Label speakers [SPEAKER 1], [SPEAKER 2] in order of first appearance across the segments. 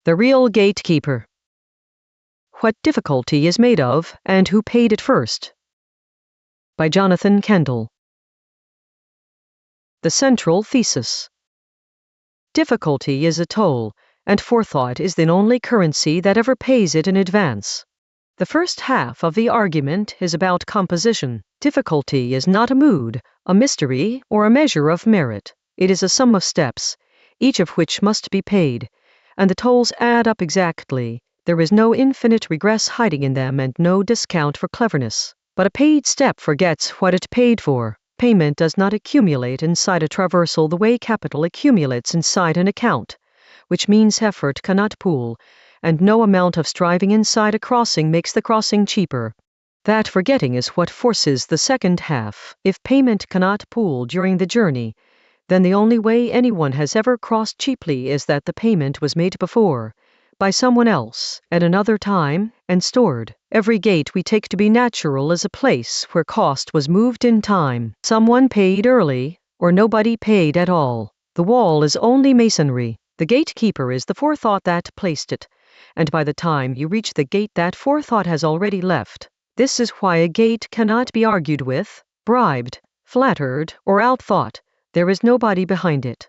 [SPEAKER 1] The Real Gatekeeper. What Difficulty is Made of, and Who Paid It First? By Jonathan Kendall. The Central Thesis. Difficulty is a toll, and forethought is the only currency that ever pays it in advance. The first half of the argument is about composition. Difficulty is not a mood, a mystery, or a measure of merit. It is a sum of steps, each of which must be paid, and the tolls add up exactly. There is no infinite regress hiding in them and no discount for cleverness. But a paid step forgets what it paid for. Payment does not accumulate inside a traversal the way capital accumulates inside an account, which means effort cannot pool, and no amount of striving inside a crossing makes the crossing cheaper. That forgetting is what forces the second half. If payment cannot pool during the journey, then the only way anyone has ever crossed cheaply is that the payment was made before, by someone else, at another time, and stored. Every gate we take to be natural is a place where cost was moved in time. Someone paid early, or nobody paid at all. The wall is only masonry. The gatekeeper is the forethought that placed it, and by the time you reach the gate that forethought has already left. This is why a gate cannot be argued with, bribed, flattered, or outthought. There is nobody behind it.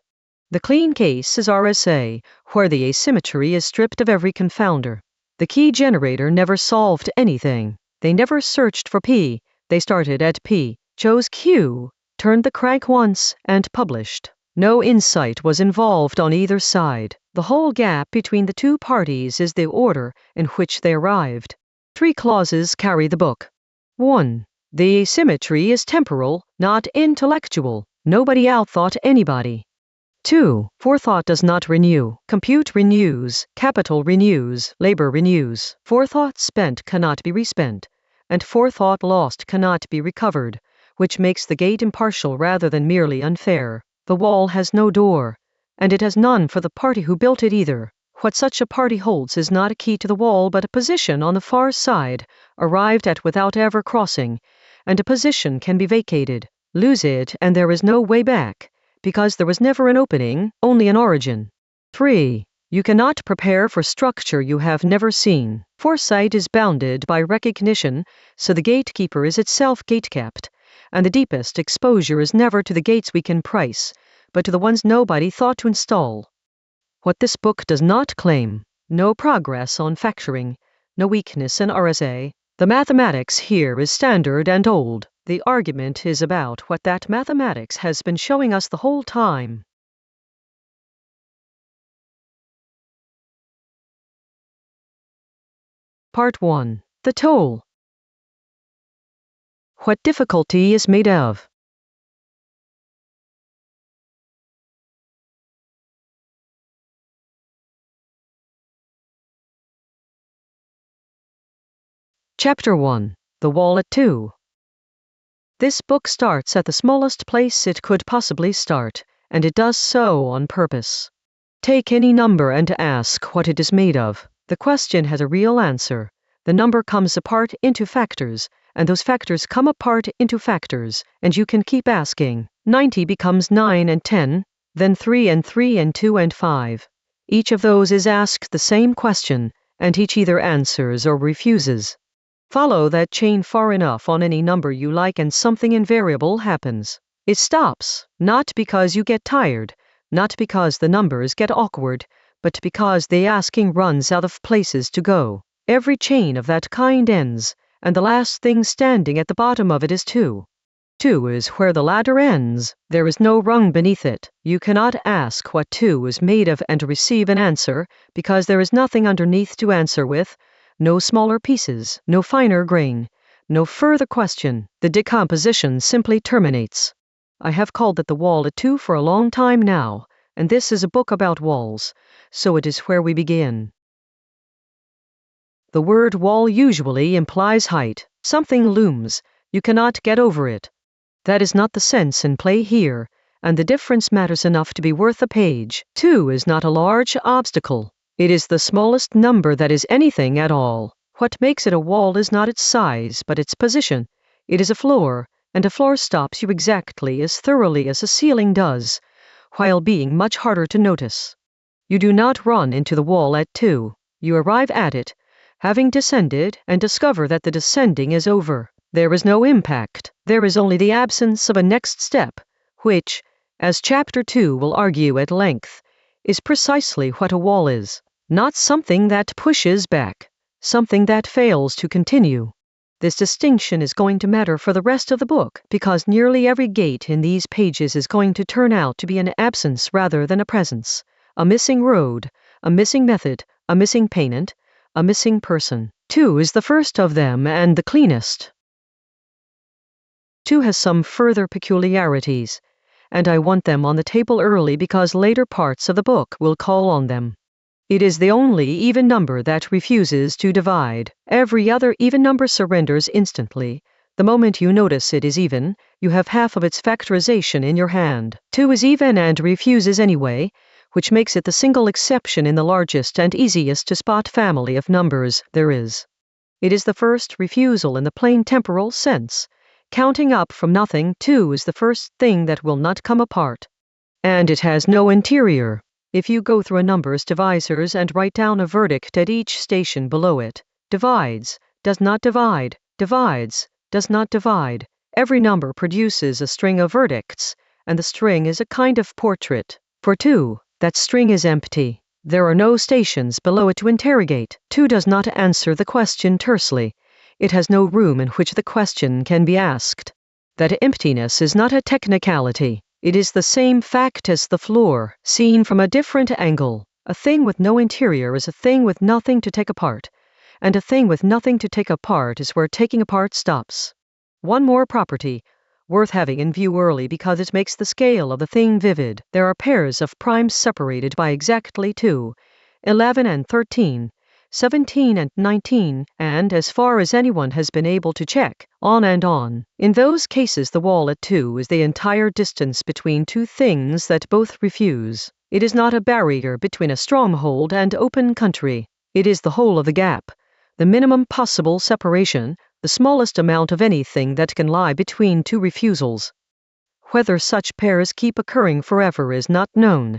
[SPEAKER 1] The clean case is RSA, where the asymmetry is stripped of every confounder. The key generator never solved anything. They never searched for P. They started at P, chose Q, turned the crank once, and published. No insight was involved on either side. The whole gap between the two parties is the order in which they arrived. 3 clauses carry the book. 1. The asymmetry is temporal, not intellectual. Nobody outthought anybody. 2. Forethought does not renew. Compute renews, capital renews, labor renews. Forethought spent cannot be respent, and forethought lost cannot be recovered, which makes the gate impartial rather than merely unfair. The wall has no door, and it has none for the party who built it either. What such a party holds is not a key to the wall but a position on the far side, arrived at without ever crossing, and a position can be vacated. Lose it and there is no way back, because there was never an opening, only an origin. 3. You cannot prepare for structure you have never seen. Foresight is bounded by recognition, so the gatekeeper is itself gatekept, and the deepest exposure is never to the gates we can price, but to the ones nobody thought to install. What this book does not claim: no progress on factoring, no weakness in RSA. The mathematics here is standard and old. The argument is about what that mathematics has been showing us the whole time. Part 1. The toll. What difficulty is made of. Chapter 1. The Wall at 2. This book starts at the smallest place it could possibly start, and it does so on purpose. Take any number and ask what it is made of. The question has a real answer. The number comes apart into factors, and those factors come apart into factors, and you can keep asking. 90 becomes 9 and 10, then 3 and 3 and 2 and 5. Each of those is asked the same question, and each either answers or refuses. Follow that chain far enough on any number you like and something invariable happens. It stops, not because you get tired, not because the numbers get awkward, but because the asking runs out of places to go. Every chain of that kind ends, and the last thing standing at the bottom of it is 2. 2 is where the ladder ends. There is no rung beneath it. You cannot ask what 2 is made of and receive an answer, because there is nothing underneath to answer with. No smaller pieces, no finer grain, no further question. The decomposition simply terminates. I have called it the wall at 2 for a long time now, and this is a book about walls, so it is where we begin. The word wall usually implies height. Something looms. You cannot get over it. That is not the sense in play here, and the difference matters enough to be worth a page. 2 is not a large obstacle. It is the smallest number that is anything at all. What makes it a wall is not its size, but its position. It is a floor, and a floor stops you exactly as thoroughly as a ceiling does, while being much harder to notice. You do not run into the wall at 2. You arrive at it, having descended, and discover that the descending is over. There is no impact. There is only the absence of a next step, which, as Chapter 2 will argue at length, is precisely what a wall is. Not something that pushes back, something that fails to continue. This distinction is going to matter for the rest of the book, because nearly every gate in these pages is going to turn out to be an absence rather than a presence, a missing road, a missing method, a missing payment, a missing person. 2 is the first of them and the cleanest. 2 has some further peculiarities, and I want them on the table early because later parts of the book will call on them. It is the only even number that refuses to divide. Every other even number surrenders instantly. The moment you notice it is even, you have half of its factorization in your hand. 2 is even and refuses anyway, which makes it the single exception in the largest and easiest to spot family of numbers there is. It is the first refusal in the plain temporal sense. Counting up from nothing, 2 is the first thing that will not come apart. And it has no interior. If you go through a numbers divisors and write down a verdict at each station below it, divides, does not divide, divides, does not divide, every number produces a string of verdicts, and the string is a kind of portrait. For 2, that string is empty. There are no stations below it to interrogate. 2 does not answer the question tersely. It has no room in which the question can be asked. That emptiness is not a technicality. It is the same fact as the floor, seen from a different angle. A thing with no interior is a thing with nothing to take apart, and a thing with nothing to take apart is where taking apart stops. One more property, worth having in view early because it makes the scale of the thing vivid. There are pairs of primes separated by exactly 2, 11 and 13, 17 and 19, and, as far as anyone has been able to check, on and on. In those cases the wall at 2 is the entire distance between 2 things that both refuse. It is not a barrier between a stronghold and open country. It is the whole of the gap, the minimum possible separation, the smallest amount of anything that can lie between 2 refusals. Whether such pairs keep occurring forever is not known,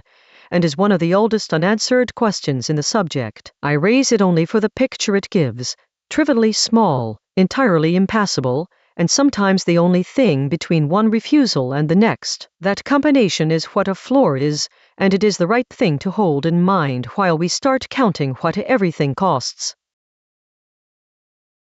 [SPEAKER 1] and is one of the oldest unanswered questions in the subject. I raise it only for the picture it gives, trivially small, entirely impassable, and sometimes the only thing between one refusal and the next. That combination is what a floor is, and it is the right thing to hold in mind while we start counting what everything costs.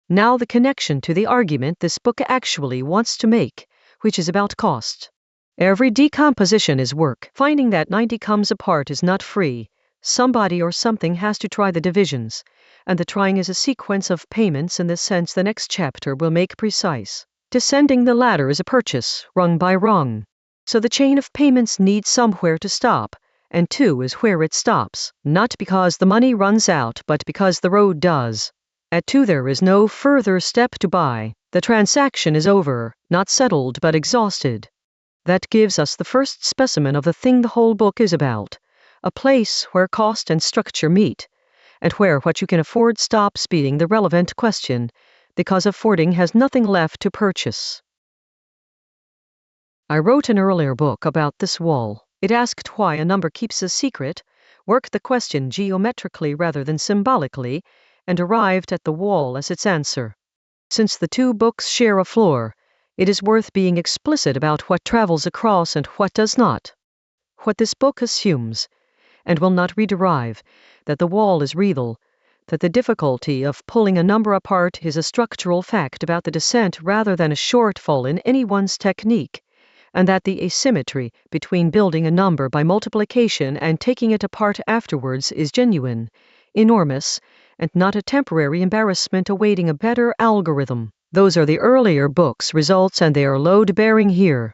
[SPEAKER 1] Now the connection to the argument this book actually wants to make, which is about cost. Every decomposition is work. Finding that 90 comes apart is not free. Somebody or something has to try the divisions, and the trying is a sequence of payments in this sense the next chapter will make precise. Descending the ladder is a purchase, rung by rung. So the chain of payments needs somewhere to stop, and 2 is where it stops, not because the money runs out but because the road does. At 2 there is no further step to buy. The transaction is over, not settled but exhausted. That gives us the first specimen of the thing the whole book is about, a place where cost and structure meet, and where what you can afford stops being the relevant question, because affording has nothing left to purchase. I wrote an earlier book about this wall. It asked why a number keeps a secret, worked the question geometrically rather than symbolically, and arrived at the wall as its answer. Since the 2 books share a floor, it is worth being explicit about what travels across and what does not. What this book assumes, and will not rederive, that the wall is real, that the difficulty of pulling a number apart is a structural fact about the descent rather than a shortfall in anyone's technique, and that the asymmetry between building a number by multiplication and taking it apart afterwards is genuine, enormous, and not a temporary embarrassment awaiting a better algorithm. Those are the earlier book's results and they are load-bearing here.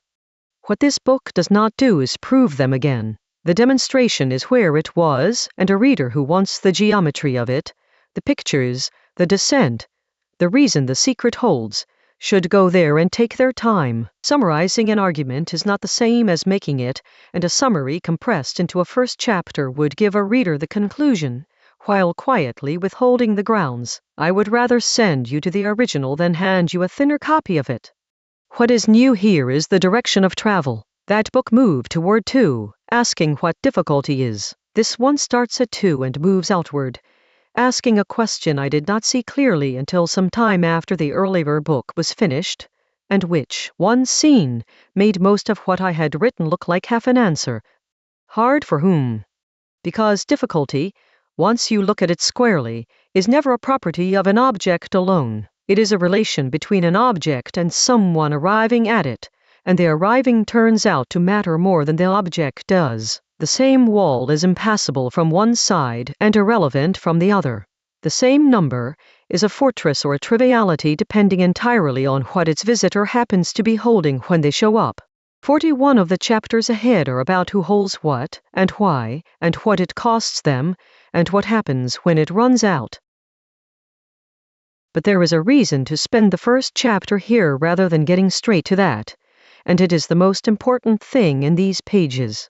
[SPEAKER 1] What this book does not do is prove them again. The demonstration is where it was, and a reader who wants the geometry of it, the pictures, the descent, the reason the secret holds, should go there and take their time. Summarizing an argument is not the same as making it, and a summary compressed into a first chapter would give a reader the conclusion, while quietly withholding the grounds. I would rather send you to the original than hand you a thinner copy of it. What is new here is the direction of travel. That book moved toward 2, asking what difficulty is. This one starts at 2 and moves outward, asking a question I did not see clearly until some time after the earlier book was finished, and which, once seen, made most of what I had written look like half an answer. Hard for whom? Because difficulty, once you look at it squarely, is never a property of an object alone. It is a relation between an object and someone arriving at it, and the arriving turns out to matter more than the object does. The same wall is impassable from one side and irrelevant from the other. The same number is a fortress or a triviality depending entirely on what its visitor happens to be holding when they show up. 41 of the chapters ahead are about who holds what, and why, and what it costs them, and what happens when it runs out. But there is a reason to spend the first chapter here rather than getting straight to that, and it is the most important thing in these pages.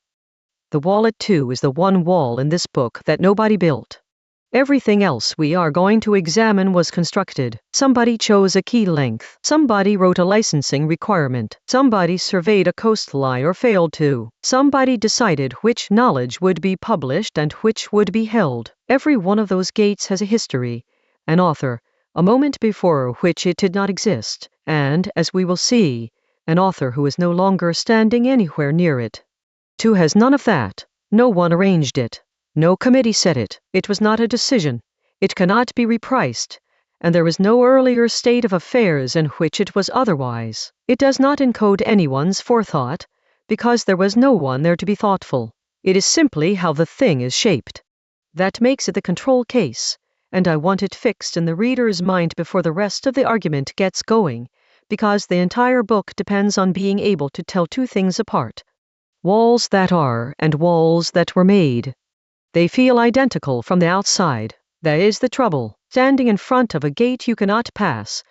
[SPEAKER 1] The wall at 2 is the one wall in this book that nobody built. Everything else we are going to examine was constructed. Somebody chose a key length. Somebody wrote a licensing requirement. Somebody surveyed a coastline or failed to. Somebody decided which knowledge would be published and which would be held. Every one of those gates has a history, an author, a moment before which it did not exist, and, as we will see, an author who is no longer standing anywhere near it. 2 has none of that. No one arranged it. No committee set it. It was not a decision. It cannot be repriced, and there is no earlier state of affairs in which it was otherwise. It does not encode anyone's forethought, because there was no one there to be thoughtful. It is simply how the thing is shaped. That makes it the control case, and I want it fixed in the reader's mind before the rest of the argument gets going, because the entire book depends on being able to tell 2 things apart: walls that are and walls that were made. They feel identical from the outside. That is the trouble. Standing in front of a gate you cannot pass,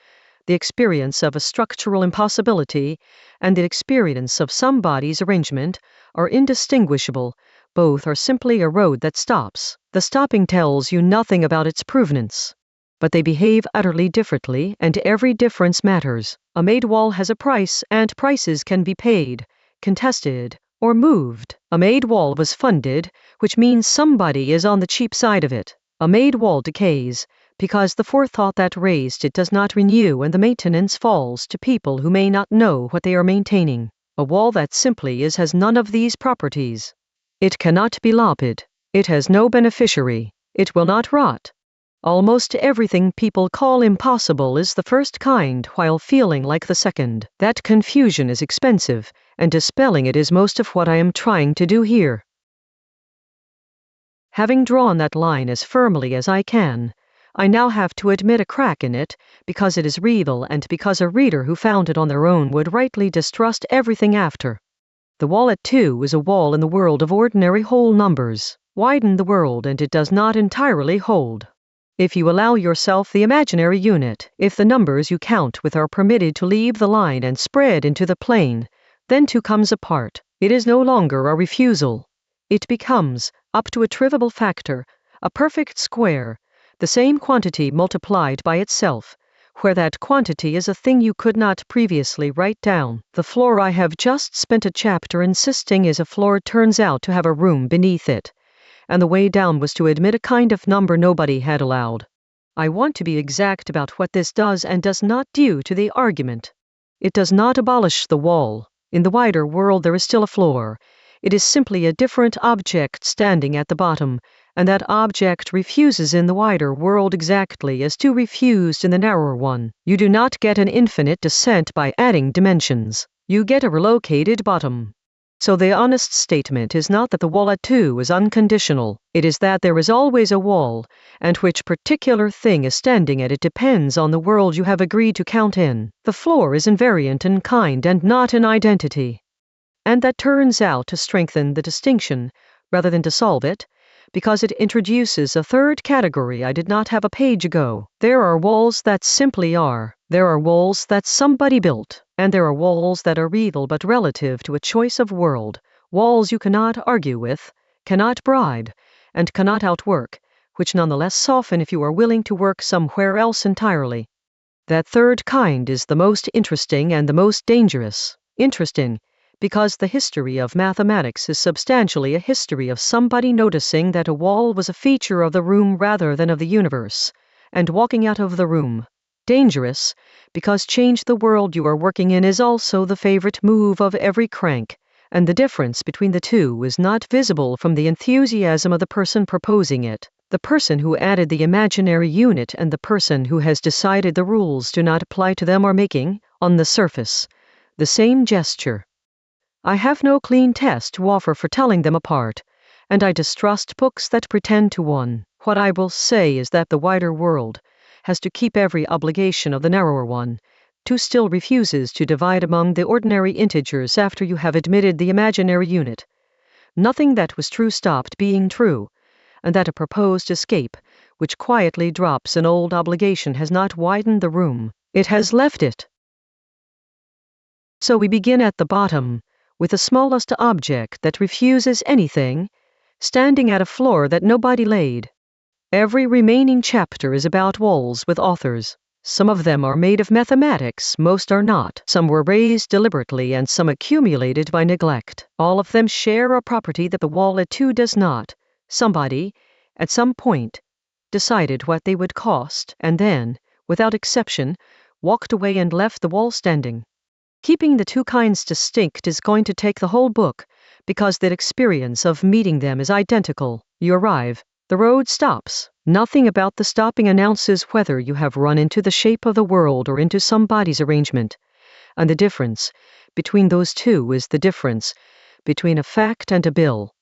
[SPEAKER 1] the experience of a structural impossibility, and the experience of somebody's arrangement are indistinguishable. Both are simply a road that stops. The stopping tells you nothing about its provenance. But they behave utterly differently, and every difference matters. A made wall has a price, and prices can be paid, contested, or moved. A made wall was funded, which means somebody is on the cheap side of it. A made wall decays, because the forethought that raised it does not renew and the maintenance falls to people who may not know what they are maintaining. A wall that simply is has none of these properties. It cannot be lopped. It has no beneficiary. It will not rot. Almost everything people call impossible is the first kind while feeling like the second. That confusion is expensive, and dispelling it is most of what I am trying to do here. Having drawn that line as firmly as I can, I now have to admit a crack in it, because it is real and because a reader who found it on their own would rightly distrust everything after. The wall at 2 is a wall in the world of ordinary whole numbers. Widen the world and it does not entirely hold. If you allow yourself the imaginary unit, if the numbers you count with are permitted to leave the line and spread into the plane, then 2 comes apart. It is no longer a refusal. It becomes, up to a trivial factor, a perfect square, the same quantity multiplied by itself, where that quantity is a thing you could not previously write down. The floor I have just spent a chapter insisting is a floor turns out to have a room beneath it, and the way down was to admit a kind of number nobody had allowed. I want to be exact about what this does and does not do to the argument. It does not abolish the wall. In the wider world there is still a floor. It is simply a different object standing at the bottom, and that object refuses in the wider world exactly as 2 refused in the narrower one. You do not get an infinite descent by adding dimensions. You get a relocated bottom. So the honest statement is not that the wall at 2 is unconditional. It is that there is always a wall, and which particular thing is standing at it depends on the world you have agreed to count in. The floor is invariant in kind and not in identity. And that turns out to strengthen the distinction, rather than to solve it, because it introduces a third category I did not have a page ago. There are walls that simply are. There are walls that somebody built, and there are walls that are real but relative to a choice of world, walls you cannot argue with, cannot bribe, and cannot outwork, which nonetheless soften if you are willing to work somewhere else entirely. That third kind is the most interesting and the most dangerous. Interesting, because the history of mathematics is substantially a history of somebody noticing that a wall was a feature of the room rather than of the universe, and walking out of the room. Dangerous, because change the world you are working in is also the favorite move of every crank, and the difference between the two is not visible from the enthusiasm of the person proposing it. The person who added the imaginary unit and the person who has decided the rules do not apply to them are making, on the surface, the same gesture. I have no clean test to offer for telling them apart, and I distrust books that pretend to one. What I will say is that the wider world has to keep every obligation of the narrower one, too still refuses to divide among the ordinary integers after you have admitted the imaginary unit. Nothing that was true stopped being true, and that a proposed escape, which quietly drops an old obligation, has not widened the room, it has left it. So we begin at the bottom, with the smallest object that refuses anything, standing at a floor that nobody laid. Every remaining chapter is about walls with authors. Some of them are made of mathematics, most are not. Some were raised deliberately and some accumulated by neglect. All of them share a property that the wall at two does not. Somebody, at some point, decided what they would cost, and then, without exception, walked away and left the wall standing. Keeping the two kinds distinct is going to take the whole book, because that experience of meeting them is identical. You arrive. The road stops. Nothing about the stopping announces whether you have run into the shape of the world or into somebody's arrangement. And the difference between those two is the difference between a fact and a bill.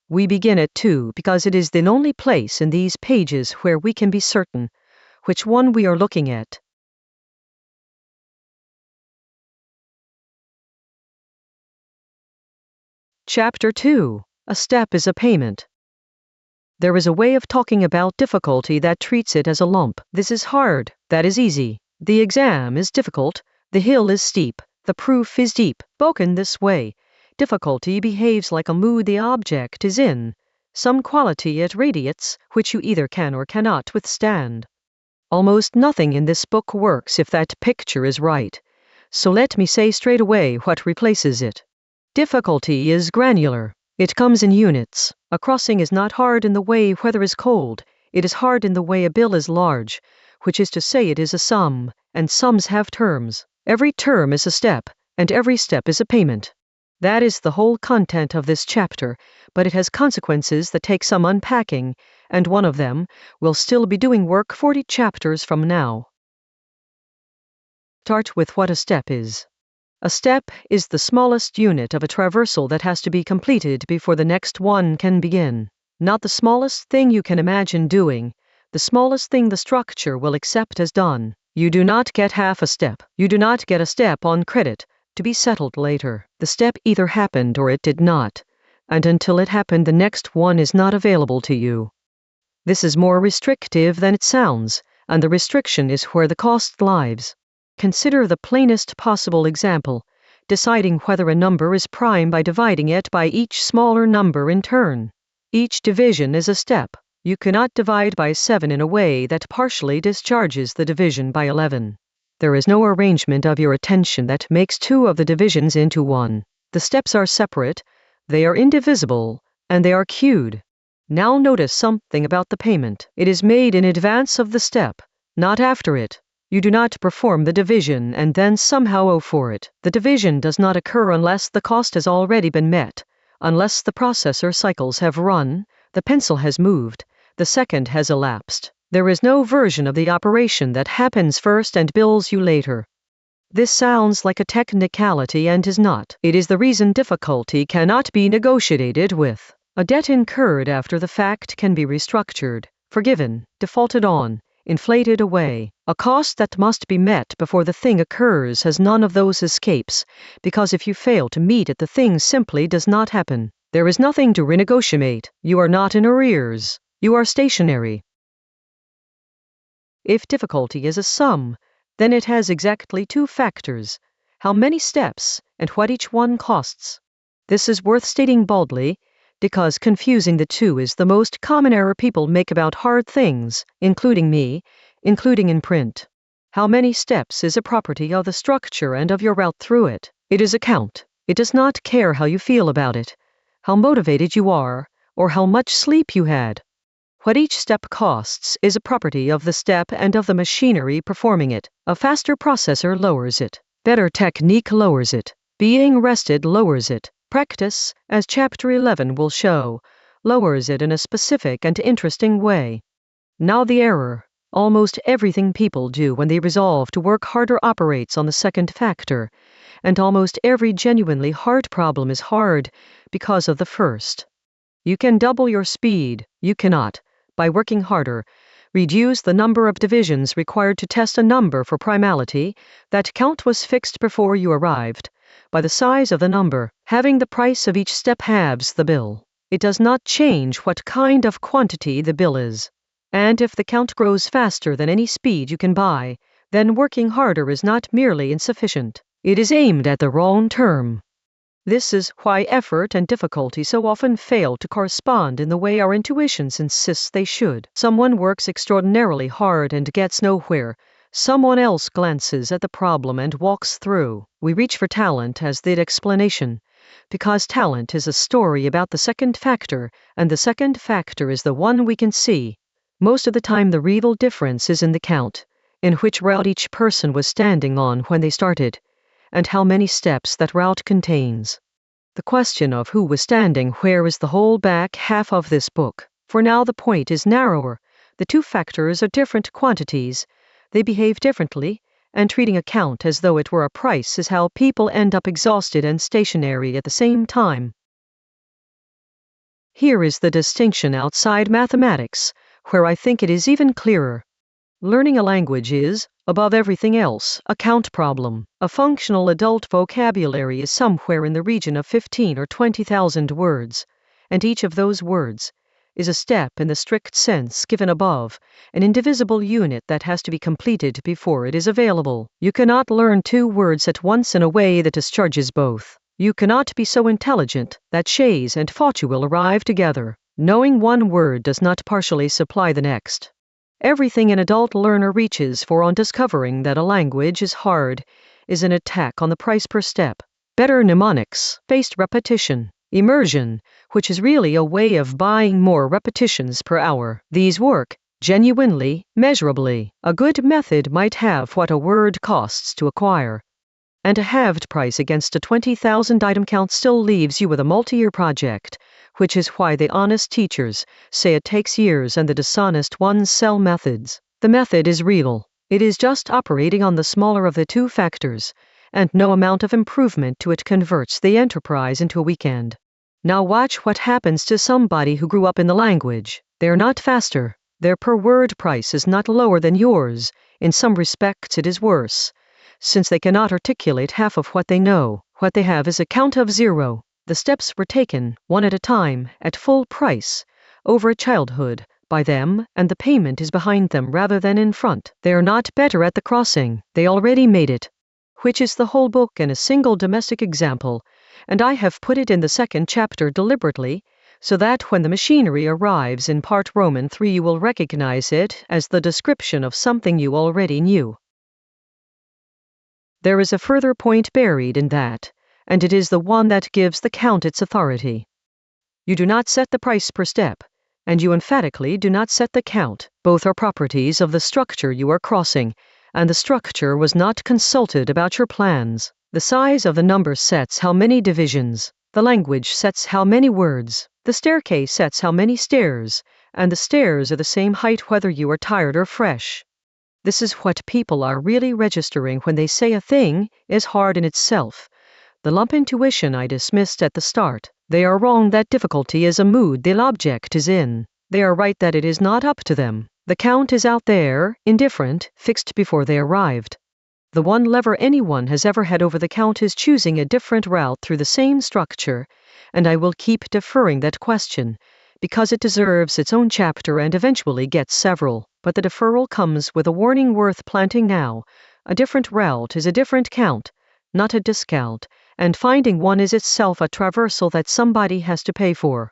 [SPEAKER 1] We begin at 2 because it is the only place in these pages where we can be certain which one we are looking at. Chapter 2. A step is a payment. There is a way of talking about difficulty that treats it as a lump. This is hard, that is easy. The exam is difficult, the hill is steep, the proof is deep. Spoken this way, difficulty behaves like a mood the object is in, some quality it radiates, which you either can or cannot withstand. Almost nothing in this book works if that picture is right, so let me say straight away what replaces it. Difficulty is granular. It comes in units. A crossing is not hard in the way weather is cold. It is hard in the way a bill is large, which is to say it is a sum, and sums have terms. Every term is a step, and every step is a payment. That is the whole content of this chapter, but it has consequences that take some unpacking, and one of them will still be doing work 40 chapters from now. Start with what a step is. A step is the smallest unit of a traversal that has to be completed before the next one can begin. Not the smallest thing you can imagine doing, the smallest thing the structure will accept as done. You do not get half a step. You do not get a step on credit, to be settled later. The step either happened or it did not, and until it happened the next one is not available to you. This is more restrictive than it sounds, and the restriction is where the cost lies. Consider the plainest possible example, deciding whether a number is prime by dividing it by each smaller number in turn. Each division is a step. You cannot divide by 7 in a way that partially discharges the division by 11. There is no arrangement of your attention that makes 2 of the divisions into 1. The steps are separate, they are indivisible, and they are cued. Now notice something about the payment. It is made in advance of the step, not after it. You do not perform the division and then somehow owe for it. The division does not occur unless the cost has already been met, unless the processor cycles have run, the pencil has moved, the second has elapsed. There is no version of the operation that happens first and bills you later. This sounds like a technicality and is not. It is the reason difficulty cannot be negotiated with. A debt incurred after the fact can be restructured, forgiven, defaulted on, inflated away. A cost that must be met before the thing occurs has none of those escapes, because if you fail to meet it the thing simply does not happen. There is nothing to renegotiate. You are not in arrears. You are stationary. If difficulty is a sum, then it has exactly 2 factors, how many steps and what each one costs. This is worth stating baldly, because confusing the two is the most common error people make about hard things, including me, including in print. How many steps is a property of the structure and of your route through it. It is a count. It does not care how you feel about it, how motivated you are, or how much sleep you had. What each step costs is a property of the step and of the machinery performing it. A faster processor lowers it. Better technique lowers it. Being rested lowers it. Practice, as Chapter 11 will show, lowers it in a specific and interesting way. Now the error. Almost everything people do when they resolve to work harder operates on the second factor, and almost every genuinely hard problem is hard because of the first. You can double your speed. You cannot, by working harder, reduce the number of divisions required to test a number for primality. That count was fixed before you arrived, by the size of the number. Having the price of each step halves the bill. It does not change what kind of quantity the bill is. And if the count grows faster than any speed you can buy, then working harder is not merely insufficient. It is aimed at the wrong term. This is why effort and difficulty so often fail to correspond in the way our intuitions insist they should. Someone works extraordinarily hard and gets nowhere. Someone else glances at the problem and walks through. We reach for talent as the explanation, because talent is a story about the second factor, and the second factor is the one we can see. Most of the time the real difference is in the count, in which route each person was standing on when they started, and how many steps that route contains. The question of who was standing where is the whole back half of this book. For now the point is narrower. The two factors are different quantities. They behave differently, and treating a count as though it were a price is how people end up exhausted and stationary at the same time. Here is the distinction outside mathematics, where I think it is even clearer. Learning a language is, above everything else, a count problem. A functional adult vocabulary is somewhere in the region of 15 or 20,000 words, and each of those words is a step in the strict sense given above, an indivisible unit that has to be completed before it is available. You cannot learn two words at once in a way that discharges both. You cannot be so intelligent that chaise and fautu will arrive together. Knowing one word does not partially supply the next. Everything an adult learner reaches for on discovering that a language is hard is an attack on the price per step. Better mnemonics, spaced repetition, immersion, which is really a way of buying more repetitions per hour. These work, genuinely, measurably. A good method might have what a word costs to acquire, and a halved price against a 20,000 item count still leaves you with a multi-year project, which is why the honest teachers say it takes years and the dishonest ones sell methods. The method is real. It is just operating on the smaller of the two factors, and no amount of improvement to it converts the enterprise into a weekend. Now watch what happens to somebody who grew up in the language. They're not faster. Their per-word price is not lower than yours. In some respects it is worse, since they cannot articulate half of what they know. What they have is a count of zero. The steps were taken, one at a time, at full price, over a childhood, by them, and the payment is behind them rather than in front. They are not better at the crossing. They already made it. Which is the whole book in a single domestic example, and I have put it in the second chapter deliberately, so that when the machinery arrives in part Roman 3 you will recognize it as the description of something you already knew. There is a further point buried in that, and it is the one that gives the count its authority. You do not set the price per step, and you emphatically do not set the count. Both are properties of the structure you are crossing, and the structure was not consulted about your plans. The size of the number sets how many divisions. The language sets how many words. The staircase sets how many stairs, and the stairs are the same height whether you are tired or fresh. This is what people are really registering when they say a thing is hard in itself. The lump intuition I dismissed at the start. They are wrong that difficulty is a mood the object is in. They are right that it is not up to them. The count is out there, indifferent, fixed before they arrived. The one lever anyone has ever had over the count is choosing a different route through the same structure, and I will keep deferring that question, because it deserves its own chapter and eventually gets several. But the deferral comes with a warning worth planting now. A different route is a different count, not a discount, and finding one is itself a traversal that somebody has to pay for.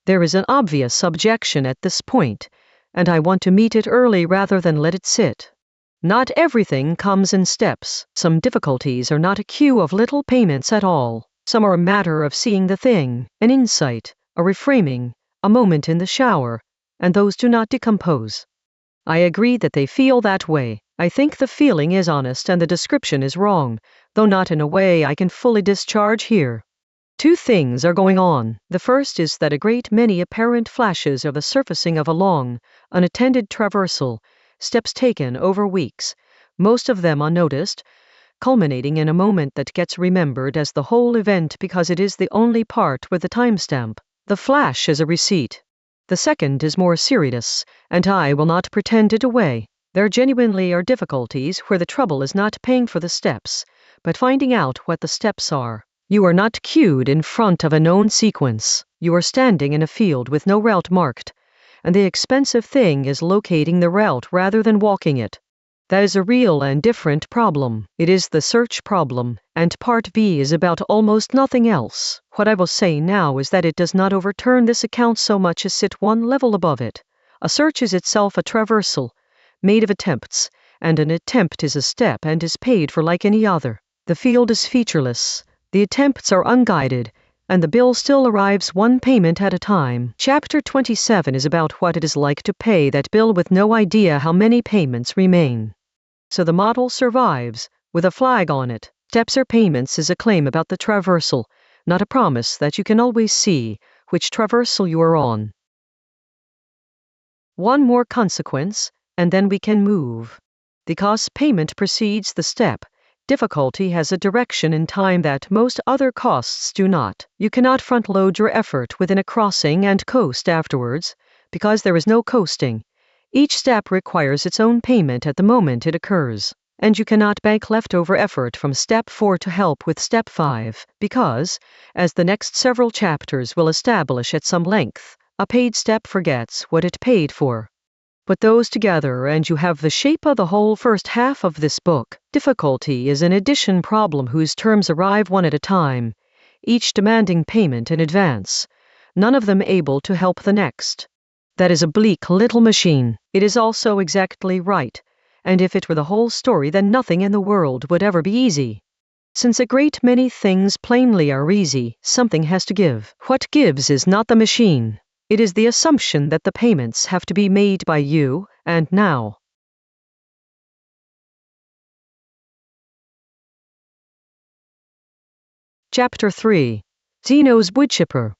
[SPEAKER 1] There is an obvious objection at this point, and I want to meet it early rather than let it sit. Not everything comes in steps. Some difficulties are not a queue of little payments at all. Some are a matter of seeing the thing, an insight, a reframing, a moment in the shower, and those do not decompose. I agree that they feel that way. I think the feeling is honest and the description is wrong, though not in a way I can fully discharge here. Two things are going on. The first is that a great many apparent flashes of the surfacing of a long, unattended traversal, steps taken over weeks, most of them unnoticed, culminating in a moment that gets remembered as the whole event because it is the only part with a timestamp. The flash is a receipt. The second is more serious, and I will not pretend it away. There genuinely are difficulties where the trouble is not paying for the steps, but finding out what the steps are. You are not queued in front of a known sequence. You are standing in a field with no route marked, and the expensive thing is locating the route rather than walking it. That is a real and different problem. It is the search problem, and part B is about almost nothing else. What I will say now is that it does not overturn this account so much as sit one level above it. A search is itself a traversal, made of attempts, and an attempt is a step and is paid for like any other. The field is featureless. The attempts are unguided, and the bill still arrives one payment at a time. Chapter 27 is about what it is like to pay that bill with no idea how many payments remain. So the model survives, with a flag on it. Steps or payments is a claim about the traversal, not a promise that you can always see which traversal you are on. One more consequence, and then we can move. Because payment precedes the step, difficulty has a direction in time that most other costs do not. You cannot front-load your effort within a crossing and coast afterwards, because there is no coasting. Each step requires its own payment at the moment it occurs, and you cannot bank leftover effort from step 4 to help with step 5, because, as the next several chapters will establish at some length, a paid step forgets what it paid for. Put those together and you have the shape of the whole first half of this book. Difficulty is an addition problem whose terms arrive one at a time, each demanding payment in advance, none of them able to help the next. That is a bleak little machine. It is also exactly right, and if it were the whole story then nothing in the world would ever be easy. Since a great many things plainly are easy, something has to give. What gives is not the machine. It is the assumption that the payments have to be made by you, and now. Chapter 3. Zeno's Woodchipper.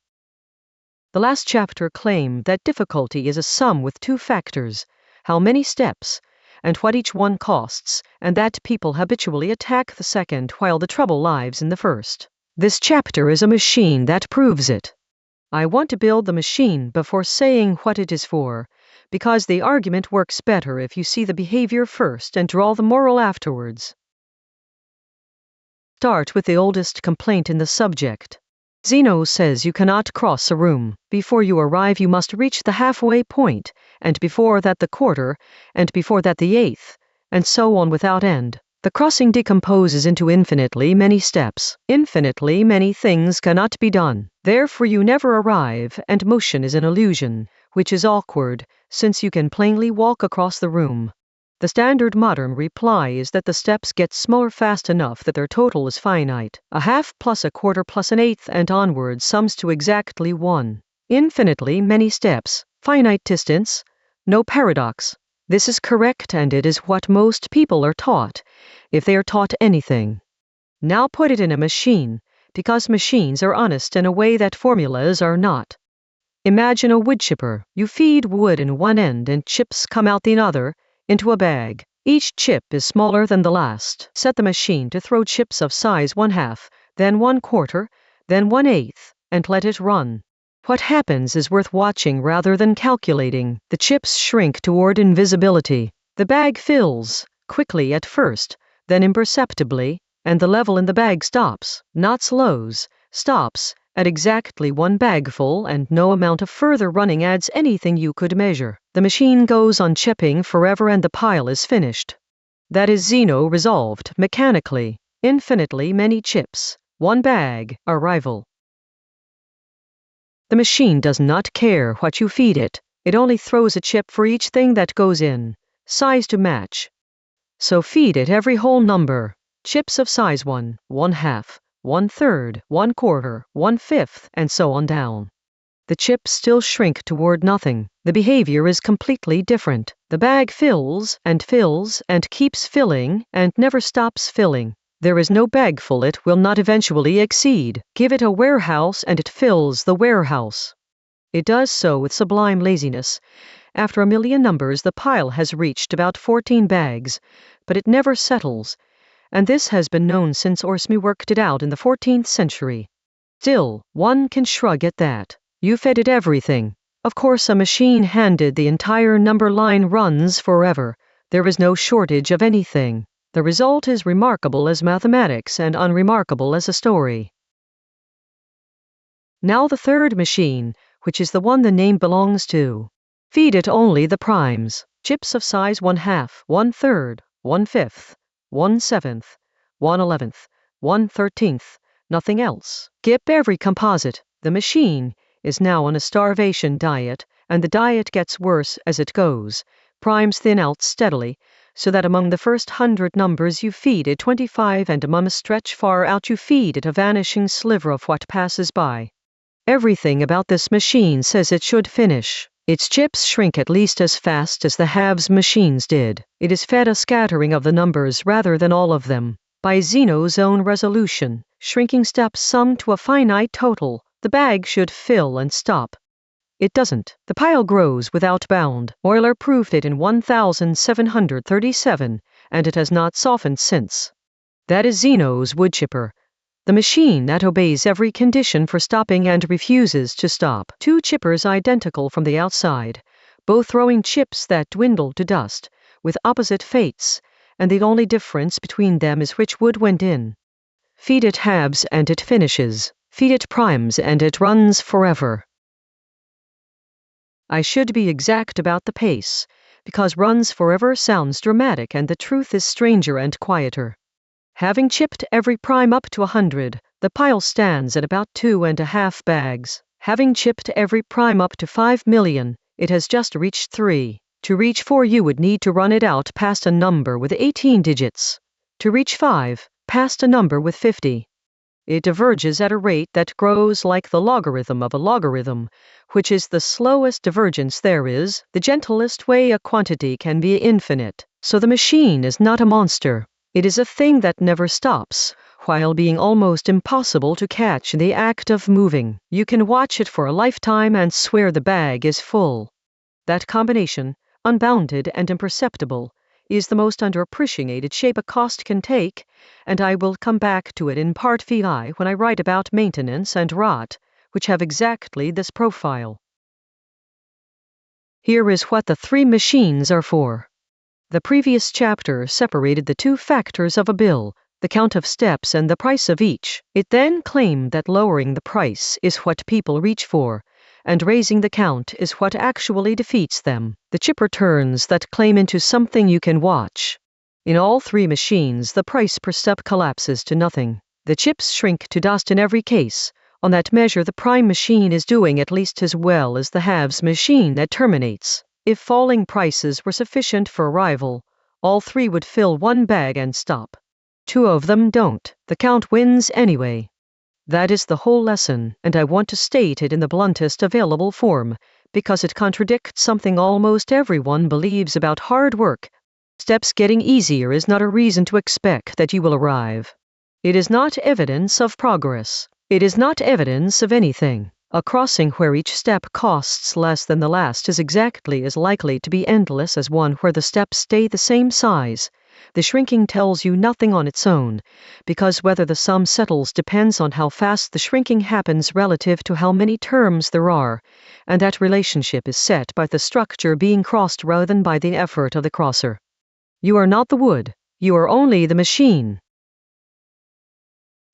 [SPEAKER 1] The last chapter claimed that difficulty is a sum with two factors, how many steps, and what each one costs, and that people habitually attack the second while the trouble lies in the first. This chapter is a machine that proves it. I want to build the machine before saying what it is for, because the argument works better if you see the behavior first and draw the moral afterwards. Start with the oldest complaint in the subject. Zeno says you cannot cross a room. Before you arrive you must reach the halfway point, and before that the quarter, and before that the eighth, and so on without end. The crossing decomposes into infinitely many steps. Infinitely many things cannot be done. Therefore you never arrive, and motion is an illusion, which is awkward, since you can plainly walk across the room. The standard modern reply is that the steps get smaller fast enough that their total is finite. A half plus a quarter plus an eighth and onward sums to exactly 1. Infinitely many steps, finite distance, no paradox. This is correct, and it is what most people are taught, if they are taught anything. Now put it in a machine, because machines are honest in a way that formulas are not. Imagine a woodchipper. You feed wood in one end and chips come out the other, into a bag. Each chip is smaller than the last. Set the machine to throw chips of size 1/2, then 1/4, then 1/8, and let it run. What happens is worth watching rather than calculating. The chips shrink toward invisibility. The bag fills, quickly at first, then imperceptibly, and the level in the bag stops, not slows, stops, at exactly one bagful, and no amount of further running adds anything you could measure. The machine goes on chipping forever and the pile is finished. That is Zeno resolved, mechanically. Infinitely many chips, one bag, arrival. The machine does not care what you feed it. It only throws a chip for each thing that goes in, size to match. So feed it every whole number. Chips of size 1, 1/2, 1/3, 1/4, 1/5, and so on down. The chips still shrink toward nothing. The behavior is completely different. The bag fills and keeps filling and never stops filling. There is no bag full it will not eventually exceed. Give it a warehouse and it fills the warehouse. It does so with sublime laziness. After a million numbers, the pile has reached about 14 bags, but it never settles, and this has been known since Orsmy worked it out in the 14th century. Still, one can shrug at that. You fed it everything. Of course, a machine handed the entire number line runs forever. There is no shortage of anything. The result is remarkable as mathematics and unremarkable as a story. Now the third machine, which is the one the name belongs to. Feed it only the primes, chips of size 1/2, 1/3, 1/5, 1/7, 1/11, 1/13, nothing else. Skip every composite. The machine is now on a starvation diet, and the diet gets worse as it goes. Primes thin out steadily, so that among the first 100 numbers you feed it 25, and among a stretch far out you feed it a vanishing sliver of what passes by. Everything about this machine says it should finish. Its chips shrink at least as fast as the halves machines did. It is fed a scattering of the numbers rather than all of them. By Zeno's own resolution, shrinking steps sum to a finite total. The bag should fill and stop. It doesn't. The pile grows without bound. Euler proved it in 1737, and it has not softened since. That is Zeno's wood chipper. The machine that obeys every condition for stopping and refuses to stop. Two chippers identical from the outside, both throwing chips that dwindle to dust, with opposite fates, and the only difference between them is which wood went in. Feed it halves and it finishes. Feed it primes and it runs forever. I should be exact about the pace, because runs forever sounds dramatic and the truth is stranger and quieter. Having chipped every prime up to 100, the pile stands at about 2.5 bags. Having chipped every prime up to 5 million, it has just reached 3. To reach 4 you would need to run it out past a number with 18 digits. To reach 5, past a number with 50. It diverges at a rate that grows like the logarithm of a logarithm, which is the slowest divergence there is. The gentlest way a quantity can be infinite. So the machine is not a monster. It is a thing that never stops, while being almost impossible to catch in the act of moving. You can watch it for a lifetime and swear the bag is full. That combination, unbounded and imperceptible, is the most underappreciated shape a cost can take, and I will come back to it in part VI when I write about maintenance and rot, which have exactly this profile. Here is what the three machines are for. The previous chapter separated the two factors of a bill, the count of steps and the price of each. It then claimed that lowering the price is what people reach for, and raising the count is what actually defeats them. The chipper turns that claim into something you can watch. In all three machines, the price per step collapses to nothing. The chips shrink to dust in every case. On that measure, the prime machine is doing at least as well as the halves machine that terminates. If falling prices were sufficient for a rival, all three would fill one bag and stop. Two of them don't. The count wins anyway. That is the whole lesson, and I want to state it in the bluntest available form, because it contradicts something almost everyone believes about hard work. Steps getting easier is not a reason to expect that you will arrive. It is not evidence of progress. It is not evidence of anything. A crossing where each step costs less than the last is exactly as likely to be endless as one where the steps stay the same size. The shrinking tells you nothing on its own, because whether the sum settles depends on how fast the shrinking happens relative to how many terms there are, and that relationship is set by the structure being crossed rather than by the effort of the crosser. You are not the wood, you are only the machine.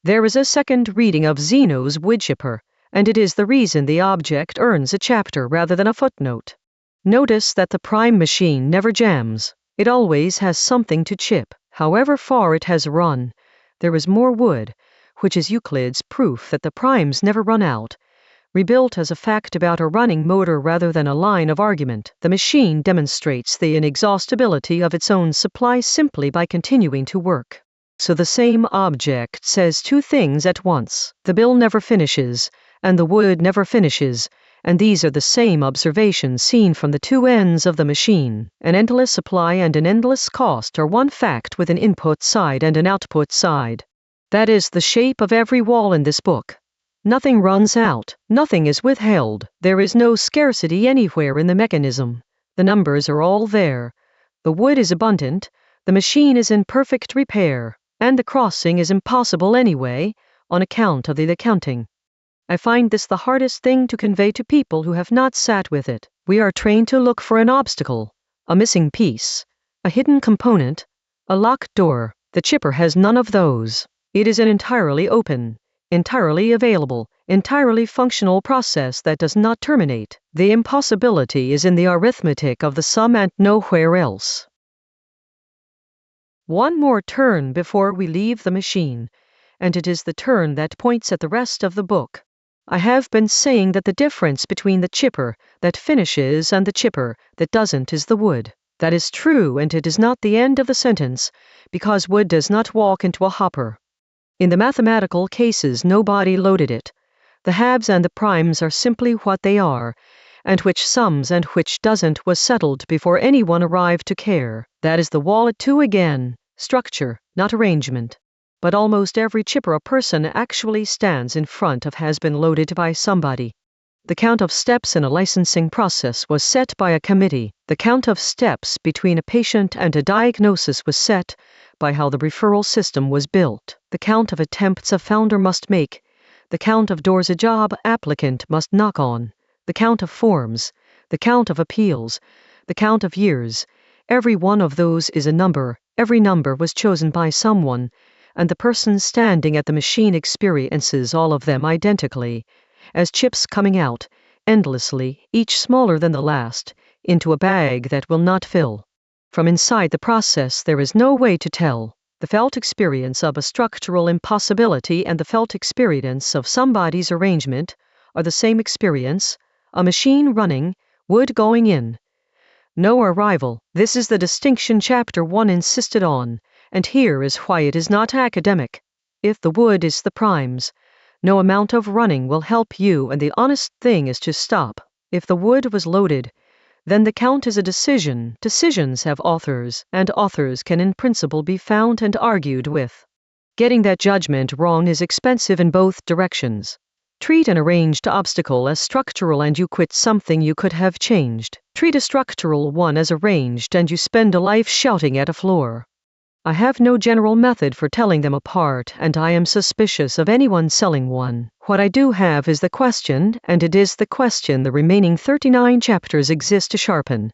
[SPEAKER 1] There is a second reading of Zeno's wood chipper, and it is the reason the object earns a chapter rather than a footnote. Notice that the prime machine never jams. It always has something to chip, however far it has run. There is more wood, which is Euclid's proof that the primes never run out, Rebuilt as a fact about a running motor rather than a line of argument, the machine demonstrates the inexhaustibility of its own supply simply by continuing to work. So the same object says two things at once. The bill never finishes, and the wood never finishes, and these are the same observations seen from the two ends of the machine. An endless supply and an endless cost are one fact with an input side and an output side. That is the shape of every wall in this book. Nothing runs out, nothing is withheld, there is no scarcity anywhere in the mechanism. The numbers are all there. The wood is abundant, the machine is in perfect repair, and the crossing is impossible anyway, on account of the accounting. I find this the hardest thing to convey to people who have not sat with it. We are trained to look for an obstacle, a missing piece, a hidden component, a locked door. The chipper has none of those. It is an entirely open, entirely available, entirely functional process that does not terminate. The impossibility is in the arithmetic of the sum and nowhere else. One more turn before we leave the machine, and it is the turn that points at the rest of the book. I have been saying that the difference between the chipper that finishes and the chipper that doesn't is the wood. That is true, and it is not the end of the sentence, because wood does not walk into a hopper. In the mathematical cases, nobody loaded it. The halves and the primes are simply what they are, and which sums and which doesn't was settled before anyone arrived to care. That is the wallet too again, structure, not arrangement. But almost every chipper a person actually stands in front of has been loaded by somebody. The count of steps in a licensing process was set by a committee. The count of steps between a patient and a diagnosis was set by how the referral system was built. The count of attempts a founder must make. The count of doors a job applicant must knock on. The count of forms. The count of appeals. The count of years. Every one of those is a number. Every number was chosen by someone, and the person standing at the machine experiences all of them identically, as chips coming out, endlessly, each smaller than the last, into a bag that will not fill. From inside the process there is no way to tell. The felt experience of a structural impossibility and the felt experience of somebody's arrangement are the same experience, a machine running, wood going in. No arrival. This is the distinction Chapter 1 insisted on, and here is why it is not academic. If the wood is the primes, no amount of running will help you, and the honest thing is to stop. If the wood was loaded, then the count is a decision. Decisions have authors, and authors can in principle be found and argued with. Getting that judgment wrong is expensive in both directions. Treat an arranged obstacle as structural and you quit something you could have changed. Treat a structural one as arranged and you spend a life shouting at a floor. I have no general method for telling them apart, and I am suspicious of anyone selling one. What I do have is the question, and it is the question the remaining 39 chapters exist to sharpen.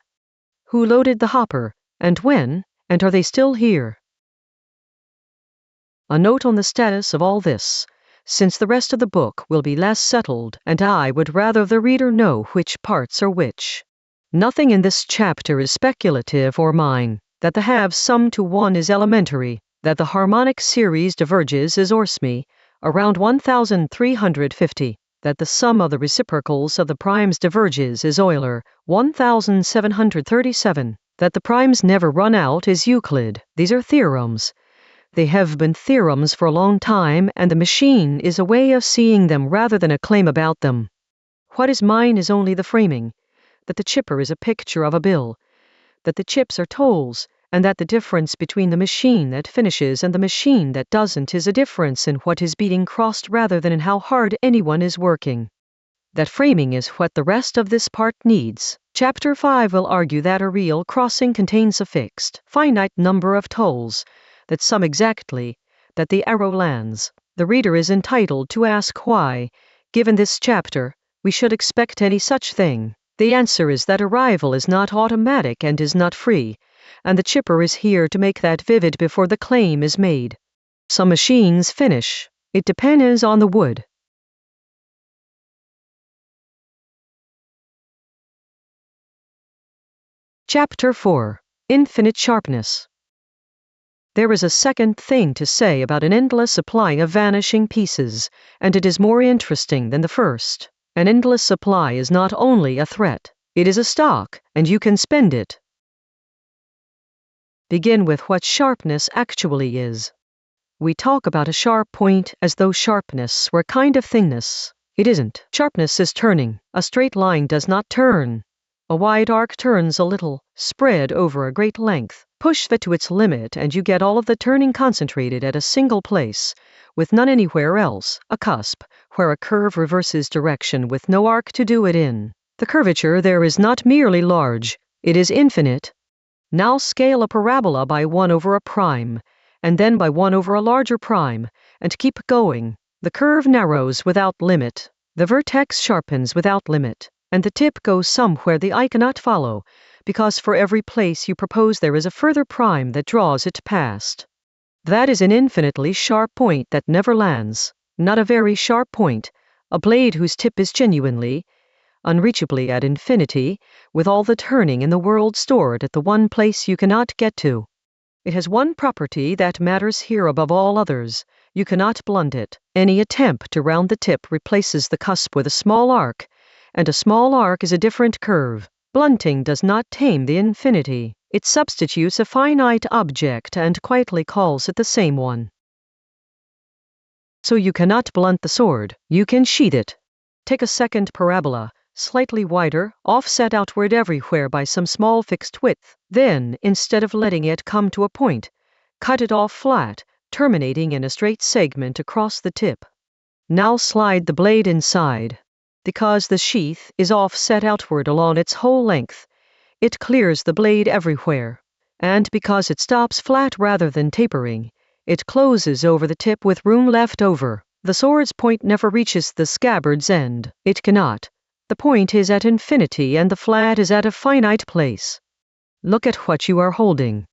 [SPEAKER 1] Who loaded the hopper, and when, and are they still here? A note on the status of all this, since the rest of the book will be less settled, and I would rather the reader know which parts are which. Nothing in this chapter is speculative or mine. That the halves sum to one is elementary, that the harmonic series diverges is Orsmy, around 1350, that the sum of the reciprocals of the primes diverges is Euler, 1737, that the primes never run out is Euclid. These are theorems. They have been theorems for a long time, and the machine is a way of seeing them rather than a claim about them. What is mine is only the framing, that the chipper is a picture of a bill, that the chips are tolls, and that the difference between the machine that finishes and the machine that doesn't is a difference in what is being crossed rather than in how hard anyone is working. That framing is what the rest of this part needs. Chapter 5 will argue that a real crossing contains a fixed, finite number of tolls, that sum exactly, that the arrow lands. The reader is entitled to ask why, given this chapter, we should expect any such thing. The answer is that arrival is not automatic and is not free, and the chipper is here to make that vivid before the claim is made. Some machines finish. It depends on the wood. Chapter 4. Infinite Sharpness. There is a second thing to say about an endless supply of vanishing pieces, and it is more interesting than the first. An endless supply is not only a threat, it is a stock, and you can spend it. Begin with what sharpness actually is. We talk about a sharp point as though sharpness were a kind of thingness. It isn't. Sharpness is turning. A straight line does not turn. A wide arc turns a little, spread over a great length. Push that to its limit and you get all of the turning concentrated at a single place, with none anywhere else, a cusp, where a curve reverses direction with no arc to do it in. The curvature there is not merely large, it is infinite. Now scale a parabola by 1 over a prime, and then by 1 over a larger prime, and keep going. The curve narrows without limit, the vertex sharpens without limit, and the tip goes somewhere the eye cannot follow, because for every place you propose there is a further prime that draws it past. That is an infinitely sharp point that never lands, not a very sharp point, a blade whose tip is genuinely, unreachably at infinity, with all the turning in the world stored at the one place you cannot get to. It has one property that matters here above all others. You cannot blunt it. Any attempt to round the tip replaces the cusp with a small arc, and a small arc is a different curve. Blunting does not tame the infinity. It substitutes a finite object and quietly calls it the same one. So you cannot blunt the sword. You can sheath it. Take a second parabola, slightly wider, offset outward everywhere by some small fixed width. Then, instead of letting it come to a point, cut it off flat, terminating in a straight segment across the tip. Now slide the blade inside. Because the sheath is offset outward along its whole length, it clears the blade everywhere. And because it stops flat rather than tapering, it closes over the tip with room left over. The sword's point never reaches the scabbard's end. It cannot. The point is at infinity and the flat is at a finite place. Look at what you are holding.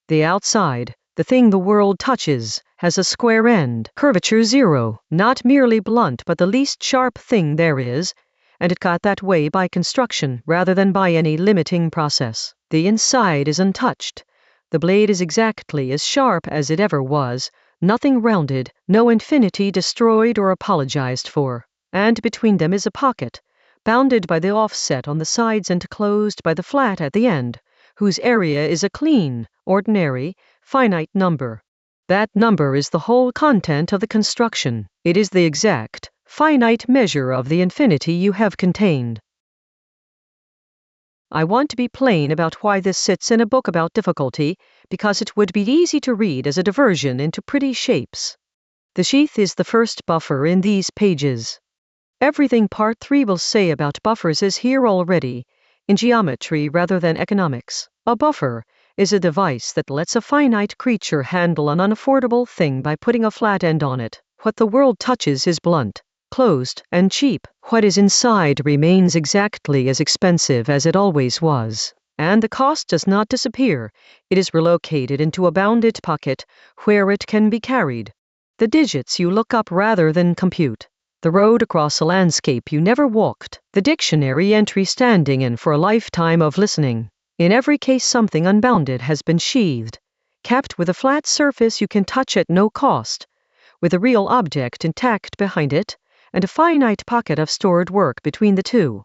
[SPEAKER 1] The outside, the thing the world touches, has a square end, curvature 0, not merely blunt but the least sharp thing there is, and it got that way by construction rather than by any limiting process. The inside is untouched. The blade is exactly as sharp as it ever was, nothing rounded, no infinity destroyed or apologized for. And between them is a pocket, bounded by the offset on the sides and closed by the flat at the end, whose area is a clean, ordinary, finite number. That number is the whole content of the construction. It is the exact, finite measure of the infinity you have contained. I want to be plain about why this sits in a book about difficulty, because it would be easy to read as a diversion into pretty shapes. The sheath is the first buffer in these pages. Everything Part 3 will say about buffers is here already, in geometry rather than economics. A buffer is a device that lets a finite creature handle an unaffordable thing by putting a flat end on it. What the world touches is blunt, closed, and cheap. What is inside remains exactly as expensive as it always was. And the cost does not disappear. It is relocated into a bounded pocket where it can be carried. The digits you look up rather than compute. The road across a landscape you never walked. The dictionary entry standing in for a lifetime of listening. In every case something unbounded has been sheathed, capped with a flat surface you can touch at no cost, with a real object intact behind it, and a finite pocket of stored work between the two.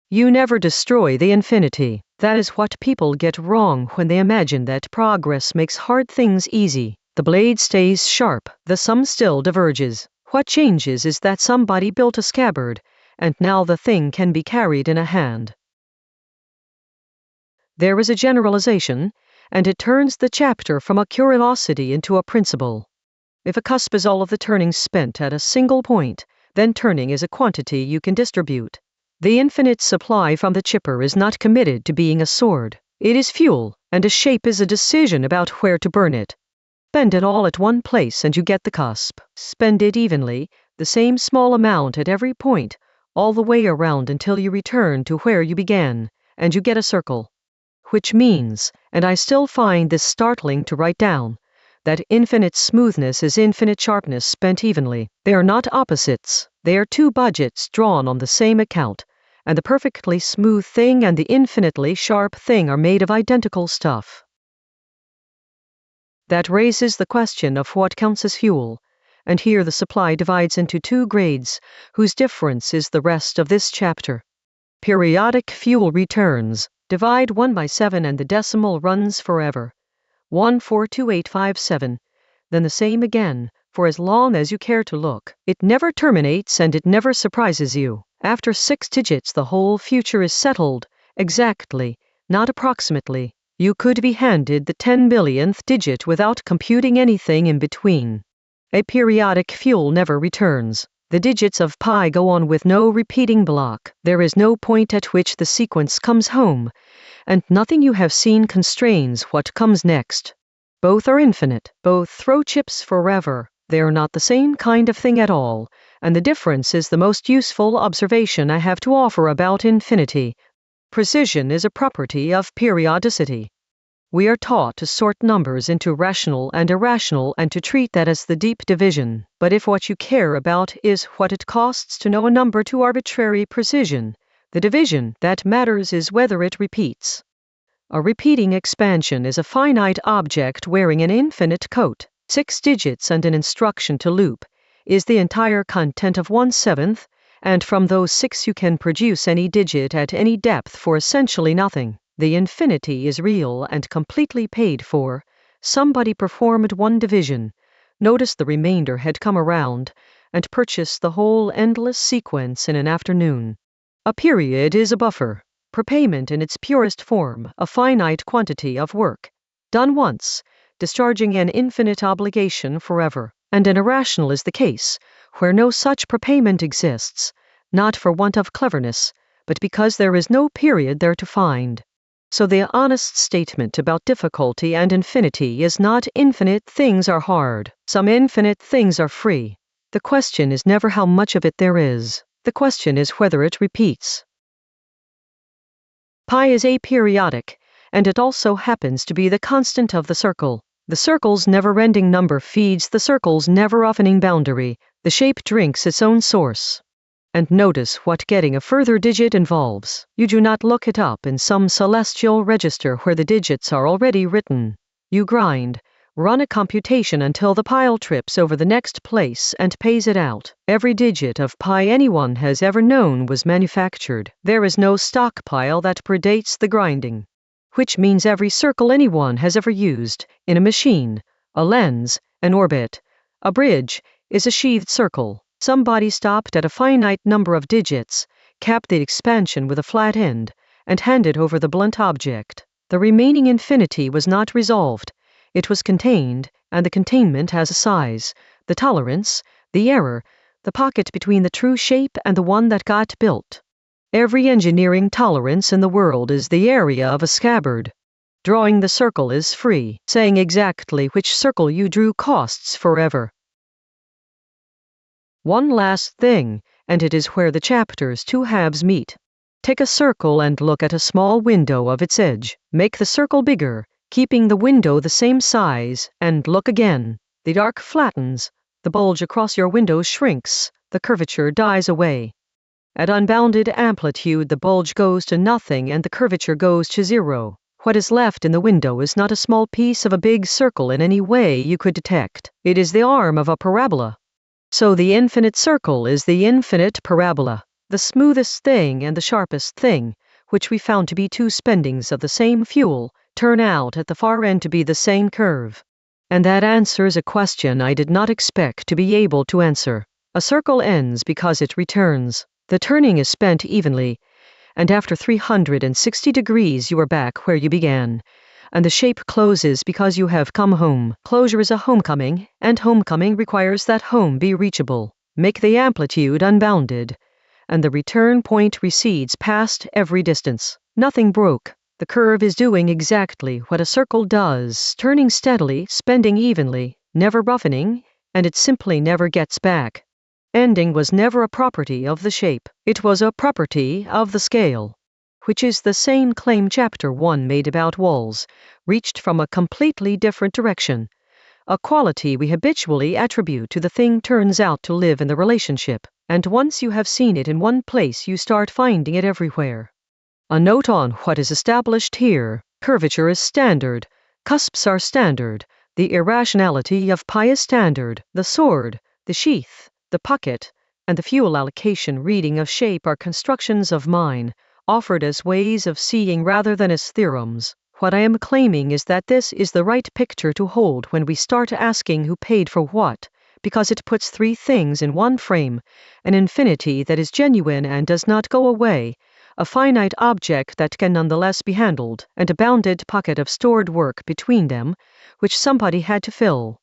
[SPEAKER 1] You never destroy the infinity. That is what people get wrong when they imagine that progress makes hard things easy. The blade stays sharp, the sum still diverges. What changes is that somebody built a scabbard, and now the thing can be carried in a hand. There is a generalization, and it turns the chapter from a curiosity into a principle. If a cusp is all of the turning spent at a single point, then turning is a quantity you can distribute. The infinite supply from the chipper is not committed to being a sword. It is fuel, and a shape is a decision about where to burn it. Spend it all at one place and you get the cusp. Spend it evenly, the same small amount at every point, all the way around until you return to where you began, and you get a circle. Which means, and I still find this startling to write down, that infinite smoothness is infinite sharpness spent evenly. They are not opposites. They are two budgets drawn on the same account, and the perfectly smooth thing and the infinitely sharp thing are made of identical stuff. That raises the question of what counts as fuel, and here the supply divides into two grades, whose difference is the rest of this chapter. Periodic fuel returns. Divide 1 by 7 and the decimal runs forever. 142857. Then the same again, for as long as you care to look. It never terminates and it never surprises you. After 6 digits the whole future is settled, exactly, not approximately. You could be handed the 10 billionth digit without computing anything in between. A periodic fuel never returns. The digits of pi go on with no repeating block. There is no point at which the sequence comes home, and nothing you have seen constrains what comes next. Both are infinite. Both throw chips forever. They are not the same kind of thing at all, and the difference is the most useful observation I have to offer about infinity. Precision is a property of periodicity. We are taught to sort numbers into rational and irrational and to treat that as the deep division. But if what you care about is what it costs to know a number to arbitrary precision, the division that matters is whether it repeats. A repeating expansion is a finite object wearing an infinite coat. 6 digits and an instruction to loop is the entire content of 1/7, and from those 6 you can produce any digit at any depth for essentially nothing. The infinity is real and completely paid for. Somebody performed one division, noticed the remainder had come around, and purchased the whole endless sequence in an afternoon. A period is a buffer, prepayment in its purest form, a finite quantity of work, done once, discharging an infinite obligation forever. And an irrational is the case, where no such prepayment exists, not for want of cleverness, but because there is no period there to find. So the honest statement about difficulty and infinity is not infinite things are hard, some infinite things are free. The question is never how much of it there is. The question is whether it repeats. Pi is aperiodic, and it also happens to be the constant of the circle. The circle's never-ending number feeds the circle's never-opening boundary. The shape drinks its own source. And notice what getting a further digit involves. You do not look it up in some celestial register where the digits are already written. You grind, run a computation until the pile trips over the next place and pays it out. Every digit of pi anyone has ever known was manufactured. There is no stockpile that predates the grinding. Which means every circle anyone has ever used, in a machine, a lens, an orbit, a bridge, is a sheathed circle. Somebody stopped at a finite number of digits, capped the expansion with a flat end, and handed over the blunt object. The remaining infinity was not resolved. It was contained, and the containment has a size, the tolerance, the error, the pocket between the true shape and the one that got built. Every engineering tolerance in the world is the area of a scabbard. Drawing the circle is free. Saying exactly which circle you drew costs forever. One last thing, and it is where the chapter's two halves meet. Take a circle and look at a small window of its edge. Make the circle bigger, keeping the window the same size, and look again. The arc flattens, the bulge across your window shrinks, the curvature dies away. At unbounded amplitude the bulge goes to nothing and the curvature goes to 0. What is left in the window is not a small piece of a big circle in any way you could detect. It is the arm of a parabola. So the infinite circle is the infinite parabola. The smoothest thing and the sharpest thing, which we found to be two spendings of the same fuel, turn out at the far end to be the same curve. And that answers a question I did not expect to be able to answer. A circle ends because it returns. The turning is spent evenly, and after 360 degrees you are back where you began, and the shape closes because you have come home. Closure is a homecoming, and homecoming requires that home be reachable. Make the amplitude unbounded, and the return point recedes past every distance. Nothing broke. The curve is doing exactly what a circle does, turning steadily, spending evenly, never roughening, and it simply never gets back. Ending was never a property of the shape. It was a property of the scale, which is the same claim Chapter 1 made about walls, reached from a completely different direction. A quality we habitually attribute to the thing turns out to live in the relationship, and once you have seen it in one place you start finding it everywhere. A note on what is established here: curvature is standard, cusps are standard, the irrationality of pi is standard, the sword, The sheath, the pocket, and the fuel allocation reading of shape are constructions of mine, offered as ways of seeing rather than as theorems. What I am claiming is that this is the right picture to hold when we start asking who paid for what, because it puts three things in one frame: an infinity that is genuine and does not go away, a finite object that can nonetheless be handled, and a bounded pocket of stored work between them, which somebody had to fill.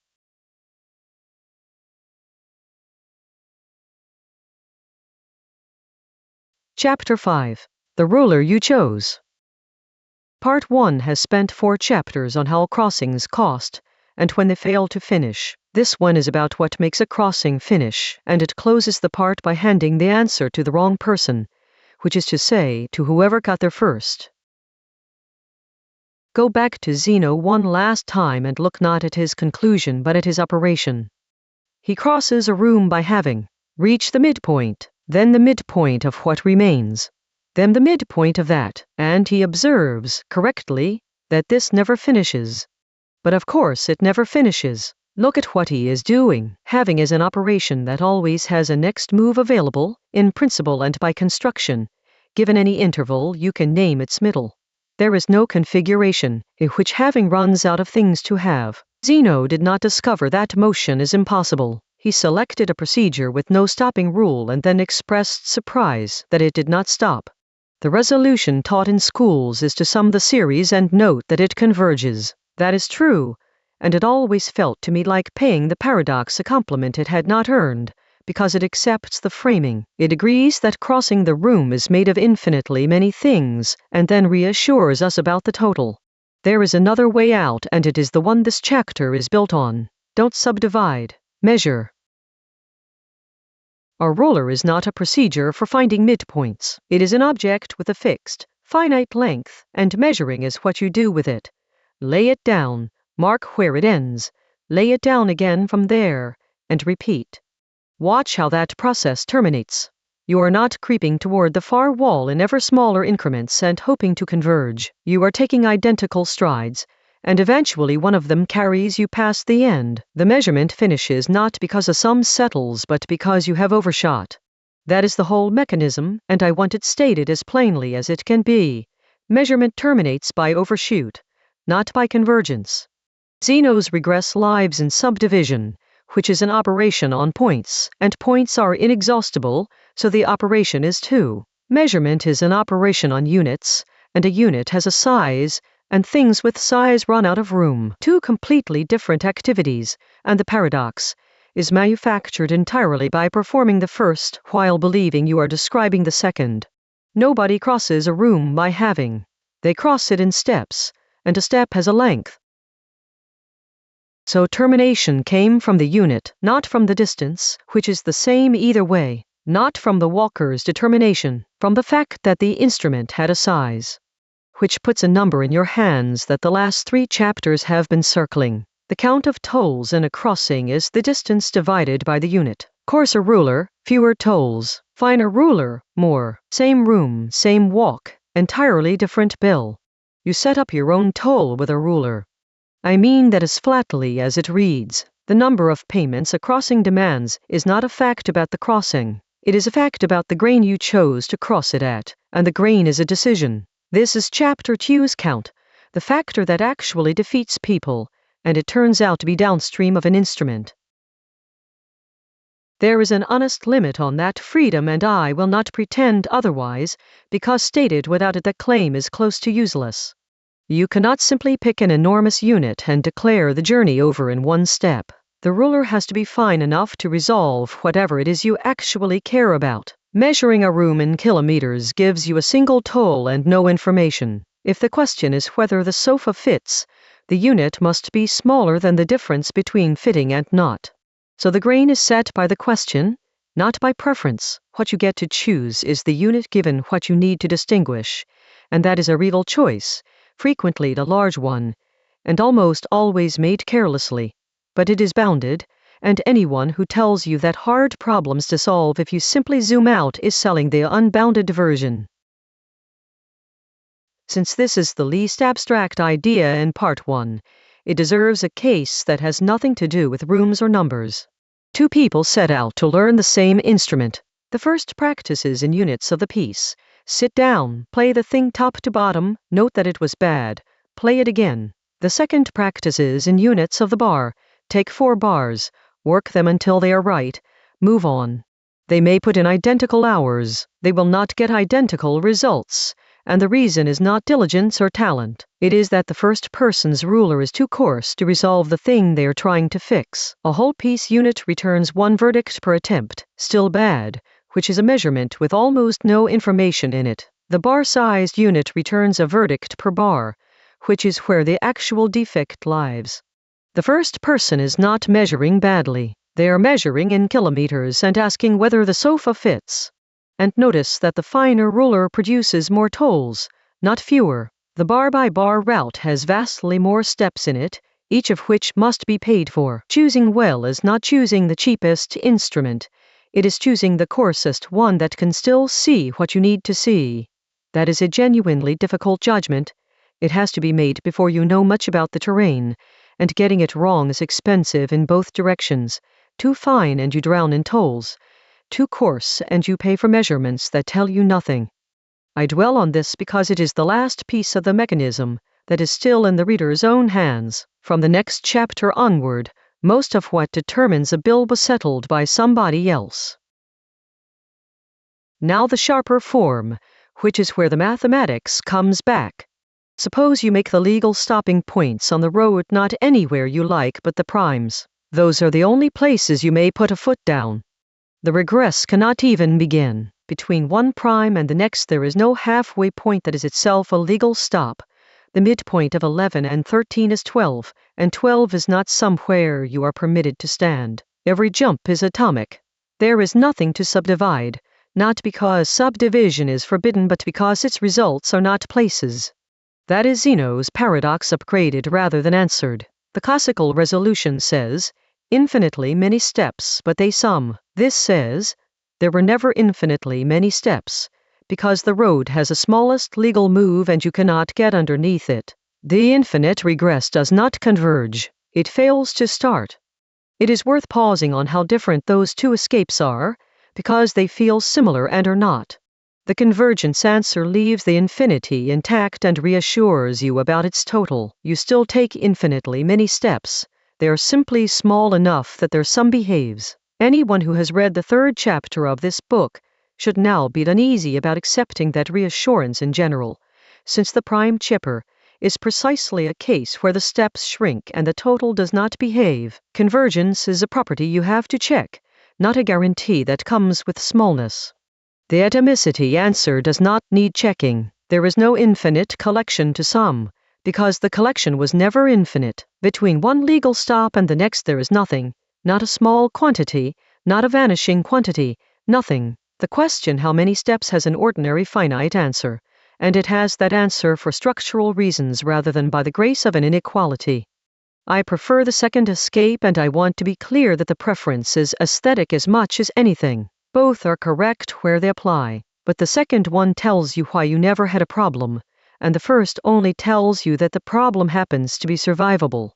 [SPEAKER 1] Chapter 5. The Ruler You Chose. Part 1 has spent 4 chapters on how crossings cost, and when they fail to finish. This one is about what makes a crossing finish, and it closes the part by handing the answer to the wrong person, which is to say, to whoever got there first. Go back to Zeno one last time and look not at his conclusion but at his operation. He crosses a room by having reached the midpoint, then the midpoint of what remains, then the midpoint of that, and he observes, correctly, that this never finishes. But of course it never finishes. Look at what he is doing. Having is an operation that always has a next move available, in principle and by construction. Given any interval, you can name its middle. There is no configuration in which having runs out of things to have. Zeno did not discover that motion is impossible. He selected a procedure with no stopping rule and then expressed surprise that it did not stop. The resolution taught in schools is to sum the series and note that it converges. That is true, and it always felt to me like paying the paradox a compliment it had not earned, because it accepts the framing. It agrees that crossing the room is made of infinitely many things, and then reassures us about the total. There is another way out, and it is the one this chapter is built on. Don't subdivide. Measure. A ruler is not a procedure for finding midpoints. It is an object with a fixed, finite length, and measuring is what you do with it. Lay it down, mark where it ends, lay it down again from there, and repeat. Watch how that process terminates. You are not creeping toward the far wall in ever smaller increments and hoping to converge. You are taking identical strides, and eventually one of them carries you past the end. The measurement finishes not because a sum settles but because you have overshot. That is the whole mechanism, and I want it stated as plainly as it can be. Measurement terminates by overshoot, not by convergence. Zeno's regress lives in subdivision, which is an operation on points, and points are inexhaustible, so the operation is too. Measurement is an operation on units, and a unit has a size, and things with size run out of room. 2 completely different activities, and the paradox is manufactured entirely by performing the first while believing you are describing the second. Nobody crosses a room by having. They cross it in steps, and a step has a length. So termination came from the unit, not from the distance, which is the same either way, not from the walker's determination, from the fact that the instrument had a size, which puts a number in your hands that the last 3 chapters have been circling. The count of tolls in a crossing is the distance divided by the unit. Coarser ruler, fewer tolls. Finer ruler, more. Same room, same walk, entirely different bill. You set up your own toll with a ruler. I mean that as flatly as it reads. The number of payments a crossing demands is not a fact about the crossing. It is a fact about the grain you chose to cross it at, and the grain is a decision. This is Chapter 2's count, the factor that actually defeats people, and it turns out to be downstream of an instrument. There is an honest limit on that freedom, and I will not pretend otherwise, because stated without it the claim is close to useless. You cannot simply pick an enormous unit and declare the journey over in one step. The ruler has to be fine enough to resolve whatever it is you actually care about. Measuring a room in kilometers gives you a single toll and no information. If the question is whether the sofa fits, the unit must be smaller than the difference between fitting and not. So the grain is set by the question, not by preference. What you get to choose is the unit given what you need to distinguish, and that is a real choice, frequently the large one, and almost always made carelessly. But it is bounded, and anyone who tells you that hard problems to solve if you simply zoom out is selling the unbounded version. Since this is the least abstract idea in Part 1, it deserves a case that has nothing to do with rooms or numbers. Two people set out to learn the same instrument. The first practices in units of the piece. Sit down, play the thing top to bottom, note that it was bad, play it again. The second practices in units of the bar. Take 4 bars, work them until they are right, move on. They may put in identical hours, they will not get identical results, and the reason is not diligence or talent. It is that the first person's ruler is too coarse to resolve the thing they are trying to fix. A whole piece unit returns 1 verdict per attempt, still bad, which is a measurement with almost no information in it. The bar-sized unit returns a verdict per bar, which is where the actual defect lies. The first person is not measuring badly. They are measuring in kilometers and asking whether the sofa fits. And notice that the finer ruler produces more tolls, not fewer. The bar-by-bar route has vastly more steps in it, each of which must be paid for. Choosing well is not choosing the cheapest instrument. It is choosing the coarsest one that can still see what you need to see. That is a genuinely difficult judgment. It has to be made before you know much about the terrain, and getting it wrong is expensive in both directions. Too fine and you drown in tolls. Too coarse and you pay for measurements that tell you nothing. I dwell on this because it is the last piece of the mechanism that is still in the reader's own hands. From the next chapter onward, most of what determines a bill was settled by somebody else. Now the sharper form, which is where the mathematics comes back. Suppose you make the legal stopping points on the road not anywhere you like but the primes. Those are the only places you may put a foot down. The regress cannot even begin. Between one prime and the next there is no halfway point that is itself a legal stop. The midpoint of 11 and 13 is 12, and 12 is not somewhere you are permitted to stand. Every jump is atomic. There is nothing to subdivide, not because subdivision is forbidden but because its results are not places. That is Zeno's paradox upgraded rather than answered. The classical resolution says, infinitely many steps, but they sum. This says, there were never infinitely many steps, because the road has a smallest legal move and you cannot get underneath it. The infinite regress does not converge. It fails to start. It is worth pausing on how different those two escapes are, because they feel similar and are not. The convergence answer leaves the infinity intact and reassures you about its total. You still take infinitely many steps. They are simply small enough that their sum behaves. Anyone who has read the 3rd chapter of this book should now be uneasy about accepting that reassurance in general, since the prime chipper is precisely a case where the steps shrink and the total does not behave. Convergence is a property you have to check, not a guarantee that comes with smallness. The atomicity answer does not need checking. There is no infinite collection to sum, because the collection was never infinite. Between one legal stop and the next there is nothing, not a small quantity, not a vanishing quantity, nothing. The question how many steps has an ordinary finite answer, and it has that answer for structural reasons rather than by the grace of an inequality. I prefer the second escape, and I want to be clear that the preference is aesthetic as much as anything. Both are correct where they apply, but the second one tells you why you never had a problem, and the first only tells you that the problem happens to be survivable.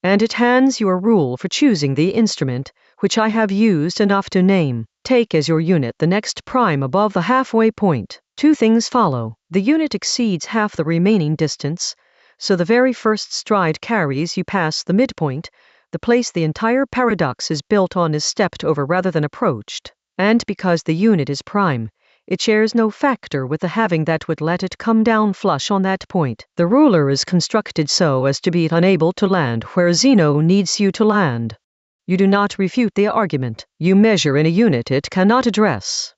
[SPEAKER 1] And it hands you a rule for choosing the instrument, which I have used enough to name. Take as your unit the next prime above the halfway point. 2 things follow. The unit exceeds half the remaining distance, so the very first stride carries you past the midpoint. The place the entire paradox is built on is stepped over rather than approached. And because the unit is prime, it shares no factor with the halving that would let it come down flush on that point. The ruler is constructed so as to be unable to land where Zeno needs you to land. You do not refute the argument. You measure in a unit it cannot address.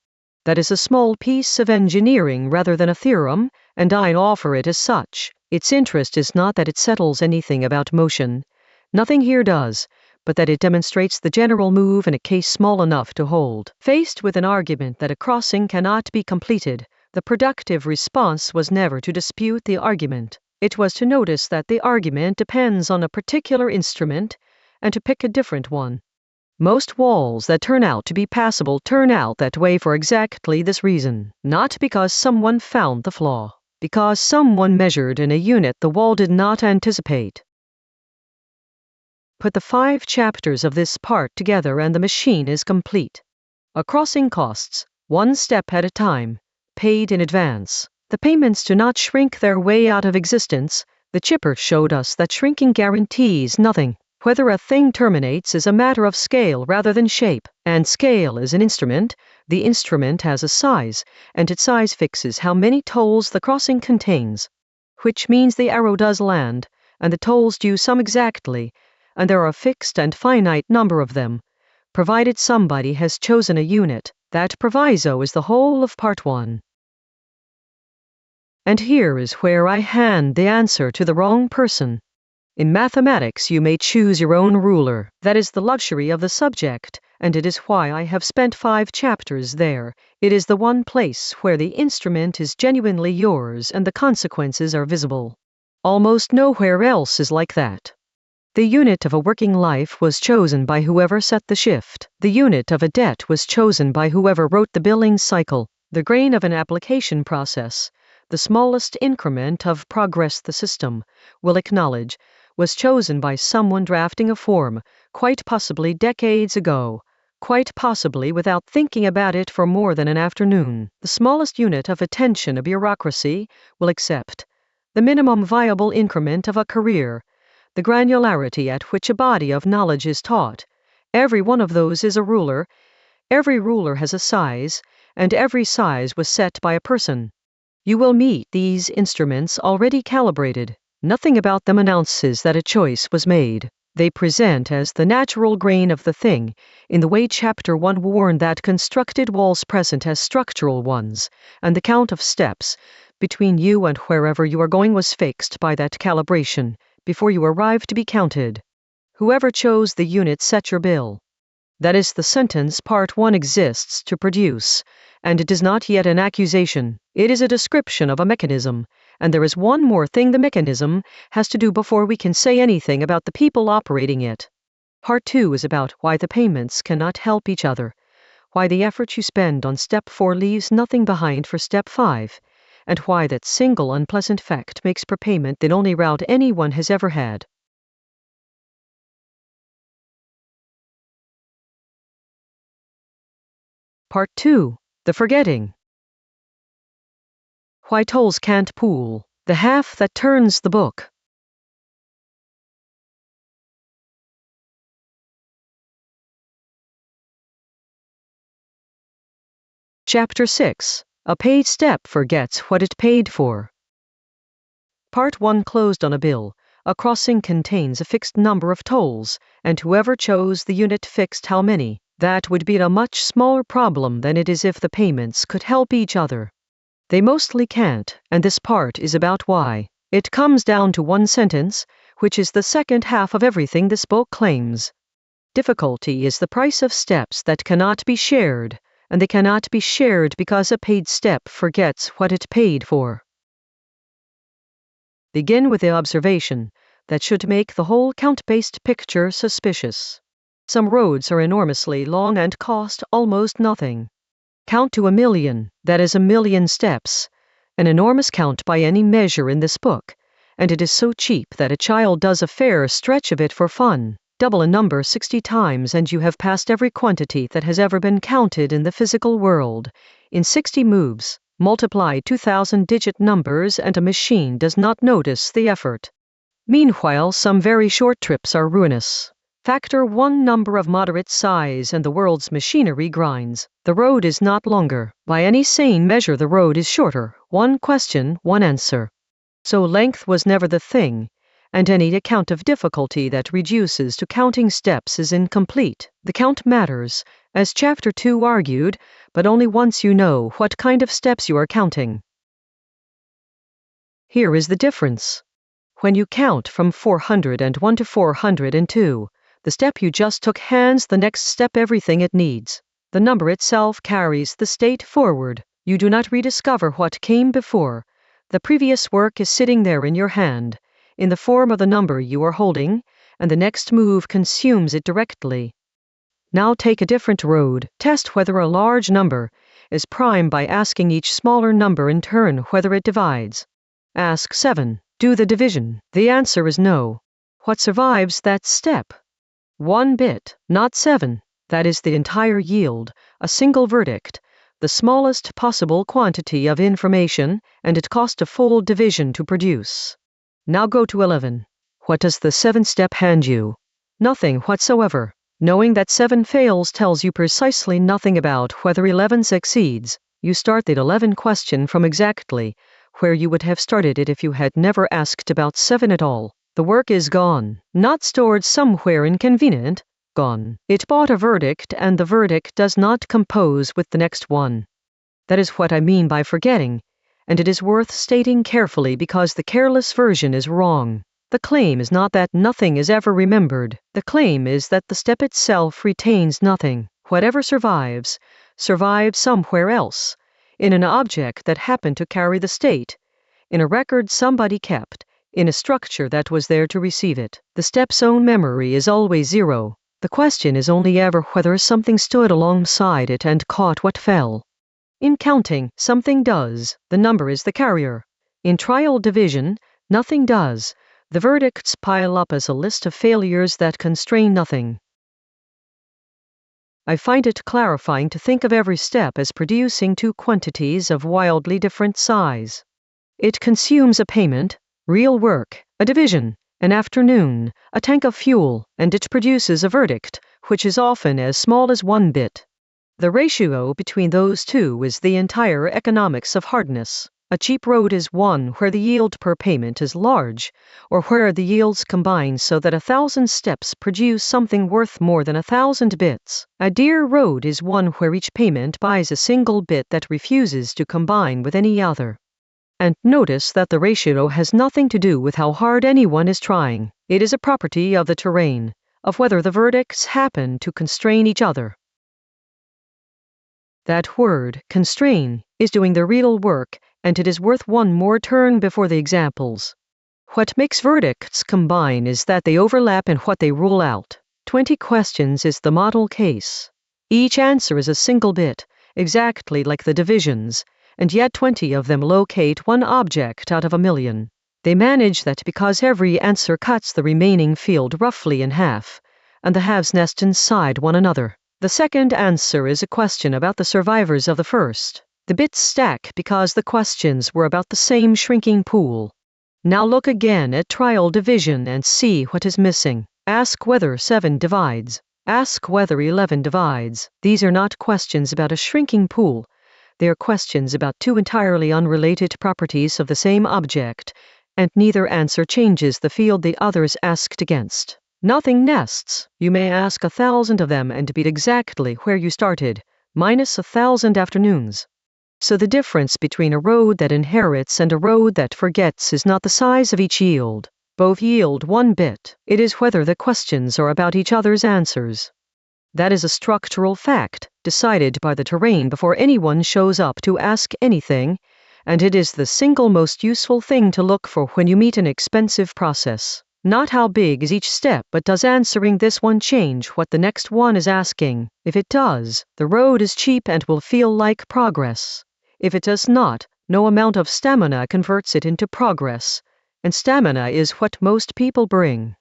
[SPEAKER 1] That is a small piece of engineering rather than a theorem, and I offer it as such. Its interest is not that it settles anything about motion. Nothing here does, but that it demonstrates the general move in a case small enough to hold. Faced with an argument that a crossing cannot be completed, the productive response was never to dispute the argument. It was to notice that the argument depends on a particular instrument, and to pick a different one. Most walls that turn out to be passable turn out that way for exactly this reason, not because someone found the flaw, because someone measured in a unit the wall did not anticipate. Put the 5 chapters of this part together and the machine is complete. A crossing costs, 1 step at a time, paid in advance. The payments do not shrink their way out of existence. The chipper showed us that shrinking guarantees nothing. Whether a thing terminates is a matter of scale rather than shape, and scale is an instrument. The instrument has a size, and its size fixes how many tolls the crossing contains, which means the arrow does land, and the tolls do sum exactly, and there are a fixed and finite number of them, provided somebody has chosen a unit. That proviso is the whole of Part 1. And here is where I hand the answer to the wrong person. In mathematics you may choose your own ruler. That is the luxury of the subject, and it is why I have spent 5 chapters there. It is the one place where the instrument is genuinely yours and the consequences are visible. Almost nowhere else is like that. The unit of a working life was chosen by whoever set the shift. The unit of a debt was chosen by whoever wrote the billing cycle. The grain of an application process, the smallest increment of progress the system will acknowledge, was chosen by someone drafting a form, quite possibly decades ago, quite possibly without thinking about it for more than an afternoon. The smallest unit of attention a bureaucracy will accept, the minimum viable increment of a career, the granularity at which a body of knowledge is taught. Every one of those is a ruler. Every ruler has a size, and every size was set by a person. You will meet these instruments already calibrated. Nothing about them announces that a choice was made. They present as the natural grain of the thing, in the way Chapter 1 warned that constructed walls present as structural ones, and the count of steps between you and wherever you are going was fixed by that calibration, before you arrive to be counted. Whoever chose the unit set your bill. That is the sentence Part 1 exists to produce, and it is not yet an accusation. It is a description of a mechanism, and there is one more thing the mechanism has to do before we can say anything about the people operating it. Part 2 is about why the payments cannot help each other, why the effort you spend on Step 4 leaves nothing behind for Step 5, and why that single unpleasant fact makes prepayment the only route anyone has ever had. Part 2. The Forgetting. Why tolls can't pool. The half that turns the book. Chapter 6. A paid step forgets what it paid for. Part 1 closed on a bill. A crossing contains a fixed number of tolls, and whoever chose the unit fixed how many. That would be a much smaller problem than it is if the payments could help each other. They mostly can't, and this part is about why. It comes down to one sentence, which is the second half of everything this book claims. Difficulty is the price of steps that cannot be shared, and they cannot be shared because a paid step forgets what it paid for. Begin with the observation that should make the whole count-based picture suspicious. Some roads are enormously long and cost almost nothing. Count to 1,000,000, that is 1,000,000 steps, an enormous count by any measure in this book, and it is so cheap that a child does a fair stretch of it for fun. Double a number 60 times and you have passed every quantity that has ever been counted in the physical world. In 60 moves, multiply 2,000-digit numbers and a machine does not notice the effort. Meanwhile, some very short trips are ruinous. Factor one number of moderate size and the world's machinery grinds. The road is not longer. By any sane measure the road is shorter. One question, one answer. So length was never the thing, and any account of difficulty that reduces to counting steps is incomplete. The count matters, as Chapter 2 argued, but only once you know what kind of steps you are counting. Here is the difference. When you count from 401 to 402, the step you just took hands the next step everything it needs. The number itself carries the state forward. You do not rediscover what came before. The previous work is sitting there in your hand, in the form of the number you are holding, and the next move consumes it directly. Now take a different road. Test whether a large number is prime by asking each smaller number in turn whether it divides. Ask 7. Do the division. The answer is no. What survives that step? 1 bit, not 7. That is the entire yield, a single verdict, the smallest possible quantity of information, and it cost a full division to produce. Now go to 11. What does the 7th step hand you? Nothing whatsoever. Knowing that 7 fails tells you precisely nothing about whether 11 succeeds. You start the 11 question from exactly where you would have started it if you had never asked about 7 at all. The work is gone, not stored somewhere inconvenient, gone. It bought a verdict, and the verdict does not compose with the next one. That is what I mean by forgetting, and it is worth stating carefully because the careless version is wrong. The claim is not that nothing is ever remembered. The claim is that the step itself retains nothing. Whatever survives, survives somewhere else, in an object that happened to carry the state, in a record somebody kept, in a structure that was there to receive it. The step's own memory is always 0. The question is only ever whether something stood alongside it and caught what fell. In counting, something does. The number is the carrier. In trial division, nothing does. The verdicts pile up as a list of failures that constrain nothing. I find it clarifying to think of every step as producing 2 quantities of wildly different size. It consumes a payment, real work, a division, an afternoon, a tank of fuel, and it produces a verdict, which is often as small as 1 bit. The ratio between those two is the entire economics of hardness. A cheap road is one where the yield per payment is large, or where the yields combine so that 1,000 steps produce something worth more than 1,000 bits. A dear road is one where each payment buys a single bit that refuses to combine with any other. And notice that the ratio has nothing to do with how hard anyone is trying. It is a property of the terrain, of whether the verdicts happen to constrain each other. That word, constrain, is doing the real work, and it is worth one more turn before the examples. What makes verdicts combine is that they overlap in what they rule out. 20 questions is the model case. Each answer is a single bit, exactly like the divisions, and yet 20 of them locate one object out of a million. They manage that because every answer cuts the remaining field roughly in half, and the halves nest inside one another. The second answer is a question about the survivors of the first. The bits stack because the questions were about the same shrinking pool. Now look again at trial division and see what is missing. Ask whether 7 divides. Ask whether 11 divides. These are not questions about a shrinking pool. They are questions about 2 entirely unrelated properties of the same object, and neither answer changes the field the others asked against. Nothing nests. You may ask 1,000 of them and beat exactly where you started, minus 1,000 afternoons. So the difference between a road that inherits and a road that forgets is not the size of each yield. Both yield 1 bit. It is whether the questions are about each other's answers. That is a structural fact, decided by the terrain before anyone shows up to ask anything, and it is the single most useful thing to look for when you meet an expensive process. Not how big is each step, but does answering this one change what the next one is asking? If it does, the road is cheap and will feel like progress. If it does not, no amount of stamina converts it into progress, and stamina is what most people bring.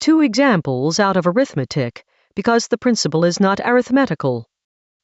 [SPEAKER 1] 2 examples out of arithmetic, because the principle is not arithmetical.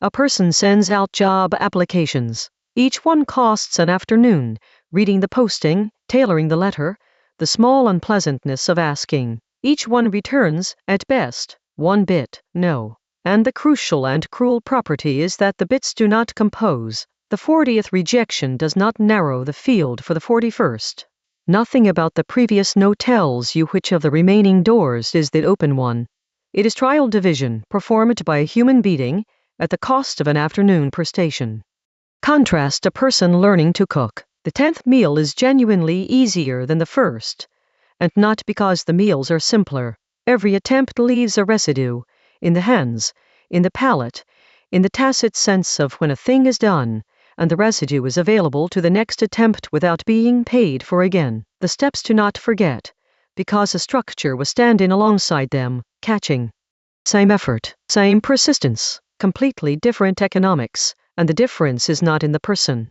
[SPEAKER 1] A person sends out job applications. Each one costs an afternoon, reading the posting, tailoring the letter, the small unpleasantness of asking. Each one returns, at best, 1 bit, no. And the crucial and cruel property is that the bits do not compose. The 40th rejection does not narrow the field for the 41st. Nothing about the previous no tells you which of the remaining doors is the open one. It is trial division, performed by a human being, at the cost of an afternoon per station. Contrast a person learning to cook. The 10th meal is genuinely easier than the first, and not because the meals are simpler. Every attempt leaves a residue, in the hands, in the palate, in the tacit sense of when a thing is done, and the residue is available to the next attempt without being paid for again. The steps do not forget, because a structure was standing alongside them, catching. Same effort, same persistence, completely different economics, and the difference is not in the person.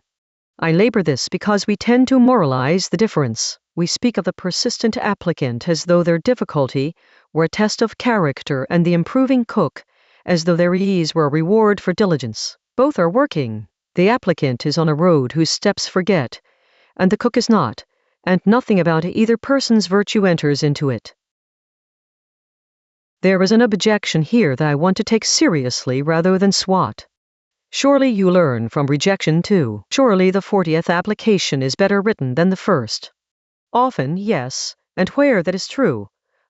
[SPEAKER 1] I labor this because we tend to moralize the difference. We speak of the persistent applicant as though their difficulty were a test of character and the improving cook, as though their ease were a reward for diligence. Both are working. The applicant is on a road whose steps forget, and the cook is not, and nothing about either person's virtue enters into it. There is an objection here that I want to take seriously rather than swat. Surely you learn from rejection too. Surely the 40th application is better written than the first. Often, yes, and where that is true,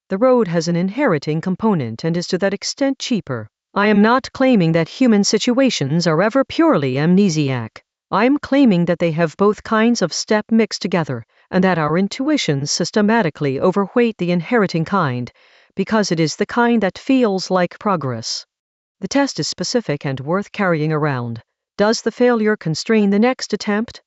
[SPEAKER 1] the road has an inheriting component and is to that extent cheaper. I am not claiming that human situations are ever purely amnesiac. I am claiming that they have both kinds of step mixed together, and that our intuitions systematically overweight the inheriting kind, because it is the kind that feels like progress. The test is specific and worth carrying around. Does the failure constrain the next attempt?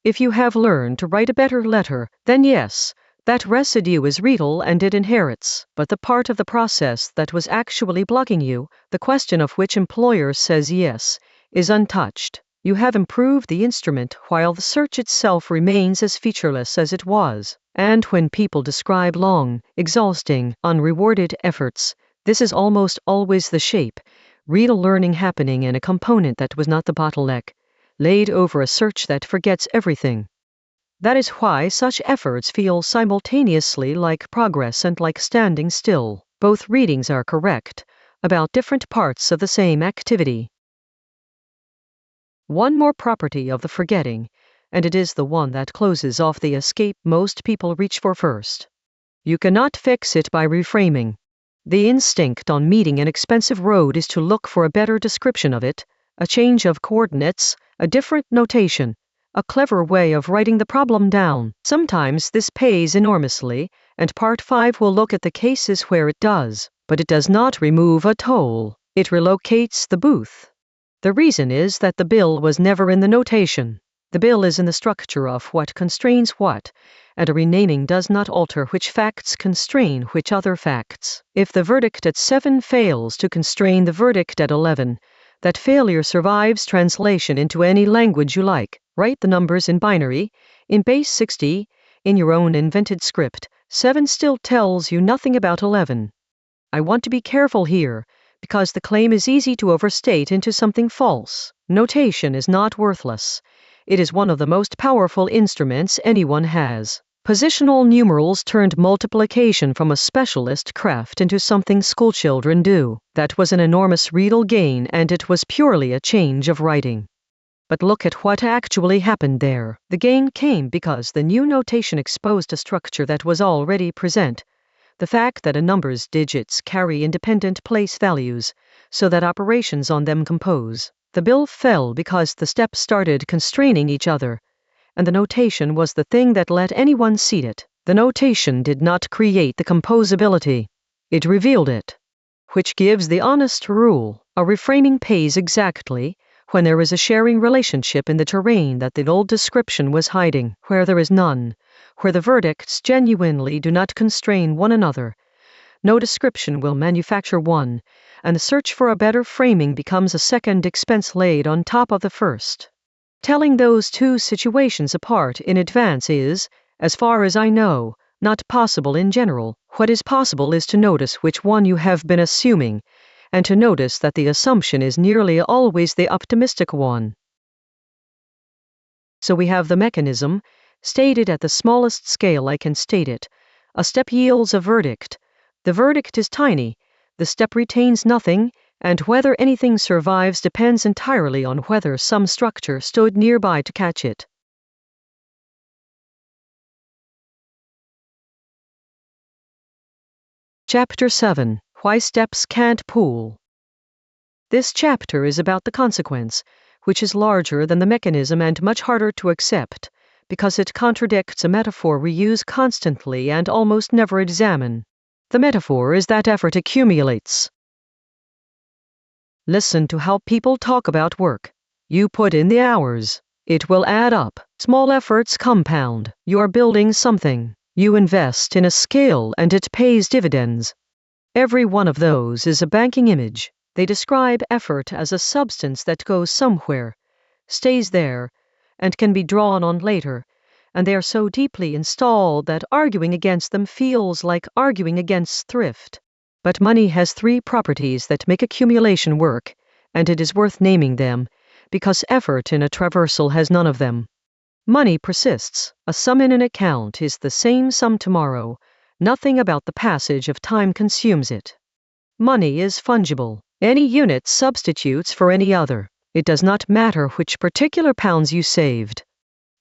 [SPEAKER 1] If you have learned to write a better letter, then yes, that residue is real and it inherits. But the part of the process that was actually blocking you, the question of which employer says yes, is untouched. You have improved the instrument while the search itself remains as featureless as it was. And when people describe long, exhausting, unrewarded efforts, this is almost always the shape, real learning happening in a component that was not the bottleneck, laid over a search that forgets everything. That is why such efforts feel simultaneously like progress and like standing still. Both readings are correct, about different parts of the same activity. One more property of the forgetting, and it is the one that closes off the escape most people reach for first. You cannot fix it by reframing. The instinct on meeting an expensive road is to look for a better description of it, a change of coordinates, a different notation, a clever way of writing the problem down. Sometimes this pays enormously, and Part 5 will look at the cases where it does, but it does not remove a toll. It relocates the booth. The reason is that the bill was never in the notation. The bill is in the structure of what constrains what, and a renaming does not alter which facts constrain which other facts. If the verdict at 7 fails to constrain the verdict at 11, that failure survives translation into any language you like. Write the numbers in binary, in base 60, in your own invented script. 7 still tells you nothing about 11. I want to be careful here, because the claim is easy to overstate into something false. Notation is not worthless. It is one of the most powerful instruments anyone has. Positional numerals turned multiplication from a specialist craft into something schoolchildren do. That was an enormous real gain, and it was purely a change of writing. But look at what actually happened there. The gain came because the new notation exposed a structure that was already present. The fact that a number's digits carry independent place values, so that operations on them compose. The bill fell because the steps started constraining each other, and the notation was the thing that let anyone see it. The notation did not create the composability. It revealed it. Which gives the honest rule, a reframing pays exactly when there is a sharing relationship in the terrain that the old description was hiding. Where there is none, where the verdicts genuinely do not constrain one another, no description will manufacture one, and the search for a better framing becomes a second expense laid on top of the first. Telling those two situations apart in advance is, as far as I know, not possible in general. What is possible is to notice which one you have been assuming, and to notice that the assumption is nearly always the optimistic one. So we have the mechanism, stated at the smallest scale I can state it. A step yields a verdict. The verdict is tiny, the step retains nothing, and whether anything survives depends entirely on whether some structure stood nearby to catch it. Chapter 7. Why Steps Can't Pool. This chapter is about the consequence, which is larger than the mechanism and much harder to accept, because it contradicts a metaphor we use constantly and almost never examine. The metaphor is that effort accumulates. Listen to how people talk about work. You put in the hours. It will add up. Small efforts compound. You are building something. You invest in a skill and it pays dividends. Every one of those is a banking image. They describe effort as a substance that goes somewhere, stays there, and can be drawn on later, and they are so deeply installed that arguing against them feels like arguing against thrift. But money has three properties that make accumulation work, and it is worth naming them, because effort in a traversal has none of them. Money persists. A sum in an account is the same sum tomorrow. Nothing about the passage of time consumes it. Money is fungible. Any unit substitutes for any other. It does not matter which particular pounds you saved.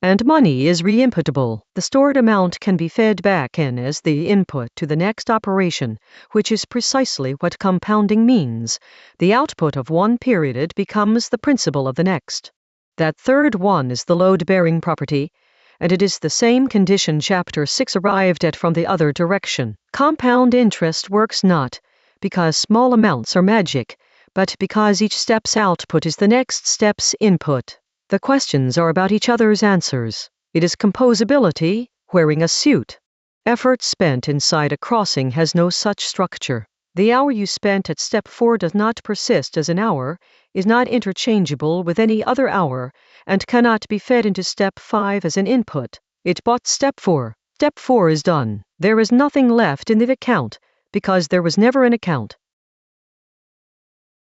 [SPEAKER 1] And money is re-inputable. The stored amount can be fed back in as the input to the next operation, which is precisely what compounding means. The output of one period becomes the principal of the next. That third one is the load-bearing property, and it is the same condition Chapter 6 arrived at from the other direction. Compound interest works not because small amounts are magic, but because each step's output is the next step's input. The questions are about each other's answers. It is composability, wearing a suit. Effort spent inside a crossing has no such structure. The hour you spent at step 4 does not persist as an hour, is not interchangeable with any other hour, and cannot be fed into step 5 as an input. It bought step 4. Step 4 is done. There is nothing left in the account, because there was never an account.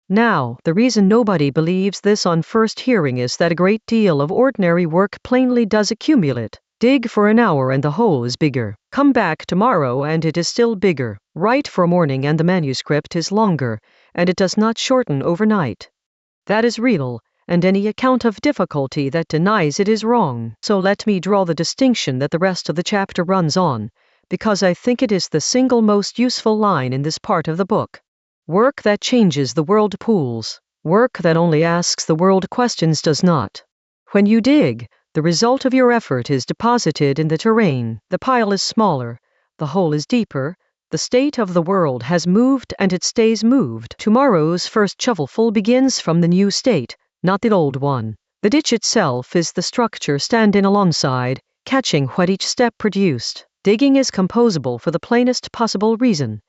[SPEAKER 1] Now, the reason nobody believes this on first hearing is that a great deal of ordinary work plainly does accumulate. Dig for an hour and the hole is bigger. Come back tomorrow and it is still bigger. Write for a morning and the manuscript is longer, and it does not shorten overnight. That is real, and any account of difficulty that denies it is wrong. So let me draw the distinction that the rest of the chapter runs on, because I think it is the single most useful line in this part of the book. Work that changes the world pools. Work that only asks the world questions does not. When you dig, the result of your effort is deposited in the terrain. The pile is smaller, the hole is deeper, the state of the world has moved and it stays moved. Tomorrow's first shovelful begins from the new state, not the old one. The ditch itself is the structure standing alongside, catching what each step produced. Digging is composable for the plainest possible reason.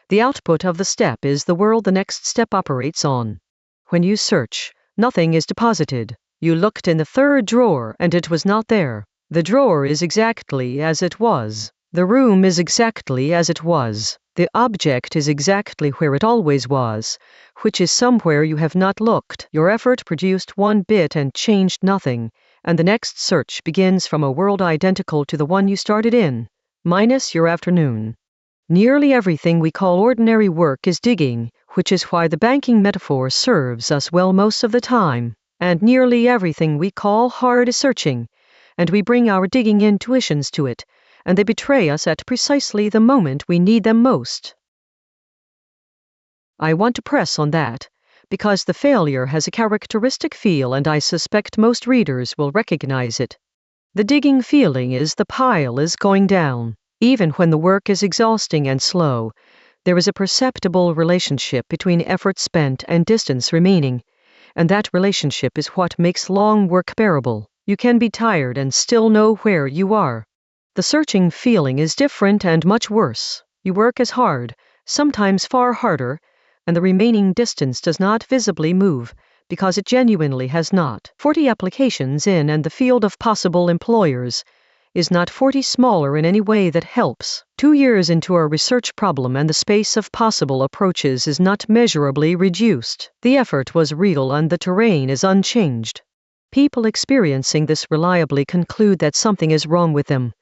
[SPEAKER 1] The output of the step is the world the next step operates on. When you search, nothing is deposited. You looked in the third drawer and it was not there. The drawer is exactly as it was. The room is exactly as it was. The object is exactly where it always was, which is somewhere you have not looked. Your effort produced one bit and changed nothing, and the next search begins from a world identical to the one you started in, minus your afternoon. Nearly everything we call ordinary work is digging, which is why the banking metaphor serves us well most of the time. And nearly everything we call hard is searching, and we bring our digging intuitions to it, and they betray us at precisely the moment we need them most. I want to press on that, because the failure has a characteristic feel and I suspect most readers will recognize it. The digging feeling is the pile is going down. Even when the work is exhausting and slow, there is a perceptible relationship between effort spent and distance remaining, and that relationship is what makes long work bearable. You can be tired and still know where you are. The searching feeling is different and much worse. You work as hard, sometimes far harder, and the remaining distance does not visibly move, because it genuinely has not. 40 applications in and the field of possible employers is not 40 smaller in any way that helps. 2 years into a research problem and the space of possible approaches is not measurably reduced. The effort was real and the terrain is unchanged. People experiencing this reliably conclude that something is wrong with them,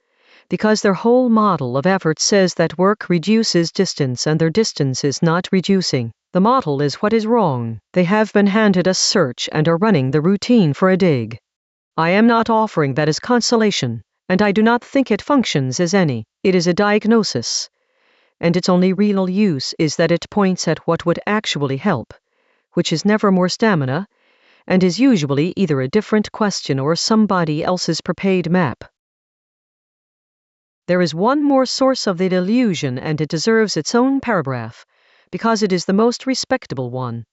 [SPEAKER 1] because their whole model of effort says that work reduces distance and their distance is not reducing. The model is what is wrong. They have been handed a search and are running the routine for a dig. I am not offering that as consolation, and I do not think it functions as any. It is a diagnosis, and its only real use is that it points at what would actually help, which is never more stamina, and is usually either a different question or somebody else's prepaid map. There is one more source of the delusion, and it deserves its own paragraph, because it is the most respectable one.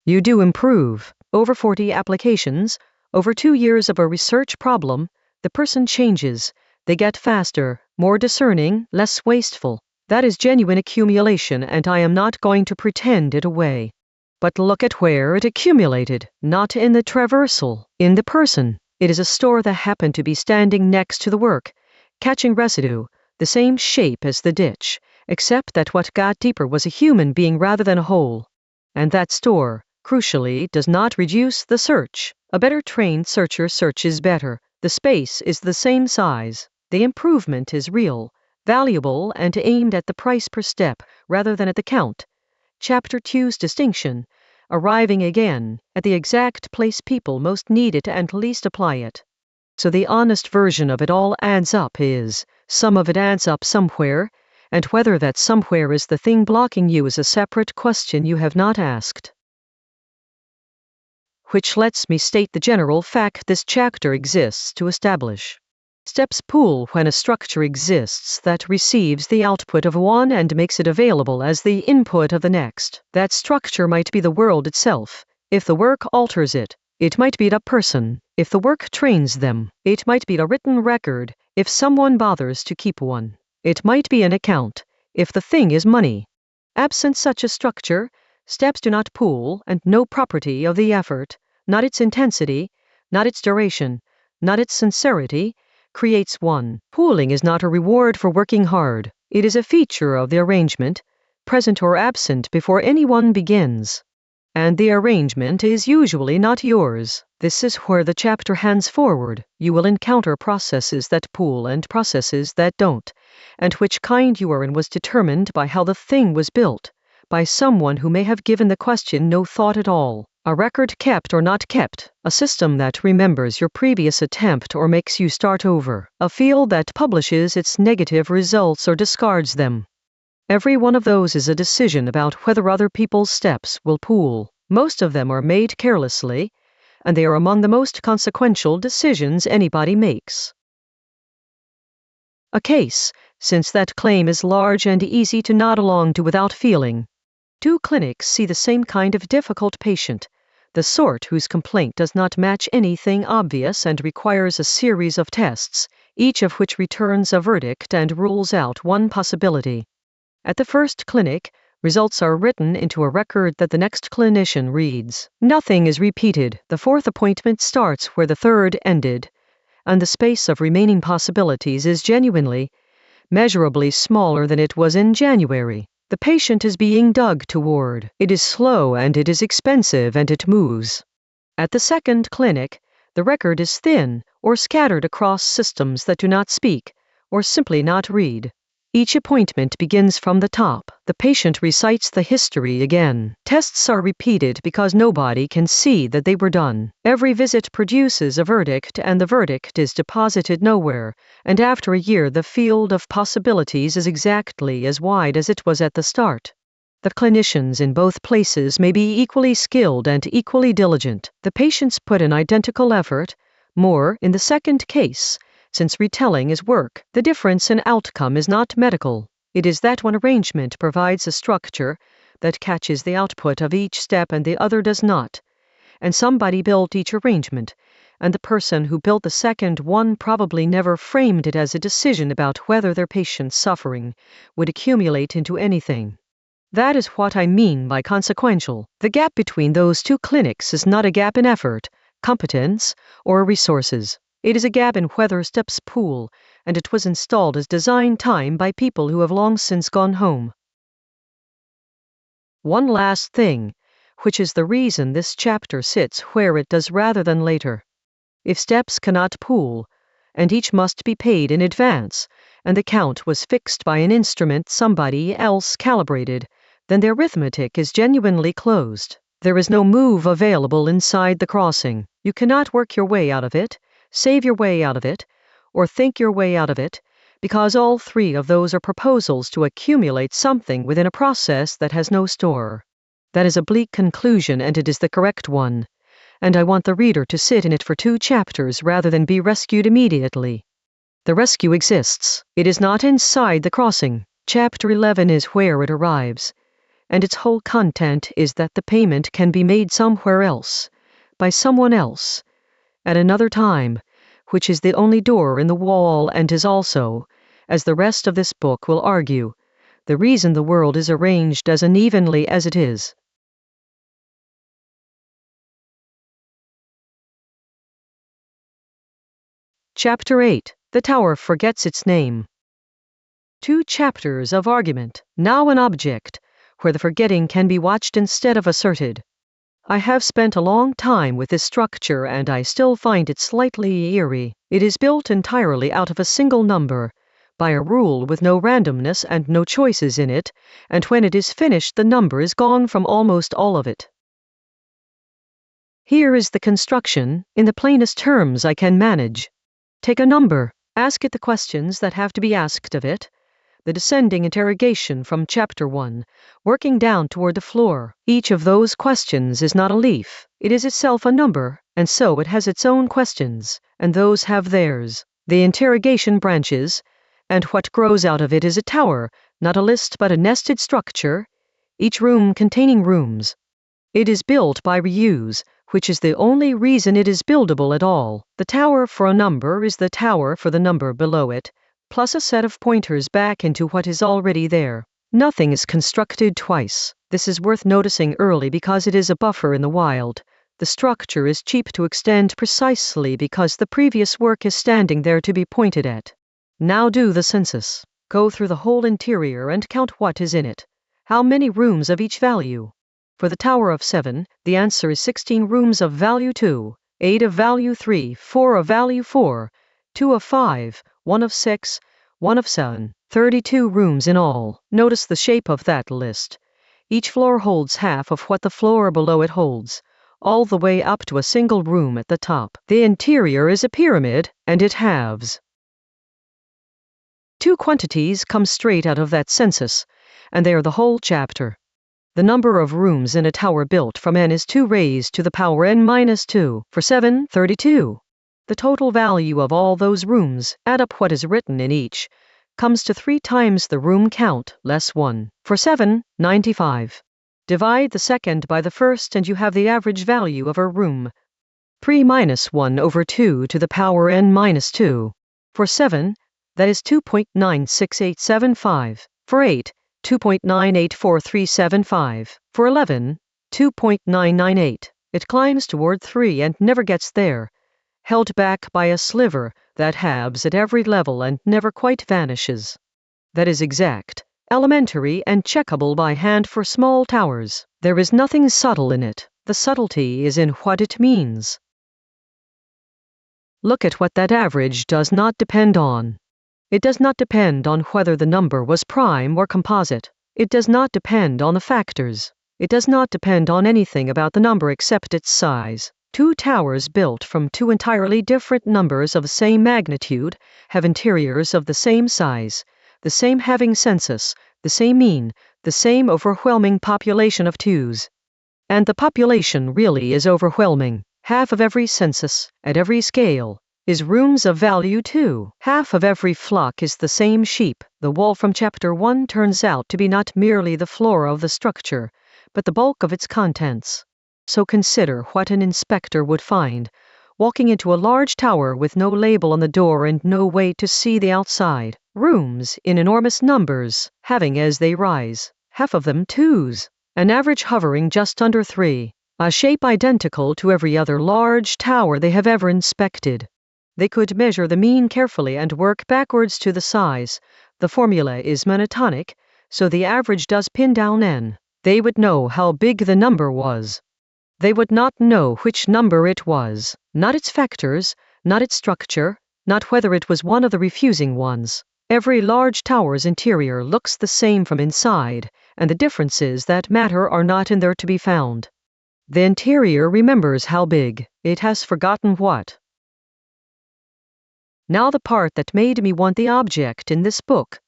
[SPEAKER 1] You do improve. Over 40 applications, over 2 years of a research problem, the person changes. They get faster, more discerning, less wasteful. That is genuine accumulation, and I am not going to pretend it away. But look at where it accumulated, not in the traversal, in the person. It is a store that happened to be standing next to the work, catching residue, the same shape as the ditch, except that what got deeper was a human being rather than a whole. And that store, crucially, does not reduce the search. A better trained searcher searches better. The space is the same size. The improvement is real, valuable, and aimed at the price per step rather than at the count. Chapter 2's distinction, arriving again at the exact place people most need it and least apply it. So the honest version of it all adds up is, some of it adds up somewhere, and whether that somewhere is the thing blocking you is a separate question you have not asked. Which lets me state the general fact this chapter exists to establish. Steps pool when a structure exists that receives the output of one and makes it available as the input of the next. That structure might be the world itself. If the work alters it, it might be a person. If the work trains them, it might be a written record, if someone bothers to keep one. It might be an account, if the thing is money. Absent such a structure, steps do not pool, and no property of the effort, not its intensity, not its duration, not its sincerity, creates one. Pooling is not a reward for working hard. It is a feature of the arrangement, present or absent before anyone begins. And the arrangement is usually not yours. This is where the chapter hands forward. You will encounter processes that pool and processes that don't, and which kind you are in was determined by how the thing was built, by someone who may have given the question no thought at all. A record kept or not kept, a system that remembers your previous attempt or makes you start over, a field that publishes its negative results or discards them. Every one of those is a decision about whether other people's steps will pool. Most of them are made carelessly, and they are among the most consequential decisions anybody makes. A case, since that claim is large and easy to nod along to without feeling. 2 clinics see the same kind of difficult patient, the sort whose complaint does not match anything obvious and requires a series of tests, each of which returns a verdict and rules out one possibility. At the first clinic, results are written into a record that the next clinician reads. Nothing is repeated. The 4th appointment starts where the 3rd ended, and the space of remaining possibilities is genuinely, measurably smaller than it was in January. The patient is being dug toward. It is slow and it is expensive and it moves. At the 2nd clinic, the record is thin or scattered across systems that do not speak, or simply not read. Each appointment begins from the top. The patient recites the history again. Tests are repeated because nobody can see that they were done. Every visit produces a verdict and the verdict is deposited nowhere, and after a year the field of possibilities is exactly as wide as it was at the start. The clinicians in both places may be equally skilled and equally diligent. The patients put in identical effort, more in the second case, since retelling is work. The difference in outcome is not medical. It is that one arrangement provides a structure that catches the output of each step and the other does not. And somebody built each arrangement, and the person who built the second one probably never framed it as a decision about whether their patient's suffering would accumulate into anything. That is what I mean by consequential. The gap between those 2 clinics is not a gap in effort, competence, or resources. It is a gap in whether steps pool, and it was installed as design time by people who have long since gone home. One last thing, which is the reason this chapter sits where it does rather than later. If steps cannot pool, and each must be paid in advance, and the count was fixed by an instrument somebody else calibrated, then the arithmetic is genuinely closed. There is no move available inside the crossing. You cannot work your way out of it, save your way out of it, or think your way out of it, because all 3 of those are proposals to accumulate something within a process that has no store. That is a bleak conclusion and it is the correct one, and I want the reader to sit in it for 2 chapters rather than be rescued immediately. The rescue exists. It is not inside the crossing. Chapter 11 is where it arrives, and its whole content is that the payment can be made somewhere else, by someone else, at another time, which is the only door in the wall and is also, as the rest of this book will argue, the reason the world is arranged as unevenly as it is. Chapter 8. The Tower Forgets Its Name. 2 chapters of argument, now an object, where the forgetting can be watched instead of asserted. I have spent a long time with this structure and I still find it slightly eerie. It is built entirely out of a single number, by a rule with no randomness and no choices in it, and when it is finished the number is gone from almost all of it. Here is the construction, in the plainest terms I can manage. Take a number, ask it the questions that have to be asked of it, the descending interrogation from Chapter 1, working down toward the floor. Each of those questions is not a leaf, it is itself a number, and so it has its own questions, and those have theirs. The interrogation branches, and what grows out of it is a tower, not a list but a nested structure, each room containing rooms. It is built by reuse, which is the only reason it is buildable at all. The tower for a number is the tower for the number below it, plus a set of pointers back into what is already there. Nothing is constructed twice. This is worth noticing early because it is a buffer in the wild. The structure is cheap to extend precisely because the previous work is standing there to be pointed at. Now do the census. Go through the whole interior and count what is in it. How many rooms of each value? For the Tower of 7, the answer is 16 rooms of value 2, 8 of value 3, 4 of value 4, 2 of 5, 1 of 6, 1 of 7, 32 rooms in all. Notice the shape of that list. Each floor holds half of what the floor below it holds, all the way up to a single room at the top. The interior is a pyramid, and it halves. 2 quantities come straight out of that census, and they are the whole chapter. The number of rooms in a tower built from n is 2 raised to the power n-2. For 7, 32. The total value of all those rooms, add up what is written in each, comes to 3 times the room count, less 1. For 7, 95. Divide the second by the first and you have the average value of a room. 3 minus 1 over 2 to the power n-2. For 7, that is 2.96875. For 8, 2.984375. For 11, 2.998. It climbs toward 3 and never gets there, held back by a sliver that halves at every level and never quite vanishes. That is exact, elementary and checkable by hand for small towers. There is nothing subtle in it. The subtlety is in what it means. Look at what that average does not depend on. It does not depend on whether the number was prime or composite. It does not depend on the factors. It does not depend on anything about the number except its size. 2 towers built from 2 entirely different numbers of the same magnitude have interiors of the same size, the same having census, the same mean, the same overwhelming population of 2s. And the population really is overwhelming. Half of every census, at every scale, is rooms of value 2. Half of every flock is the same sheep. The wall from Chapter 1 turns out to be not merely the floor of the structure, but the bulk of its contents. So consider what an inspector would find, walking into a large tower with no label on the door and no way to see the outside. Rooms in enormous numbers, having as they rise, half of them 2s, an average hovering just under 3, a shape identical to every other large tower they have ever inspected. They could measure the mean carefully and work backwards to the size. The formula is monotonic, so the average does pin down n. They would know how big the number was. They would not know which number it was, not its factors, not its structure, not whether it was one of the refusing ones. Every large tower's interior looks the same from inside, and the differences that matter are not in there to be found. The interior remembers how big, it has forgotten what. Now the part that made me want the object in this book.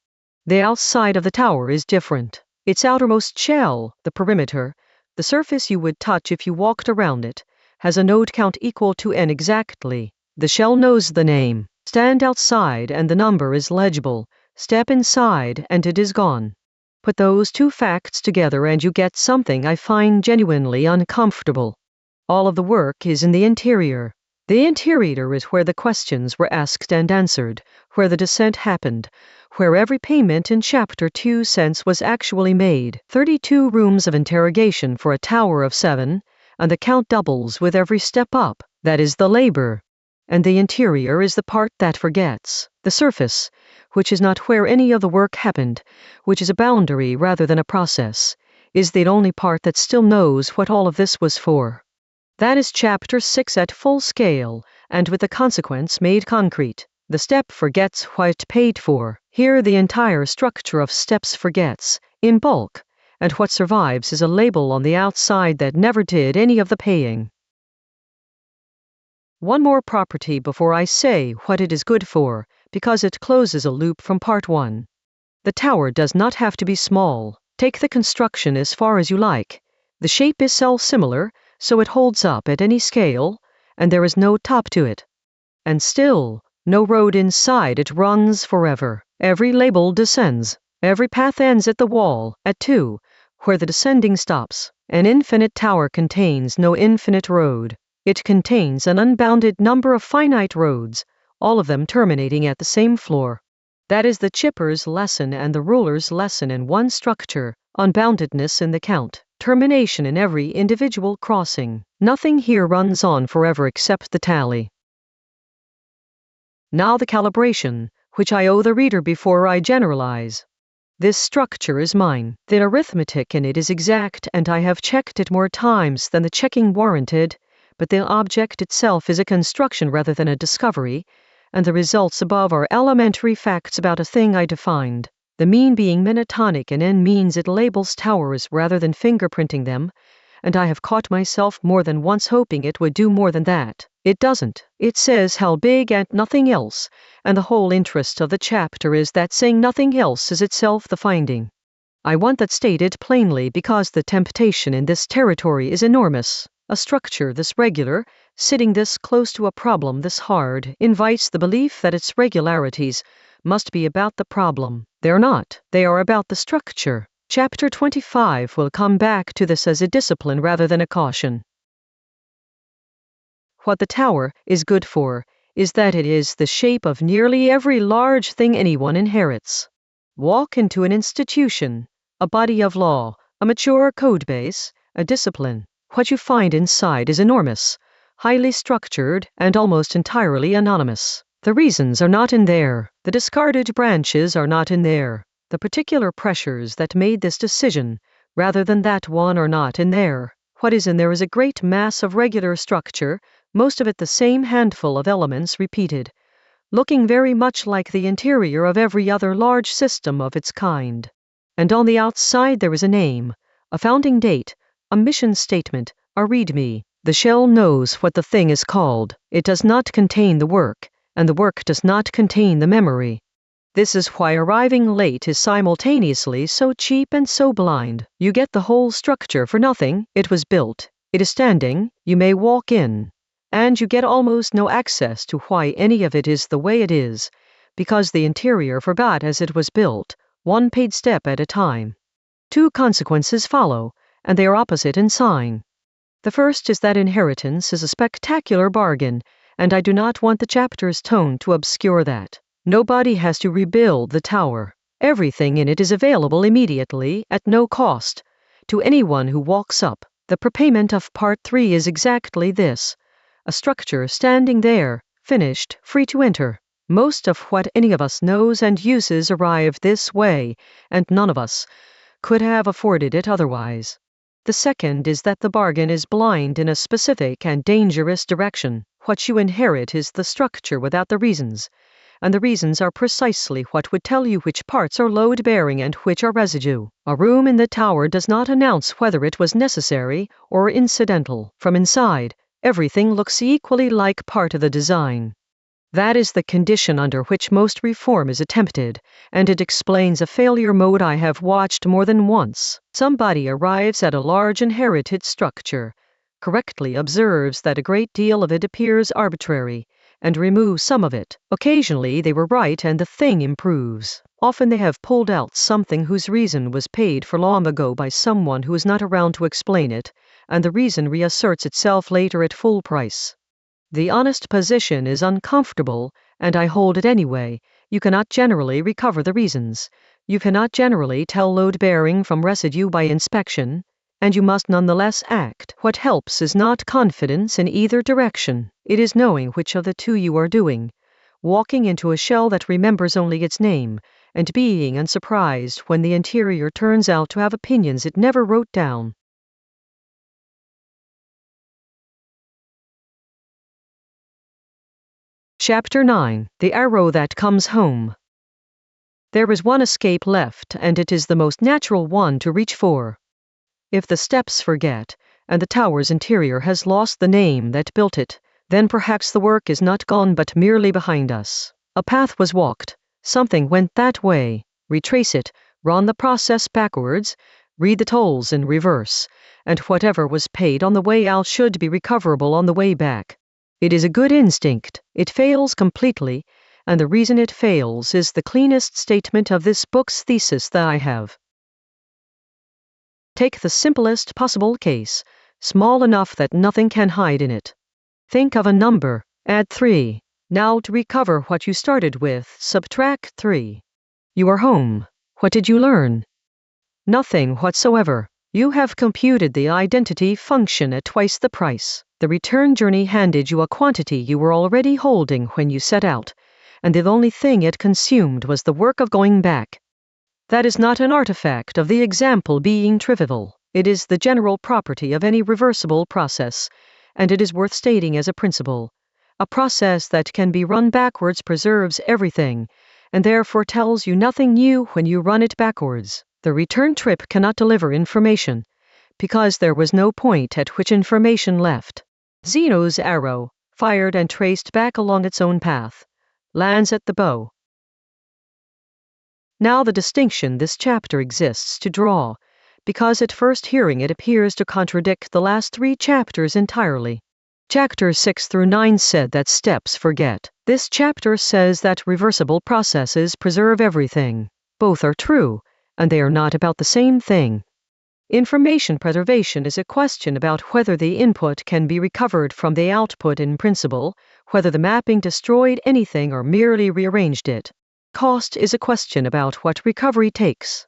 [SPEAKER 1] The outside of the tower is different. Its outermost shell, the perimeter, the surface you would touch if you walked around it, has a node count equal to n exactly. The shell knows the name. Stand outside and the number is legible. Step inside and it is gone. Put those 2 facts together and you get something I find genuinely uncomfortable. All of the work is in the interior. The interior is where the questions were asked and answered, where the descent happened, where every payment in Chapter 2 cents was actually made. 32 rooms of interrogation for a tower of 7, and the count doubles with every step up. That is the labor. and the interior is the part that forgets. The surface, which is not where any of the work happened, which is a boundary rather than a process, is the only part that still knows what all of this was for. That is Chapter 6 at full scale, and with the consequence made concrete. The step forgets what it paid for. Here the entire structure of steps forgets, in bulk, and what survives is a label on the outside that never did any of the paying. One more property before I say what it is good for, because it closes a loop from part 1. The tower does not have to be small. Take the construction as far as you like. The shape is similar, so it holds up at any scale, and there is no top to it. And still, no road inside it runs forever. Every label descends. Every path ends at the wall, at 2, where the descending stops. An infinite tower contains no infinite road. It contains an unbounded number of finite roads, all of them terminating at the same floor. That is the chipper's lesson and the ruler's lesson in one structure, unboundedness in the count, termination in every individual crossing. Nothing here runs on forever except the tally. Now the calibration, which I owe the reader before I generalize. This structure is mine. The arithmetic in it is exact, and I have checked it more times than the checking warranted, but the object itself is a construction rather than a discovery, and the results above are elementary facts about a thing I defined. The mean being monotonic and n means it labels towers rather than fingerprinting them, and I have caught myself more than once hoping it would do more than that. It doesn't. It says how big and nothing else, and the whole interest of the chapter is that saying nothing else is itself the finding. I want that stated plainly because the temptation in this territory is enormous. A structure this regular, sitting this close to a problem this hard, invites the belief that its regularities must be about the problem. They're not. They are about the structure. Chapter 25 will come back to this as a discipline rather than a caution. What the tower is good for is that it is the shape of nearly every large thing anyone inherits. Walk into an institution, a body of law, a mature code base, a discipline. What you find inside is enormous, highly structured, and almost entirely anonymous. The reasons are not in there. The discarded branches are not in there. The particular pressures that made this decision, rather than that one, are not in there. What is in there is a great mass of regular structure, most of it the same handful of elements repeated, looking very much like the interior of every other large system of its kind. And on the outside there is a name, a founding date, a mission statement, a readme. The shell knows what the thing is called. It does not contain the work, and the work does not contain the memory. This is why arriving late is simultaneously so cheap and so blind. You get the whole structure for nothing. It was built. It is standing. You may walk in. And you get almost no access to why any of it is the way it is, because the interior forgot as it was built, one paid step at a time. 2 consequences follow, and they are opposite in sign. The first is that inheritance is a spectacular bargain, and I do not want the chapter's tone to obscure that. Nobody has to rebuild the tower. Everything in it is available immediately, at no cost, to anyone who walks up. The prepayment of Part 3 is exactly this: a structure standing there, finished, free to enter. Most of what any of us knows and uses arrive this way, and none of us could have afforded it otherwise. The second is that the bargain is blind in a specific and dangerous direction. What you inherit is the structure without the reasons, and the reasons are precisely what would tell you which parts are load-bearing and which are residue. A room in the tower does not announce whether it was necessary or incidental. From inside, everything looks equally like part of the design. That is the condition under which most reform is attempted, and it explains a failure mode I have watched more than once. Somebody arrives at a large inherited structure, correctly observes that a great deal of it appears arbitrary, and removes some of it. Occasionally they were right and the thing improves. Often they have pulled out something whose reason was paid for long ago by someone who is not around to explain it, and the reason reasserts itself later at full price. The honest position is uncomfortable, and I hold it anyway. You cannot generally recover the reasons. You cannot generally tell load-bearing from residue by inspection, and you must nonetheless act. What helps is not confidence in either direction. It is knowing which of the two you are doing, walking into a shell that remembers only its name, and being unsurprised when the interior turns out to have opinions it never wrote down. Chapter 9. The Arrow That Comes Home. There is one escape left, and it is the most natural one to reach for. If the steps forget, and the tower's interior has lost the name that built it, then perhaps the work is not gone but merely behind us. A path was walked, something went that way, retrace it, run the process backwards, read the tolls in reverse, and whatever was paid on the way out should be recoverable on the way back. It is a good instinct. It fails completely, and the reason it fails is the cleanest statement of this book's thesis that I have. Take the simplest possible case, small enough that nothing can hide in it. Think of a number, add 3. Now to recover what you started with, subtract 3. You are home. What did you learn? Nothing whatsoever. You have computed the identity function at twice the price. The return journey handed you a quantity you were already holding when you set out, and the only thing it consumed was the work of going back. That is not an artifact of the example being trivial. It is the general property of any reversible process, and it is worth stating as a principle. A process that can be run backwards preserves everything, and therefore tells you nothing new when you run it backwards. The return trip cannot deliver information, because there was no point at which information left. Zeno's arrow, fired and traced back along its own path, lands at the bow. Now the distinction this chapter exists to draw, because at first hearing it appears to contradict the last 3 chapters entirely. Chapters 6 through 9 said that steps forget. This chapter says that reversible processes preserve everything. Both are true, and they are not about the same thing. Information preservation is a question about whether the input can be recovered from the output in principle, whether the mapping destroyed anything or merely rearranged it. Cost is a question about what recovery takes.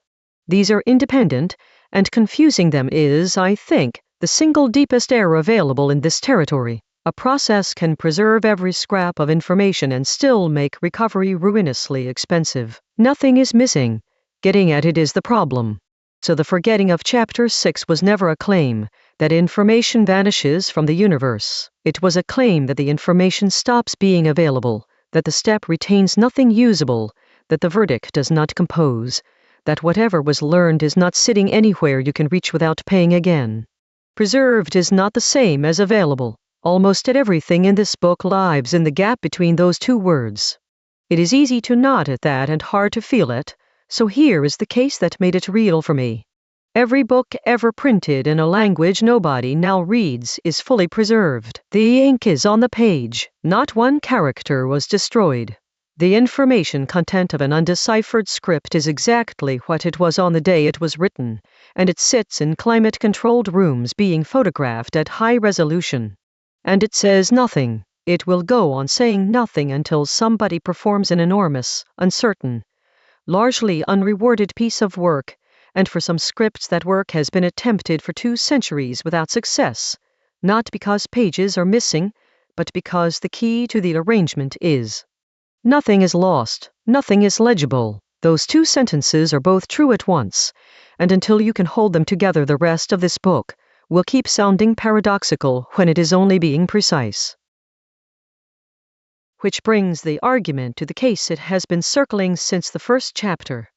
[SPEAKER 1] These are independent, and confusing them is, I think, the single deepest error available in this territory. A process can preserve every scrap of information and still make recovery ruinously expensive. Nothing is missing. Getting at it is the problem. So the forgetting of Chapter 6 was never a claim that information vanishes from the universe. It was a claim that the information stops being available, that the step retains nothing usable, that the verdict does not compose, that whatever was learned is not sitting anywhere you can reach without paying again. Preserved is not the same as available. Almost everything in this book lies in the gap between those 2 words. It is easy to nod at that and hard to feel it, so here is the case that made it real for me. Every book ever printed in a language nobody now reads is fully preserved. The ink is on the page. Not one character was destroyed. The information content of an undeciphered script is exactly what it was on the day it was written, and it sits in climate-controlled rooms being photographed at high resolution. And it says nothing. It will go on saying nothing until somebody performs an enormous, uncertain, largely unrewarded piece of work, and for some scripts that work has been attempted for 2 centuries without success, not because pages are missing, but because the key to the arrangement is. Nothing is lost, nothing is legible. Those 2 sentences are both true at once, and until you can hold them together the rest of this book will keep sounding paradoxical when it is only being precise. Which brings the argument to the case it has been circling since the first chapter.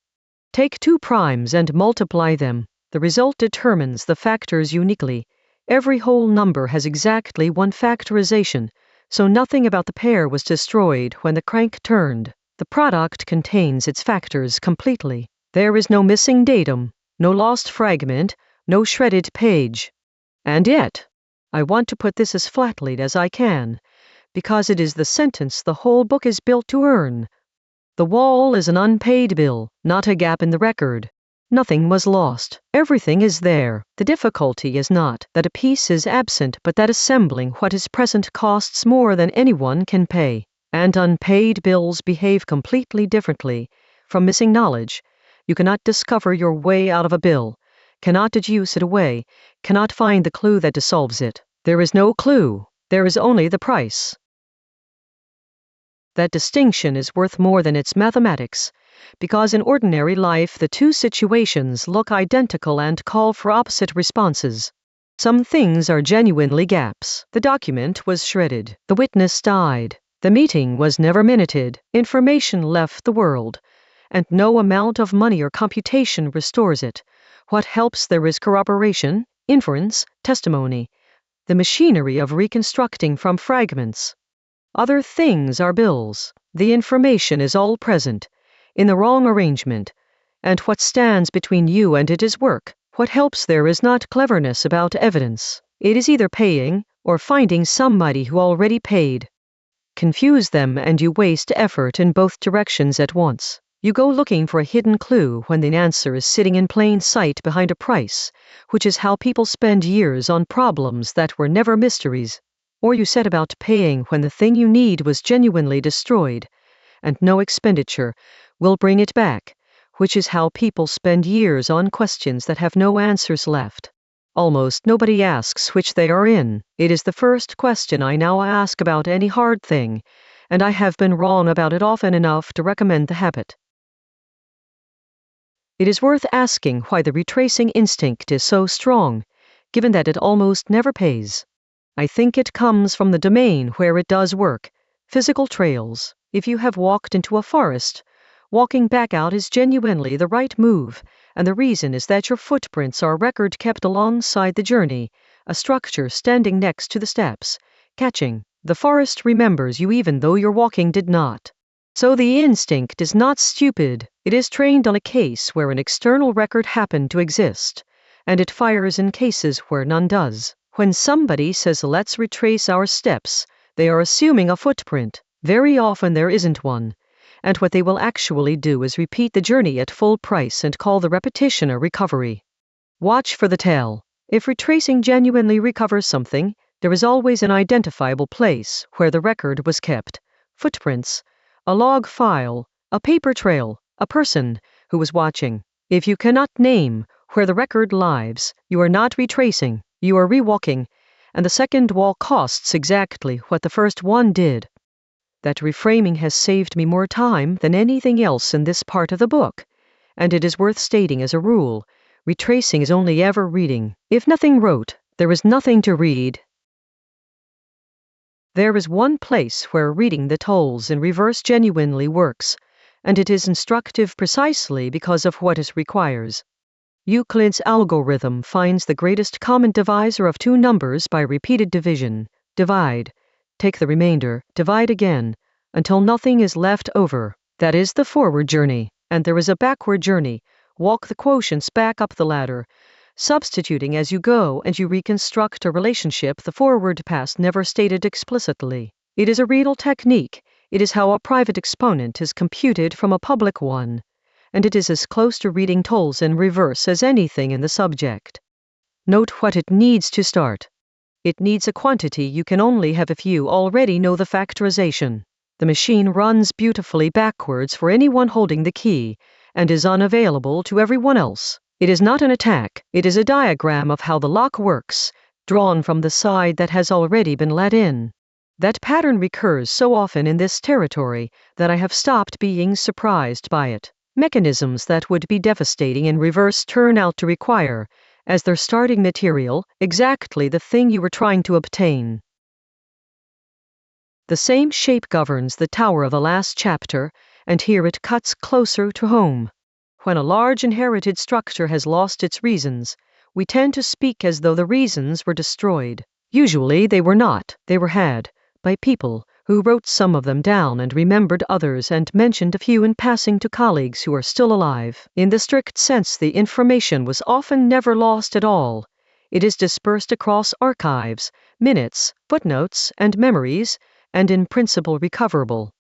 [SPEAKER 1] Take 2 primes and multiply them. The result determines the factors uniquely. Every whole number has exactly 1 factorization, so nothing about the pair was destroyed when the crank turned. The product contains its factors completely. There is no missing datum, no lost fragment, no shredded page. And yet, I want to put this as flatly as I can, because it is the sentence the whole book is built to earn. The wall is an unpaid bill, not a gap in the record. Nothing was lost. Everything is there. The difficulty is not that a piece is absent, but that assembling what is present costs more than anyone can pay. And unpaid bills behave completely differently from missing knowledge. You cannot discover your way out of a bill, cannot deduce it away, cannot find the clue that dissolves it. There is no clue. There is only the price. That distinction is worth more than its mathematics, because in ordinary life the two situations look identical and call for opposite responses. Some things are genuinely gaps. The document was shredded. The witness died. The meeting was never minuted. Information left the world, and no amount of money or computation restores it. What helps there is corroboration, inference, testimony, the machinery of reconstructing from fragments. Other things are bills. The information is all present, in the wrong arrangement, and what stands between you and it is work. What helps there is not cleverness about evidence. It is either paying or finding somebody who already paid. Confuse them and you waste effort in both directions at once. You go looking for a hidden clue when the answer is sitting in plain sight behind a price, which is how people spend years on problems that were never mysteries. Or you set about paying when the thing you need was genuinely destroyed, and no expenditure will bring it back, which is how people spend years on questions that have no answers left. Almost nobody asks which they are in. It is the first question I now ask about any hard thing, and I have been wrong about it often enough to recommend the habit. It is worth asking why the retracing instinct is so strong, given that it almost never pays. I think it comes from the domain where it does work, physical trails. If you have walked into a forest, walking back out is genuinely the right move, and the reason is that your footprints are record kept alongside the journey, a structure standing next to the steps, catching. The forest remembers you even though your walking did not. So the instinct is not stupid, it is trained on a case where an external record happened to exist, and it fires in cases where none does. When somebody says let's retrace our steps, they are assuming a footprint. Very often there isn't one, and what they will actually do is repeat the journey at full price and call the repetition a recovery. Watch for the tell. If retracing genuinely recovers something, there is always an identifiable place where the record was kept. Footprints, a log file, a paper trail, a person who was watching. If you cannot name where the record lives, you are not retracing, you are rewalking, and the second wall costs exactly what the first one did. That reframing has saved me more time than anything else in this part of the book, and it is worth stating as a rule, retracing is only ever reading. If nothing wrote, there is nothing to read. There is one place where reading the tolls in reverse genuinely works, and it is instructive precisely because of what it requires. Euclid's algorithm finds the greatest common divisor of two numbers by repeated division. Divide. Take the remainder, divide again, until nothing is left over. That is the forward journey, and there is a backward journey. Walk the quotients back up the ladder, substituting as you go, and you reconstruct a relationship the forward past never stated explicitly. It is a real technique. It is how a private exponent is computed from a public one, and it is as close to reading tolls in reverse as anything in the subject. Note what it needs to start. It needs a quantity you can only have if you already know the factorization. The machine runs beautifully backwards for anyone holding the key, and is unavailable to everyone else. It is not an attack, it is a diagram of how the lock works, drawn from the side that has already been let in. That pattern recurs so often in this territory that I have stopped being surprised by it. Mechanisms that would be devastating in reverse turn out to require, as their starting material, exactly the thing you were trying to obtain. The same shape governs the tower of the last chapter, and here it cuts closer to home. When a large inherited structure has lost its reasons, we tend to speak as though the reasons were destroyed. Usually they were not, they were had, by people who wrote some of them down and remembered others and mentioned a few in passing to colleagues who are still alive. In the strict sense, the information was often never lost at all. It is dispersed across archives, minutes, footnotes, and memories, and in principle recoverable.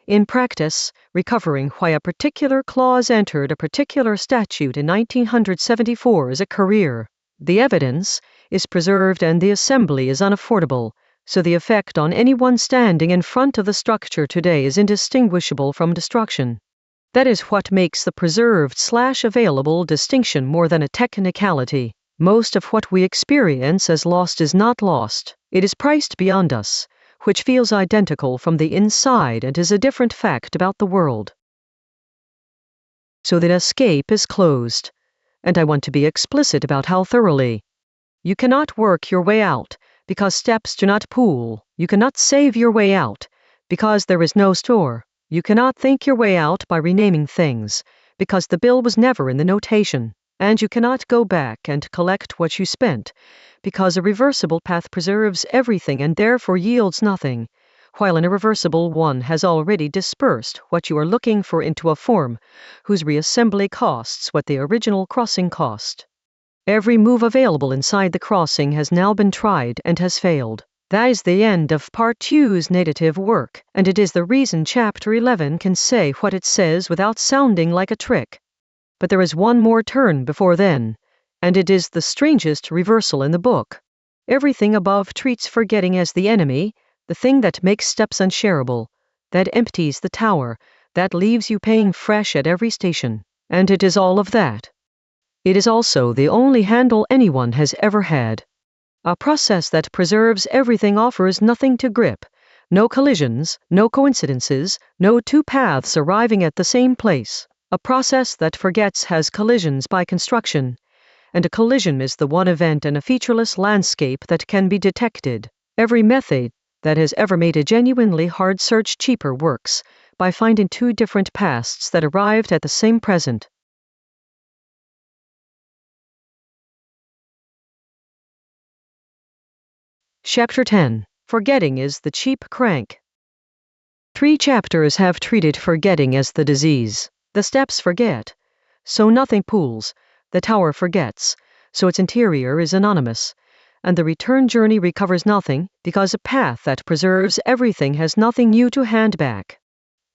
[SPEAKER 1] In practice, recovering why a particular clause entered a particular statute in 1974 is a career. The evidence is preserved and the assembly is unaffordable, so the effect on anyone standing in front of the structure today is indistinguishable from destruction. That is what makes the preserved/available distinction more than a technicality. Most of what we experience as lost is not lost. It is priced beyond us, which feels identical from the inside and is a different fact about the world. So that escape is closed, and I want to be explicit about how thoroughly. You cannot work your way out, because steps do not pool. You cannot save your way out, because there is no store. You cannot think your way out by renaming things, because the bill was never in the notation. And you cannot go back and collect what you spent, because a reversible path preserves everything and therefore yields nothing, while an irreversible one has already dispersed what you are looking for into a form whose reassembly costs what the original crossing cost. Every move available inside the crossing has now been tried and has failed. That is the end of Part 2's native work, and it is the reason Chapter 11 can say what it says without sounding like a trick. But there is one more turn before then, and it is the strangest reversal in the book. Everything above treats forgetting as the enemy, the thing that makes steps unshareable, that empties the tower, that leaves you paying fresh at every station. And it is all of that. It is also the only handle anyone has ever had. A process that preserves everything offers nothing to grip. No collisions, no coincidences, no two paths arriving at the same place. A process that forgets has collisions by construction, and a collision is the one event in a featureless landscape that can be detected. Every method that has ever made a genuinely hard search cheaper works by finding two different pasts that arrived at the same present. Chapter 10. Forgetting is the cheap crank. 3 chapters have treated forgetting as the disease. The steps forget, so nothing pools. The tower forgets, so its interior is anonymous. And the return journey recovers nothing, because a path that preserves everything has nothing new to hand back.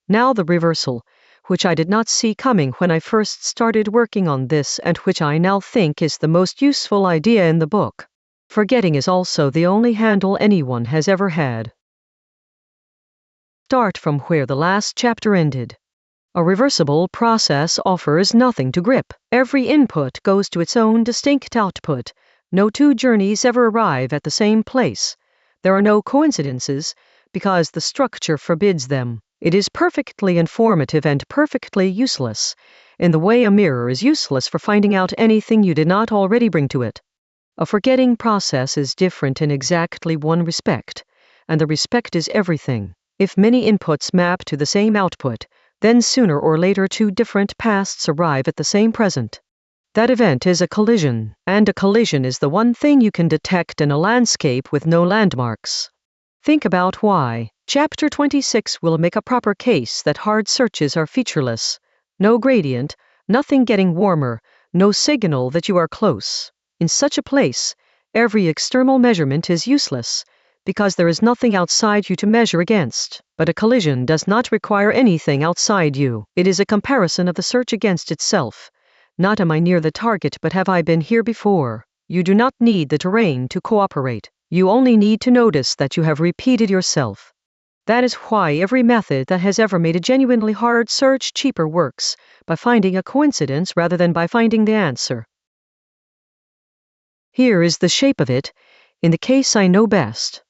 [SPEAKER 1] Now the reversal, which I did not see coming when I first started working on this and which I now think is the most useful idea in the book. Forgetting is also the only handle anyone has ever had. Start from where the last chapter ended. A reversible process offers nothing to grip. Every input goes to its own distinct output. No two journeys ever arrive at the same place. There are no coincidences, because the structure forbids them. It is perfectly informative and perfectly useless, in the way a mirror is useless for finding out anything you did not already bring to it. A forgetting process is different in exactly one respect, and the respect is everything. If many inputs map to the same output, then sooner or later two different pasts arrive at the same present. That event is a collision, and a collision is the one thing you can detect in a landscape with no landmarks. Think about why. Chapter 26 will make a proper case that hard searches are featureless. No gradient, nothing getting warmer, no signal that you are close. In such a place, every external measurement is useless, because there is nothing outside you to measure against. But a collision does not require anything outside you. It is a comparison of the search against itself. Not am I near the target, but have I been here before? You do not need the terrain to cooperate. You only need to notice that you have repeated yourself. That is why every method that has ever made a genuinely hard search cheaper works, by finding a coincidence rather than by finding the answer. Here is the shape of it, in the case I know best.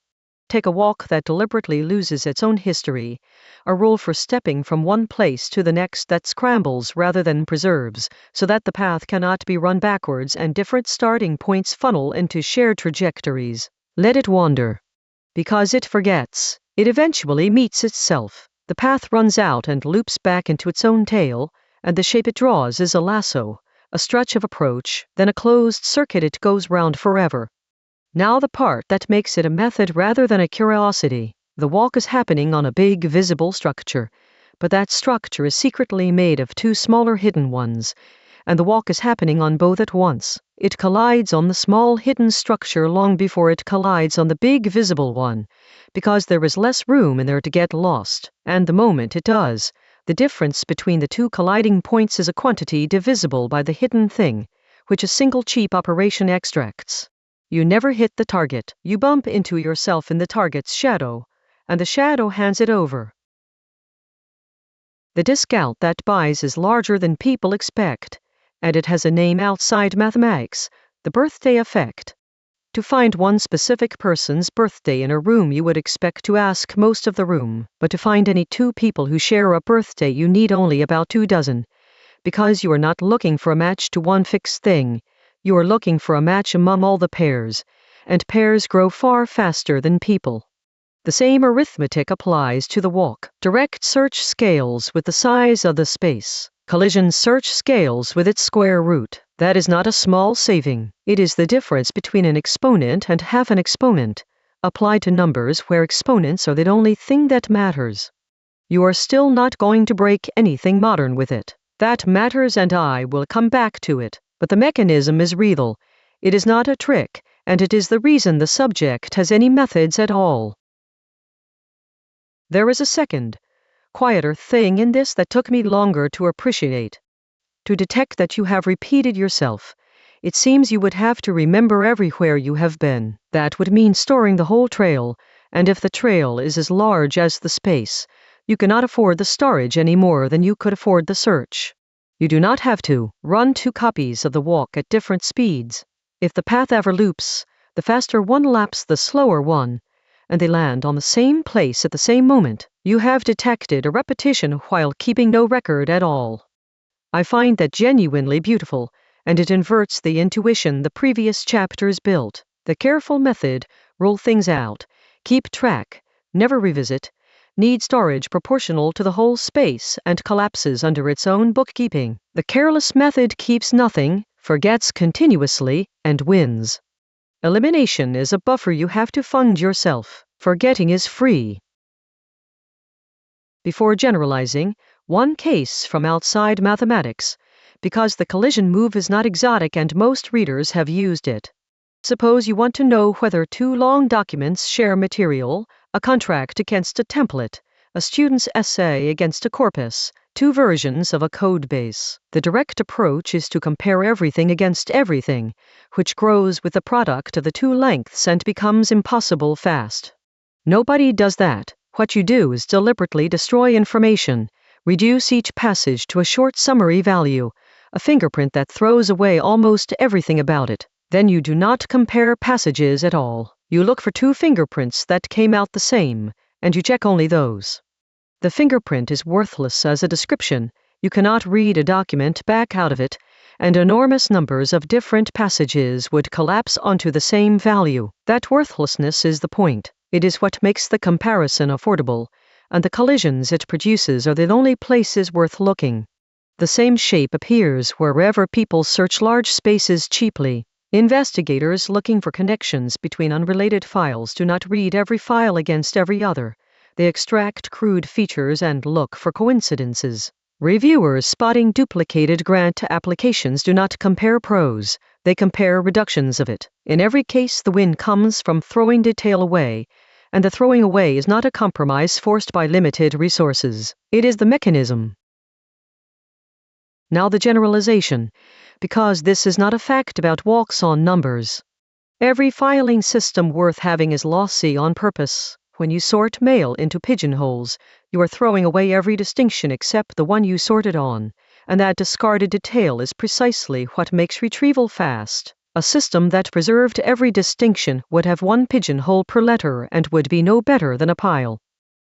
[SPEAKER 1] Take a walk that deliberately loses its own history, a rule for stepping from one place to the next that scrambles rather than preserves, so that the path cannot be run backwards and different starting points funnel into shared trajectories. Let it wander. Because it forgets, it eventually meets itself. The path runs out and loops back into its own tail, and the shape it draws is a lasso, a stretch of approach, then a closed circuit it goes round forever. Now the part that makes it a method rather than a curiosity. The walk is happening on a big visible structure, but that structure is secretly made of two smaller hidden ones, and the walk is happening on both at once. It collides on the small hidden structure long before it collides on the big visible one, because there is less room in there to get lost, and the moment it does, the difference between the two colliding points is a quantity divisible by the hidden thing, which a single cheap operation extracts. You never hit the target. You bump into yourself in the target's shadow, and the shadow hands it over. The discount that buys is larger than people expect, and it has a name outside mathematics, the birthday effect. To find one specific person's birthday in a room, you would expect to ask most of the room, but to find any two people who share a birthday, you need only about 2 dozen. Because you are not looking for a match to one fixed thing, you are looking for a match among all the pairs, and pairs grow far faster than people. The same arithmetic applies to the walk. Direct search scales with the size of the space. Collision search scales with its square root. That is not a small saving. It is the difference between an exponent and half an exponent, applied to numbers where exponents are the only thing that matters. You are still not going to break anything modern with it. That matters, and I will come back to it. But the mechanism is real. It is not a trick, and it is the reason the subject has any methods at all. There is a second, quieter thing in this that took me longer to appreciate. To detect that you have repeated yourself, it seems you would have to remember everywhere you have been. That would mean storing the whole trail, and if the trail is as large as the space, you cannot afford the storage any more than you could afford the search. You do not have to run 2 copies of the walk at different speeds. If the path ever loops, the faster one laps the slower one, and they land on the same place at the same moment, you have detected a repetition while keeping no record at all. I find that genuinely beautiful, and it inverts the intuition the previous chapters built. The careful method, rule things out, keep track, never revisit, needs storage proportional to the whole space and collapses under its own bookkeeping. The careless method keeps nothing, forgets continuously, and wins. Elimination is a buffer you have to fund yourself. Forgetting is free. Before generalizing, one case from outside mathematics, because the collision move is not exotic and most readers have used it. Suppose you want to know whether 2 long documents share material, a contract against a template, a student's essay against a corpus, 2 versions of a code base. The direct approach is to compare everything against everything, which grows with the product of the 2 lengths and becomes impossible fast. Nobody does that. What you do is deliberately destroy information, reduce each passage to a short summary value, a fingerprint that throws away almost everything about it. Then you do not compare passages at all. You look for 2 fingerprints that came out the same, and you check only those. The fingerprint is worthless as a description. You cannot read a document back out of it, and enormous numbers of different passages would collapse onto the same value. That worthlessness is the point. It is what makes the comparison affordable, and the collisions it produces are the only places worth looking. The same shape appears wherever people search large spaces cheaply. Investigators looking for connections between unrelated files do not read every file against every other. They extract crude features and look for coincidences. Reviewers spotting duplicated grant applications do not compare prose, they compare reductions of it. In every case, the win comes from throwing detail away, and the throwing away is not a compromise forced by limited resources. It is the mechanism. Now the generalization, because this is not a fact about walks on numbers. Every filing system worth having is lossy on purpose. When you sort mail into pigeonholes, you are throwing away every distinction except the one you sorted on, and that discarded detail is precisely what makes retrieval fast. A system that preserved every distinction would have 1 pigeonhole per letter and would be no better than a pile.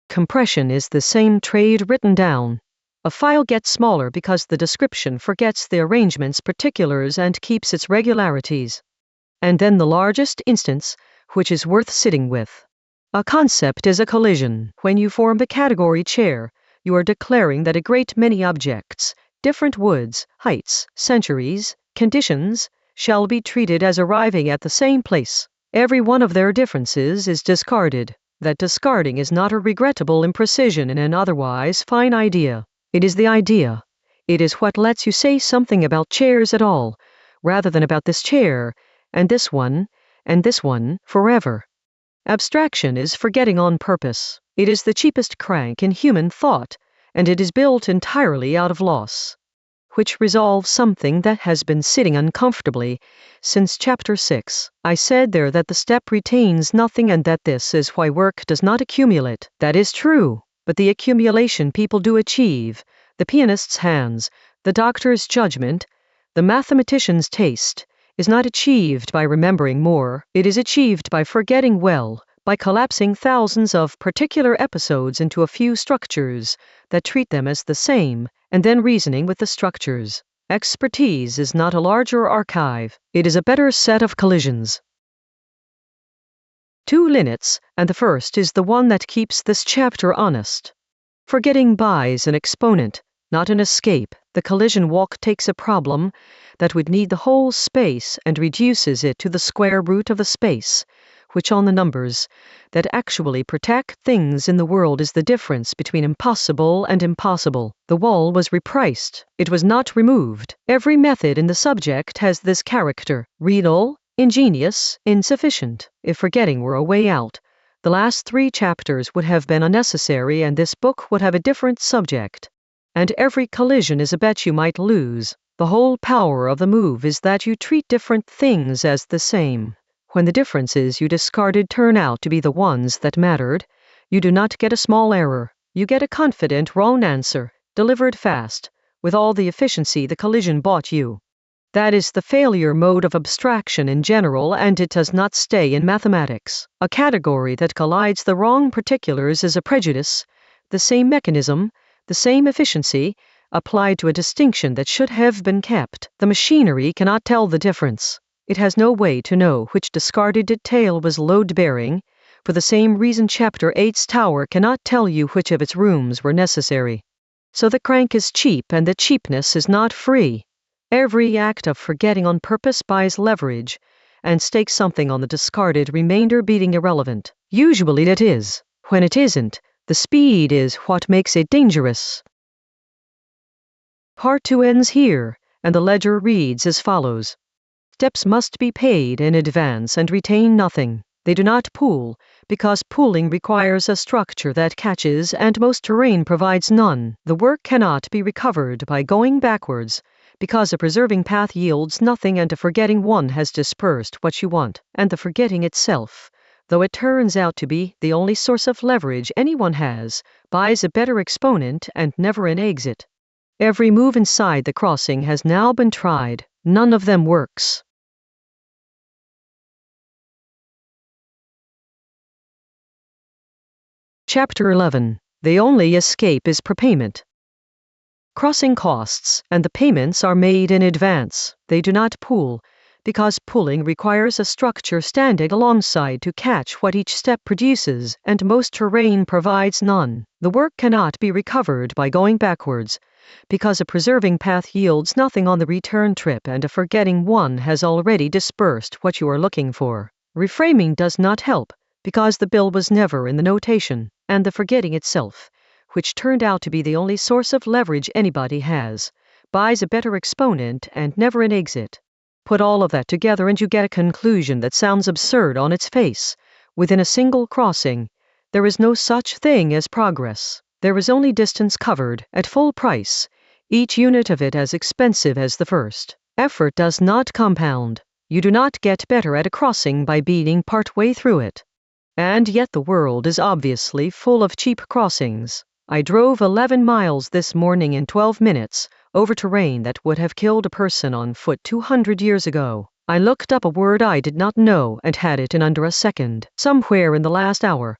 [SPEAKER 1] Compression is the same trade written down. A file gets smaller because the description forgets the arrangement's particulars and keeps its regularities. And then the largest instance, which is worth sitting with. A concept is a collision. When you form the category chair, you are declaring that a great many objects, different woods, heights, centuries, conditions, shall be treated as arriving at the same place. Every one of their differences is discarded. That discarding is not a regrettable imprecision in an otherwise fine idea. It is the idea. It is what lets you say something about chairs at all, rather than about this chair, and this one, forever. Abstraction is forgetting on purpose. It is the cheapest crank in human thought, and it is built entirely out of loss, which resolves something that has been sitting uncomfortably since chapter 6. I said there that the step retains nothing and that this is why work does not accumulate. That is true, but the accumulation people do achieve, the pianist's hands, the doctor's judgment, the mathematician's taste, is not achieved by remembering more, it is achieved by forgetting well, by collapsing thousands of particular episodes into a few structures that treat them as the same, and then reasoning with the structures. Expertise is not a larger archive, it is a better set of collisions. 2 limits, and the first is the one that keeps this chapter honest. Forgetting buys an exponent, not an escape. The collision walk takes a problem that would need the whole space and reduces it to the square root of the space, which on the numbers that actually protect things in the world is the difference between impossible and impossible. The wall was repriced. It was not removed. Every method in the subject has this character: real, ingenious, insufficient. If forgetting were a way out, the last 3 chapters would have been unnecessary and this book would have a different subject. And every collision is a bet you might lose. The whole power of the move is that you treat different things as the same. When the differences you discarded turn out to be the ones that mattered, you do not get a small error. You get a confident wrong answer, delivered fast, with all the efficiency the collision bought you. That is the failure mode of abstraction in general, and it does not stay in mathematics. A category that collides the wrong particulars is a prejudice, the same mechanism, the same efficiency, applied to a distinction that should have been kept. The machinery cannot tell the difference. It has no way to know which discarded detail was load-bearing. For the same reason Chapter 8's tower cannot tell you which of its rooms were necessary. So the crank is cheap, and the cheapness is not free. Every act of forgetting on purpose buys leverage, and stakes something on the discarded remainder being irrelevant. Usually it is. When it isn't, the speed is what makes it dangerous. Part 2 ends here, and the ledger reads as follows. Steps must be paid in advance and retain nothing. They do not pool, because pooling requires a structure that catches, and most terrain provides none. The work cannot be recovered by going backwards, because a preserving path yields nothing, and a forgetting one has dispersed what you want, and the forgetting itself, though it turns out to be the only source of leverage anyone has, buys a better exponent and never an exit. Every move inside the crossing has now been tried. None of them works. Chapter 11. The only escape is prepayment. Crossing costs, and the payments are made in advance. They do not pool, because pooling requires a structure standing alongside to catch what each step produces, and most terrain provides none. The work cannot be recovered by going backwards, because a preserving path yields nothing on the return trip, and a forgetting one has already dispersed what you are looking for. Reframing does not help, because the bill was never in the notation, and the forgetting itself, which turned out to be the only source of leverage anybody has, buys a better exponent and never an exit. Put all of that together and you get a conclusion that sounds absurd on its face. Within a single crossing, there is no such thing as progress. There is only distance covered, at full price, each unit of it as expensive as the first. Effort does not compound. You do not get better at a crossing by beating part way through it. And yet the world is obviously full of cheap crossings. I drove 11 miles this morning in 12 minutes, over terrain that would have killed a person on foot 200 years ago. I looked up a word I did not know and had it in under a second. Somewhere in the last hour,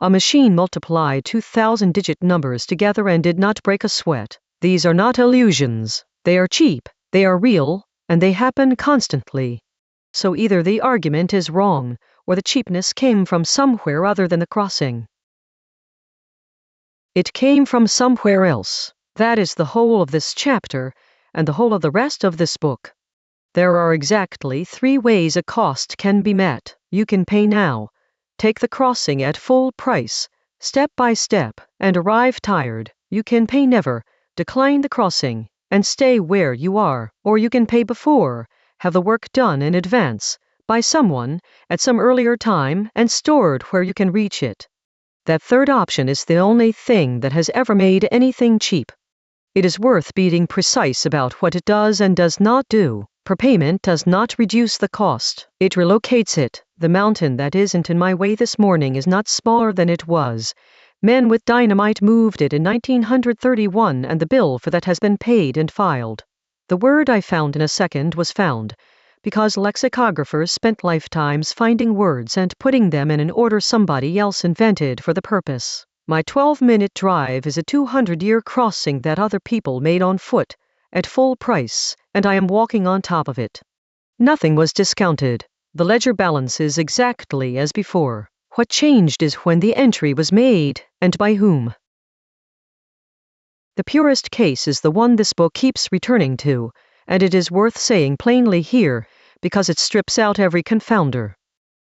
[SPEAKER 1] a machine multiplied 2,000-digit numbers together and did not break a sweat. These are not illusions. They are cheap, they are real, and they happen constantly. So either the argument is wrong, or the cheapness came from somewhere other than the crossing. It came from somewhere else. That is the whole of this chapter, and the whole of the rest of this book. There are exactly 3 ways a cost can be met. You can pay now, take the crossing at full price, step by step, and arrive tired. You can pay never, decline the crossing, and stay where you are. Or you can pay before, have the work done in advance, by someone, at some earlier time, and stored where you can reach it. That third option is the only thing that has ever made anything cheap. It is worth being precise about what it does and does not do. Prepayment does not reduce the cost. It relocates it. The mountain that isn't in my way this morning is not smaller than it was. Men with dynamite moved it in 1931, and the bill for that has been paid and filed. The word I found in a second was found, because lexicographers spent lifetimes finding words and putting them in an order somebody else invented for the purpose. My 12-minute drive is a 200-year crossing that other people made on foot, at full price, and I am walking on top of it. Nothing was discounted. The ledger balances exactly as before. What changed is when the entry was made, and by whom. The purest case is the one this book keeps returning to, and it is worth saying plainly here, because it strips out every confounder.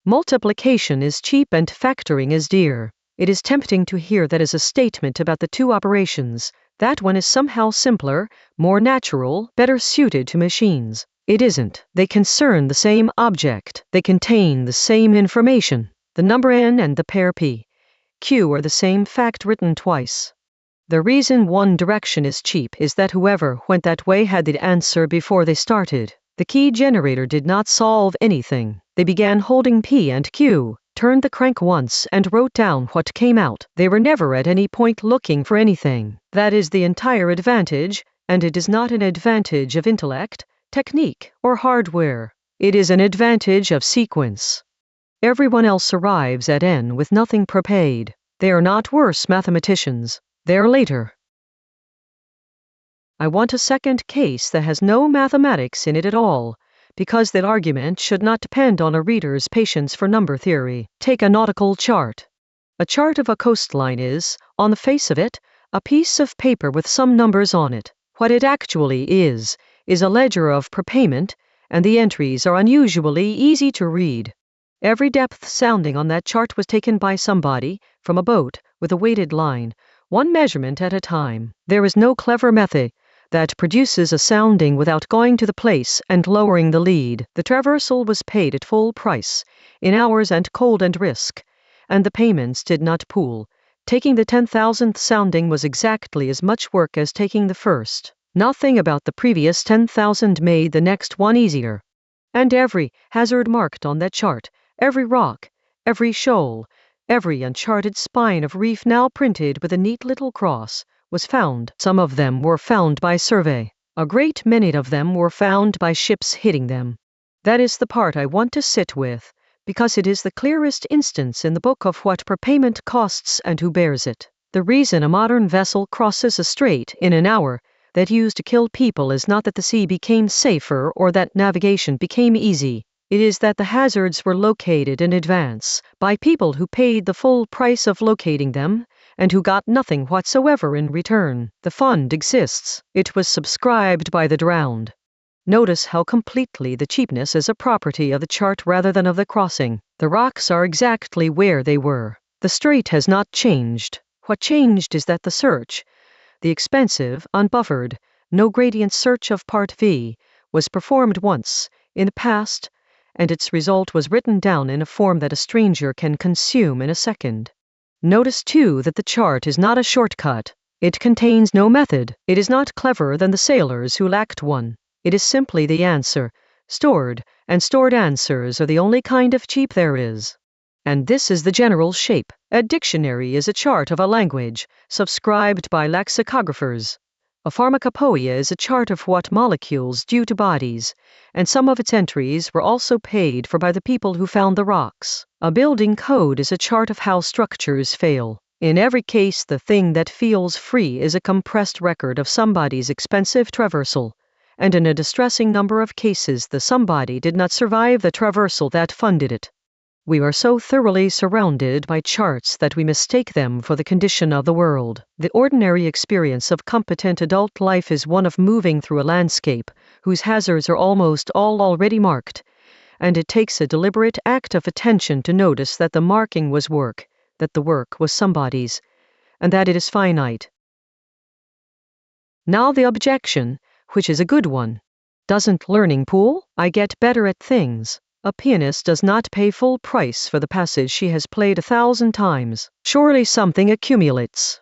[SPEAKER 1] Multiplication is cheap and factoring is dear. It is tempting to hear that as a statement about the two operations. That one is somehow simpler, more natural, better suited to machines. It isn't. They concern the same object. They contain the same information. The number n and the pair p, q are the same fact written twice. The reason one direction is cheap is that whoever went that way had the answer before they started. The key generator did not solve anything. They began holding p and q, turned the crank once and wrote down what came out. They were never at any point looking for anything. That is the entire advantage, and it is not an advantage of intellect, technique, or hardware. It is an advantage of sequence. Everyone else arrives at n with nothing prepaid. They are not worse mathematicians. They are later. I want a second case that has no mathematics in it at all, because that argument should not depend on a reader's patience for number theory. Take a nautical chart. A chart of a coastline is, on the face of it, a piece of paper with some numbers on it. What it actually is a ledger of prepayment, and the entries are unusually easy to read. Every depth sounding on that chart was taken by somebody, from a boat, with a weighted line, one measurement at a time. There is no clever method that produces a sounding without going to the place and lowering the lead. The traversal was paid at full price, in hours and cold and risk, and the payments did not pool. Taking the 10,000th sounding was exactly as much work as taking the first. Nothing about the previous 10,000 made the next one easier. And every hazard marked on that chart, every rock, every shoal, every uncharted spine of reef now printed with a neat little cross, was found. Some of them were found by survey. A great many of them were found by ships hitting them. That is the part I want to sit with, because it is the clearest instance in the book of what prepayment costs and who bears it. The reason a modern vessel crosses a strait in an hour that used to kill people is not that the sea became safer or that navigation became easy. It is that the hazards were located in advance by people who paid the full price of locating them and who got nothing whatsoever in return. The fund exists. It was subscribed by the drowned. Notice how completely the cheapness is a property of the chart rather than of the crossing. The rocks are exactly where they were. The strait has not changed. What changed is that the search, the expensive, unbuffered, no gradient search of Part V, was performed once, in the past, and its result was written down in a form that a stranger can consume in a second. Notice too that the chart is not a shortcut. It contains no method. It is not cleverer than the sailors who lacked one. It is simply the answer, stored, and stored answers are the only kind of cheap there is. And this is the general shape. A dictionary is a chart of a language, subscribed by lexicographers. A pharmacopoeia is a chart of what molecules do to bodies, and some of its entries were also paid for by the people who found the rocks. A building code is a chart of how structures fail. In every case, the thing that feels free is a compressed record of somebody's expensive traversal, and in a distressing number of cases the somebody did not survive the traversal that funded it. We are so thoroughly surrounded by charts that we mistake them for the condition of the world. The ordinary experience of competent adult life is one of moving through a landscape whose hazards are almost all already marked, and it takes a deliberate act of attention to notice that the marking was work, that the work was somebody's, and that it is finite. Now the objection, which is a good one. Doesn't learning pool? I get better at things. A pianist does not pay full price for the passage she has played 1,000 times. Surely something accumulates.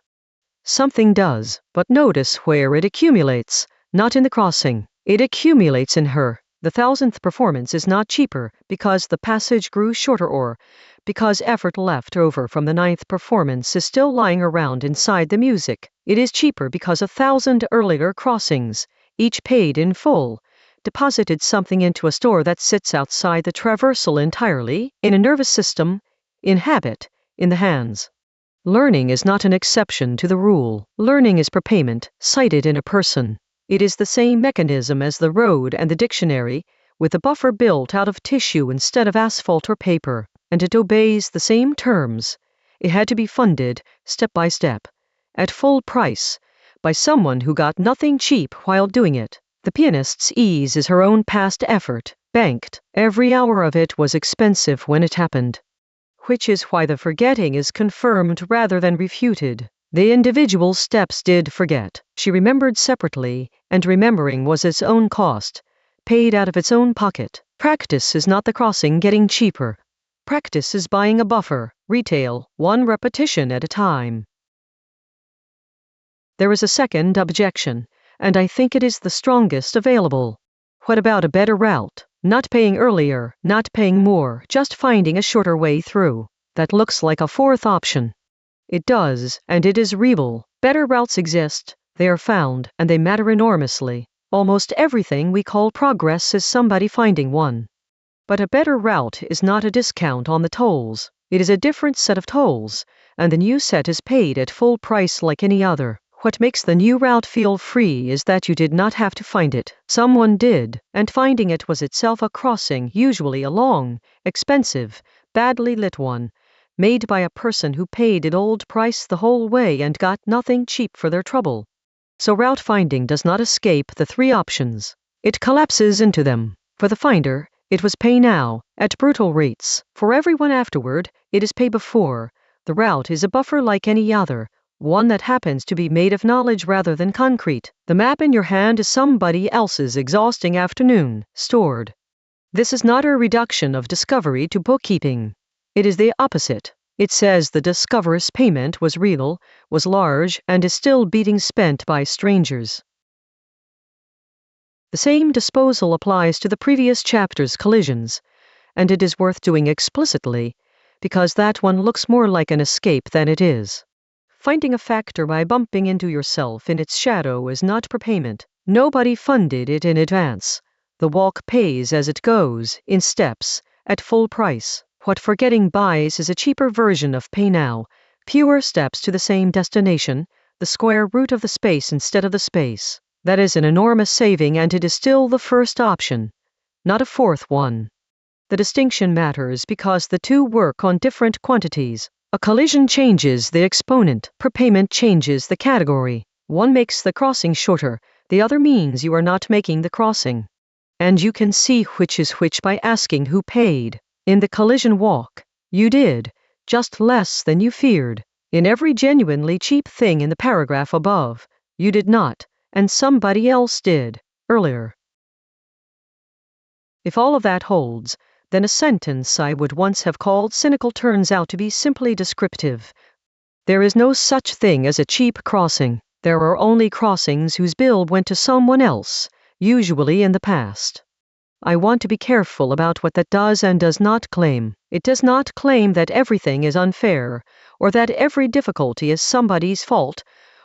[SPEAKER 1] Something does, but notice where it accumulates, not in the crossing. It accumulates in her. The 1,000th performance is not cheaper because the passage grew shorter or because effort left over from the 9th performance is still lying around inside the music. It is cheaper because 1,000 earlier crossings, each paid in full, deposited something into a store that sits outside the traversal entirely, in a nervous system, in habit, in the hands. Learning is not an exception to the rule. Learning is prepayment, cited in a person. It is the same mechanism as the road and the dictionary, with a buffer built out of tissue instead of asphalt or paper, and it obeys the same terms. It had to be funded, step by step, at full price, by someone who got nothing cheap while doing it. The pianist's ease is her own past effort, banked. Every hour of it was expensive when it happened. Which is why the forgetting is confirmed rather than refuted. The individual steps did forget. She remembered separately, and remembering was its own cost, paid out of its own pocket. Practice is not the crossing getting cheaper. Practice is buying a buffer, retail, one repetition at a time. There is a second objection, and I think it is the strongest available. What about a better route? Not paying earlier, not paying more, just finding a shorter way through. That looks like a fourth option. It does, and it is real. Better routes exist, they are found, and they matter enormously. Almost everything we call progress is somebody finding one. But a better route is not a discount on the tolls. It is a different set of tolls, and the new set is paid at full price like any other. What makes the new route feel free is that you did not have to find it. Someone did, and finding it was itself a crossing, usually a long, expensive, badly lit one, made by a person who paid an old price the whole way and got nothing cheap for their trouble. So route finding does not escape the three options. It collapses into them. For the finder, it was pay now, at brutal rates. For everyone afterward, it is pay before. The route is a buffer like any other, one that happens to be made of knowledge rather than concrete. The map in your hand is somebody else's exhausting afternoon, stored. This is not a reduction of discovery to bookkeeping. It is the opposite. It says the discoverer's payment was real, was large, and is still being spent by strangers. The same disposal applies to the previous chapter's collisions, and it is worth doing explicitly, because that one looks more like an escape than it is. Finding a factor by bumping into yourself in its shadow is not prepayment. Nobody funded it in advance. The walk pays as it goes, in steps, at full price. What forgetting buys is a cheaper version of pay now, fewer steps to the same destination, the square root of the space instead of the space. That is an enormous saving, and it is still the first option, not a fourth one. The distinction matters because the two work on different quantities. A collision changes the exponent, prepayment changes the category. One makes the crossing shorter, the other means you are not making the crossing. And you can see which is which by asking who paid. In the collision walk, you did, just less than you feared. In every genuinely cheap thing in the paragraph above, you did not, and somebody else did, earlier. If all of that holds, then a sentence I would once have called cynical turns out to be simply descriptive. There is no such thing as a cheap crossing. There are only crossings whose bill went to someone else, usually in the past. I want to be careful about what that does and does not claim. It does not claim that everything is unfair, or that every difficulty is somebody's fault,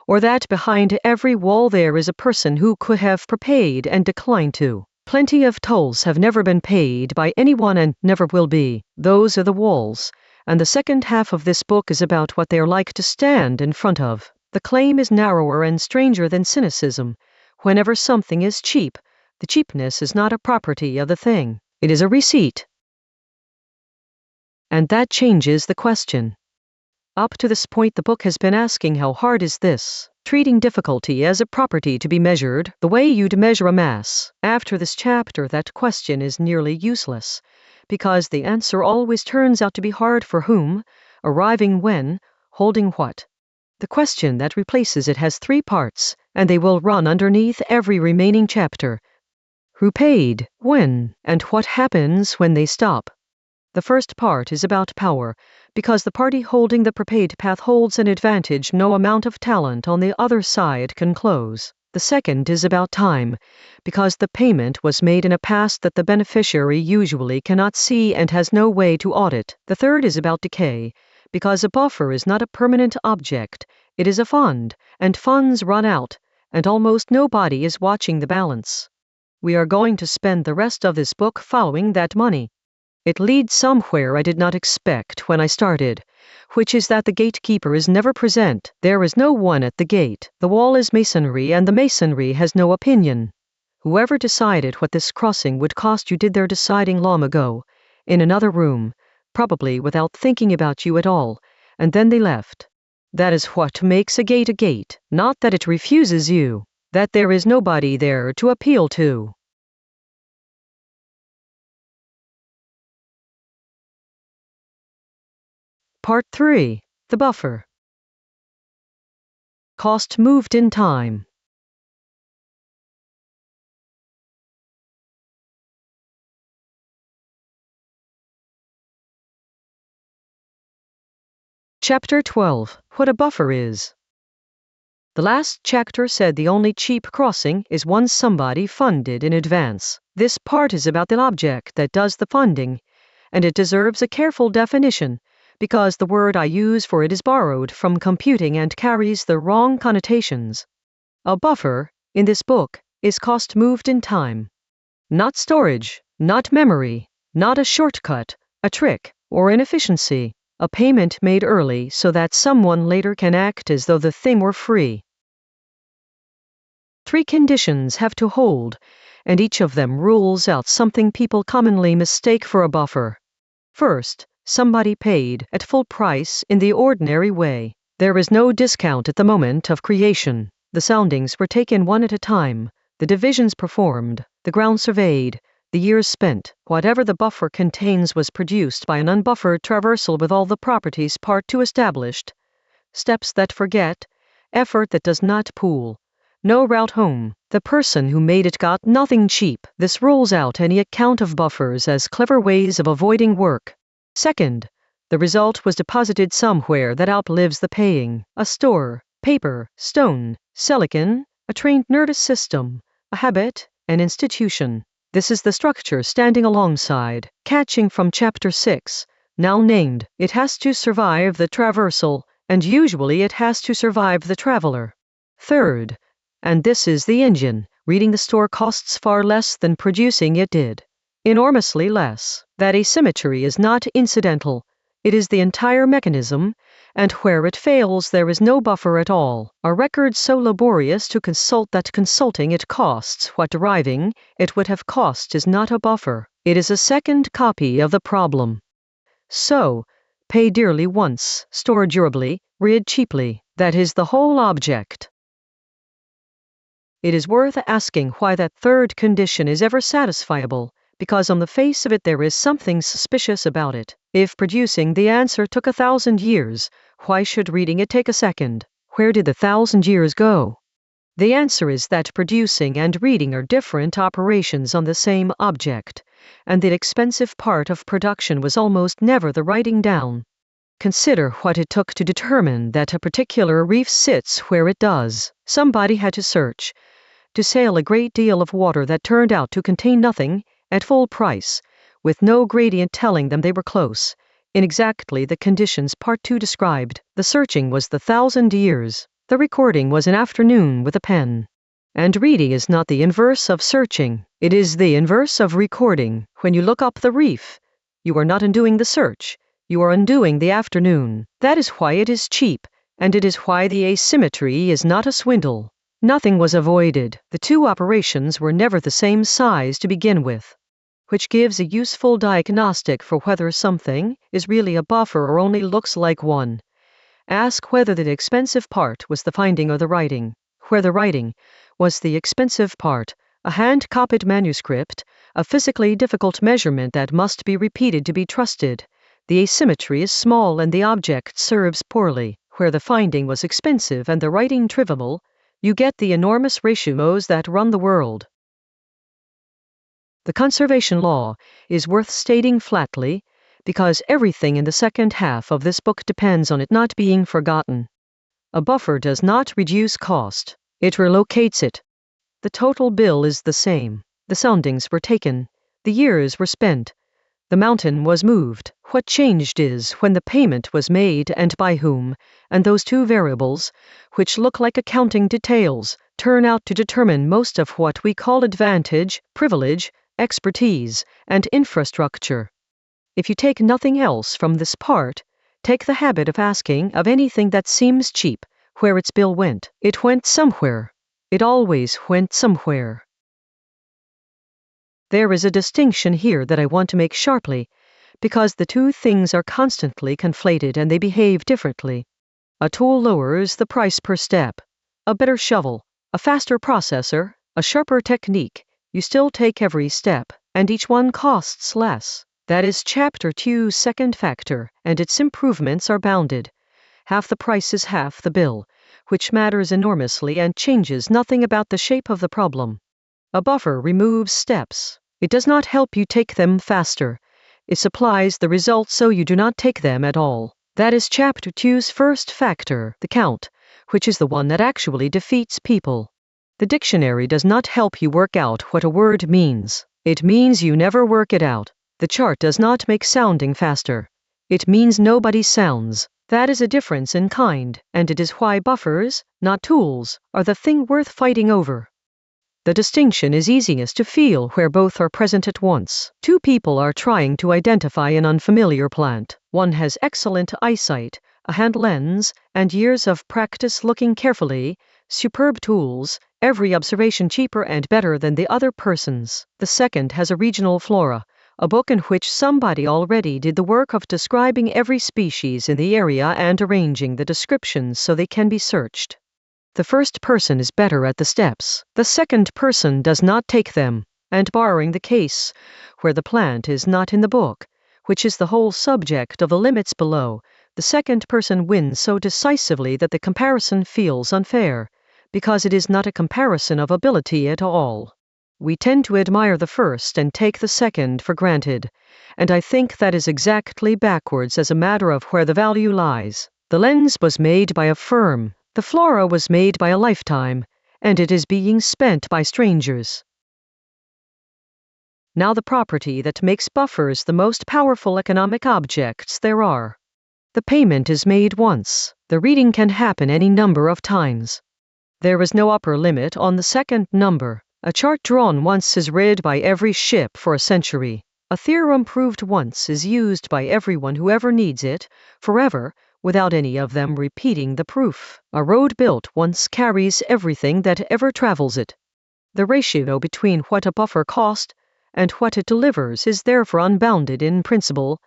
[SPEAKER 1] or that behind every wall there is a person who could have prepaid and declined to. Plenty of tolls have never been paid by anyone and never will be. Those are the walls, and the second half of this book is about what they are like to stand in front of. The claim is narrower and stranger than cynicism. Whenever something is cheap, the cheapness is not a property of the thing. It is a receipt. And that changes the question. Up to this point the book has been asking how hard is this? Treating difficulty as a property to be measured, the way you'd measure a mass. After this chapter that question is nearly useless, because the answer always turns out to be hard for whom, arriving when, holding what. The question that replaces it has three parts, and they will run underneath every remaining chapter. Who paid, when, and what happens when they stop. The first part is about power, because the party holding the prepaid path holds an advantage no amount of talent on the other side can close. The second is about time, because the payment was made in a past that the beneficiary usually cannot see and has no way to audit. The third is about decay, because a buffer is not a permanent object, it is a fund, and funds run out, and almost nobody is watching the balance. We are going to spend the rest of this book following that money. It leads somewhere I did not expect when I started, which is that the gatekeeper is never present. There is no one at the gate. The wall is masonry, and the masonry has no opinion. Whoever decided what this crossing would cost you did their deciding long ago, in another room, probably without thinking about you at all, and then they left. That is what makes a gate, not that it refuses you, that there is nobody there to appeal to. Part 3. The buffer. Cost moved in time. Chapter 12. What a buffer is. The last chapter said the only cheap crossing is one somebody funded in advance. This part is about the object that does the funding, and it deserves a careful definition, because the word I use for it is borrowed from computing and carries the wrong connotations. A buffer, in this book, is cost moved in time. Not storage, not memory, not a shortcut, a trick, or inefficiency. A payment made early so that someone later can act as though the thing were free. 3 conditions have to hold, and each of them rules out something people commonly mistake for a buffer. First, somebody paid at full price in the ordinary way. There is no discount at the moment of creation. The soundings were taken one at a time, the divisions performed, the ground surveyed, the years spent. Whatever the buffer contains was produced by an unbuffered traversal with all the properties Part 2 established. Steps that forget, effort that does not pool. No route home. The person who made it got nothing cheap. This rules out any account of buffers as clever ways of avoiding work. Second, the result was deposited somewhere that outlives the paying. A store, paper, stone, silicon, a trained nervous system, a habit, an institution. This is the structure standing alongside, catching from Chapter 6, now named. It has to survive the traversal, and usually it has to survive the traveler. Third, and this is the engine, reading the store costs far less than producing it did. Enormously less. That asymmetry is not incidental. It is the entire mechanism, and where it fails there is no buffer at all. A record so laborious to consult that consulting it costs what deriving it would have cost is not a buffer. It is a second copy of the problem. So, pay dearly once, store durably, read cheaply. That is the whole object. It is worth asking why that third condition is ever satisfiable, because on the face of it there is something suspicious about it. If producing the answer took 1,000 years, why should reading it take a second? Where did the 1,000 years go? The answer is that producing and reading are different operations on the same object, and the expensive part of production was almost never the writing down. Consider what it took to determine that a particular reef sits where it does. Somebody had to search, to sail a great deal of water that turned out to contain nothing, at full price, with no gradient telling them they were close, in exactly the conditions Part 2 described. The searching was the 1,000 years. The recording was an afternoon with a pen. And reading is not the inverse of searching. It is the inverse of recording. When you look up the reef, you are not undoing the search. You are undoing the afternoon. That is why it is cheap, and it is why the asymmetry is not a swindle. Nothing was avoided. The 2 operations were never the same size to begin with, which gives a useful diagnostic for whether something is really a buffer or only looks like one. Ask whether the expensive part was the finding or the writing. Where the writing was the expensive part, a hand-copied manuscript, a physically difficult measurement that must be repeated to be trusted. The asymmetry is small and the object serves poorly. Where the finding was expensive and the writing trivial, you get the enormous ratios that run the world. The conservation law is worth stating flatly, because everything in the second half of this book depends on it not being forgotten. A buffer does not reduce cost, it relocates it. The total bill is the same. The soundings were taken, the years were spent, The mountain was moved. What changed is when the payment was made and by whom, and those two variables, which look like accounting details, turn out to determine most of what we call advantage, privilege, expertise, and infrastructure. If you take nothing else from this part, take the habit of asking of anything that seems cheap, where its bill went. It went somewhere. It always went somewhere. There is a distinction here that I want to make sharply, because the two things are constantly conflated and they behave differently. A tool lowers the price per step. A better shovel, a faster processor, a sharper technique. You still take every step, and each one costs less. That is Chapter 2's second factor, and its improvements are bounded. Half the price is half the bill, which matters enormously and changes nothing about the shape of the problem. A buffer removes steps. It does not help you take them faster. It supplies the result so you do not take them at all. That is Chapter 2's first factor, the count, which is the one that actually defeats people. The dictionary does not help you work out what a word means. It means you never work it out. The chart does not make sounding faster. It means nobody sounds. That is a difference in kind, and it is why buffers, not tools, are the thing worth fighting over. The distinction is easiest to feel where both are present at once. Two people are trying to identify an unfamiliar plant. One has excellent eyesight, a hand lens, and years of practice looking carefully, superb tools, every observation cheaper and better than the other person's. The second has a regional flora, a book in which somebody already did the work of describing every species in the area and arranging the descriptions so they can be searched. The first person is better at the steps. The second person does not take them, and barring the case where the plant is not in the book, which is the whole subject of the limits below, the second person wins so decisively that the comparison feels unfair, because it is not a comparison of ability at all. We tend to admire the first and take the second for granted, and I think that is exactly backwards as a matter of where the value lies. The lens was made by a firm. The flora was made by a lifetime, and it is being spent by strangers. Now the property that makes buffers the most powerful economic objects there are. The payment is made once. The reading can happen any number of times. There is no upper limit on the second number. A chart drawn once is read by every ship for a century. A theorem proved once is used by everyone who ever needs it, forever, without any of them repeating the proof. A road built once carries everything that ever travels it. The ratio between what a buffer cost and what it delivers is therefore unbounded in principle,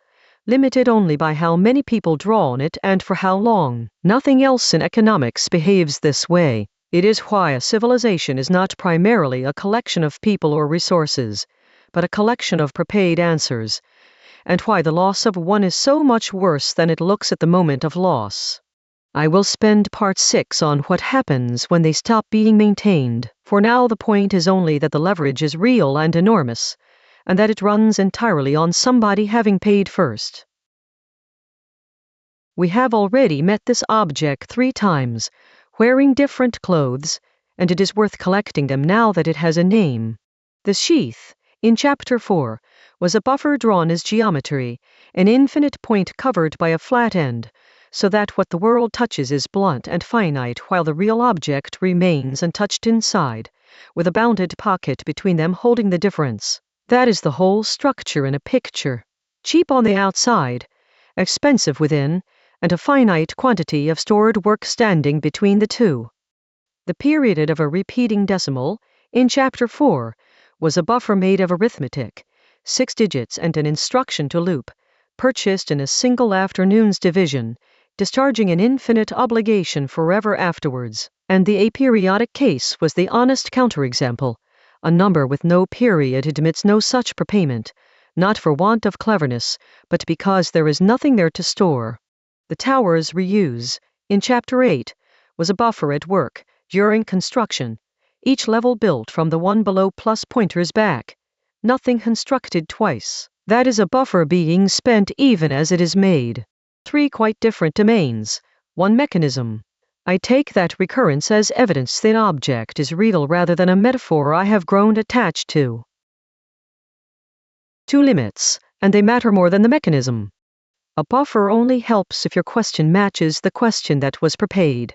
[SPEAKER 1] limited only by how many people draw on it and for how long. Nothing else in economics behaves this way. It is why a civilization is not primarily a collection of people or resources, but a collection of prepaid answers, and why the loss of one is so much worse than it looks at the moment of loss. I will spend part 6 on what happens when they stop being maintained. For now the point is only that the leverage is real and enormous, and that it runs entirely on somebody having paid first. We have already met this object 3 times, wearing different clothes, and it is worth collecting them now that it has a name. The sheath, in Chapter 4, was a buffer drawn as geometry, an infinite point covered by a flat end, so that what the world touches is blunt and finite while the real object remains untouched inside, with a bounded pocket between them holding the difference. That is the whole structure in a picture. Cheap on the outside, expensive within, and a finite quantity of stored work standing between the two. The period of a repeating decimal, in Chapter 4, was a buffer made of arithmetic, 6 digits and an instruction to loop, purchased in a single afternoon's division, discharging an infinite obligation forever afterwards. And the aperiodic case was the honest counterexample. A number with no period admits no such prepayment, not for want of cleverness, but because there is nothing there to store. The tower's reuse, in Chapter 8, was a buffer at work, during construction, each level built from the one below plus pointers back. Nothing constructed twice. That is a buffer being spent even as it is made. 3 quite different domains, 1 mechanism. I take that recurrence as evidence that object is real rather than a metaphor I have grown attached to. 2 limits, and they matter more than the mechanism. A buffer only helps if your question matches the question that was prepaid.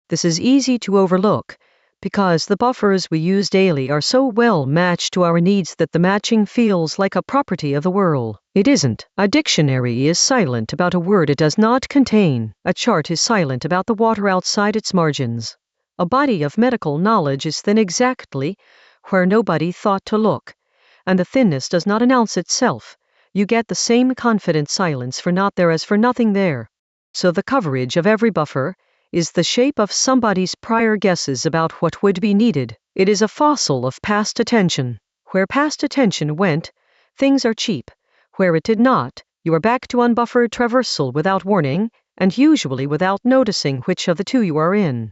[SPEAKER 1] This is easy to overlook, because the buffers we use daily are so well matched to our needs that the matching feels like a property of the world. It isn't. A dictionary is silent about a word it does not contain. A chart is silent about the water outside its margins. A body of medical knowledge is thin exactly where nobody thought to look, and the thinness does not announce itself. You get the same confident silence for not there as for nothing there. So the coverage of every buffer is the shape of somebody's prior guesses about what would be needed. It is a fossil of past attention. Where past attention went, things are cheap. Where it did not, you are back to unbuffered traversal without warning, and usually without noticing which of the two you are in.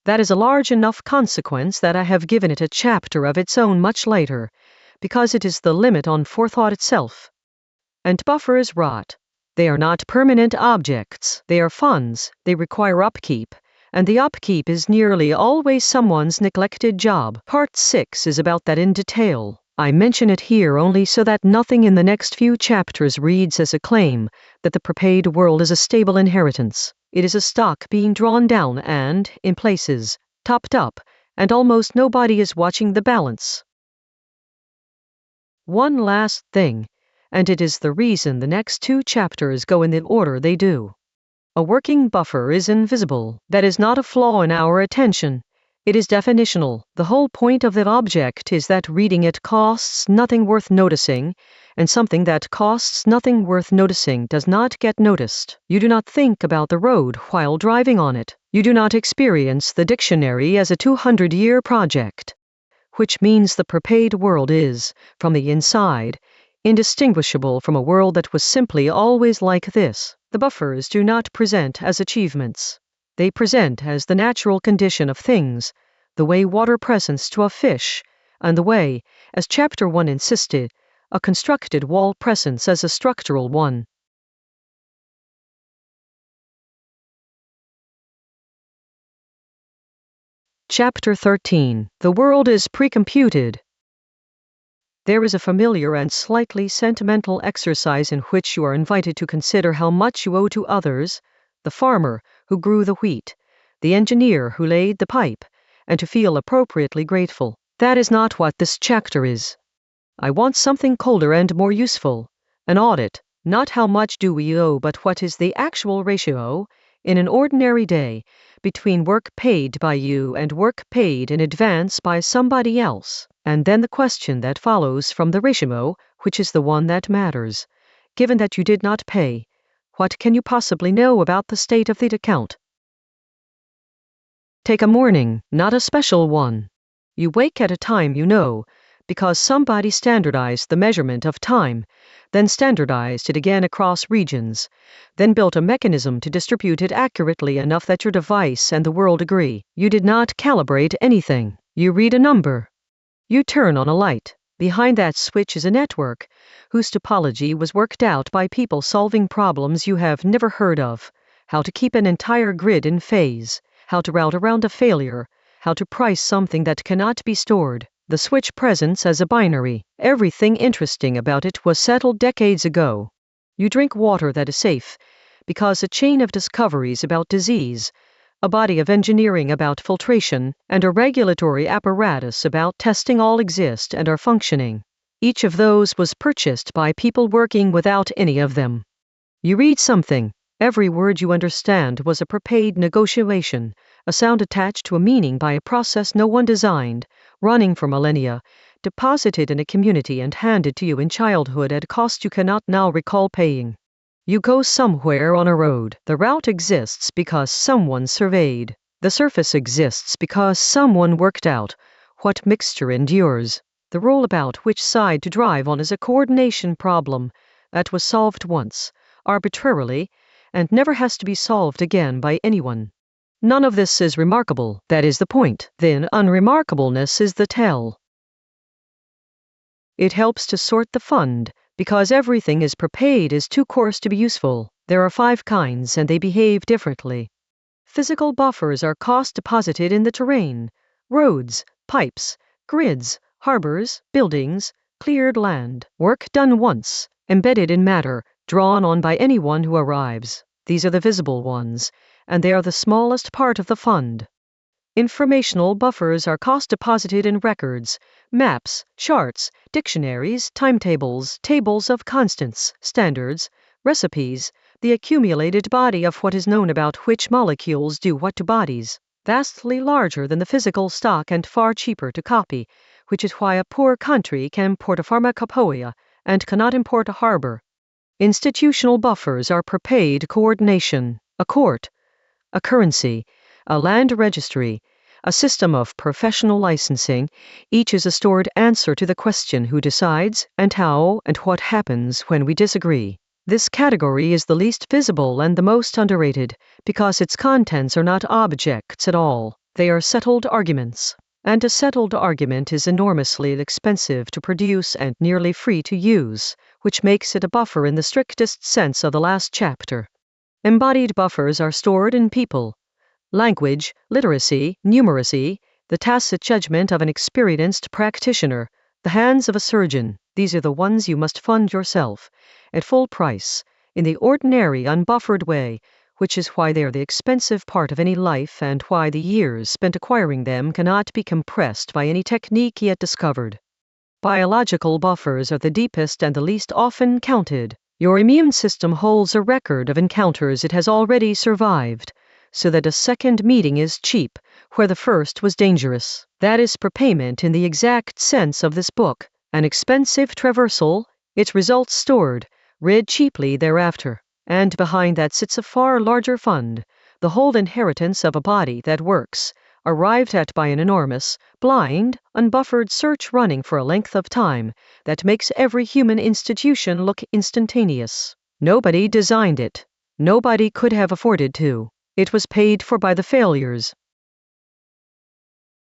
[SPEAKER 1] That is a large enough consequence that I have given it a chapter of its own much later, because it is the limit on forethought itself. And buffers rot. They are not permanent objects, they are funds, they require upkeep, and the upkeep is nearly always someone's neglected job. Part 6 is about that in detail. I mention it here only so that nothing in the next few chapters reads as a claim that the prepaid world is a stable inheritance. It is a stock being drawn down and, in places, topped up, and almost nobody is watching the balance. One last thing, and it is the reason the next 2 chapters go in the order they do. A working buffer is invisible. That is not a flaw in our attention. It is definitional. The whole point of that object is that reading it costs nothing worth noticing, and something that costs nothing worth noticing does not get noticed. You do not think about the road while driving on it. You do not experience the dictionary as a 200-year project, which means the prepaid world is, from the inside, indistinguishable from a world that was simply always like this. The buffers do not present as achievements. They present as the natural condition of things, the way water presents to a fish, and the way, as Chapter 1 insisted, a constructed wall presents as a structural one. Chapter 13. The world is precomputed. There is a familiar and slightly sentimental exercise in which you are invited to consider how much you owe to others, the farmer who grew the wheat, the engineer who laid the pipe, and to feel appropriately grateful. That is not what this chapter is. I want something colder and more useful, an audit, not how much do we owe but what is the actual ratio, in an ordinary day, between work paid by you and work paid in advance by somebody else, and then the question that follows from the ratio, which is the one that matters. Given that you did not pay, what can you possibly know about the state of the account? Take a morning, not a special one. You wake at a time you know, because somebody standardized the measurement of time, then standardized it again across regions, then built a mechanism to distribute it accurately enough that your device and the world agree. You did not calibrate anything. You read a number. You turn on a light. Behind that switch is a network, whose topology was worked out by people solving problems you have never heard of. How to keep an entire grid in phase, how to route around a failure, how to price something that cannot be stored. The switch presents as a binary. Everything interesting about it was settled decades ago. You drink water that is safe, because a chain of discoveries about disease, a body of engineering about filtration, and a regulatory apparatus about testing all exist and are functioning. Each of those was purchased by people working without any of them. You read something. Every word you understand was a prepaid negotiation, a sound attached to a meaning by a process no one designed, running for millennia, deposited in a community and handed to you in childhood at a cost you cannot now recall paying. You go somewhere on a road. The route exists because someone surveyed. The surface exists because someone worked out what mixture endures. The rule about which side to drive on is a coordination problem that was solved once, arbitrarily, and never has to be solved again by anyone. None of this is remarkable. That is the point. Then unremarkableness is the tell. It helps to sort the fund, because everything is prepaid is too coarse to be useful. There are 5 kinds and they behave differently. Physical buffers are cost deposited in the terrain. Roads, pipes, grids, harbors, buildings, cleared land. Work done once, embedded in matter, drawn on by anyone who arrives. These are the visible ones, and they are the smallest part of the fund. Informational buffers are cost-deposited in records, maps, charts, dictionaries, timetables, tables of constants, standards, recipes, the accumulated body of what is known about which molecules do what to bodies, vastly larger than the physical stock and far cheaper to copy, which is why a poor country can import a pharmacopoeia and cannot import a harbor. Institutional buffers are prepaid coordination, a court, a currency, a land registry, a system of professional licensing. Each is a stored answer to the question who decides and how and what happens when we disagree. This category is the least visible and the most underrated, because its contents are not objects at all. They are settled arguments. And a settled argument is enormously expensive to produce and nearly free to use, which makes it a buffer in the strictest sense of the last chapter. Embodied buffers are stored in people. Language, literacy, numeracy, the tacit judgment of an experienced practitioner, the hands of a surgeon. These are the ones you must fund yourself, at full price, in the ordinary unbuffered way, which is why they are the expensive part of any life and why the years spent acquiring them cannot be compressed by any technique yet discovered. Biological buffers are the deepest and the least often counted. Your immune system holds a record of encounters it has already survived, so that a second meeting is cheap, where the first was dangerous. That is prepayment in the exact sense of this book, an expensive traversal, its results stored, read cheaply thereafter. And behind that sits a far larger fund, the whole inheritance of a body that works, arrived at by an enormous, blind, unbuffered search running for a length of time that makes every human institution look instantaneous. Nobody designed it. Nobody could have afforded to. It was paid for by the failures.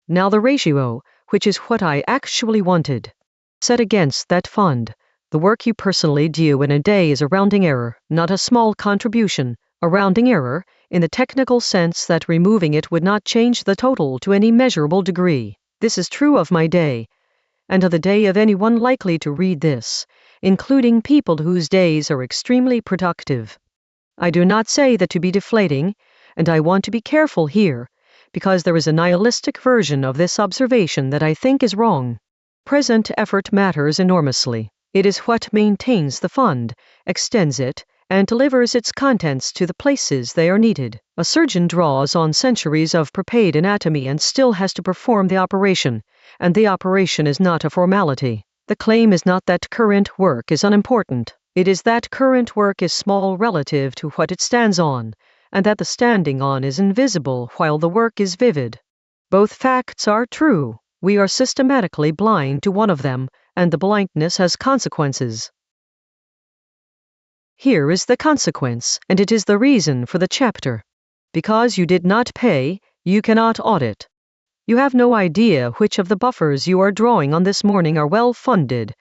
[SPEAKER 1] Now the ratio, which is what I actually wanted. Set against that fund. The work you personally do in a day is a rounding error, not a small contribution, a rounding error, in the technical sense that removing it would not change the total to any measurable degree. This is true of my day, and of the day of anyone likely to read this, including people whose days are extremely productive. I do not say that to be deflating, and I want to be careful here, because there is a nihilistic version of this observation that I think is wrong. Present effort matters enormously. It is what maintains the fund, extends it, and delivers its contents to the places they are needed. A surgeon draws on centuries of prepaid anatomy and still has to perform the operation, and the operation is not a formality. The claim is not that current work is unimportant. It is that current work is small relative to what it stands on, and that the standing on is invisible while the work is vivid. Both facts are true. We are systematically blind to one of them, and the blindness has consequences. Here is the consequence, and it is the reason for the chapter. Because you did not pay, you cannot audit. You have no idea which of the buffers you are drawing on this morning are well funded,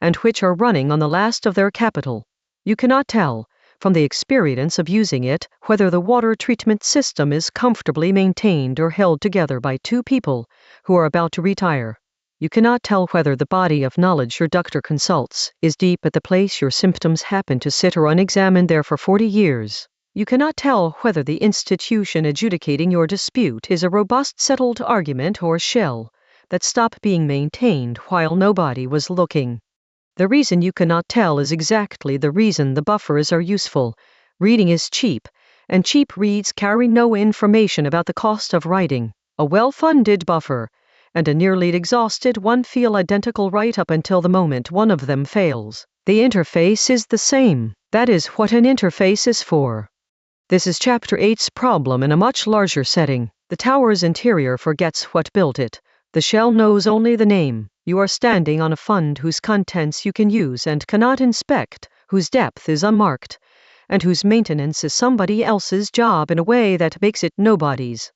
[SPEAKER 1] and which are running on the last of their capital. You cannot tell, from the experience of using it, whether the water treatment system is comfortably maintained or held together by two people who are about to retire. You cannot tell whether the body of knowledge your doctor consults is deep at the place your symptoms happen to sit or unexamined there for 40 years. You cannot tell whether the institution adjudicating your dispute is a robust settled argument or shell that stopped being maintained while nobody was looking. The reason you cannot tell is exactly the reason the buffers are useful. Reading is cheap, and cheap reads carry no information about the cost of writing. A well-funded buffer and a nearly exhausted one feel identical right up until the moment one of them fails. The interface is the same. That is what an interface is for. This is Chapter 8's problem in a much larger setting. The tower's interior forgets what built it. The shell knows only the name. You are standing on a fund whose contents you can use and cannot inspect, whose depth is unmarked, and whose maintenance is somebody else's job in a way that makes it nobody's.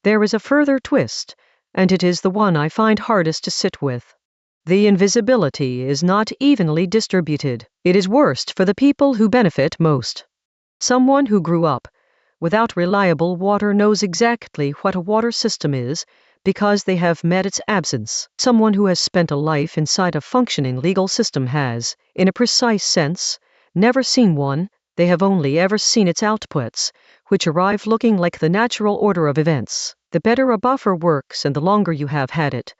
[SPEAKER 1] There is a further twist, and it is the one I find hardest to sit with. The invisibility is not evenly distributed. It is worst for the people who benefit most. Someone who grew up without reliable water knows exactly what a water system is, because they have met its absence. Someone who has spent a life inside a functioning legal system has, in a precise sense, never seen one. They have only ever seen its outputs, which arrive looking like the natural order of events. The better a buffer works and the longer you have had it,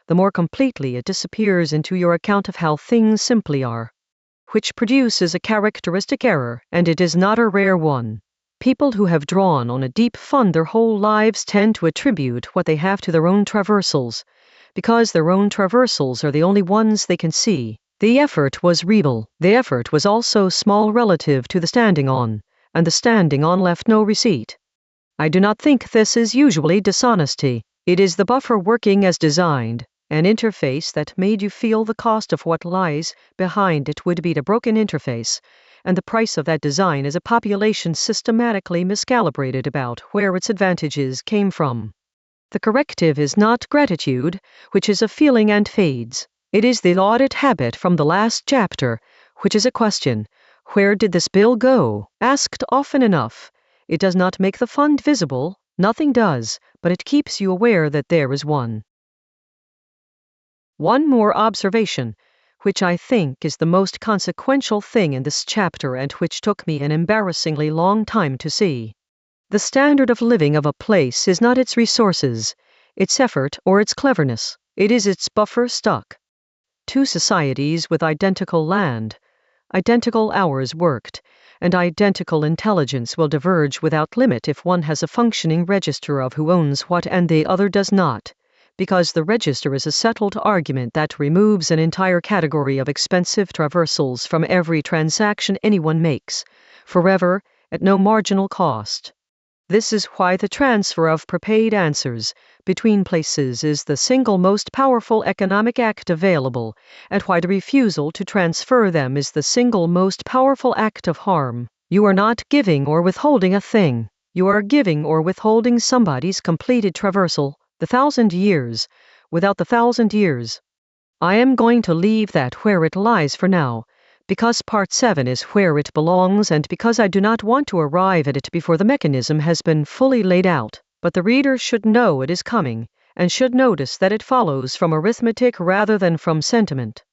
[SPEAKER 1] the more completely it disappears into your account of how things simply are, which produces a characteristic error, and it is not a rare one. People who have drawn on a deep fund their whole lives tend to attribute what they have to their own traversals, because their own traversals are the only ones they can see. The effort was real. The effort was also small relative to the standing on, and the standing on left no receipt. I do not think this is usually dishonesty. It is the buffer working as designed, an interface that made you feel the cost of what lies behind it would be a broken interface, and the price of that design is a population systematically miscalibrated about where its advantages came from. The corrective is not gratitude, which is a feeling and fades. It is the audit habit from the last chapter, which is a question. Where did this bill go? Asked often enough. It does not make the fund visible, nothing does, but it keeps you aware that there is one. One more observation, which I think is the most consequential thing in this chapter and which took me an embarrassingly long time to see. The standard of living of a place is not its resources, its effort, or its cleverness. It is its buffer stock. Two societies with identical land, identical hours worked, and identical intelligence will diverge without limit if one has a functioning register of who owns what and the other does not, because the register is a settled argument that removes an entire category of expensive traversals from every transaction anyone makes, forever, at no marginal cost. This is why the transfer of prepaid answers between places is the single most powerful economic act available, and why the refusal to transfer them is the single most powerful act of harm. You are not giving or withholding a thing. You are giving or withholding somebody's completed traversal, the 1,000 years, without the 1,000 years. I am going to leave that where it lies for now, because Part 7 is where it belongs and because I do not want to arrive at it before the mechanism has been fully laid out, but the reader should know it is coming, and should notice that it follows from arithmetic rather than from sentiment.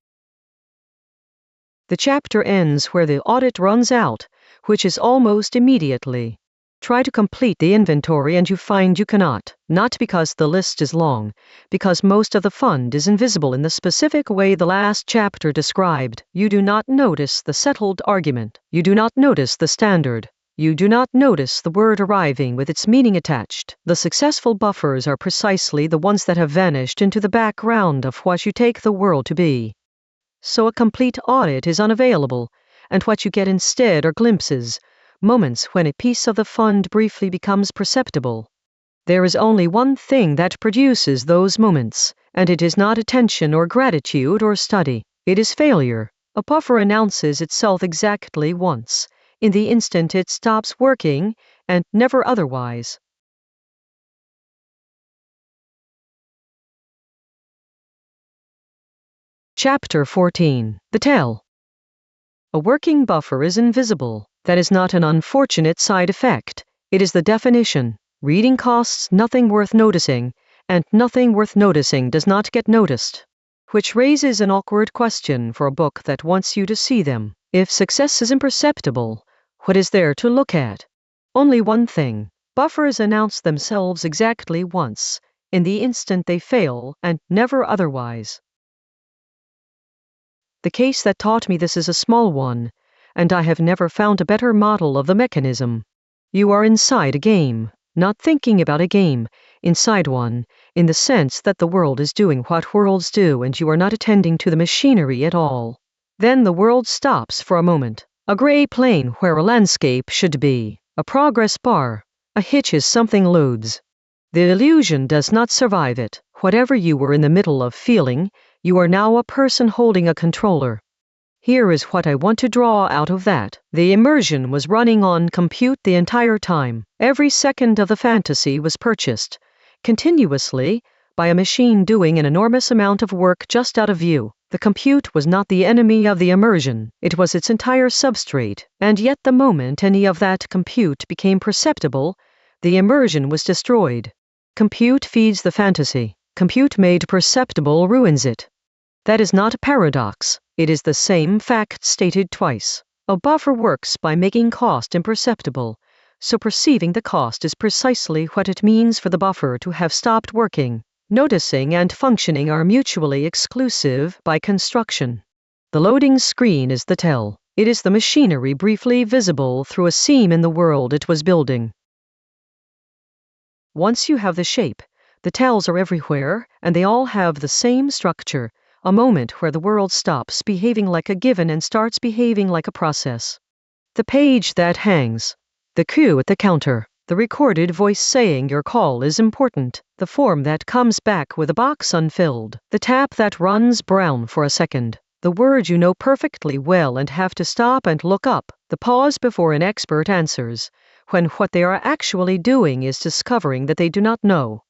[SPEAKER 1] The chapter ends where the audit runs out, which is almost immediately. Try to complete the inventory and you find you cannot, not because the list is long, because most of the fund is invisible in the specific way the last chapter described. You do not notice the settled argument. You do not notice the standard. You do not notice the word arriving with its meaning attached. The successful buffers are precisely the ones that have vanished into the background of what you take the world to be. So a complete audit is unavailable, and what you get instead are glimpses, moments when a piece of the fund briefly becomes perceptible. There is only one thing that produces those moments, and it is not attention or gratitude or study. It is failure. A buffer announces itself exactly once, in the instant it stops working, and never otherwise. Chapter 14. The Tell. A working buffer is invisible. That is not an unfortunate side effect. It is the definition. Reading costs nothing worth noticing, and nothing worth noticing does not get noticed. Which raises an awkward question for a book that wants you to see them. If success is imperceptible, what is there to look at? Only one thing. Buffers announce themselves exactly once, in the instant they fail, and never otherwise. The case that taught me this is a small one, and I have never found a better model of the mechanism. You are inside a game, not thinking about a game, inside one, in the sense that the world is doing what worlds do and you are not attending to the machinery at all. Then the world stops for a moment. A gray plane where a landscape should be. A progress bar. A hitch is something loads. The illusion does not survive it. Whatever you were in the middle of feeling, you are now a person holding a controller. Here is what I want to draw out of that. The immersion was running on compute the entire time. Every second of the fantasy was purchased, continuously, by a machine doing an enormous amount of work just out of view. The compute was not the enemy of the immersion, it was its entire substrate, and yet the moment any of that compute became perceptible, the immersion was destroyed. Compute feeds the fantasy. Compute made perceptible ruins it. That is not a paradox. It is the same fact stated twice. A buffer works by making cost imperceptible, so perceiving the cost is precisely what it means for the buffer to have stopped working. Noticing and functioning are mutually exclusive by construction. The loading screen is the tell. It is the machinery briefly visible through a seam in the world it was building. Once you have the shape, the tells are everywhere, and they all have the same structure. A moment where the world stops behaving like a given and starts behaving like a process. The page that hangs, the cue at the counter, the recorded voice saying your call is important, the form that comes back with a box unfilled, the tap that runs brown for a second, the word you know perfectly well and have to stop and look up, the pause before an expert answers, when what they are actually doing is discovering that they do not know.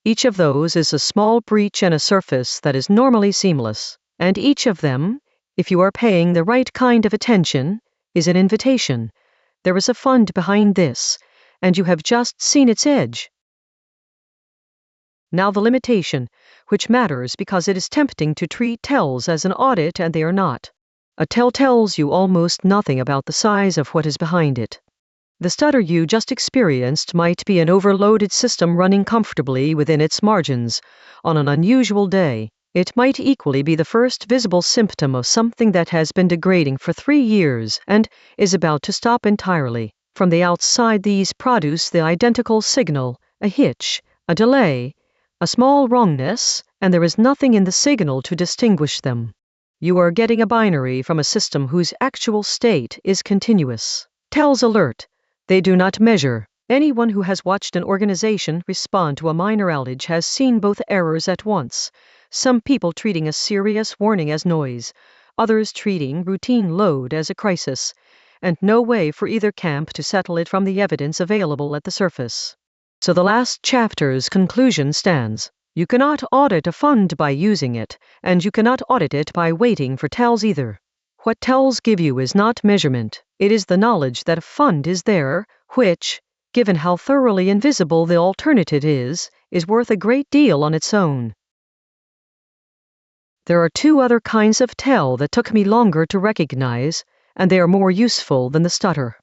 [SPEAKER 1] Each of those is a small breach in a surface that is normally seamless, and each of them, if you are paying the right kind of attention, is an invitation. There is a fund behind this, and you have just seen its edge. Now the limitation, which matters because it is tempting to treat tells as an audit and they are not. A tell tells you almost nothing about the size of what is behind it. The stutter you just experienced might be an overloaded system running comfortably within its margins. On an unusual day, it might equally be the first visible symptom of something that has been degrading for 3 years and is about to stop entirely. From the outside, these produce the identical signal, a hitch, a delay, a small wrongness, and there is nothing in the signal to distinguish them. You are getting a binary from a system whose actual state is continuous. Tells alert. They do not measure. Anyone who has watched an organization respond to a minor outage has seen both errors at once. Some people treating a serious warning as noise, others treating routine load as a crisis, and no way for either camp to settle it from the evidence available at the surface. So the last chapter's conclusion stands. You cannot audit a fund by using it, and you cannot audit it by waiting for tells either. What tells give you is not measurement, it is the knowledge that a fund is there, which, given how thoroughly invisible the alternative is worth a great deal on its own. There are 2 other kinds of tell that took me longer to recognize, and they are more useful than the stutter.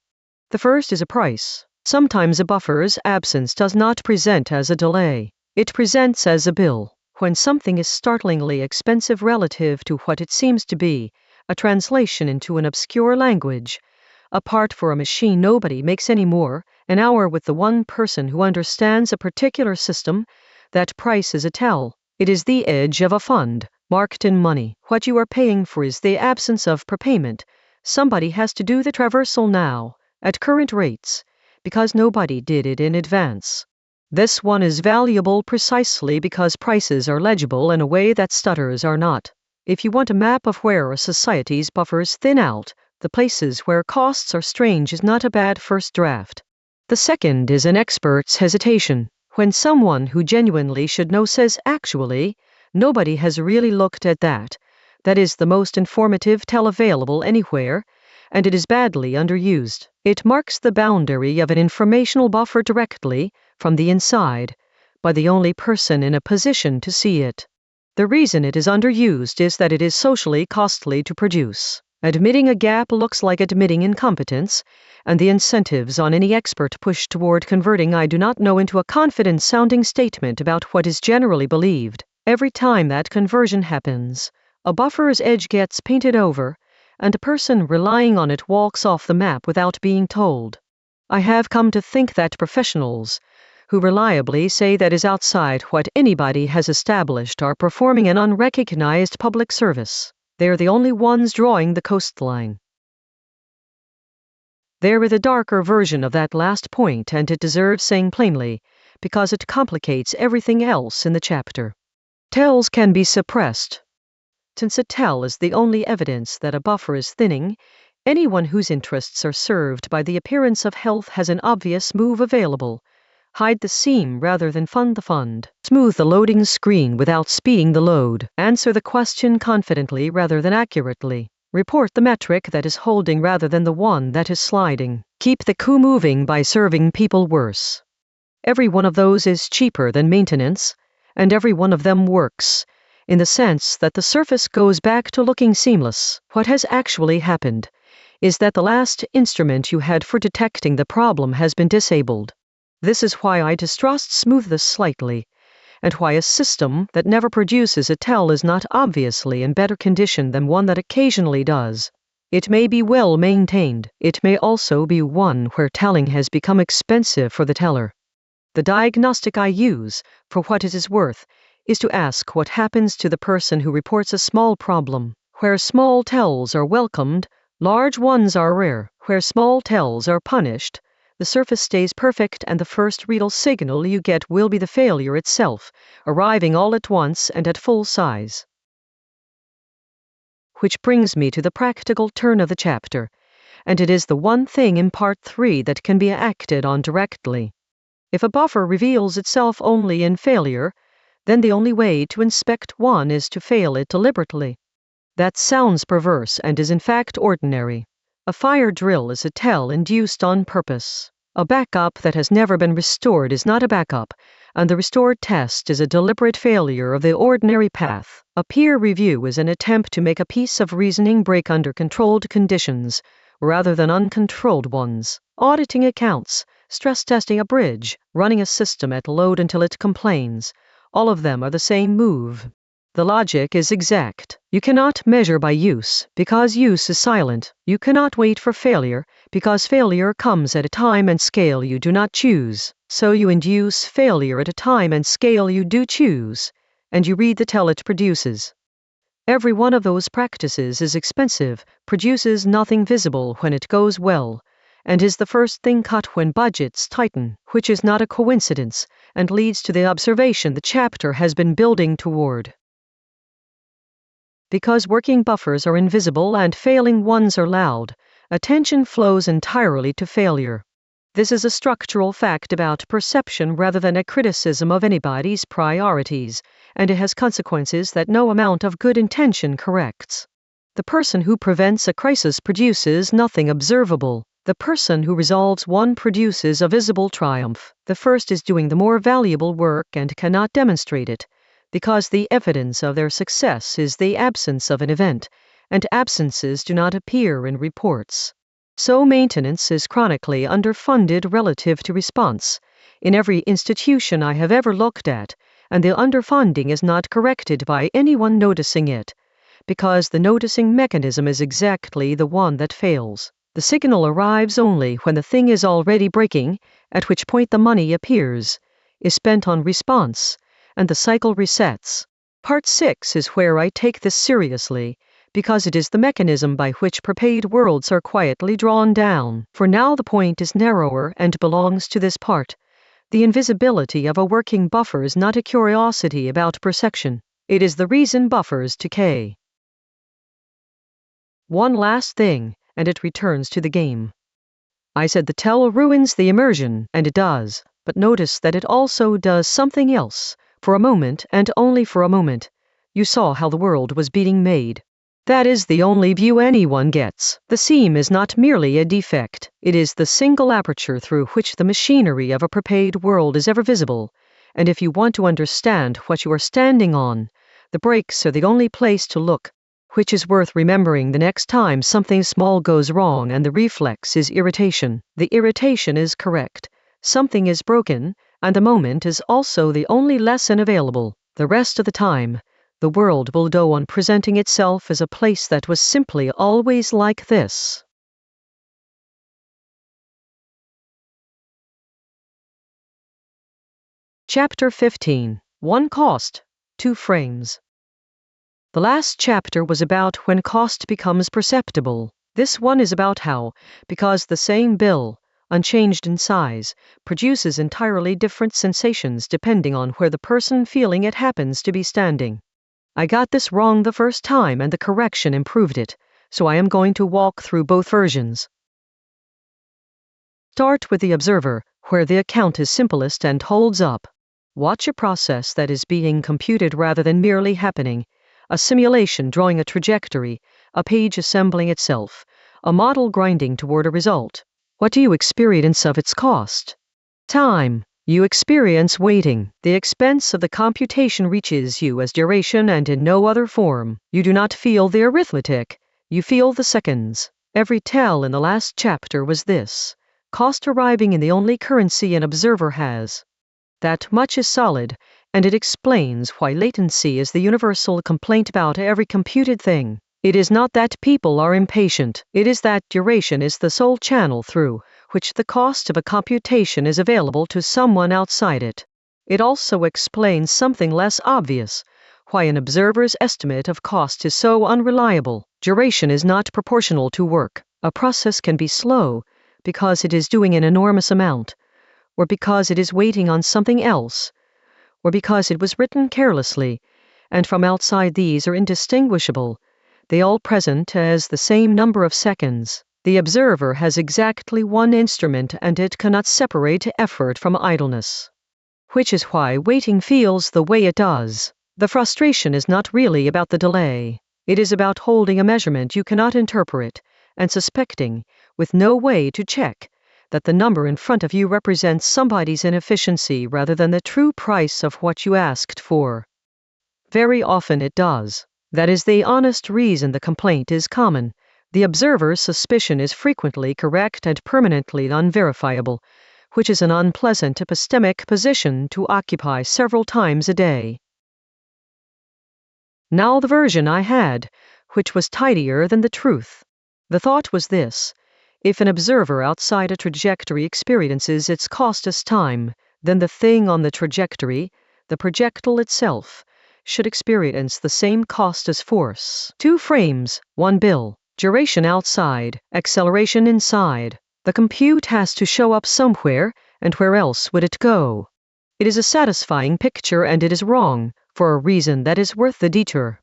[SPEAKER 1] The first is a price. Sometimes a buffer's absence does not present as a delay. It presents as a bill. When something is startlingly expensive relative to what it seems to be, a translation into an obscure language, a part for a machine nobody makes anymore, an hour with the one person who understands a particular system, that price is a tell. It is the edge of a fund, marked in money. What you are paying for is the absence of prepayment. Somebody has to do the traversal now, at current rates, because nobody did it in advance. This one is valuable precisely because prices are legible in a way that stutters are not. If you want a map of where a society's buffers thin out, the places where costs are strange is not a bad first draft. The second is an expert's hesitation. When someone who genuinely should know says actually, nobody has really looked at that. That is the most informative tell available anywhere, and it is badly underused. It marks the boundary of an informational buffer directly, from the inside, by the only person in a position to see it. The reason it is underused is that it is socially costly to produce. Admitting a gap looks like admitting incompetence, and the incentives on any expert push toward converting I do not know into a confident-sounding statement about what is generally believed. Every time that conversion happens, a buffer's edge gets painted over, and a person relying on it walks off the map without being told. I have come to think that professionals, who reliably say that is outside what anybody has established, are performing an unrecognized public service. They are the only ones drawing the coastline. There is a darker version of that last point, and it deserves saying plainly, because it complicates everything else in the chapter. Tells can be suppressed. Since a tell is the only evidence that a buffer is thinning, anyone whose interests are served by the appearance of health has an obvious move available. Hide the seam rather than fund the fund. Smooth the loading screen without speeding the load. Answer the question confidently rather than accurately. Report the metric that is holding rather than the one that is sliding. Keep the coup moving by serving people worse. Every one of those is cheaper than maintenance, and every one of them works, in the sense that the surface goes back to looking seamless. What has actually happened is that the last instrument you had for detecting the problem has been disabled. This is why I distrust smoothness slightly, and why a system that never produces a tell is not obviously in better condition than one that occasionally does. It may be well maintained. It may also be one where telling has become expensive for the teller. The diagnostic I use, for what it is worth, is to ask what happens to the person who reports a small problem. Where small tells are welcomed, large ones are rare. Where small tells are punished, the surface stays perfect and the first real signal you get will be the failure itself, arriving all at once and at full size. Which brings me to the practical turn of the chapter, and it is the one thing in Part 3 that can be acted on directly. If a buffer reveals itself only in failure, then the only way to inspect one is to fail it deliberately. That sounds perverse and is in fact ordinary. A fire drill is a tell induced on purpose. A backup that has never been restored is not a backup, and the restored test is a deliberate failure of the ordinary path. A peer review is an attempt to make a piece of reasoning break under controlled conditions, rather than uncontrolled ones. Auditing accounts, stress testing a bridge, running a system at load until it complains, all of them are the same move. The logic is exact. You cannot measure by use, because use is silent. You cannot wait for failure, because failure comes at a time and scale you do not choose. So you induce failure at a time and scale you do choose, and you read the tell it produces. Every one of those practices is expensive, produces nothing visible when it goes well, and is the first thing cut when budgets tighten, which is not a coincidence, and leads to the observation the chapter has been building toward. Because working buffers are invisible and failing ones are loud, attention flows entirely to failure. This is a structural fact about perception rather than a criticism of anybody's priorities, and it has consequences that no amount of good intention corrects. The person who prevents a crisis produces nothing observable. The person who resolves one produces a visible triumph. The first is doing the more valuable work and cannot demonstrate it, because the evidence of their success is the absence of an event, and absences do not appear in reports. So maintenance is chronically underfunded relative to response, in every institution I have ever looked at, and the underfunding is not corrected by anyone noticing it, because the noticing mechanism is exactly the one that fails. The signal arrives only when the thing is already breaking, at which point the money appears, is spent on response, and the cycle resets. Part 6 is where I take this seriously, because it is the mechanism by which prepaid worlds are quietly drawn down. For now the point is narrower and belongs to this part. The invisibility of a working buffer is not a curiosity about perception. It is the reason buffers decay. One last thing, and it returns to the game. I said the tell ruins the immersion, and it does, but notice that it also does something else. For a moment, and only for a moment, you saw how the world was being made. That is the only view anyone gets. The seam is not merely a defect, it is the single aperture through which the machinery of a prepaid world is ever visible, and if you want to understand what you are standing on, the breaks are the only place to look, which is worth remembering the next time something small goes wrong and the reflex is irritation. The irritation is correct. Something is broken, and the moment is also the only lesson available. The rest of the time, the world will go on presenting itself as a place that was simply always like this. Chapter 15. One cost, two frames. The last chapter was about when cost becomes perceptible. This one is about how, because the same bill, unchanged in size, produces entirely different sensations depending on where the person feeling it happens to be standing. I got this wrong the first time and the correction improved it, so I am going to walk through both versions. Start with the observer, where the account is simplest and holds up. Watch a process that is being computed rather than merely happening, a simulation drawing a trajectory, a page assembling itself, a model grinding toward a result. What do you experience of its cost? Time. You experience waiting. The expense of the computation reaches you as duration and in no other form. You do not feel the arithmetic. You feel the seconds. Every tell in the last chapter was this: cost arriving in the only currency an observer has. That much is solid, and it explains why latency is the universal complaint about every computed thing. It is not that people are impatient, it is that duration is the sole channel through which the cost of a computation is available to someone outside it. It also explains something less obvious, why an observer's estimate of cost is so unreliable. Duration is not proportional to work. A process can be slow because it is doing an enormous amount, or because it is waiting on something else, or because it was written carelessly, and from outside these are indistinguishable. They all present as the same number of seconds. The observer has exactly one instrument and it cannot separate effort from idleness. Which is why waiting feels the way it does. The frustration is not really about the delay. It is about holding a measurement you cannot interpret, and suspecting, with no way to check, that the number in front of you represents somebody's inefficiency rather than the true price of what you asked for. Very often it does. That is the honest reason the complaint is common. The observer's suspicion is frequently correct and permanently unverifiable, which is an unpleasant epistemic position to occupy several times a day. Now the version I had, which was tidier than the truth. The thought was this: if an observer outside a trajectory experiences its cost as time, then the thing on the trajectory, the projectile itself, should experience the same cost as force. 2 frames, 1 bill, duration outside, acceleration inside. The compute has to show up somewhere, and where else would it go? It is a satisfying picture and it is wrong, for a reason that is worth the detour.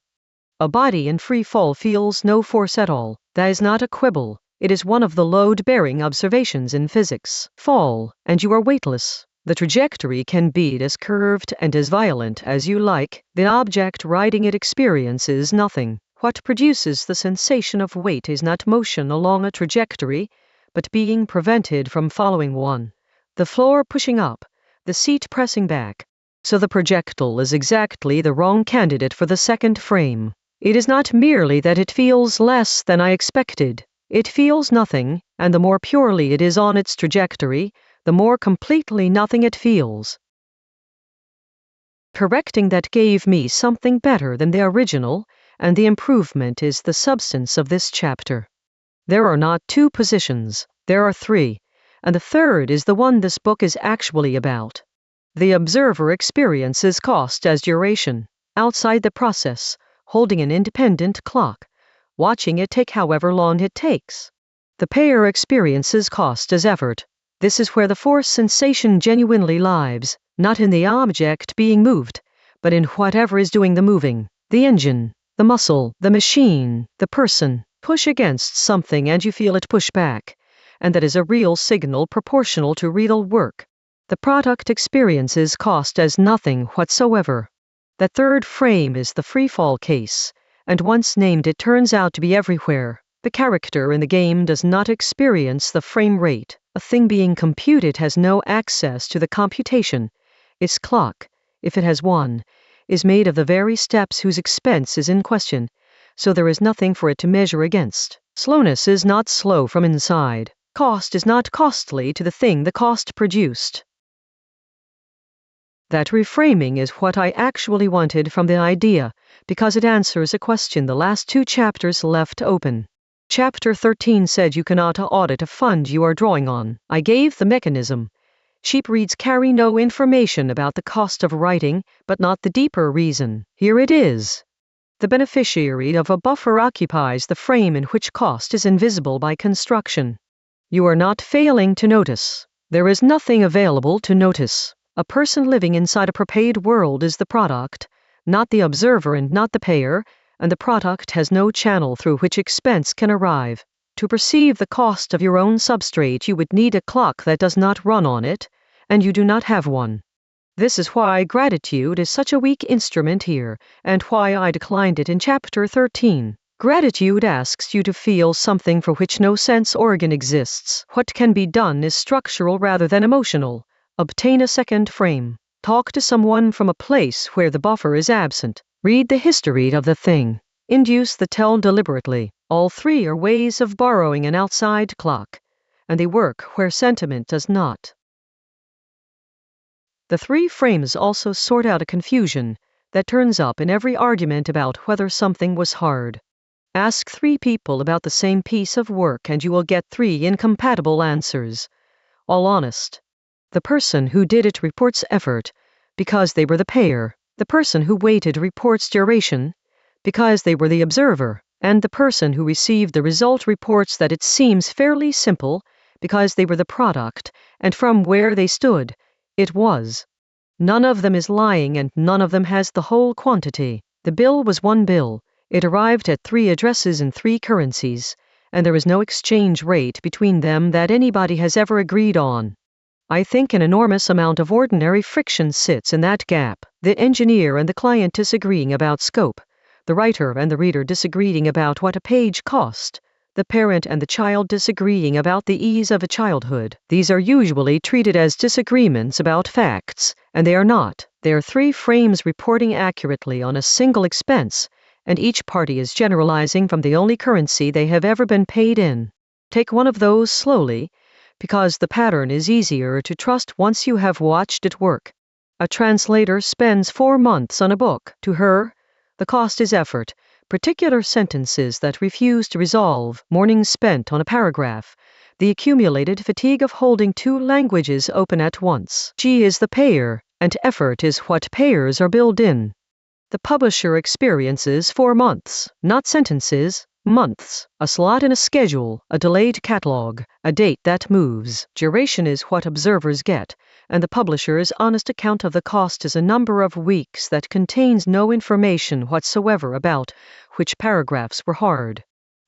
[SPEAKER 1] A body in free fall feels no force at all. That is not a quibble. It is one of the load-bearing observations in physics. Fall, and you are weightless. The trajectory can be as curved and as violent as you like. The object riding it experiences nothing. What produces the sensation of weight is not motion along a trajectory, but being prevented from following one. The floor pushing up, the seat pressing back. So the projectile is exactly the wrong candidate for the second frame. It is not merely that it feels less than I expected. It feels nothing, and the more purely it is on its trajectory, the more completely nothing it feels. Correcting that gave me something better than the original, and the improvement is the substance of this chapter. There are not 2 positions, there are 3, and the third is the one this book is actually about. The observer experiences cost as duration, outside the process, holding an independent clock, watching it take however long it takes. The payer experiences cost as effort. This is where the force sensation genuinely lies, not in the object being moved, but in whatever is doing the moving. The engine, the muscle, the machine, the person. Push against something and you feel it push back, and that is a real signal proportional to real work. The product experiences cost as nothing whatsoever. The third frame is the freefall case, and once named it turns out to be everywhere. The character in the game does not experience the frame rate. A thing being computed has no access to the computation. Its clock, if it has one, is made of the very steps whose expense is in question, so there is nothing for it to measure against. Slowness is not slow from inside. Cost is not costly to the thing the cost produced. That reframing is what I actually wanted from the idea, because it answers a question the last 2 chapters left open. Chapter 13 said you cannot audit a fund you are drawing on. I gave the mechanism. Sheep reads carry no information about the cost of writing, but not the deeper reason. Here it is. The beneficiary of a buffer occupies the frame in which cost is invisible by construction. You are not failing to notice. There is nothing available to notice. A person living inside a prepaid world is the product, not the observer and not the payer, and the product has no channel through which expense can arrive. To perceive the cost of your own substrate you would need a clock that does not run on it, and you do not have one. This is why gratitude is such a weak instrument here, and why I declined it in Chapter 13. Gratitude asks you to feel something for which no sense organ exists. What can be done is structural rather than emotional. Obtain a second frame. Talk to someone from a place where the buffer is absent. Read the history of the thing. Induce the tell deliberately. All three are ways of borrowing an outside clock, and they work where sentiment does not. The three frames also sort out a confusion that turns up in every argument about whether something was hard. Ask three people about the same piece of work and you will get three incompatible answers, all honest. The person who did it reports effort because they were the payer. The person who waited reports duration because they were the observer. And the person who received the result reports that it seems fairly simple because they were the product, and from where they stood, it was. None of them is lying and none of them has the whole quantity. The bill was one bill. It arrived at three addresses in three currencies, and there is no exchange rate between them that anybody has ever agreed on. I think an enormous amount of ordinary friction sits in that gap. The engineer and the client disagreeing about scope, the writer and the reader disagreeing about what a page cost, the parent and the child disagreeing about the ease of a childhood. These are usually treated as disagreements about facts, and they are not. They are three frames reporting accurately on a single expense, and each party is generalizing from the only currency they have ever been paid in. Take one of those slowly, because the pattern is easier to trust once you have watched it work. A translator spends 4 months on a book. To her, the cost is effort, particular sentences that refuse to resolve, mornings spent on a paragraph, the accumulated fatigue of holding 2 languages open at once. She is the payer, and effort is what payers are billed in. The publisher experiences 4 months, not sentences, months, a slot in a schedule, a delayed catalog, a date that moves. Duration is what observers get, and the publisher's honest account of the cost is a number of weeks that contains no information whatsoever about which paragraphs were hard.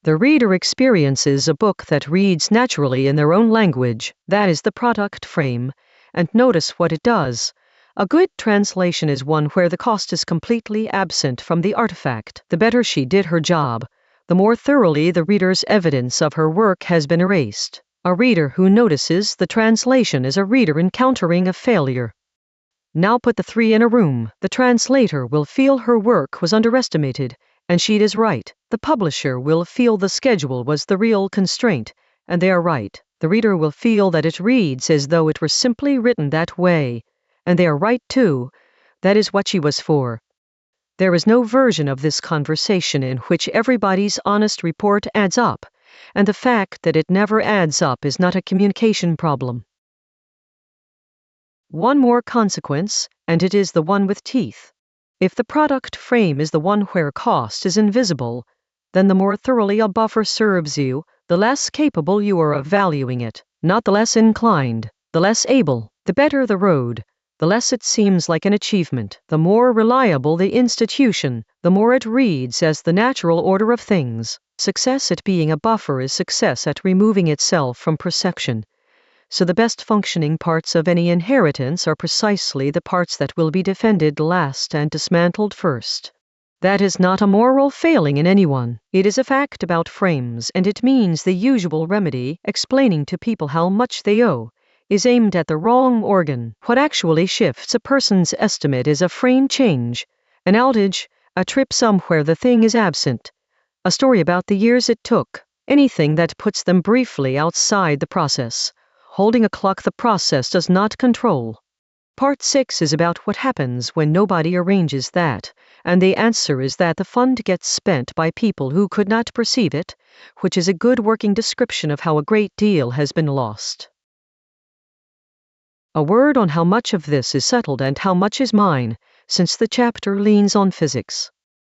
[SPEAKER 1] The reader experiences a book that reads naturally in their own language. That is the product frame, and notice what it does. A good translation is one where the cost is completely absent from the artifact. The better she did her job, the more thoroughly the reader's evidence of her work has been erased. A reader who notices the translation is a reader encountering a failure. Now put the three in a room. The translator will feel her work was underestimated, and she is right. The publisher will feel the schedule was the real constraint, and they are right. The reader will feel that it reads as though it were simply written that way, and they are right too. That is what she was for. There is no version of this conversation in which everybody's honest report adds up, and the fact that it never adds up is not a communication problem. One more consequence, and it is the one with teeth. If the product frame is the one where cost is invisible, then the more thoroughly a buffer serves you, the less capable you are of valuing it, not the less inclined, the less able, the better the road. The less it seems like an achievement, the more reliable the institution, the more it reads as the natural order of things. Success at being a buffer is success at removing itself from perception. So the best functioning parts of any inheritance are precisely the parts that will be defended last and dismantled first. That is not a moral failing in anyone. It is a fact about frames, and it means the usual remedy, explaining to people how much they owe, is aimed at the wrong organ. What actually shifts a person's estimate is a frame change, an outage, a trip somewhere the thing is absent, a story about the years it took, anything that puts them briefly outside the process. Holding a clock the process does not control. Part 6 is about what happens when nobody arranges that, and the answer is that the fund gets spent by people who could not perceive it, which is a good working description of how a great deal has been lost. A word on how much of this is settled and how much is mine, since the chapter leans on physics.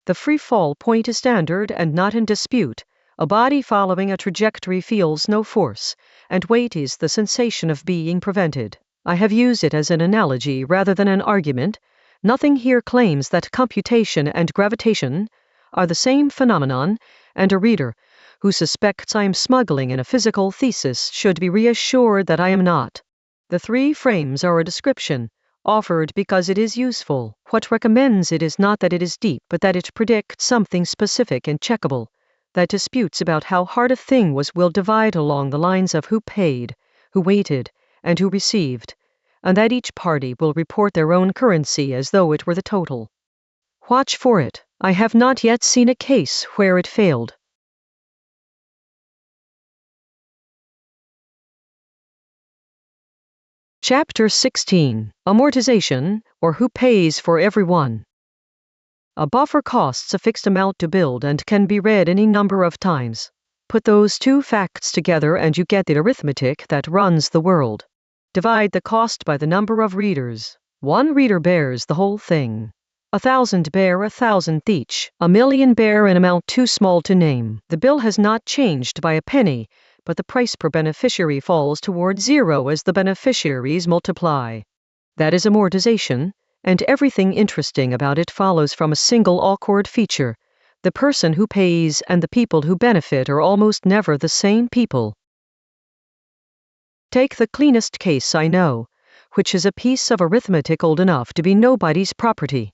[SPEAKER 1] The free fall point is standard and not in dispute. A body following a trajectory feels no force, and weight is the sensation of being prevented. I have used it as an analogy rather than an argument. Nothing here claims that computation and gravitation are the same phenomenon, and a reader who suspects I am smuggling in a physical thesis should be reassured that I am not. The three frames are a description, offered because it is useful. What recommends it is not that it is deep, but that it predicts something specific and checkable. That disputes about how hard a thing was will divide along the lines of who paid, who waited, and who received, and that each party will report their own currency as though it were the total. Watch for it. I have not yet seen a case where it failed. Chapter 16. Amortization, or who pays for everyone. A buffer costs a fixed amount to build and can be read any number of times. Put those two facts together and you get the arithmetic that runs the world. Divide the cost by the number of readers. 1 reader bears the whole thing. 1,000 bear 1,000th each. 1,000,000 bear an amount too small to name. The bill has not changed by a penny, but the price per beneficiary falls toward zero as the beneficiaries multiply. That is amortization, and everything interesting about it follows from a single awkward feature. The person who pays and the people who benefit are almost never the same people. Take the cleanest case I know, which is a piece of arithmetic old enough to be nobody's property.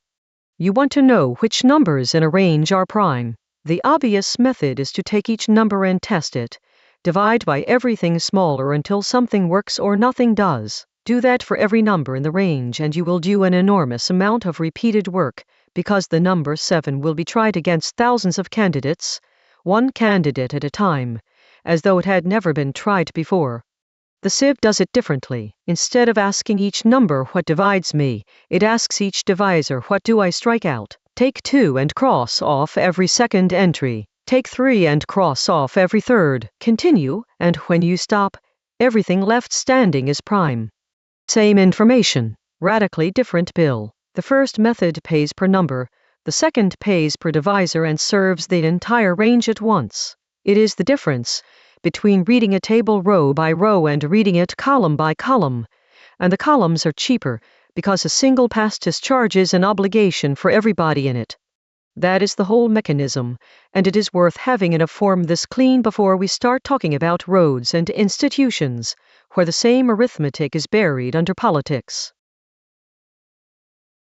[SPEAKER 1] You want to know which numbers in a range are prime. The obvious method is to take each number and test it. Divide by everything smaller until something works or nothing does. Do that for every number in the range and you will do an enormous amount of repeated work, because the number 7 will be tried against thousands of candidates, one candidate at a time, as though it had never been tried before. The sieve does it differently. Instead of asking each number what divides me, it asks each divisor what do I strike out. Take 2 and cross off every second entry. Take 3 and cross off every third. Continue, and when you stop, everything left standing is prime. Same information, radically different bill. The first method pays per number, the second pays per divisor and serves the entire range at once. It is the difference between reading a table row by row and reading it column by column, and the columns are cheaper because a single pass discharges an obligation for everybody in it. That is the whole mechanism, and it is worth having in a form this clean before we start talking about roads and institutions, where the same arithmetic is buried under politics.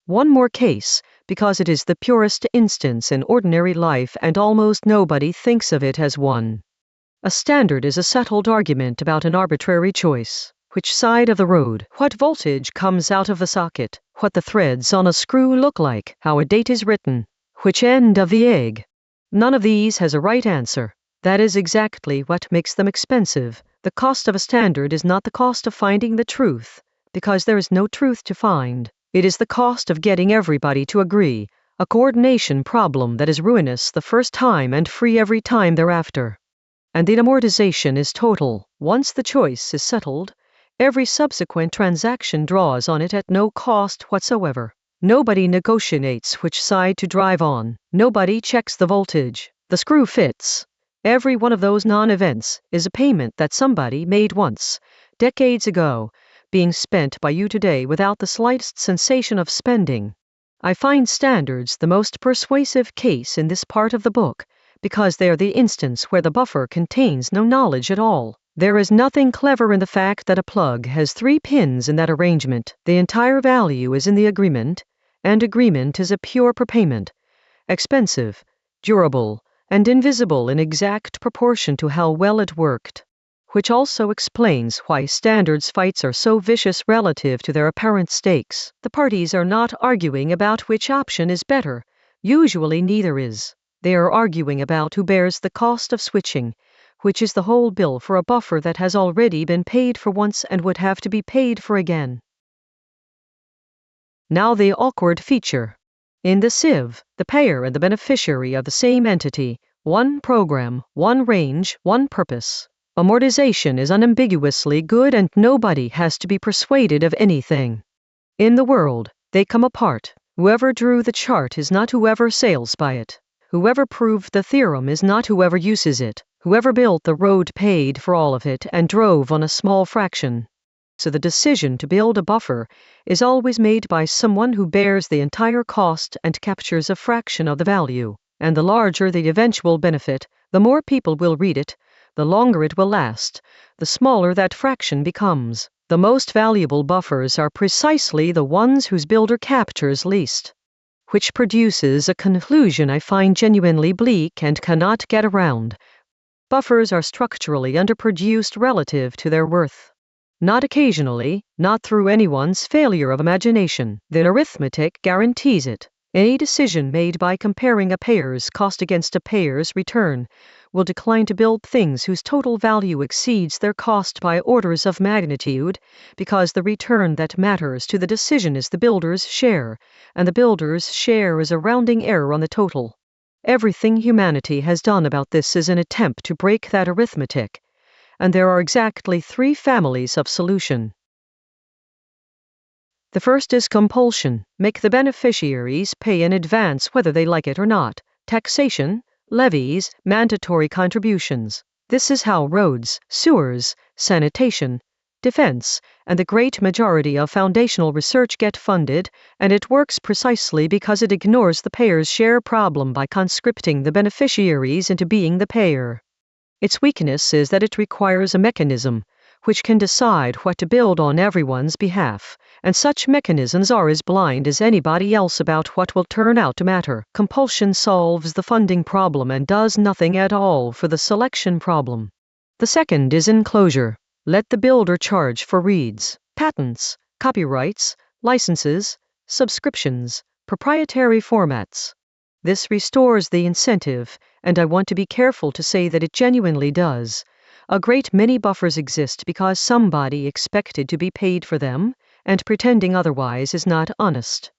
[SPEAKER 1] One more case, because it is the purest instance in ordinary life and almost nobody thinks of it as one. A standard is a settled argument about an arbitrary choice. Which side of the road, what voltage comes out of the socket, what the threads on a screw look like, how a date is written, which end of the egg. None of these has a right answer. That is exactly what makes them expensive. The cost of a standard is not the cost of finding the truth, because there is no truth to find. It is the cost of getting everybody to agree, a coordination problem that is ruinous the first time and free every time thereafter. And the amortization is total. Once the choice is settled, every subsequent transaction draws on it at no cost whatsoever. Nobody negotiates which side to drive on. Nobody checks the voltage. The screw fits. Every one of those non-events is a payment that somebody made once, decades ago, being spent by you today without the slightest sensation of spending. I find standards the most persuasive case in this part of the book, because they are the instance where the buffer contains no knowledge at all. There is nothing clever in the fact that a plug has 3 pins in that arrangement. The entire value is in the agreement, and agreement is a pure prepayment, expensive, durable, and invisible in exact proportion to how well it worked, which also explains why standards fights are so vicious relative to their apparent stakes. The parties are not arguing about which option is better. Usually neither is. They are arguing about who bears the cost of switching, which is the whole bill for a buffer that has already been paid for once and would have to be paid for again. Now the awkward feature. In the sieve, the payer and the beneficiary are the same entity, one program, one range, one purpose. Amortization is unambiguously good and nobody has to be persuaded of anything. In the world, they come apart. Whoever drew the chart is not whoever sails by it. Whoever proved the theorem is not whoever uses it. Whoever built the road paid for all of it and drove on a small fraction. So the decision to build a buffer is always made by someone who bears the entire cost and captures a fraction of the value. And the larger the eventual benefit, the more people will read it, the longer it will last, the smaller that fraction becomes. The most valuable buffers are precisely the ones whose builder captures least. Which produces a conclusion I find genuinely bleak and cannot get around. Buffers are structurally underproduced relative to their worth. Not occasionally, not through anyone's failure of imagination. Then arithmetic guarantees it. Any decision made by comparing a payer's cost against a payer's return will decline to build things whose total value exceeds their cost by orders of magnitude, because the return that matters to the decision is the builder's share, and the builder's share is a rounding error on the total. Everything humanity has done about this is an attempt to break that arithmetic, and there are exactly 3 families of solution. The first is compulsion. Make the beneficiaries pay in advance whether they like it or not. Taxation, levies, mandatory contributions. This is how roads, sewers, sanitation, defense, and the great majority of foundational research get funded, and it works precisely because it ignores the payer's share problem by conscripting the beneficiaries into being the payer. Its weakness is that it requires a mechanism which can decide what to build on everyone's behalf, and such mechanisms are as blind as anybody else about what will turn out to matter. Compulsion solves the funding problem and does nothing at all for the selection problem. The second is enclosure. Let the builder charge for reads, patents, copyrights, licenses, subscriptions, proprietary formats. This restores the incentive, and I want to be careful to say that it genuinely does. A great many buffers exist because somebody expected to be paid for them, and pretending otherwise is not honest.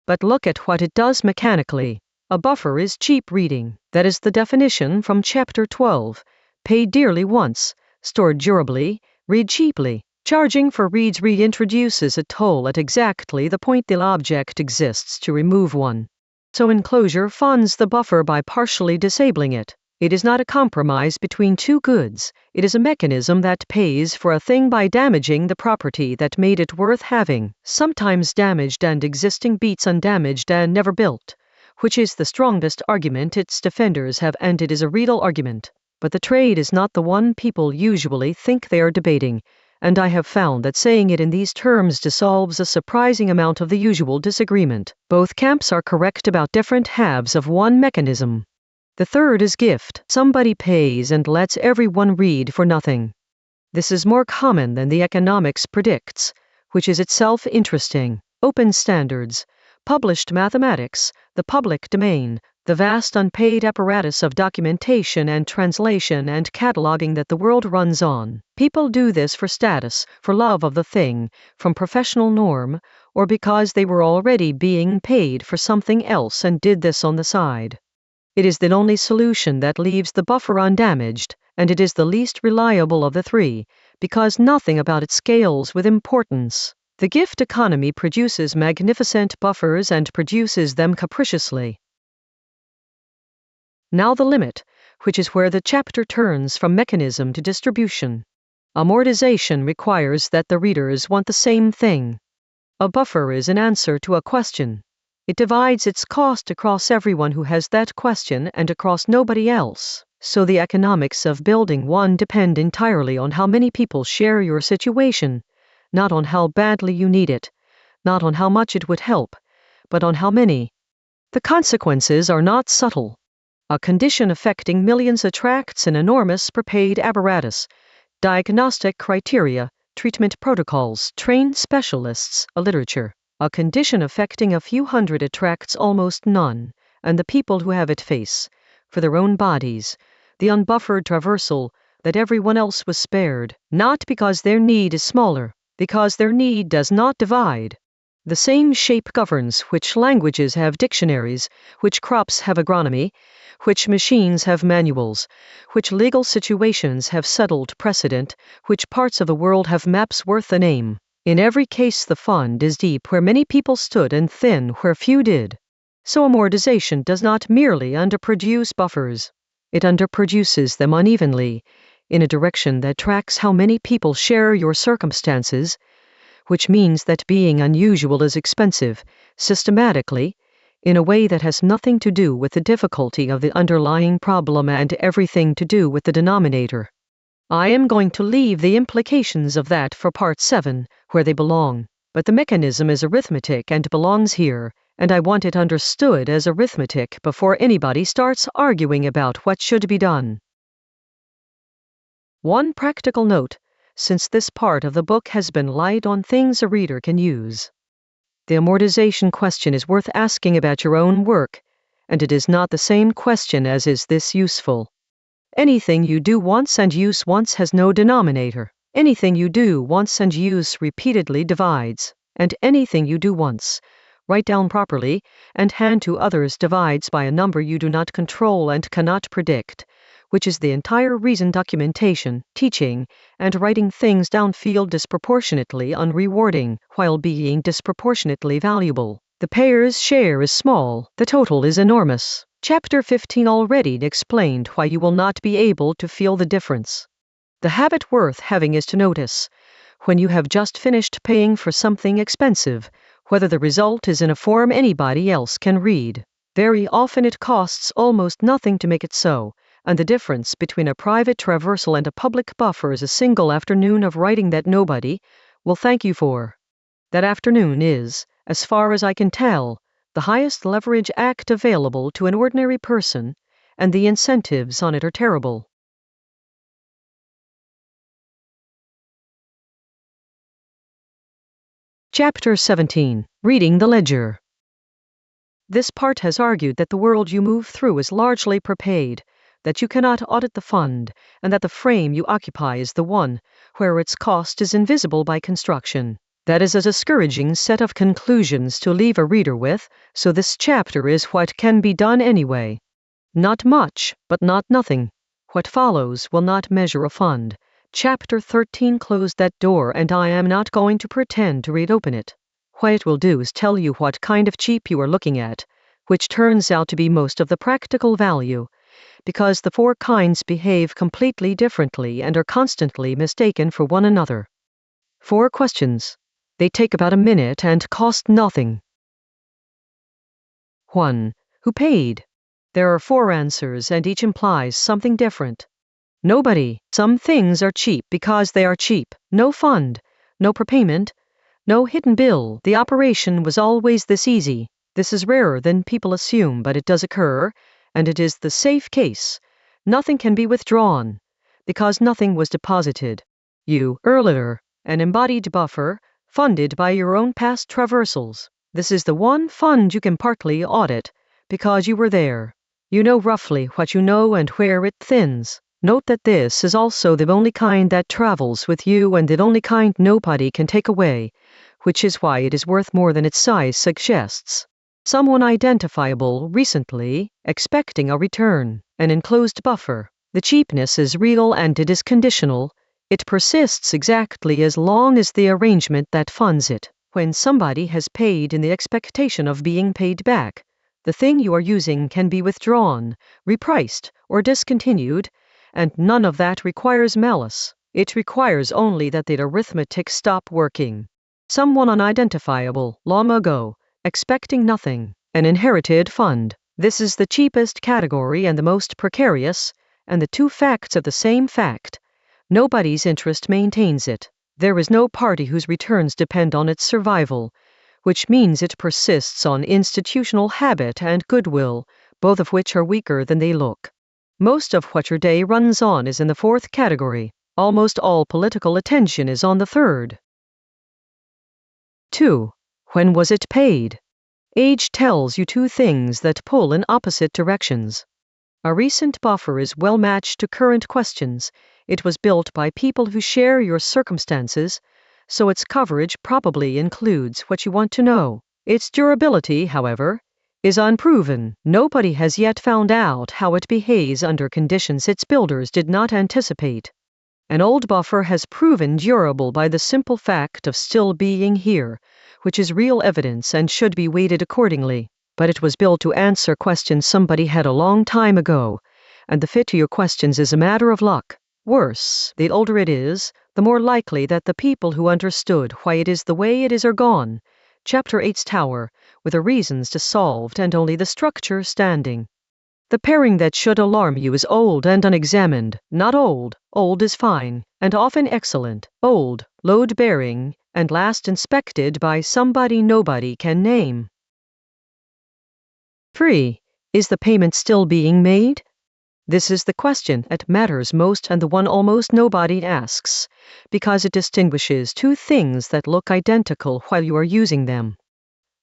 [SPEAKER 1] But look at what it does mechanically. A buffer is cheap reading. That is the definition from Chapter 12. Pay dearly once, store durably, read cheaply. Charging for reads reintroduces a toll at exactly the point the object exists to remove one. So enclosure funds the buffer by partially disabling it. It is not a compromise between 2 goods. It is a mechanism that pays for a thing by damaging the property that made it worth having. Sometimes damaged and existing beats undamaged and never built, which is the strongest argument its defenders have, and it is a real argument. But the trade is not the one people usually think they are debating, and I have found that saying it in these terms dissolves a surprising amount of the usual disagreement. Both camps are correct about different halves of one mechanism. The third is gift. Somebody pays and lets everyone read for nothing. This is more common than the economics predicts, which is itself interesting. Open standards, published mathematics, the public domain, the vast unpaid apparatus of documentation and translation and cataloging that the world runs on. People do this for status, for love of the thing, from professional norm, or because they were already being paid for something else and did this on the side. It is the only solution that leaves the buffer undamaged, and it is the least reliable of the 3, because nothing about it scales with importance. The gift economy produces magnificent buffers and produces them capriciously. Now the limit, which is where the chapter turns from mechanism to distribution. Amortization requires that the readers want the same thing. A buffer is an answer to a question. It divides its cost across everyone who has that question and across nobody else. So the economics of building one depend entirely on how many people share your situation, not on how badly you need it, not on how much it would help, but on how many. The consequences are not subtle. A condition affecting millions attracts an enormous prepaid apparatus, diagnostic criteria, treatment protocols, trained specialists, a literature. A condition affecting a few hundred attracts almost none, and the people who have it face, for their own bodies, the unbuffered traversal that everyone else was spared, not because their need is smaller, because their need does not divide. The same shape governs which languages have dictionaries, which crops have agronomy, which machines have manuals, which legal situations have settled precedent, which parts of the world have maps worth a name. In every case the fund is deep where many people stood and thin where few did. So amortization does not merely underproduce buffers. It underproduces them unevenly, in a direction that tracks how many people share your circumstances, which means that being unusual is expensive, systematically, in a way that has nothing to do with the difficulty of the underlying problem and everything to do with the denominator. I am going to leave the implications of that for Part 7, where they belong, but the mechanism is arithmetic and belongs here, and I want it understood as arithmetic before anybody starts arguing about what should be done. One practical note: since this part of the book has been light on things a reader can use. The amortization question is worth asking about your own work, and it is not the same question as is this useful. Anything you do once and use once has no denominator. Anything you do once and use repeatedly divides, and anything you do once, write down properly, and hand to others divides by a number you do not control and cannot predict, which is the entire reason documentation, teaching, and writing things down feel disproportionately unrewarding, while being disproportionately valuable. The payer's share is small, the total is enormous. Chapter 15 already explained why you will not be able to feel the difference. The habit worth having is to notice, when you have just finished paying for something expensive, whether the result is in a form anybody else can read. Very often it costs almost nothing to make it so, and the difference between a private traversal and a public buffer is a single afternoon of writing that nobody will thank you for. That afternoon is, as far as I can tell, the highest leverage act available to an ordinary person, and the incentives on it are terrible. Chapter 17. Reading the Ledger. This part has argued that the world you move through is largely prepaid, that you cannot audit the fund, and that the frame you occupy is the one where its cost is invisible by construction. That is a discouraging set of conclusions to leave a reader with, so this chapter is what can be done anyway. Not much, but not nothing. What follows will not measure a fund. Chapter 13 closed that door, and I am not going to pretend to reopen it. What it will do is tell you what kind of cheap you are looking at, which turns out to be most of the practical value, because the four kinds behave completely differently and are constantly mistaken for one another. 4 questions. They take about a minute and cost nothing. 1. Who paid? There are 4 answers, and each implies something different. Nobody. Some things are cheap because they are cheap. No fund. No prepayment. No hidden bill. The operation was always this easy. This is rarer than people assume, but it does occur, and it is the safe case. Nothing can be withdrawn, because nothing was deposited. You, earlier, an embodied buffer, funded by your own past traversals. This is the one fund you can partly audit, because you were there. You know roughly what you know and where it thins. Note that this is also the only kind that travels with you and the only kind nobody can take away, which is why it is worth more than its size suggests. Someone identifiable recently, expecting a return, an enclosed buffer. The cheapness is real and it is conditional. It persists exactly as long as the arrangement that funds it. When somebody has paid in the expectation of being paid back, the thing you are using can be withdrawn, repriced, or discontinued, and none of that requires malice. It requires only that the arithmetic stop working. Someone unidentifiable, long ago, expecting nothing, an inherited fund. This is the cheapest category and the most precarious, and the 2 facts of the same fact. Nobody's interest maintains it. There is no party whose returns depend on its survival, which means it persists on institutional habit and goodwill, both of which are weaker than they look. Most of what your day runs on is in the 4th category. Almost all political attention is on the 3rd. 2. When was it paid? Age tells you 2 things that pull in opposite directions. A recent buffer is well matched to current questions. It was built by people who share your circumstances, so its coverage probably includes what you want to know. Its durability, however, is unproven. Nobody has yet found out how it behaves under conditions its builders did not anticipate. An old buffer has proven durable by the simple fact of still being here, which is real evidence and should be weighted accordingly. But it was built to answer questions somebody had a long time ago, and the fit to your questions is a matter of luck. Worse, the older it is, the more likely that the people who understood why it is the way it is are gone. Chapter 8's Tower, with the reasons to solved and only the structure standing. The pairing that should alarm you is old and unexamined, not old. Old is fine, and often excellent. Old, load-bearing, and last inspected by somebody nobody can name. 3. Is the payment still being made? This is the question that matters most and the one almost nobody asks, because it distinguishes two things that look identical while you are using them.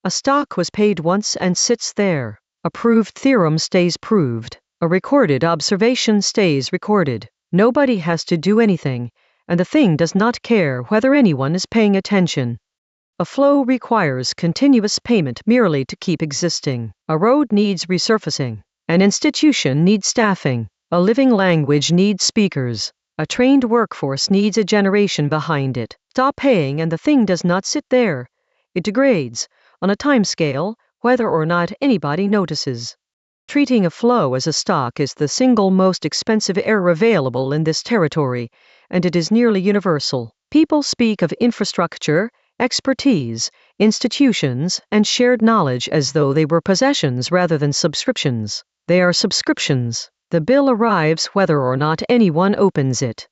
[SPEAKER 1] A stock was paid once and sits there. A proved theorem stays proved. A recorded observation stays recorded. Nobody has to do anything, and the thing does not care whether anyone is paying attention. A flow requires continuous payment merely to keep existing. A road needs resurfacing. An institution needs staffing. A living language needs speakers. A trained workforce needs a generation behind it. Stop paying and the thing does not sit there. It degrades, on a time scale, whether or not anybody notices. Treating a flow as a stock is the single most expensive error available in this territory, and it is nearly universal. People speak of infrastructure, expertise, institutions, and shared knowledge as though they were possessions rather than subscriptions. They are subscriptions. The bill arrives whether or not anyone opens it.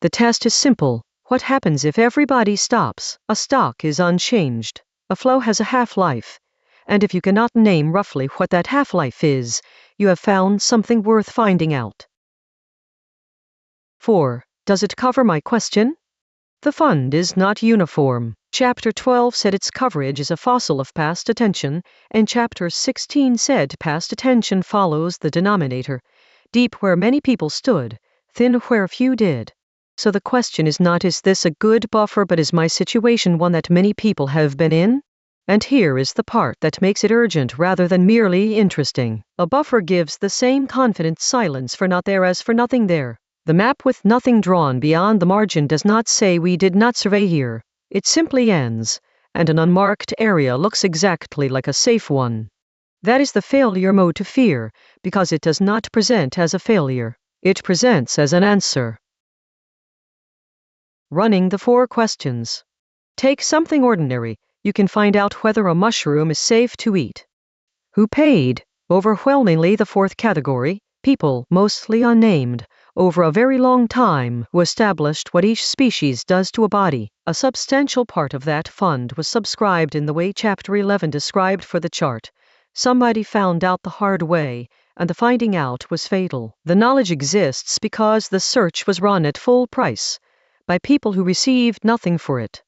[SPEAKER 1] The test is simple. What happens if everybody stops? A stock is unchanged. A flow has a half-life. And if you cannot name roughly what that half-life is, you have found something worth finding out. 4. Does it cover my question? The fund is not uniform. Chapter 12 said its coverage is a fossil of past attention, and Chapter 16 said past attention follows the denominator, deep where many people stood, thin where few did. So the question is not is this a good buffer but is my situation one that many people have been in? And here is the part that makes it urgent rather than merely interesting. A buffer gives the same confident silence for not there as for nothing there. The map with nothing drawn beyond the margin does not say we did not survey here. It simply ends, and an unmarked area looks exactly like a safe one. That is the failure mode to fear, because it does not present as a failure. It presents as an answer. Running the 4 questions. Take something ordinary. You can find out whether a mushroom is safe to eat. Who paid? Overwhelmingly the 4th category, people, mostly unnamed, over a very long time, who established what each species does to a body. A substantial part of that fund was subscribed in the way Chapter 11 described for the chart. Somebody found out the hard way, and the finding out was fatal. The knowledge exists because the search was run at full price, by people who received nothing for it.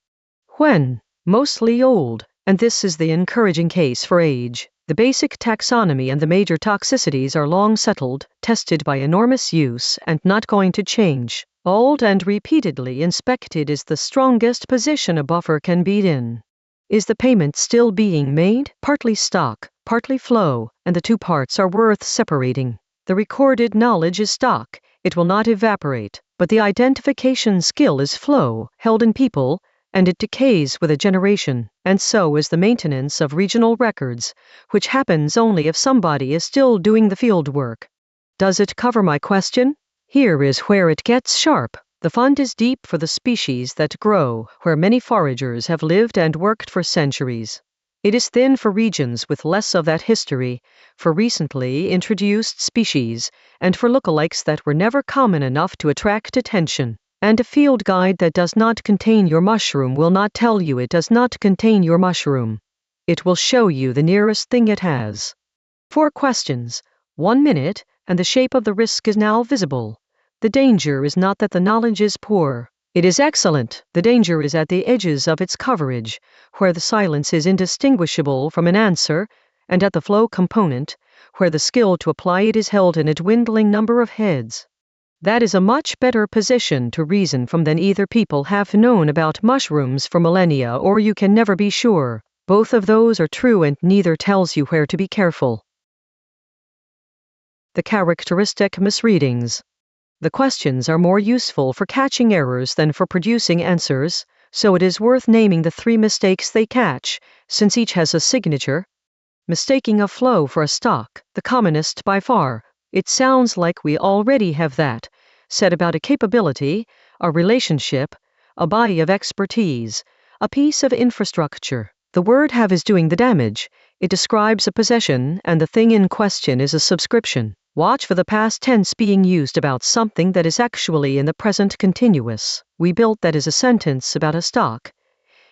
[SPEAKER 1] When? Mostly old, and this is the encouraging case for age. The basic taxonomy and the major toxicities are long settled, tested by enormous use, and not going to change. Old and repeatedly inspected is the strongest position a buffer can be in. Is the payment still being made? Partly stock, partly flow, and the 2 parts are worth separating. The recorded knowledge is stock, it will not evaporate, but the identification skill is flow, held in people, and it decays with a generation, and so is the maintenance of regional records, which happens only if somebody is still doing the field work. Does it cover my question? Here is where it gets sharp. The fund is deep for the species that grow, where many foragers have lived and worked for centuries. It is thin for regions with less of that history, for recently introduced species, and for lookalikes that were never common enough to attract attention. And a field guide that does not contain your mushroom will not tell you it does not contain your mushroom. It will show you the nearest thing it has. 4 questions, 1 minute, and the shape of the risk is now visible. The danger is not that the knowledge is poor. It is excellent. The danger is at the edges of its coverage, where the silence is indistinguishable from an answer, and at the flow component, where the skill to apply it is held in a dwindling number of heads. That is a much better position to reason from than either people have known about mushrooms for millennia or you can never be sure. Both of those are true and neither tells you where to be careful. The characteristic misreadings. The questions are more useful for catching errors than for producing answers, so it is worth naming the 3 mistakes they catch, since each has a signature. Mistaking a flow for a stock, the commonest by far. It sounds like we already have that, said about a capability, a relationship, a body of expertise, a piece of infrastructure. The word have is doing the damage. It describes a possession, and the thing in question is a subscription. Watch for the past tense being used about something that is actually in the present continuous. We built that as a sentence about a stock.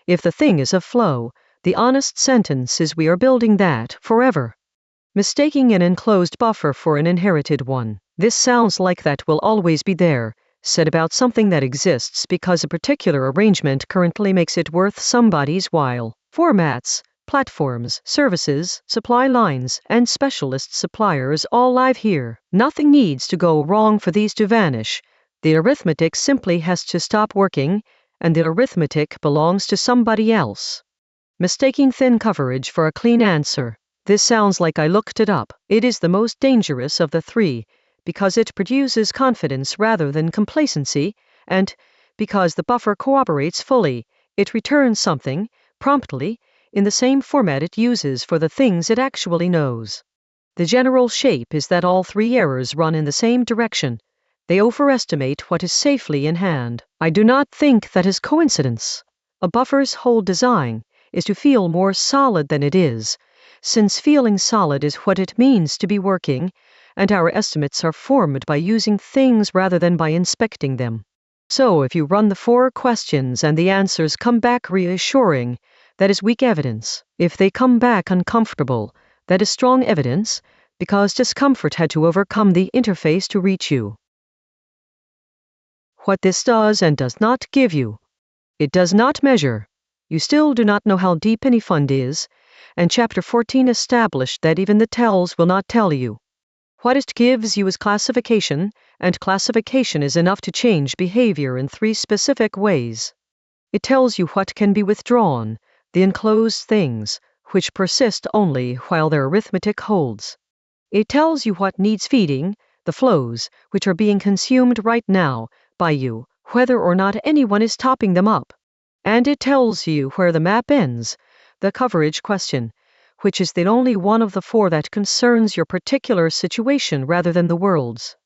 [SPEAKER 1] If the thing is a flow, the honest sentence is we are building that forever. Mistaking an enclosed buffer for an inherited one. This sounds like that will always be there, said about something that exists because a particular arrangement currently makes it worth somebody's while. Formats, platforms, services, supply lines, and specialist suppliers all live here. Nothing needs to go wrong for these to vanish. The arithmetic simply has to stop working, and the arithmetic belongs to somebody else. Mistaking thin coverage for a clean answer. This sounds like I looked it up. It is the most dangerous of the three, because it produces confidence rather than complacency, and because the buffer cooperates fully, it returns something, promptly, in the same format it uses for the things it actually knows. The general shape is that all three errors run in the same direction. They overestimate what is safely in hand. I do not think that is coincidence. A buffer's whole design is to feel more solid than it is, since feeling solid is what it means to be working, and our estimates are formed by using things rather than by inspecting them. So if you run the 4 questions and the answers come back reassuring, that is weak evidence. If they come back uncomfortable, that is strong evidence, because discomfort had to overcome the interface to reach you. What this does and does not give you. It does not measure. You still do not know how deep any fund is, and Chapter 14 established that even the tells will not tell you. What it gives you is classification, and classification is enough to change behavior in 3 specific ways. It tells you what can be withdrawn, the enclosed things, which persist only while their arithmetic holds. It tells you what needs feeding, the flows, which are being consumed right now by you, whether or not anyone is topping them up. And it tells you where the map ends, the coverage question, which is the only one of the 4 that concerns your particular situation rather than the world's.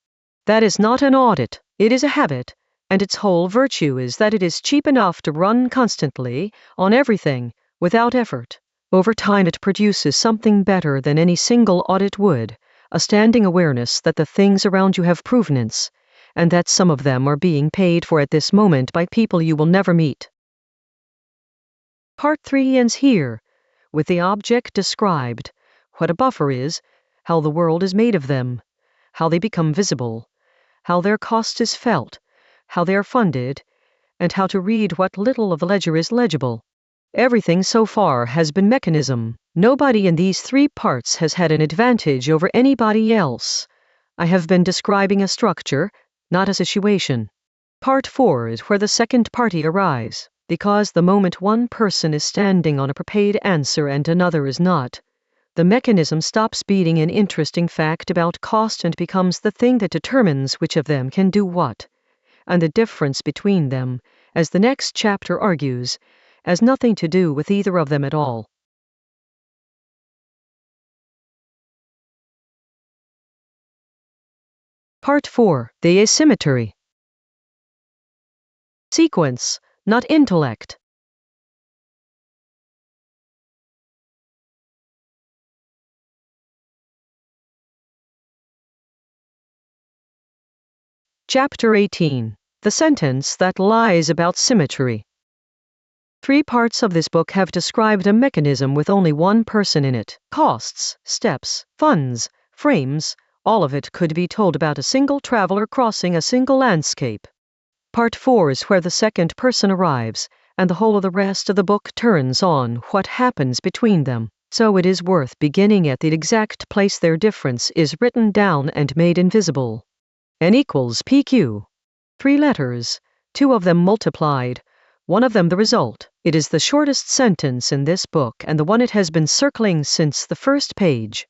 [SPEAKER 1] That is not an audit, it is a habit, and its whole virtue is that it is cheap enough to run constantly, on everything, without effort. Over time it produces something better than any single audit would, a standing awareness that the things around you have provenance, and that some of them are being paid for at this moment by people you will never meet. Part 3 ends here, with the object described, what a buffer is, how the world is made of them, how they become visible, how their cost is felt, how they are funded, and how to read what little of the ledger is legible. Everything so far has been mechanism. Nobody in these 3 parts has had an advantage over anybody else. I have been describing a structure, not a situation. Part 4 is where the second party arrives, because the moment one person is standing on a prepaid answer and another is not, the mechanism stops being an interesting fact about cost and becomes the thing that determines which of them can do what. And the difference between them, as the next chapter argues, has nothing to do with either of them at all. Part 4. The asymmetry. Sequence, not intellect. Chapter 18. The sentence that lies about symmetry. 3 parts of this book have described a mechanism with only one person in it. Costs, steps, funds, frames, all of it could be told about a single traveler crossing a single landscape. Part 4 is where the second person arrives, and the whole of the rest of the book turns on what happens between them. So it is worth beginning at the exact place their difference is written down and made invisible. N equals PQ. 3 letters, 2 of them multiplied, 1 of them the result. It is the shortest sentence in this book and the one it has been circling since the first page.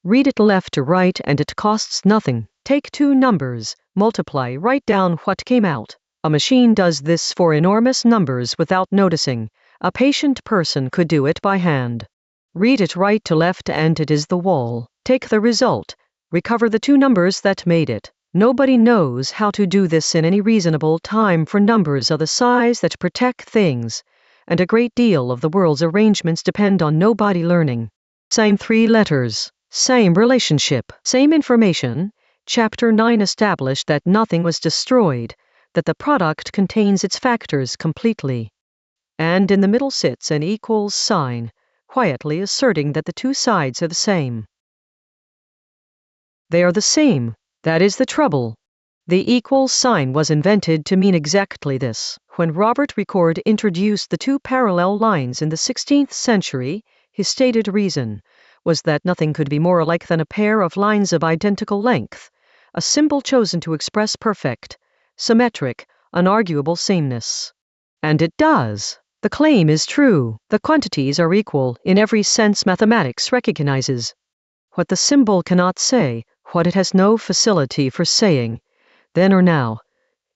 [SPEAKER 1] Read it left to right and it costs nothing. Take 2 numbers, multiply, write down what came out. A machine does this for enormous numbers without noticing. A patient person could do it by hand. Read it right to left and it is the wall. Take the result. Recover the 2 numbers that made it. Nobody knows how to do this in any reasonable time for numbers of the size that protect things, and a great deal of the world's arrangements depend on nobody learning. Same 3 letters, same relationship, same information. Chapter 9 established that nothing was destroyed, that the product contains its factors completely. And in the middle sits an equals sign, quietly asserting that the 2 sides are the same. They are the same. That is the trouble. The equals sign was invented to mean exactly this. When Robert Ricord introduced the two parallel lines in the 16th century, his stated reason was that nothing could be more alike than a pair of lines of identical length, a symbol chosen to express perfect, symmetric, unarguable sameness. And it does. The claim is true. The quantities are equal in every sense mathematics recognizes. What the symbol cannot say, what it has no facility for saying, then or now,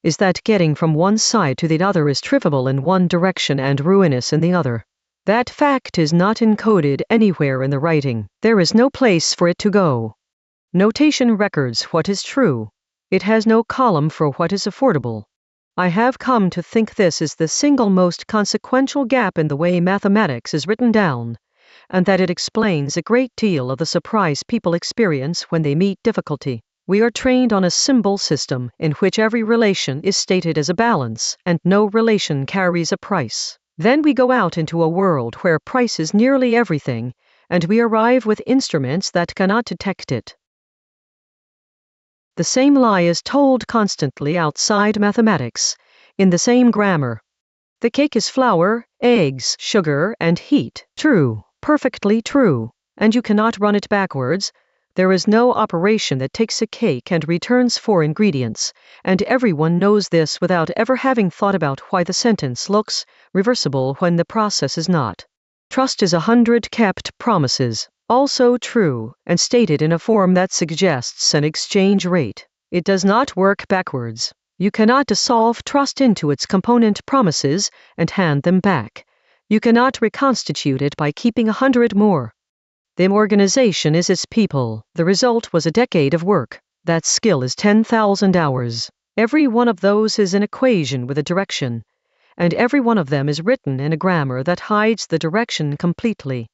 [SPEAKER 1] is that getting from one side to the other is trivial in one direction and ruinous in the other. That fact is not encoded anywhere in the writing. There is no place for it to go. Notation records what is true. It has no column for what is affordable. I have come to think this is the single most consequential gap in the way mathematics is written down, and that it explains a great deal of the surprise people experience when they meet difficulty. We are trained on a symbol system in which every relation is stated as a balance, and no relation carries a price. Then we go out into a world where price is nearly everything, and we arrive with instruments that cannot detect it. The same lie is told constantly outside mathematics, in the same grammar. The cake is flour, eggs, sugar, and heat. True, perfectly true, and you cannot run it backwards. There is no operation that takes a cake and returns 4 ingredients, and everyone knows this without ever having thought about why the sentence looks reversible when the process is not. Trust is 100 kept promises. Also true, and stated in a form that suggests an exchange rate. It does not work backwards. You cannot dissolve trust into its component promises and hand them back. You cannot reconstitute it by keeping 100 more. The organization is its people. The result was a decade of work. That skill is 10,000 hours. Every one of those is an equation with a direction, and every one of them is written in a grammar that hides the direction completely.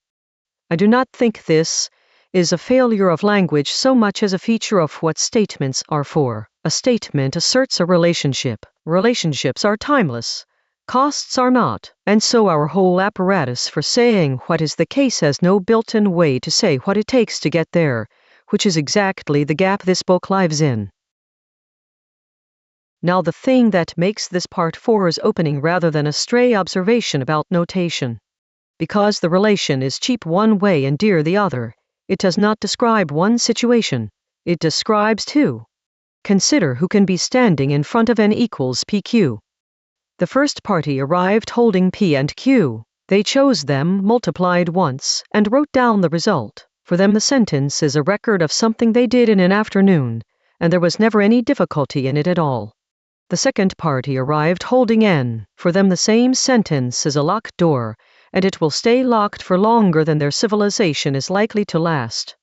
[SPEAKER 1] I do not think this is a failure of language so much as a feature of what statements are for. A statement asserts a relationship. Relationships are timeless. Costs are not. And so our whole apparatus for saying what is the case has no built-in way to say what it takes to get there, which is exactly the gap this book lives in. Now the thing that makes this part 4's opening rather than a stray observation about notation. Because the relation is cheap one way and dear the other, it does not describe one situation, it describes 2. Consider who can be standing in front of n equals pq. The first party arrived holding p and q. They chose them, multiplied once, and wrote down the result. For them the sentence is a record of something they did in an afternoon, and there was never any difficulty in it at all. The second party arrived holding n. For them the same sentence is a locked door, and it will stay locked for longer than their civilization is likely to last.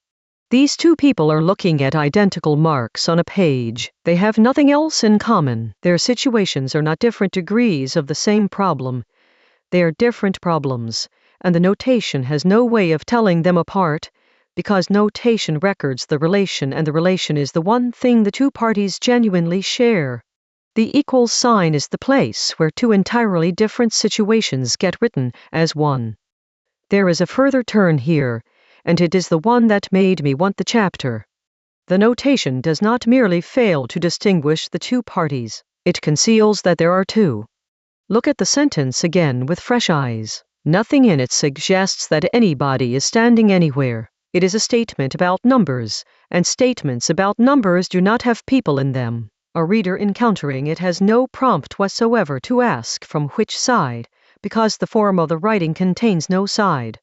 [SPEAKER 1] These 2 people are looking at identical marks on a page. They have nothing else in common. Their situations are not different degrees of the same problem. They are different problems, and the notation has no way of telling them apart, because notation records the relation, and the relation is the one thing the 2 parties genuinely share. The equals sign is the place where 2 entirely different situations get written as one. There is a further turn here, and it is the one that made me want the chapter. The notation does not merely fail to distinguish the 2 parties, it conceals that there are 2. Look at the sentence again with fresh eyes. Nothing in it suggests that anybody is standing anywhere. It is a statement about numbers, and statements about numbers do not have people in them. A reader encountering it has no prompt whatsoever to ask from which side, because the form of the writing contains no side.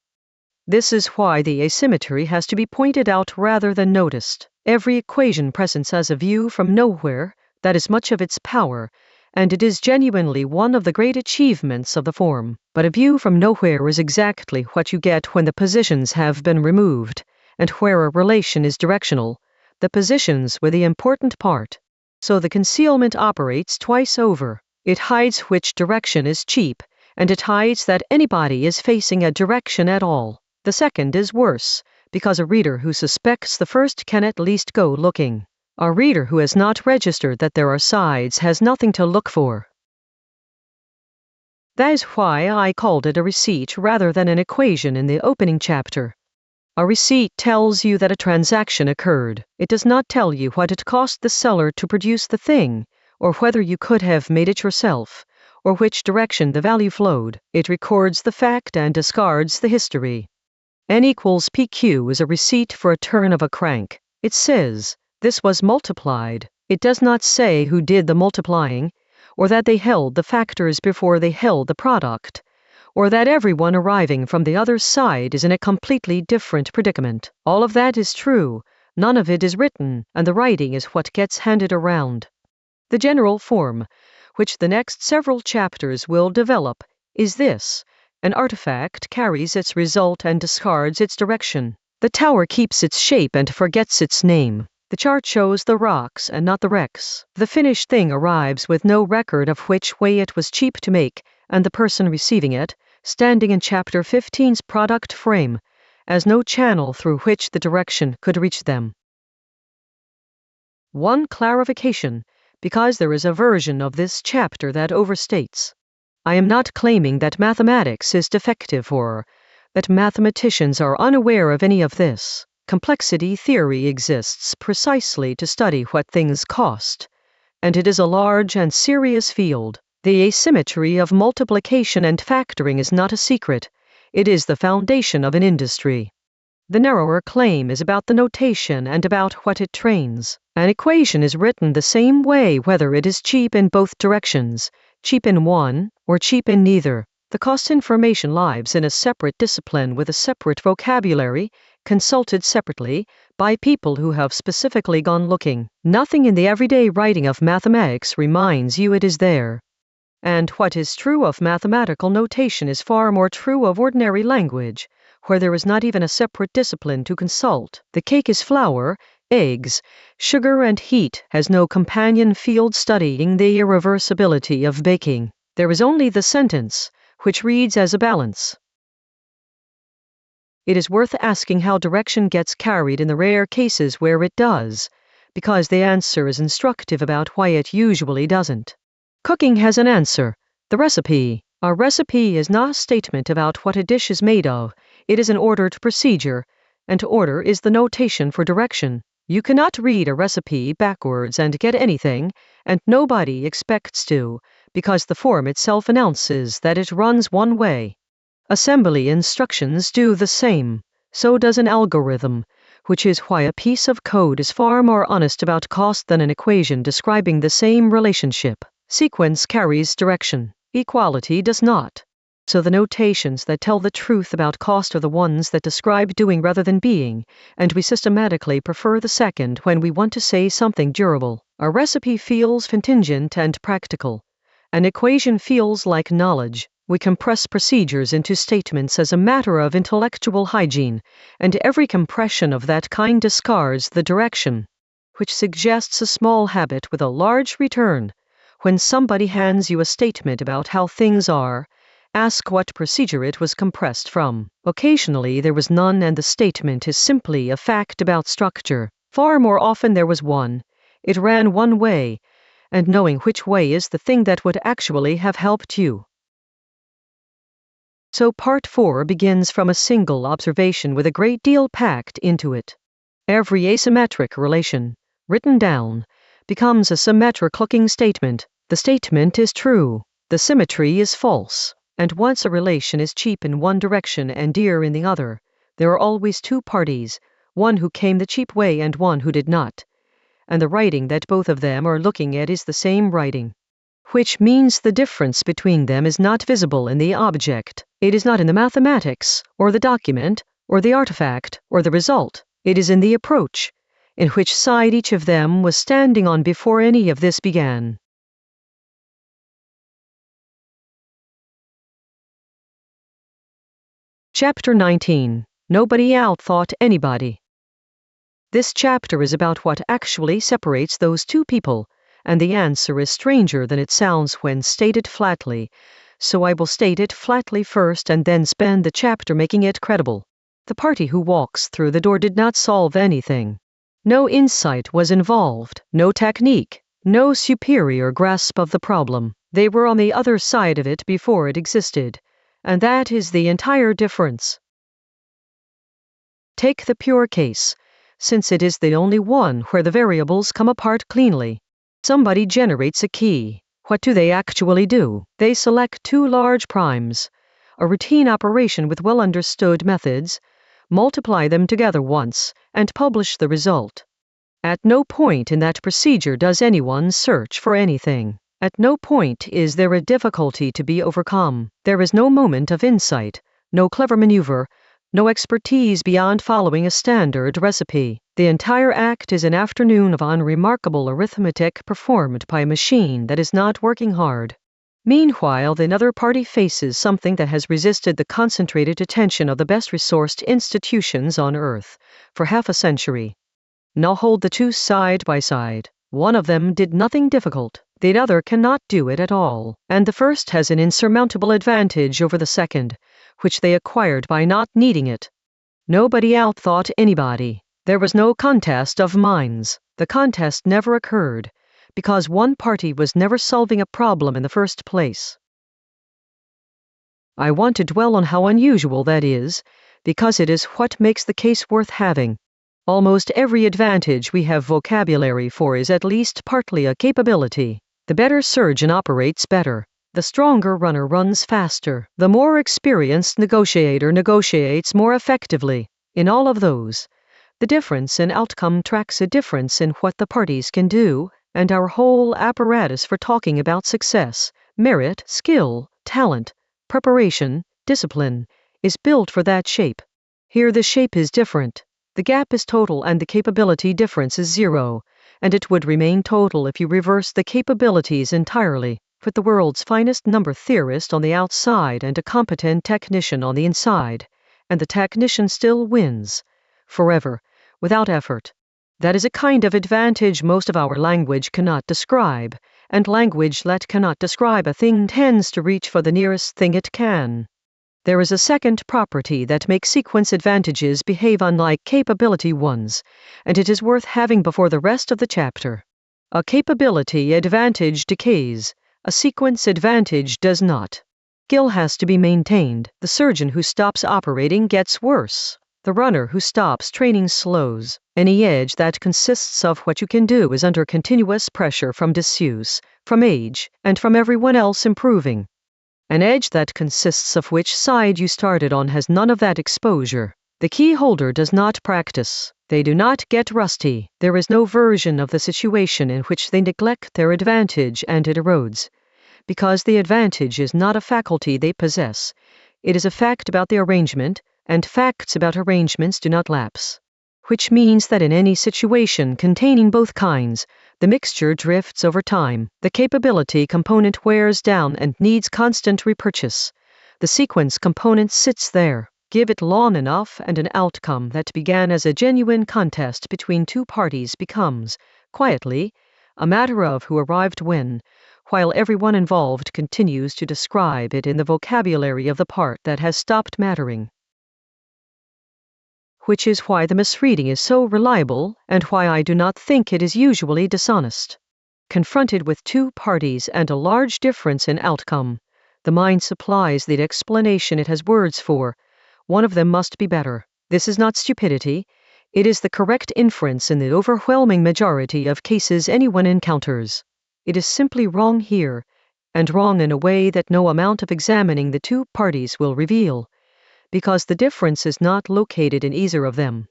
[SPEAKER 1] This is why the asymmetry has to be pointed out rather than noticed. Every equation presents us a view from nowhere, that is much of its power, and it is genuinely one of the great achievements of the form. But a view from nowhere is exactly what you get when the positions have been removed, and where a relation is directional, the positions were the important part. So the concealment operates twice over. It hides which direction is cheap, and it hides that anybody is facing a direction at all. The second is worse, because a reader who suspects the first can at least go looking. A reader who has not registered that there are sides has nothing to look for. That is why I called it a receipt rather than an equation in the opening chapter. A receipt tells you that a transaction occurred. It does not tell you what it cost the seller to produce the thing, or whether you could have made it yourself, or which direction the value flowed. It records the fact and discards the history. N equals PQ is a receipt for a turn of a crank. It says, this was multiplied. It does not say who did the multiplying, or that they held the factors before they held the product, or that everyone arriving from the other side is in a completely different predicament. All of that is true. None of it is written, and the writing is what gets handed around. The general form, which the next several chapters will develop, is this. An artifact carries its result and discards its direction. The tower keeps its shape and forgets its name. The chart shows the rocks and not the wrecks. The finished thing arrives with no record of which way it was cheap to make, and the person receiving it, standing in Chapter 15's product frame, as no channel through which the direction could reach them. One clarification, because there is a version of this chapter that overstates. I am not claiming that mathematics is defective or that mathematicians are unaware of any of this. Complexity theory exists precisely to study what things cost, and it is a large and serious field. The asymmetry of multiplication and factoring is not a secret. It is the foundation of an industry. The narrower claim is about the notation and about what it trains. An equation is written the same way whether it is cheap in both directions, cheap in one, or cheap in neither. The cost information lives in a separate discipline with a separate vocabulary, consulted separately, by people who have specifically gone looking. Nothing in the everyday writing of mathematics reminds you it is there. And what is true of mathematical notation is far more true of ordinary language, where there is not even a separate discipline to consult. The cake is flour, eggs, sugar and heat has no companion field studying the irreversibility of baking. There is only the sentence, which reads as a balance. It is worth asking how direction gets carried in the rare cases where it does, because the answer is instructive about why it usually doesn't. Cooking has an answer, the recipe. A recipe is not a statement about what a dish is made of, it is an ordered procedure, and order is the notation for direction. You cannot read a recipe backwards and get anything, and nobody expects to, because the form itself announces that it runs one way. Assembly instructions do the same. So does an algorithm, which is why a piece of code is far more honest about cost than an equation describing the same relationship. Sequence carries direction. Equality does not. So the notations that tell the truth about cost are the ones that describe doing rather than being, and we systematically prefer the second when we want to say something durable. A recipe feels contingent and practical. An equation feels like knowledge. We compress procedures into statements as a matter of intellectual hygiene, and every compression of that kind discards the direction, which suggests a small habit with a large return. When somebody hands you a statement about how things are, ask what procedure it was compressed from. Occasionally there was none and the statement is simply a fact about structure. Far more often there was one. It ran one way, and knowing which way is the thing that would actually have helped you. So Part 4 begins from a single observation with a great deal packed into it. Every asymmetric relation, written down, becomes a symmetric-looking statement. The statement is true. The symmetry is false. And once a relation is cheap in one direction and dear in the other, there are always two parties, one who came the cheap way and one who did not. And the writing that both of them are looking at is the same writing, which means the difference between them is not visible in the object. It is not in the mathematics, or the document, or the artifact, or the result. It is in the approach, in which side each of them was standing on before any of this began. Chapter 19. Nobody outthought anybody. This chapter is about what actually separates those two people, and the answer is stranger than it sounds when stated flatly, so I will state it flatly first and then spend the chapter making it credible. The party who walks through the door did not solve anything. No insight was involved, no technique, no superior grasp of the problem. They were on the other side of it before it existed, and that is the entire difference. Take the pure case, since it is the only one where the variables come apart cleanly. Somebody generates a key. What do they actually do? They select two large primes, a routine operation with well-understood methods, multiply them together once, and publish the result. At no point in that procedure does anyone search for anything. At no point is there a difficulty to be overcome. There is no moment of insight, no clever maneuver, no expertise beyond following a standard recipe. The entire act is an afternoon of unremarkable arithmetic performed by a machine that is not working hard. Meanwhile, the other party faces something that has resisted the concentrated attention of the best-resourced institutions on Earth for half a century. Now hold the two side by side. One of them did nothing difficult. The other cannot do it at all. And the first has an insurmountable advantage over the second, which they acquired by not needing it. Nobody outthought anybody. There was no contest of minds. The contest never occurred, because one party was never solving a problem in the first place. I want to dwell on how unusual that is, because it is what makes the case worth having. Almost every advantage we have vocabulary for is at least partly a capability. The better surgeon operates better. The stronger runner runs faster. The more experienced negotiator negotiates more effectively. In all of those, the difference in outcome tracks a difference in what the parties can do, and our whole apparatus for talking about success, merit, skill, talent, preparation, discipline, is built for that shape. Here the shape is different. The gap is total and the capability difference is zero, and it would remain total if you reverse the capabilities entirely. Put the world's finest number theorist on the outside and a competent technician on the inside, and the technician still wins, forever, without effort. That is a kind of advantage most of our language cannot describe, and language that cannot describe a thing tends to reach for the nearest thing it can. There is a second property that makes sequence advantages behave unlike capability ones, and it is worth having before the rest of the chapter. A capability advantage decays, a sequence advantage does not. Skill has to be maintained. The surgeon who stops operating gets worse. The runner who stops training slows. Any edge that consists of what you can do is under continuous pressure from disuse, from age, and from everyone else improving. An edge that consists of which side you started on has none of that exposure. The key holder does not practice. They do not get rusty. There is no version of the situation in which they neglect their advantage and it erodes. Because the advantage is not a faculty they possess. It is a fact about the arrangement, and facts about arrangements do not lapse. Which means that in any situation containing both kinds, the mixture drifts over time. The capability component wears down and needs constant repurchase. The sequence component sits there. Give it long enough and an outcome that began as a genuine contest between two parties becomes, quietly, a matter of who arrived when, while everyone involved continues to describe it in the vocabulary of the part that has stopped mattering. Which is why the misreading is so reliable, and why I do not think it is usually dishonest. Confronted with two parties and a large difference in outcome, the mind supplies the explanation it has words for. One of them must be better. This is not stupidity. It is the correct inference in the overwhelming majority of cases anyone encounters. It is simply wrong here, and wrong in a way that no amount of examining the two parties will reveal, because the difference is not located in either of them.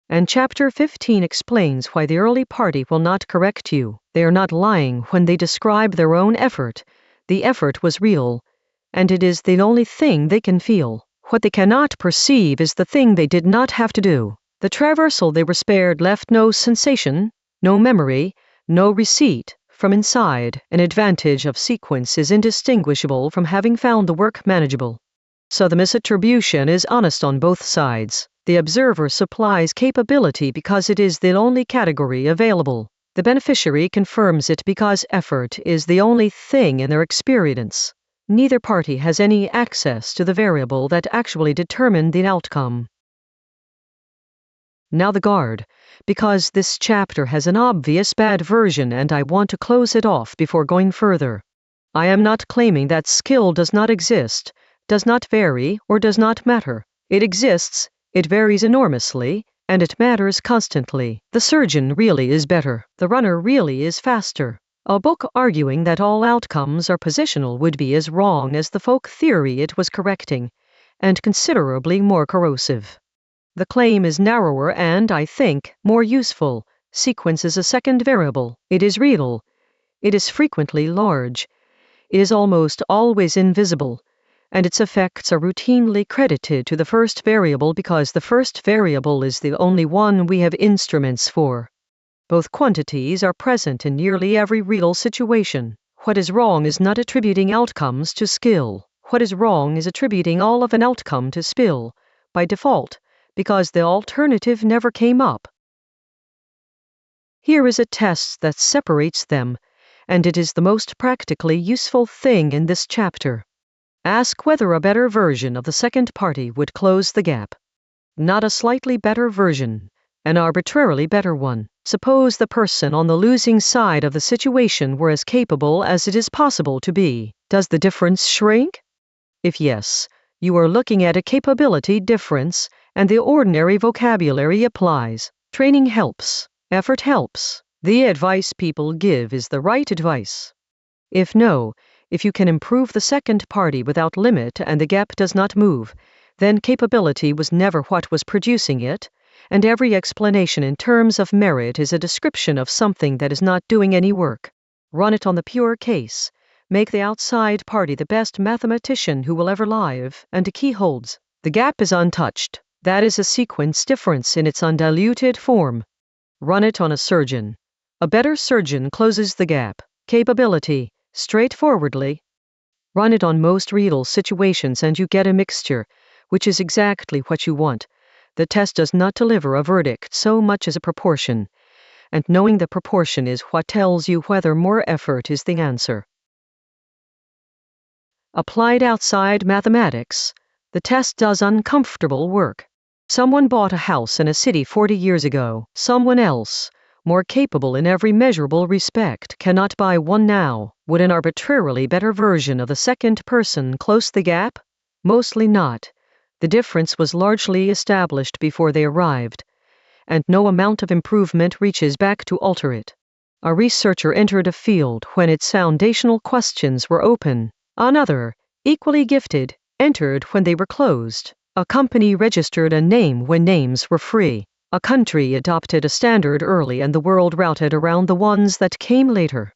[SPEAKER 1] And Chapter 15 explains why the early party will not correct you. They are not lying when they describe their own effort. The effort was real, and it is the only thing they can feel. What they cannot perceive is the thing they did not have to do. The traversal they were spared left no sensation, no memory, no receipt. From inside, an advantage of sequence is indistinguishable from having found the work manageable. So the misattribution is honest on both sides. The observer supplies capability because it is the only category available. The beneficiary confirms it because effort is the only thing in their experience. Neither party has any access to the variable that actually determined the outcome. Now the guard, because this chapter has an obvious bad version and I want to close it off before going further. I am not claiming that skill does not exist, does not vary, or does not matter. It exists, It varies enormously, and it matters constantly. The surgeon really is better. The runner really is faster. A book arguing that all outcomes are positional would be as wrong as the folk theory it was correcting, and considerably more corrosive. The claim is narrower and, I think, more useful. Sequence is a second variable. It is real. It is frequently large. It is almost always invisible, and its effects are routinely credited to the first variable because the first variable is the only one we have instruments for. Both quantities are present in nearly every real situation. What is wrong is not attributing outcomes to skill. What is wrong is attributing all of an outcome to skill, by default, because the alternative never came up. Here is a test that separates them, and it is the most practically useful thing in this chapter. Ask whether a better version of the second party would close the gap. Not a slightly better version, an arbitrarily better one. Suppose the person on the losing side of the situation were as capable as it is possible to be. Does the difference shrink? If yes, you are looking at a capability difference, and the ordinary vocabulary applies. Training helps. Effort helps. The advice people give is the right advice. If you can improve the second party without limit and the gap does not move, then capability was never what was producing it, and every explanation in terms of merit is a description of something that is not doing any work. Run it on the pure case. Make the outside party the best mathematician who will ever live, and the key holds. The gap is untouched. That is a sequence difference in its undiluted form. Run it on a surgeon. A better surgeon closes the gap. Capability, straightforwardly. Run it on most real situations and you get a mixture, which is exactly what you want. The test does not deliver a verdict so much as a proportion, and knowing the proportion is what tells you whether more effort is the answer. Applied outside mathematics, the test does uncomfortable work. Someone bought a house in a city 40 years ago. Someone else, more capable in every measurable respect, cannot buy one now. Would an arbitrarily better version of the second person close the gap? Mostly not. The difference was largely established before they arrived, and no amount of improvement reaches back to alter it. A researcher entered a field when its foundational questions were open. Another, equally gifted, entered when they were closed. A company registered a name when names were free. A country adopted a standard early and the world routed around the ones that came later.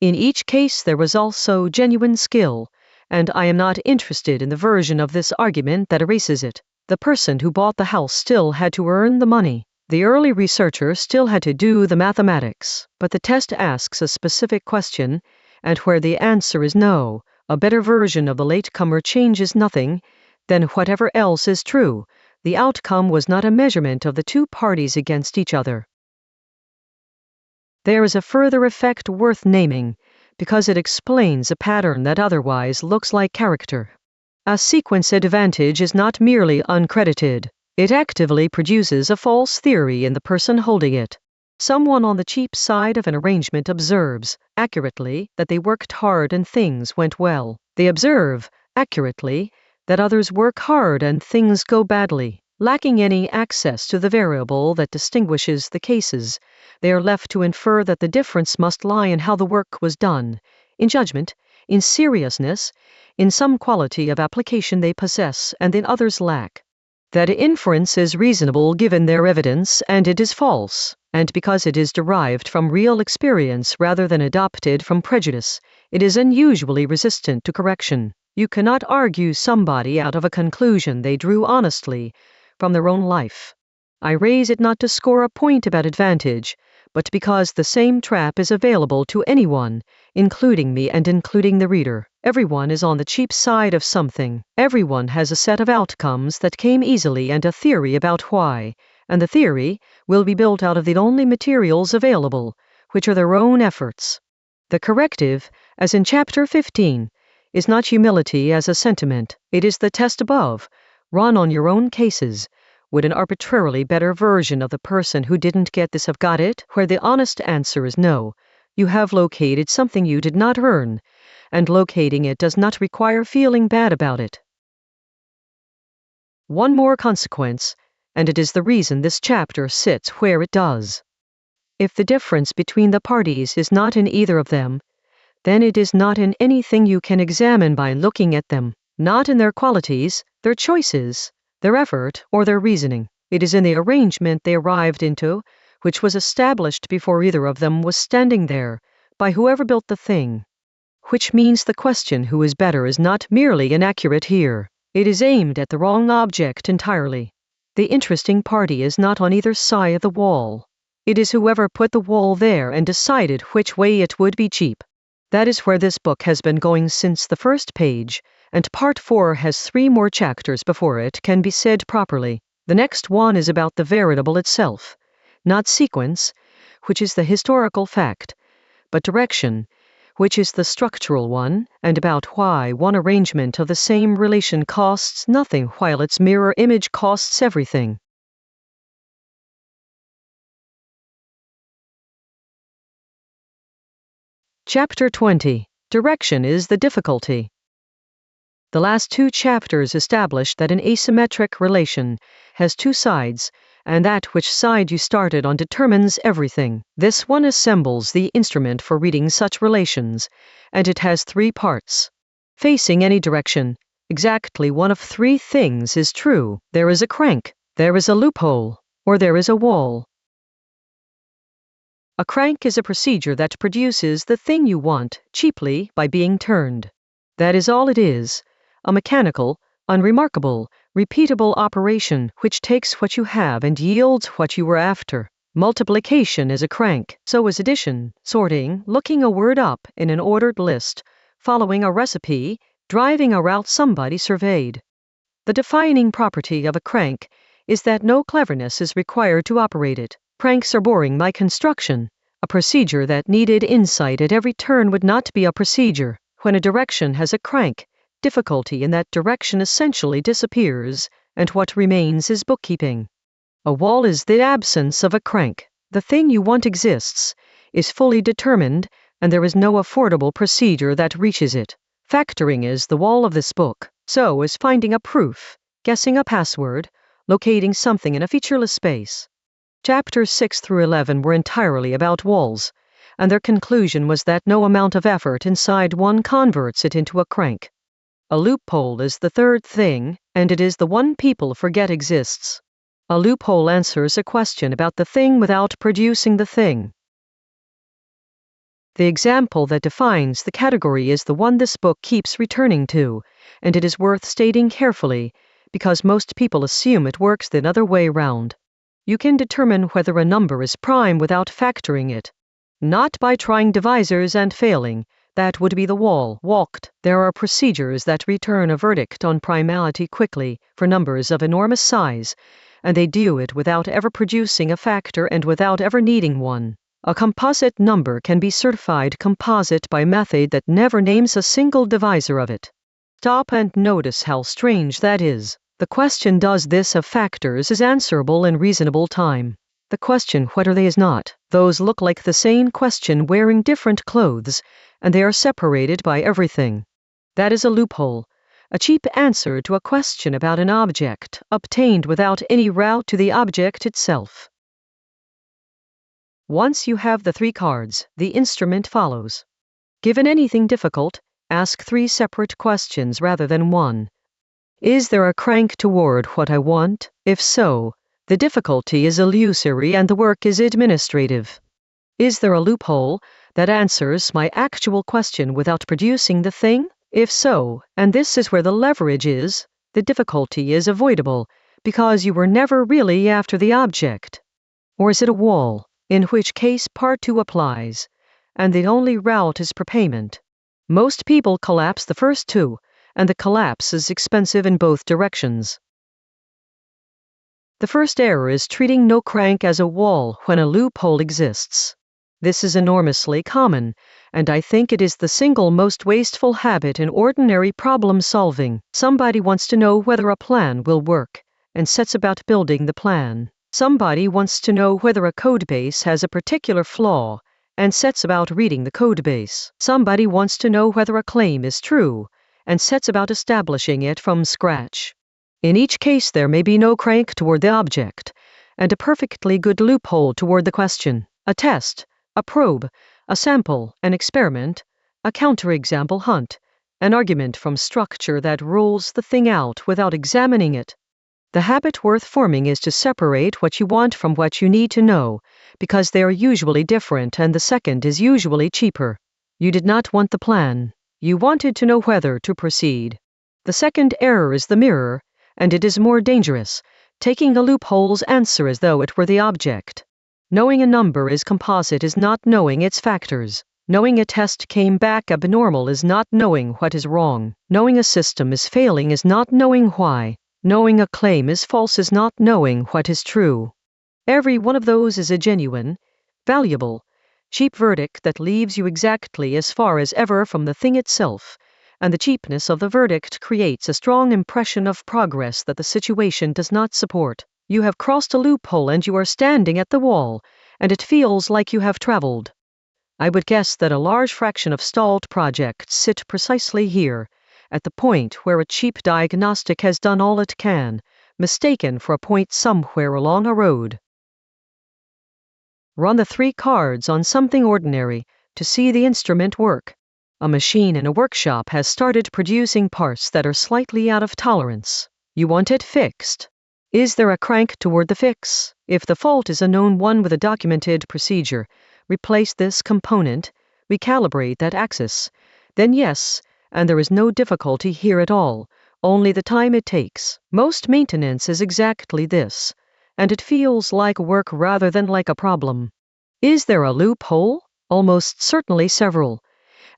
[SPEAKER 1] In each case there was also genuine skill, and I am not interested in the version of this argument that erases it. The person who bought the house still had to earn the money. The early researcher still had to do the mathematics, but the test asks a specific question, and where the answer is no, a better version of the latecomer changes nothing, then whatever else is true, the outcome was not a measurement of the two parties against each other. There is a further effect worth naming, because it explains a pattern that otherwise looks like character. A sequence advantage is not merely uncredited. It actively produces a false theory in the person holding it. Someone on the cheap side of an arrangement observes, accurately, that they worked hard and things went well. They observe, accurately, that others work hard and things go badly. Lacking any access to the variable that distinguishes the cases, they are left to infer that the difference must lie in how the work was done, in judgment, in seriousness, in some quality of application they possess and that others lack. That inference is reasonable given their evidence, and it is false, and because it is derived from real experience rather than adopted from prejudice, it is unusually resistant to correction. You cannot argue somebody out of a conclusion they drew honestly from their own life. I raise it not to score a point about advantage, but because the same trap is available to anyone, including me and including the reader. Everyone is on the cheap side of something. Everyone has a set of outcomes that came easily and a theory about why, and the theory will be built out of the only materials available, which are their own efforts. The corrective, as in Chapter 15, is not humility as a sentiment. It is the test above. Run on your own cases. Would an arbitrarily better version of the person who didn't get this have got it? Where the honest answer is no, you have located something you did not earn, and locating it does not require feeling bad about it. One more consequence, and it is the reason this chapter sits where it does. If the difference between the parties is not in either of them, then it is not in anything you can examine by looking at them, not in their qualities, their choices, their effort, or their reasoning. It is in the arrangement they arrived into, which was established before either of them was standing there, by whoever built the thing. Which means the question who is better is not merely inaccurate here. It is aimed at the wrong object entirely. The interesting party is not on either side of the wall. It is whoever put the wall there and decided which way it would be cheap. That is where this book has been going since the first page, and part 4 has 3 more chapters before it can be said properly. The next one is about the variable itself, not sequence, which is the historical fact, but direction, which is the structural one, and about why one arrangement of the same relation costs nothing while its mirror image costs everything. Chapter 20. Direction is the difficulty. The last 2 chapters establish that an asymmetric relation has 2 sides, and that which side you started on determines everything. This one assembles the instrument for reading such relations, and it has 3 parts. Facing any direction, exactly one of 3 things is true. There is a crank, there is a loophole, or there is a wall. A crank is a procedure that produces the thing you want cheaply by being turned. That is all it is, a mechanical, unremarkable, repeatable operation which takes what you have and yields what you were after. Multiplication is a crank, so is addition, sorting, looking a word up in an ordered list, following a recipe, driving a route somebody surveyed. The defining property of a crank is that no cleverness is required to operate it. Cranks are boring by construction. A procedure that needed insight at every turn would not be a procedure. When a direction has a crank, difficulty in that direction essentially disappears, and what remains is bookkeeping. A wall is the absence of a crank. The thing you want exists, is fully determined, and there is no affordable procedure that reaches it. Factoring is the wall of this book. So is finding a proof, guessing a password, locating something in a featureless space. Chapters 6 through 11 were entirely about walls, and their conclusion was that no amount of effort inside one converts it into a crank. A loophole is the 3rd thing, and it is the one people forget exists. A loophole answers a question about the thing without producing the thing. The example that defines the category is the one this book keeps returning to, and it is worth stating carefully, because most people assume it works the other way round. You can determine whether a number is prime without factoring it. Not by trying divisors and failing. That would be the wall walked. There are procedures that return a verdict on primality quickly for numbers of enormous size, and they do it without ever producing a factor and without ever needing one. A composite number can be certified composite by method that never names a single divisor of it. Stop and notice how strange that is. The question does this of factors is answerable in reasonable time. The question what are they is not. Those look like the same question wearing different clothes, and they are separated by everything. That is a loophole, a cheap answer to a question about an object, obtained without any route to the object itself. Once you have the 3 cards, the instrument follows. Given anything difficult, ask 3 separate questions rather than 1. Is there a crank toward what I want? If so, the difficulty is illusory and the work is administrative. Is there a loophole that answers my actual question without producing the thing? If so, and this is where the leverage is, the difficulty is avoidable, because you were never really after the object. Or is it a wall, in which case part 2 applies, and the only route is prepayment? Most people collapse the first 2, and the collapse is expensive in both directions. The first error is treating no crank as a wall when a loophole exists. This is enormously common, and I think it is the single most wasteful habit in ordinary problem solving. Somebody wants to know whether a plan will work, and sets about building the plan. Somebody wants to know whether a codebase has a particular flaw, and sets about reading the codebase. Somebody wants to know whether a claim is true, and sets about establishing it from scratch. In each case there may be no crank toward the object, and a perfectly good loophole toward the question, a test, a probe, a sample, an experiment, a counterexample hunt, an argument from structure that rules the thing out without examining it. The habit worth forming is to separate what you want from what you need to know, because they are usually different and the second is usually cheaper. You did not want the plan. You wanted to know whether to proceed. The second error is the mirror, and it is more dangerous, taking a loophole's answer as though it were the object. Knowing a number is composite is not knowing its factors. Knowing a test came back abnormal is not knowing what is wrong. Knowing a system is failing is not knowing why. Knowing a claim is false is not knowing what is true. Every one of those is a genuine, valuable, cheap verdict that leaves you exactly as far as ever from the thing itself, and the cheapness of the verdict creates a strong impression of progress that the situation does not support. You have crossed a loophole and you are standing at the wall, and it feels like you have traveled. I would guess that a large fraction of stalled projects sit precisely here, at the point where a cheap diagnostic has done all it can, mistaken for a point somewhere along a road. Run the 3 cards on something ordinary to see the instrument work. A machine in a workshop has started producing parts that are slightly out of tolerance. You want it fixed. Is there a crank toward the fix? If the fault is a known one with a documented procedure, replace this component, recalibrate that axis. Then yes, and there is no difficulty here at all, only the time it takes. Most maintenance is exactly this, and it feels like work rather than like a problem. Is there a loophole? Almost certainly several,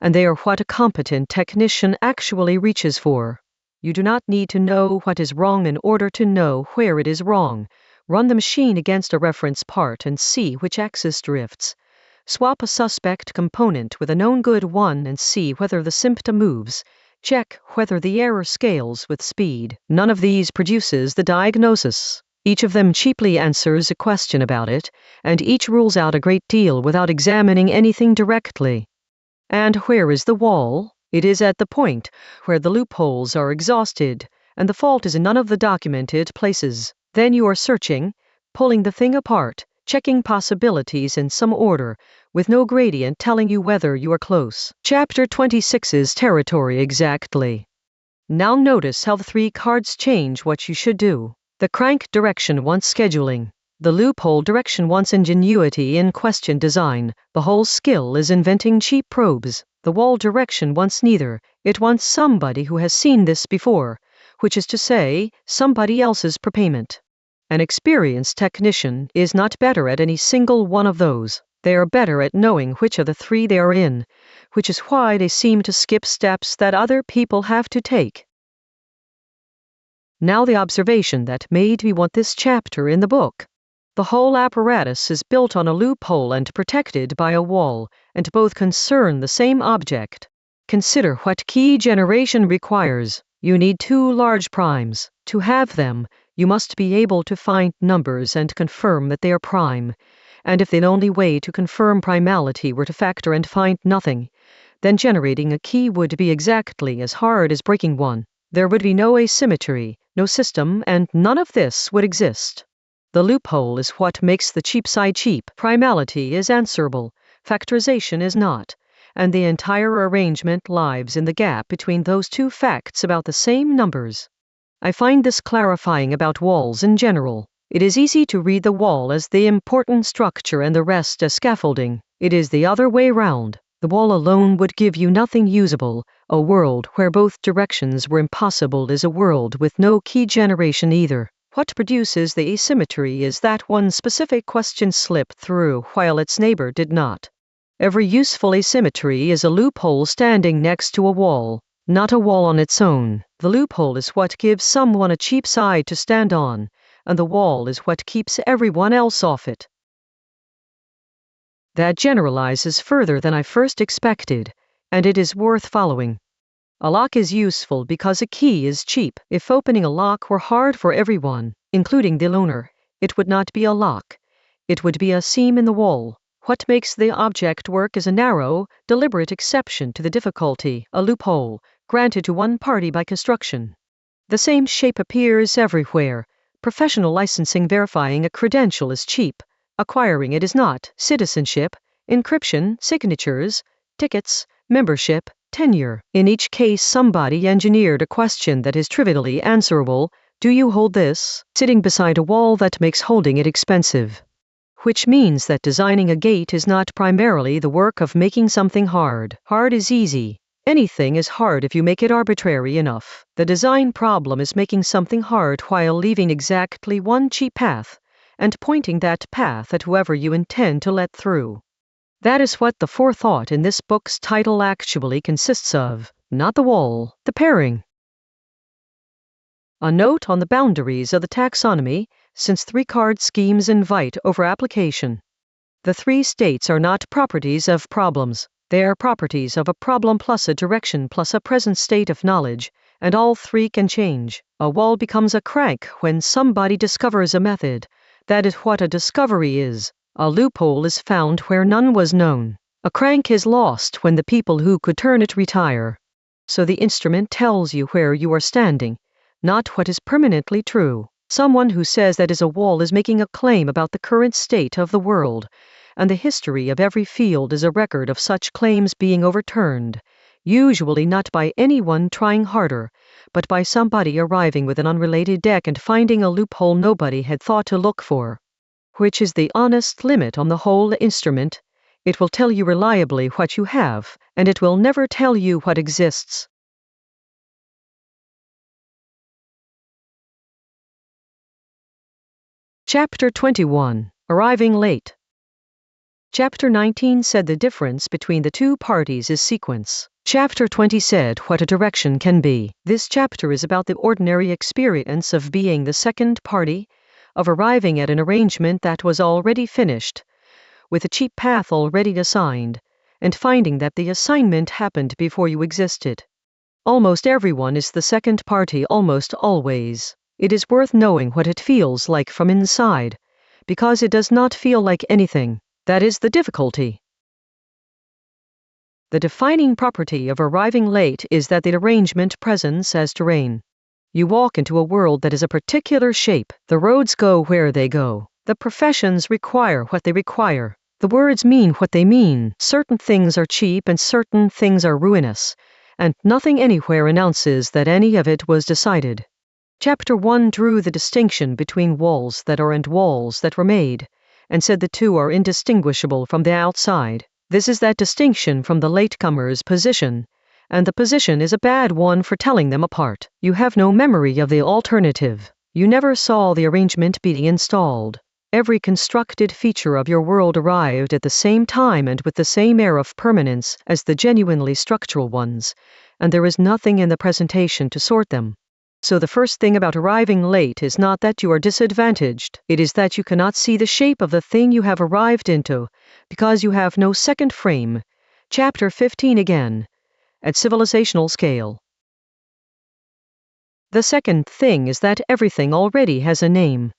[SPEAKER 1] and they are what a competent technician actually reaches for. You do not need to know what is wrong in order to know where it is wrong. Run the machine against a reference part and see which axis drifts. Swap a suspect component with a known good one and see whether the symptom moves. Check whether the error scales with speed. None of these produces the diagnosis. Each of them cheaply answers a question about it, and each rules out a great deal without examining anything directly. And where is the wall? It is at the point where the loopholes are exhausted, and the fault is in none of the documented places. Then you are searching, pulling the thing apart, checking possibilities in some order, with no gradient telling you whether you are close. Chapter 26's territory exactly. Now notice how the 3 cards change what you should do. The crank direction wants scheduling. The loophole direction wants ingenuity in question design. The whole skill is inventing cheap probes. The wall direction wants neither. It wants somebody who has seen this before, which is to say, somebody else's prepayment. An experienced technician is not better at any single one of those. They are better at knowing which of the 3 they are in, which is why they seem to skip steps that other people have to take. Now the observation that made me want this chapter in the book. The whole apparatus is built on a loophole and protected by a wall, and both concern the same object. Consider what key generation requires. You need 2 large primes. To have them, you must be able to find numbers and confirm that they are prime. And if the only way to confirm primality were to factor and find nothing, then generating a key would be exactly as hard as breaking one. There would be no asymmetry, no system, and none of this would exist. The loophole is what makes the cheap side cheap. Primality is answerable, factorization is not, and the entire arrangement lies in the gap between those 2 facts about the same numbers. I find this clarifying about walls in general. It is easy to read the wall as the important structure and the rest as scaffolding. It is the other way round. The wall alone would give you nothing usable. A world where both directions were impossible is a world with no key generation either. What produces the asymmetry is that one specific question slipped through while its neighbor did not. Every useful asymmetry is a loophole standing next to a wall, not a wall on its own. The loophole is what gives someone a cheap side to stand on, and the wall is what keeps everyone else off it. That generalizes further than I first expected, and it is worth following. A lock is useful because a key is cheap. If opening a lock were hard for everyone, including the loaner, it would not be a lock. It would be a seam in the wall. What makes the object work is a narrow, deliberate exception to the difficulty, a loophole, granted to one party by construction. The same shape appears everywhere. Professional licensing verifying a credential is cheap. Acquiring it is not. Citizenship, encryption, signatures, tickets, membership, tenure. In each case, somebody engineered a question that is trivially answerable. Do you hold this? Sitting beside a wall that makes holding it expensive. Which means that designing a gate is not primarily the work of making something hard. Hard is easy. Anything is hard if you make it arbitrary enough. The design problem is making something hard while leaving exactly one cheap path, and pointing that path at whoever you intend to let through. That is what the forethought in this book's title actually consists of, not the wall, the pairing. A note on the boundaries of the taxonomy, since three-card schemes invite over-application. The three states are not properties of problems. They are properties of a problem plus a direction plus a present state of knowledge, and all three can change. A wall becomes a crank when somebody discovers a method. That is what a discovery is. A loophole is found where none was known. A crank is lost when the people who could turn it retire. So the instrument tells you where you are standing, not what is permanently true. Someone who says that is a wall is making a claim about the current state of the world, and the history of every field is a record of such claims being overturned, usually not by anyone trying harder, but by somebody arriving with an unrelated deck and finding a loophole nobody had thought to look for. Which is the honest limit on the whole instrument. It will tell you reliably what you have, and it will never tell you what exists. Chapter 21. Arriving late. Chapter 19 said the difference between the two parties is sequence. Chapter 20 said what a direction can be. This chapter is about the ordinary experience of being the second party, of arriving at an arrangement that was already finished, with a cheap path already assigned, and finding that the assignment happened before you existed. Almost everyone is the second party almost always. It is worth knowing what it feels like from inside, because it does not feel like anything. That is the difficulty. The defining property of arriving late is that the arrangement presents as terrain. You walk into a world that is a particular shape. The roads go where they go. The professions require what they require. The words mean what they mean. Certain things are cheap and certain things are ruinous, and nothing anywhere announces that any of it was decided. Chapter 1 drew the distinction between walls that are and walls that were made, and said the two are indistinguishable from the outside. This is that distinction from the latecomer's position, and the position is a bad one for telling them apart. You have no memory of the alternative. You never saw the arrangement being installed. Every constructed feature of your world arrived at the same time and with the same air of permanence as the genuinely structural ones, and there is nothing in the presentation to sort them. So the first thing about arriving late is not that you are disadvantaged, it is that you cannot see the shape of the thing you have arrived into, because you have no second frame. Chapter 15 again, at civilizational scale. The second thing is that everything already has a name.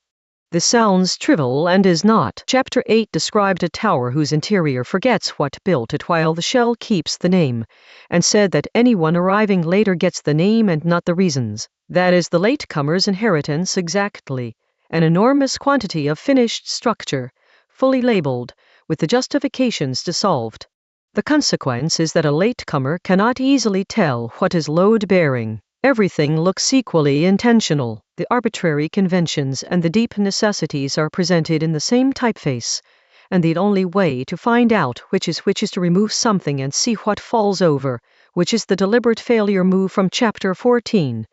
[SPEAKER 1] This sounds trivial and is not. Chapter 8 described a tower whose interior forgets what built it while the shell keeps the name, and said that anyone arriving later gets the name and not the reasons. That is the latecomer's inheritance exactly, an enormous quantity of finished structure, fully labeled, with the justifications dissolved. The consequence is that a latecomer cannot easily tell what is load-bearing. Everything looks equally intentional. The arbitrary conventions and the deep necessities are presented in the same typeface, and the only way to find out which is to remove something and see what falls over, which is the deliberate failure move from Chapter 14,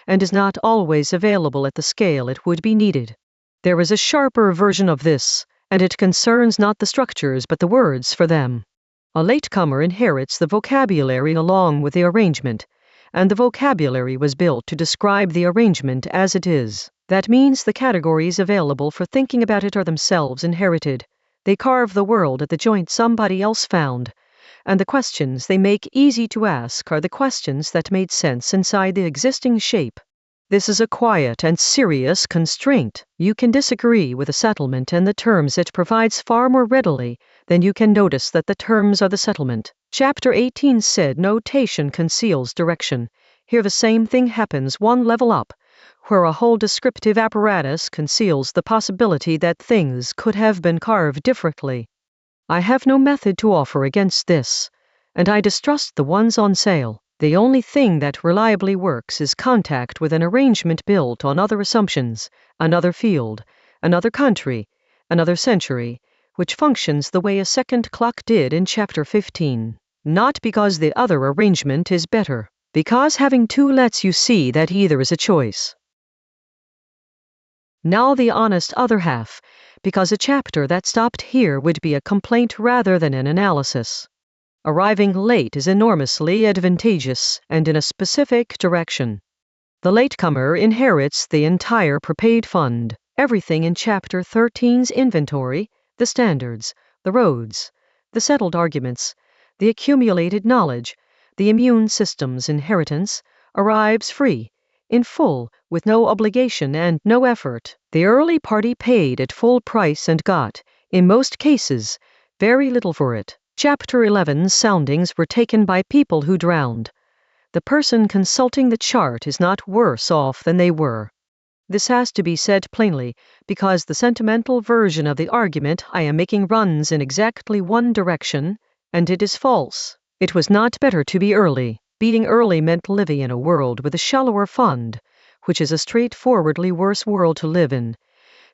[SPEAKER 1] and is not always available at the scale it would be needed. There is a sharper version of this, and it concerns not the structures but the words for them. A latecomer inherits the vocabulary along with the arrangement, and the vocabulary was built to describe the arrangement as it is. That means the categories available for thinking about it are themselves inherited. They carve the world at the joint somebody else found, and the questions they make easy to ask are the questions that made sense inside the existing shape. This is a quiet and serious constraint. You can disagree with a settlement and the terms it provides far more readily than you can notice that the terms are the settlement. Chapter 18 said notation conceals direction. Here the same thing happens one level up, where a whole descriptive apparatus conceals the possibility that things could have been carved differently. I have no method to offer against this, and I distrust the ones on sale. The only thing that reliably works is contact with an arrangement built on other assumptions, another field, another country, another century, which functions the way a second clock did in Chapter 15. Not because the other arrangement is better, because having two lets you see that either is a choice. Now the honest other half, because a chapter that stopped here would be a complaint rather than an analysis. Arriving late is enormously advantageous and in a specific direction. The latecomer inherits the entire prepaid fund, everything in Chapter 13's inventory, the standards, the roads, the settled arguments, the accumulated knowledge, the immune system's inheritance, arrives free, in full, with no obligation and no effort. The early party paid at full price and got, in most cases, very little for it. Chapter 11's soundings were taken by people who drowned. The person consulting the chart is not worse off than they were. This has to be said plainly, because the sentimental version of the argument I am making runs in exactly one direction, and it is false. It was not better to be early. Being early meant living in a world with a shallower fund, which is a straightforwardly worse world to live in.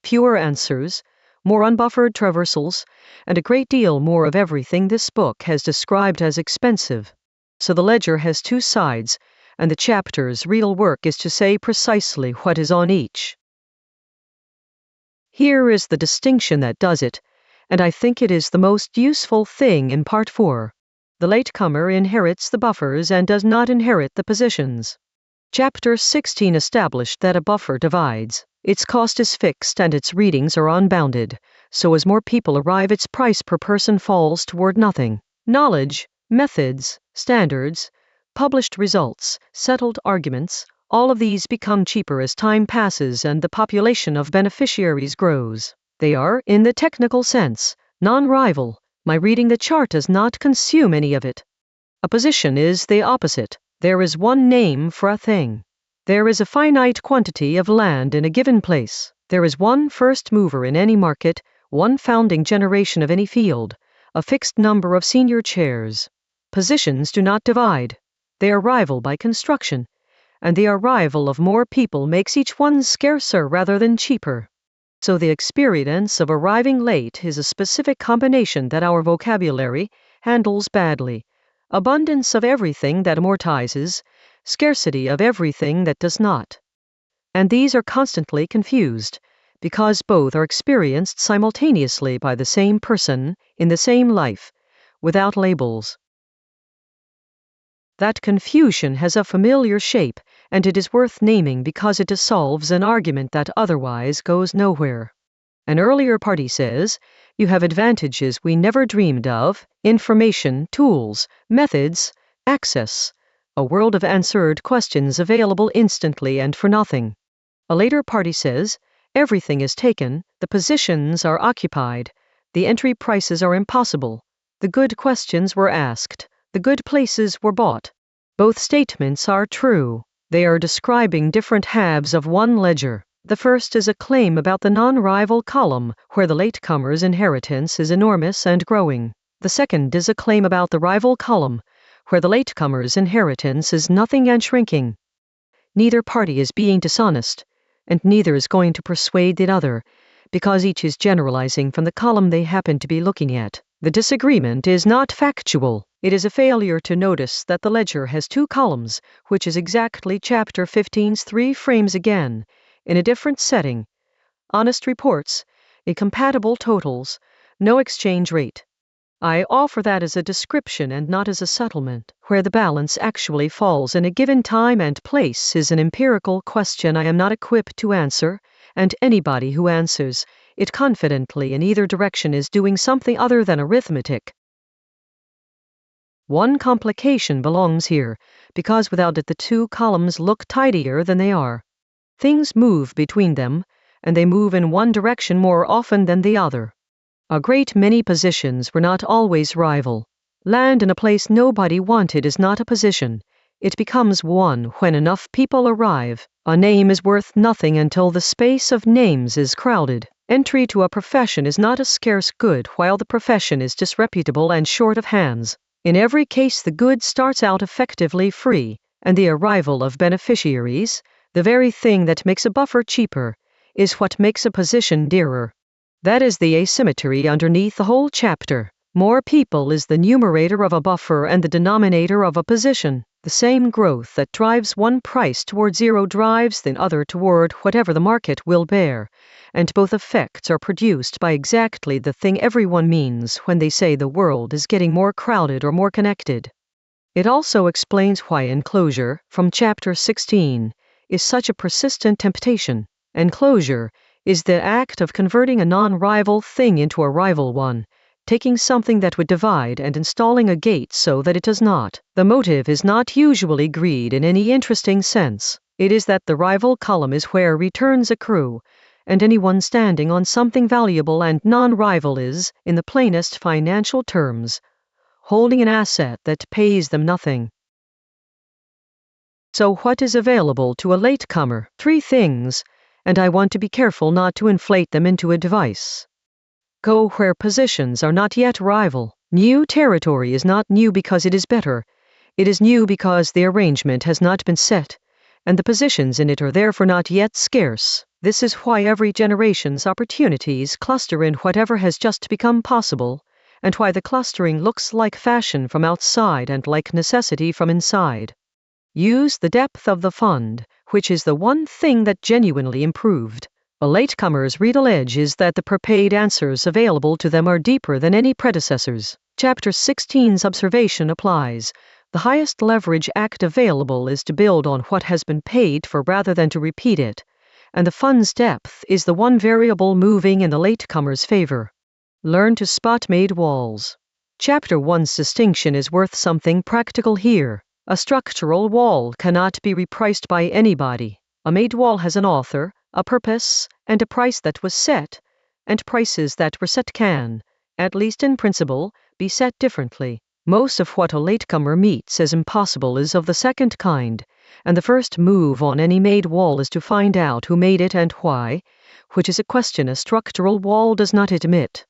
[SPEAKER 1] Fewer answers, more unbuffered traversals, and a great deal more of everything this book has described as expensive. So the ledger has two sides, and the chapter's real work is to say precisely what is on each. Here is the distinction that does it, and I think it is the most useful thing in Part 4. The latecomer inherits the buffers and does not inherit the positions. Chapter 16 established that a buffer divides. Its cost is fixed and its readings are unbounded, so as more people arrive its price per person falls toward nothing. Knowledge, methods, standards, published results, settled arguments, all of these become cheaper as time passes and the population of beneficiaries grows. They are, in the technical sense, non-rival. My reading the chart does not consume any of it. A position is the opposite. There is one name for a thing. There is a finite quantity of land in a given place. There is one first mover in any market, one founding generation of any field, a fixed number of senior chairs. Positions do not divide. They are rival by construction, and the arrival of more people makes each one scarcer rather than cheaper. So the experience of arriving late is a specific combination that our vocabulary handles badly. Abundance of everything that amortizes, scarcity of everything that does not. And these are constantly confused, because both are experienced simultaneously by the same person, in the same life, without labels. That confusion has a familiar shape, and it is worth naming because it dissolves an argument that otherwise goes nowhere. An earlier party says, you have advantages we never dreamed of, information, tools, methods, access, a world of answered questions available instantly and for nothing. A later party says, everything is taken, the positions are occupied, the entry prices are impossible, the good questions were asked, the good places were bought. Both statements are true. They are describing different halves of one ledger. The first is a claim about the non-rival column, where the latecomer's inheritance is enormous and growing. The second is a claim about the rival column, where the latecomer's inheritance is nothing and shrinking. Neither party is being dishonest, and neither is going to persuade the other, because each is generalizing from the column they happen to be looking at. The disagreement is not factual. It is a failure to notice that the ledger has two columns, which is exactly Chapter 15's 3 frames again, in a different setting. Honest reports, incompatible totals, no exchange rate. I offer that as a description and not as a settlement. Where the balance actually falls in a given time and place is an empirical question I am not equipped to answer, and anybody who answers it confidently in either direction is doing something other than arithmetic. One complication belongs here, because without it the two columns look tidier than they are. Things move between them, and they move in one direction more often than the other. A great many positions were not always rival. Land in a place nobody wanted is not a position. It becomes one when enough people arrive. A name is worth nothing until the space of names is crowded. Entry to a profession is not a scarce good while the profession is disreputable and short of hands. In every case the good starts out effectively free, and the arrival of beneficiaries, the very thing that makes a buffer cheaper, is what makes a position dearer. That is the asymmetry underneath the whole chapter. More people is the numerator of a buffer and the denominator of a position. The same growth that drives one price toward zero drives the other toward whatever the market will bear, and both effects are produced by exactly the thing everyone means when they say the world is getting more crowded or more connected. It also explains why enclosure, from chapter 16, is such a persistent temptation. Enclosure is the act of converting a non-rival thing into a rival one, taking something that would divide and installing a gate so that it does not. The motive is not usually greed in any interesting sense. It is that the rival column is where returns accrue, and anyone standing on something valuable and non-rival is, in the plainest financial terms, holding an asset that pays them nothing. So what is available to a latecomer? 3 things, and I want to be careful not to inflate them into advice. Go where positions are not yet rival. New territory is not new because it is better. It is new because the arrangement has not been set, and the positions in it are therefore not yet scarce. This is why every generation's opportunities cluster in whatever has just become possible, and why the clustering looks like fashion from outside and like necessity from inside. Use the depth of the fund, which is the one thing that genuinely improved. A latecomer's real edge is that the prepaid answers available to them are deeper than any predecessors. Chapter 16's observation applies. The highest leverage act available is to build on what has been paid for rather than to repeat it, and the fund's depth is the one variable moving in the latecomer's favor. Learn to spot made walls. Chapter 1's distinction is worth something practical here. A structural wall cannot be repriced by anybody. A made wall has an author, a purpose, and a price that was set, and prices that were set can, at least in principle, be set differently. Most of what a latecomer meets as impossible is of the second kind, and the first move on any made wall is to find out who made it and why, which is a question a structural wall does not admit.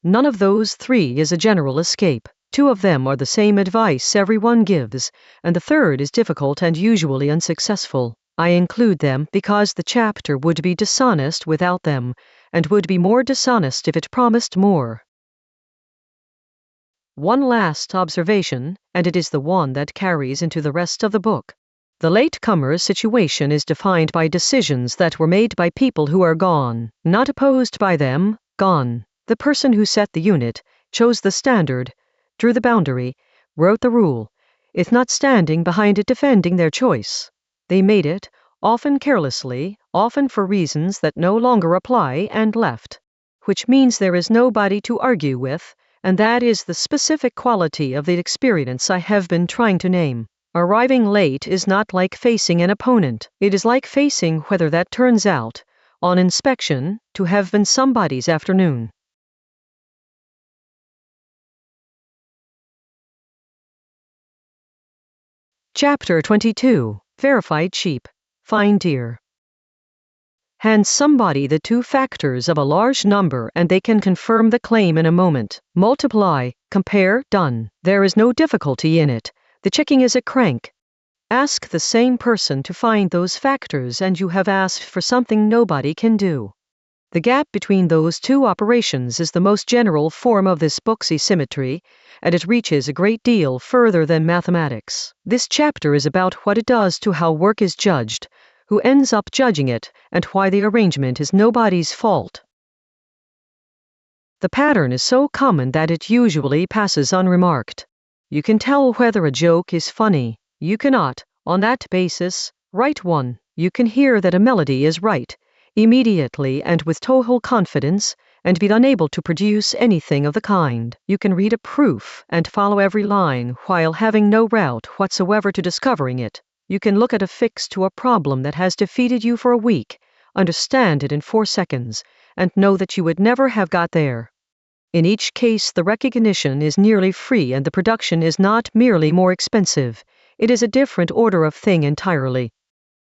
[SPEAKER 1] None of those 3 is a general escape. 2 of them are the same advice everyone gives, and the third is difficult and usually unsuccessful. I include them because the chapter would be dishonest without them, and would be more dishonest if it promised more. One last observation, and it is the one that carries into the rest of the book. The latecomer's situation is defined by decisions that were made by people who are gone, not opposed by them, gone. The person who set the unit, chose the standard, drew the boundary, wrote the rule, is not standing behind it defending their choice. They made it, often carelessly, often for reasons that no longer apply, and left. Which means there is nobody to argue with, and that is the specific quality of the experience I have been trying to name. Arriving late is not like facing an opponent. It is like facing whether that turns out, on inspection, to have been somebody's afternoon. Chapter 22. Verified sheep. Find deer. Hand somebody the 2 factors of a large number and they can confirm the claim in a moment. Multiply, compare, done. There is no difficulty in it. The checking is a crank. Ask the same person to find those factors and you have asked for something nobody can do. The gap between those 2 operations is the most general form of this book's asymmetry, and it reaches a great deal further than mathematics. This chapter is about what it does to how work is judged, who ends up judging it, and why the arrangement is nobody's fault. The pattern is so common that it usually passes unremarked. You can tell whether a joke is funny. You cannot, on that basis, write one. You can hear that a melody is right, immediately and with total confidence, and be unable to produce anything of the kind. You can read a proof and follow every line while having no route whatsoever to discovering it. You can look at a fix to a problem that has defeated you for a week, understand it in 4 seconds, and know that you would never have got there. In each case the recognition is nearly free and the production is not merely more expensive, It is a different order of thing entirely.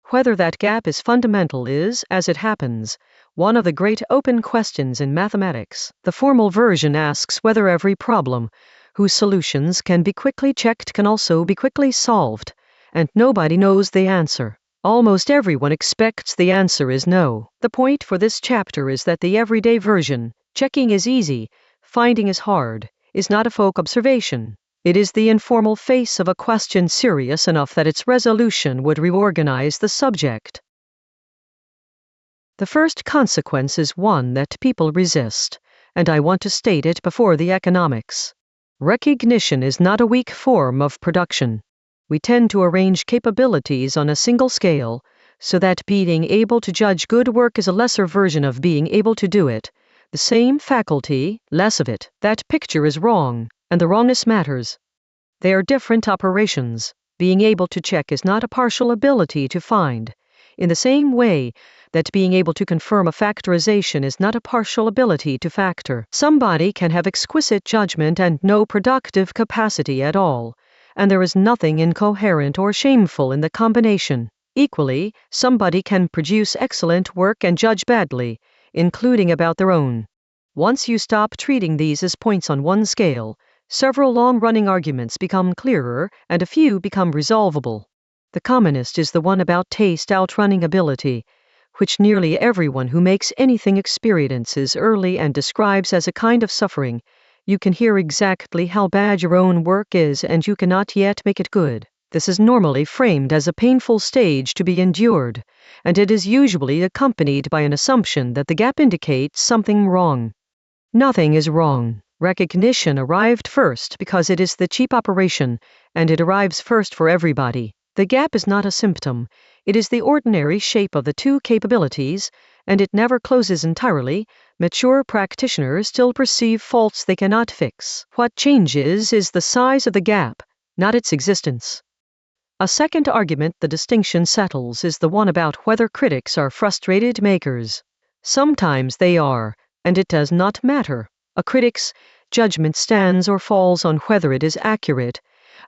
[SPEAKER 1] Whether that gap is fundamental is, as it happens, one of the great open questions in mathematics. The formal version asks whether every problem, whose solutions can be quickly checked, can also be quickly solved, and nobody knows the answer. Almost everyone expects the answer is no. The point for this chapter is that the everyday version, checking is easy, finding is hard, is not a folk observation. It is the informal face of a question serious enough that its resolution would reorganize the subject. The first consequence is one that people resist, and I want to state it before the economics. Recognition is not a weak form of production. We tend to arrange capabilities on a single scale, so that being able to judge good work is a lesser version of being able to do it. The same faculty, less of it. That picture is wrong, and the wrongness matters. They are different operations. Being able to check is not a partial ability to find, in the same way that being able to confirm a factorization is not a partial ability to factor. Somebody can have exquisite judgment and no productive capacity at all, and there is nothing incoherent or shameful in the combination. Equally, somebody can produce excellent work and judge badly, including about their own. Once you stop treating these as points on one scale, several long-running arguments become clearer and a few become resolvable. The commonest is the one about taste outrunning ability, which nearly everyone who makes anything experiences early and describes as a kind of suffering. You can hear exactly how bad your own work is and you cannot yet make it good. This is normally framed as a painful stage to be endured, and it is usually accompanied by an assumption that the gap indicates something wrong. Nothing is wrong. Recognition arrived first because it is the cheap operation, and it arrives first for everybody. The gap is not a symptom. It is the ordinary shape of the two capabilities, and it never closes entirely. Mature practitioners still perceive faults they cannot fix. What changes is the size of the gap, not its existence. A second argument the distinction settles is the one about whether critics are frustrated makers. Sometimes they are, and it does not matter. A critic's judgment stands or falls on whether it is accurate,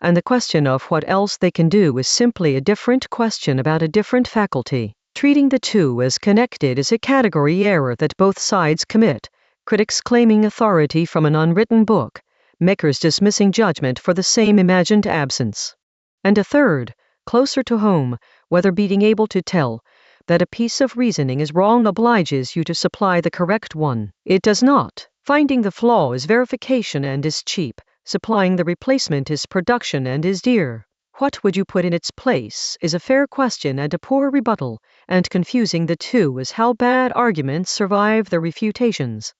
[SPEAKER 1] and the question of what else they can do is simply a different question about a different faculty. Treating the two as connected is a category error that both sides commit, critics claiming authority from an unwritten book, makers dismissing judgment for the same imagined absence. And a third, closer to home, whether being able to tell that a piece of reasoning is wrong obliges you to supply the correct one. It does not. Finding the flaw is verification and is cheap. Supplying the replacement is production and is dear. What would you put in its place is a fair question and a poor rebuttal, and confusing the two is how bad arguments survive their refutations.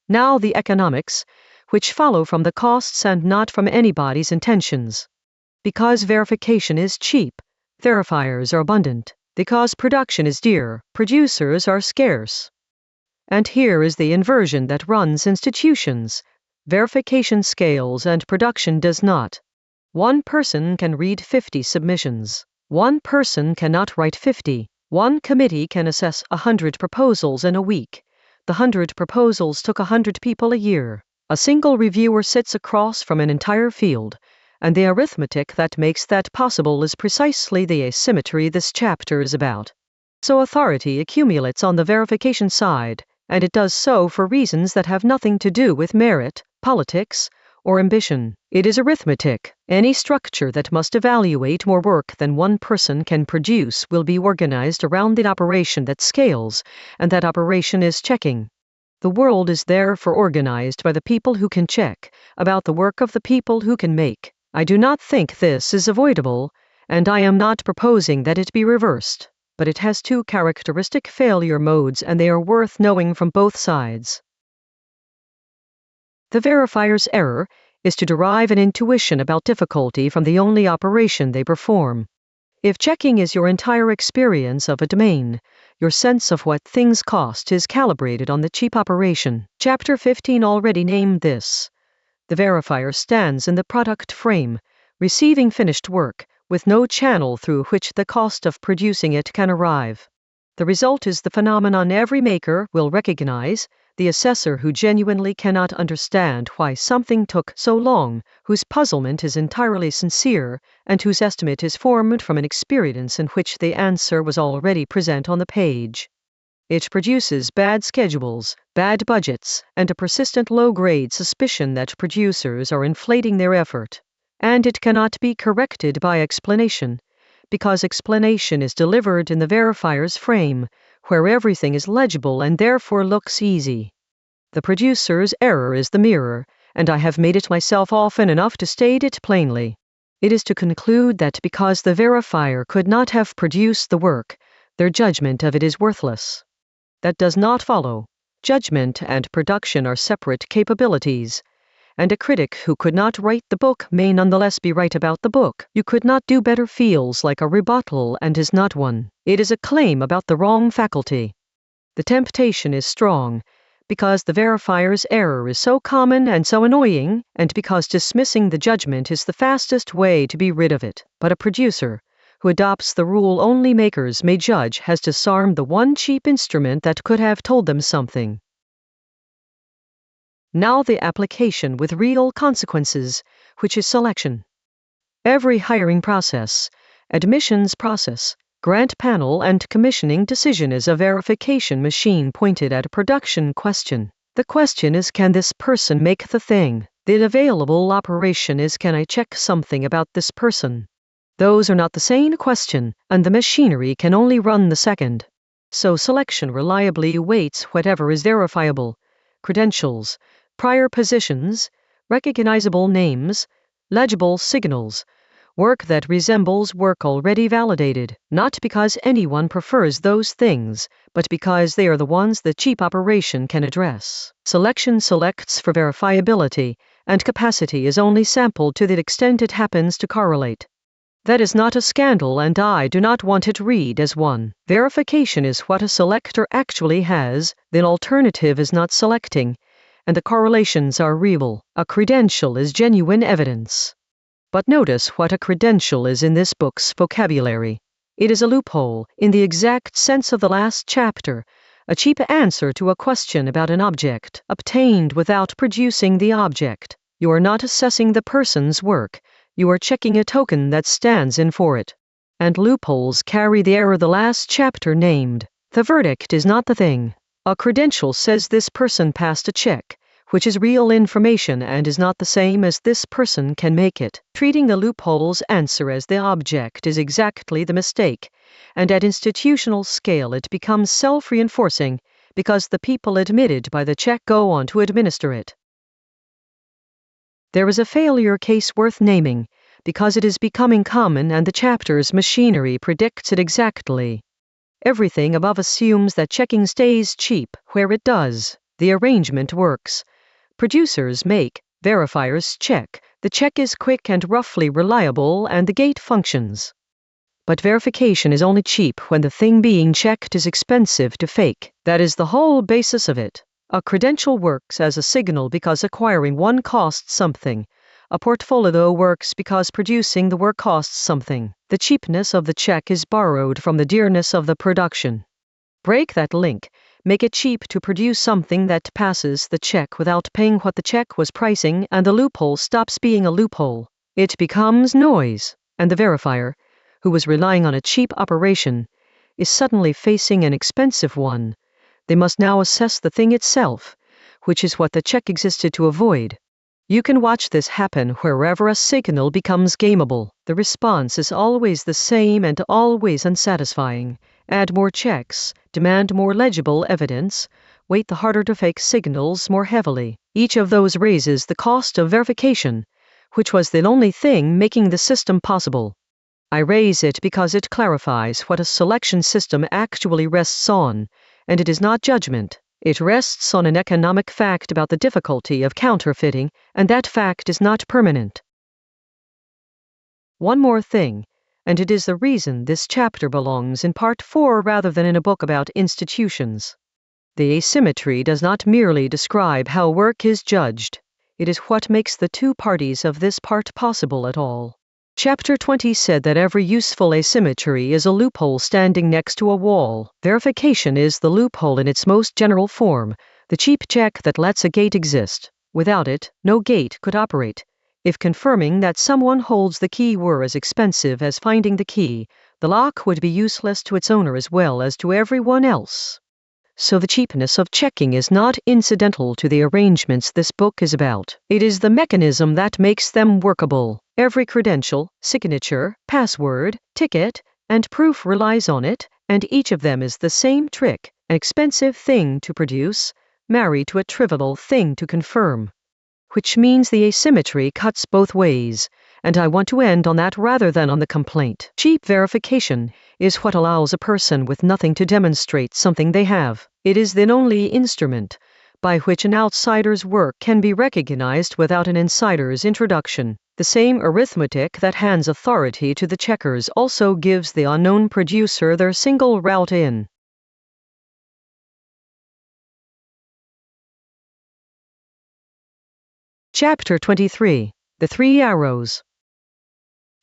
[SPEAKER 1] Now the economics, which follow from the costs and not from anybody's intentions. Because verification is cheap, verifiers are abundant. Because production is dear, producers are scarce. And here is the inversion that runs institutions. Verification scales and production does not. One person can read 50 submissions. One person cannot write 50. One committee can assess 100 proposals in a week. The 100 proposals took 100 people a year. A single reviewer sits across from an entire field, and the arithmetic that makes that possible is precisely the asymmetry this chapter is about. So authority accumulates on the verification side, and it does so for reasons that have nothing to do with merit, politics, or ambition. It is arithmetic. Any structure that must evaluate more work than one person can produce will be organized around the operation that scales, and that operation is checking. The world is therefore organized by the people who can check, about the work of the people who can make. I do not think this is avoidable, and I am not proposing that it be reversed, but it has two characteristic failure modes and they are worth knowing from both sides. The verifier's error is to derive an intuition about difficulty from the only operation they perform. If checking is your entire experience of a domain, your sense of what things cost is calibrated on the cheap operation. Chapter 15 already named this. The verifier stands in the product frame, receiving finished work, with no channel through which the cost of producing it can arrive. The result is the phenomenon every maker will recognize, the assessor who genuinely cannot understand why something took so long, whose puzzlement is entirely sincere, and whose estimate is formed from an experience in which the answer was already present on the page. It produces bad schedules, bad budgets, and a persistent low-grade suspicion that producers are inflating their effort. And it cannot be corrected by explanation, because explanation is delivered in the verifier's frame, where everything is legible and therefore looks easy. The producer's error is the mirror, and I have made it myself often enough to state it plainly. It is to conclude that because the verifier could not have produced the work, their judgment of it is worthless. That does not follow. Judgment and production are separate capabilities, and a critic who could not write the book may nonetheless be right about the book. You could not do better feels like a rebuttal and is not one. It is a claim about the wrong faculty. The temptation is strong, because the verifier's error is so common and so annoying, and because dismissing the judgment is the fastest way to be rid of it. But a producer who adopts the rule only makers may judge has disarmed the one cheap instrument that could have told them something. Now the application with real consequences, which is selection. Every hiring process, admissions process, grant panel and commissioning decision is a verification machine pointed at a production question. The question is, can this person make the thing? The available operation is, can I check something about this person? Those are not the same question, and the machinery can only run the second. So selection reliably weights whatever is verifiable: credentials, prior positions, recognizable names, legible signals, work that resembles work already validated, not because anyone prefers those things, but because they are the ones the cheap operation can address. Selection selects for verifiability, and capacity is only sampled to the extent it happens to correlate. That is not a scandal, and I do not want it read as one. Verification is what a selector actually has, the alternative is not selecting, and the correlations are real. A credential is genuine evidence. But notice what a credential is in this book's vocabulary. It is a loophole, in the exact sense of the last chapter, a cheap answer to a question about an object, obtained without producing the object. You are not assessing the person's work, you are checking a token that stands in for it. And loopholes carry the error the last chapter named. The verdict is not the thing. A credential says this person passed a check, which is real information and is not the same as this person can make it. Treating the loophole's answer as the object is exactly the mistake, and at institutional scale it becomes self-reinforcing, because the people admitted by the check go on to administer it. There is a failure case worth naming, because it is becoming common and the chapter's machinery predicts it exactly. Everything above assumes that checking stays cheap where it does. The arrangement works. Producers make, verifiers check, the check is quick and roughly reliable, and the gate functions. But verification is only cheap when the thing being checked is expensive to fake. That is the whole basis of it. A credential works as a signal because acquiring one costs something. A portfolio works because producing the work costs something. The cheapness of the check is borrowed from the dearness of the production. Break that link. Make it cheap to produce something that passes the check without paying what the check was pricing, and the loophole stops being a loophole. It becomes noise, and the verifier, who was relying on a cheap operation, is suddenly facing an expensive one. They must now assess the thing itself, which is what the check existed to avoid. You can watch this happen wherever a signal becomes gameable. The response is always the same and always unsatisfying. Add more checks, demand more legible evidence, weight the harder to fake signals more heavily. Each of those raises the cost of verification, which was the only thing making the system possible. I raise it because it clarifies what a selection system actually rests on, and it is not judgment. It rests on an economic fact about the difficulty of counterfeiting, and that fact is not permanent. One more thing, and it is the reason this chapter belongs in Part 4 rather than in a book about institutions. The asymmetry does not merely describe how work is judged. It is what makes the two parties of this part possible at all. Chapter 20 said that every useful asymmetry is a loophole standing next to a wall. Verification is the loophole in its most general form, The cheap check that lets a gate exist. Without it, no gate could operate. If confirming that someone holds the key were as expensive as finding the key, the lock would be useless to its owner as well as to everyone else. So the cheapness of checking is not incidental to the arrangements this book is about. It is the mechanism that makes them workable. Every credential, signature, password, ticket, and proof relies on it, and each of them is the same trick, an expensive thing to produce, married to a trivial thing to confirm. Which means the asymmetry cuts both ways, and I want to end on that rather than on the complaint. Cheap verification is what allows a person with nothing to demonstrate something they have. It is the only instrument by which an outsider's work can be recognized without an insider's introduction. The same arithmetic that hands authority to the checkers also gives the unknown producer their single route in. Chapter 23. The Three Arrows.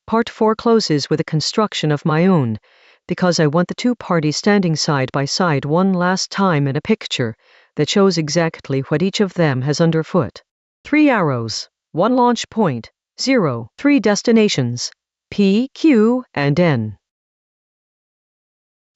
[SPEAKER 1] Part 4 closes with a construction of my own, because I want the two parties standing side by side one last time in a picture that shows exactly what each of them has underfoot. 3 arrows, 1 launch point, 0, 3 destinations, P, Q, and N.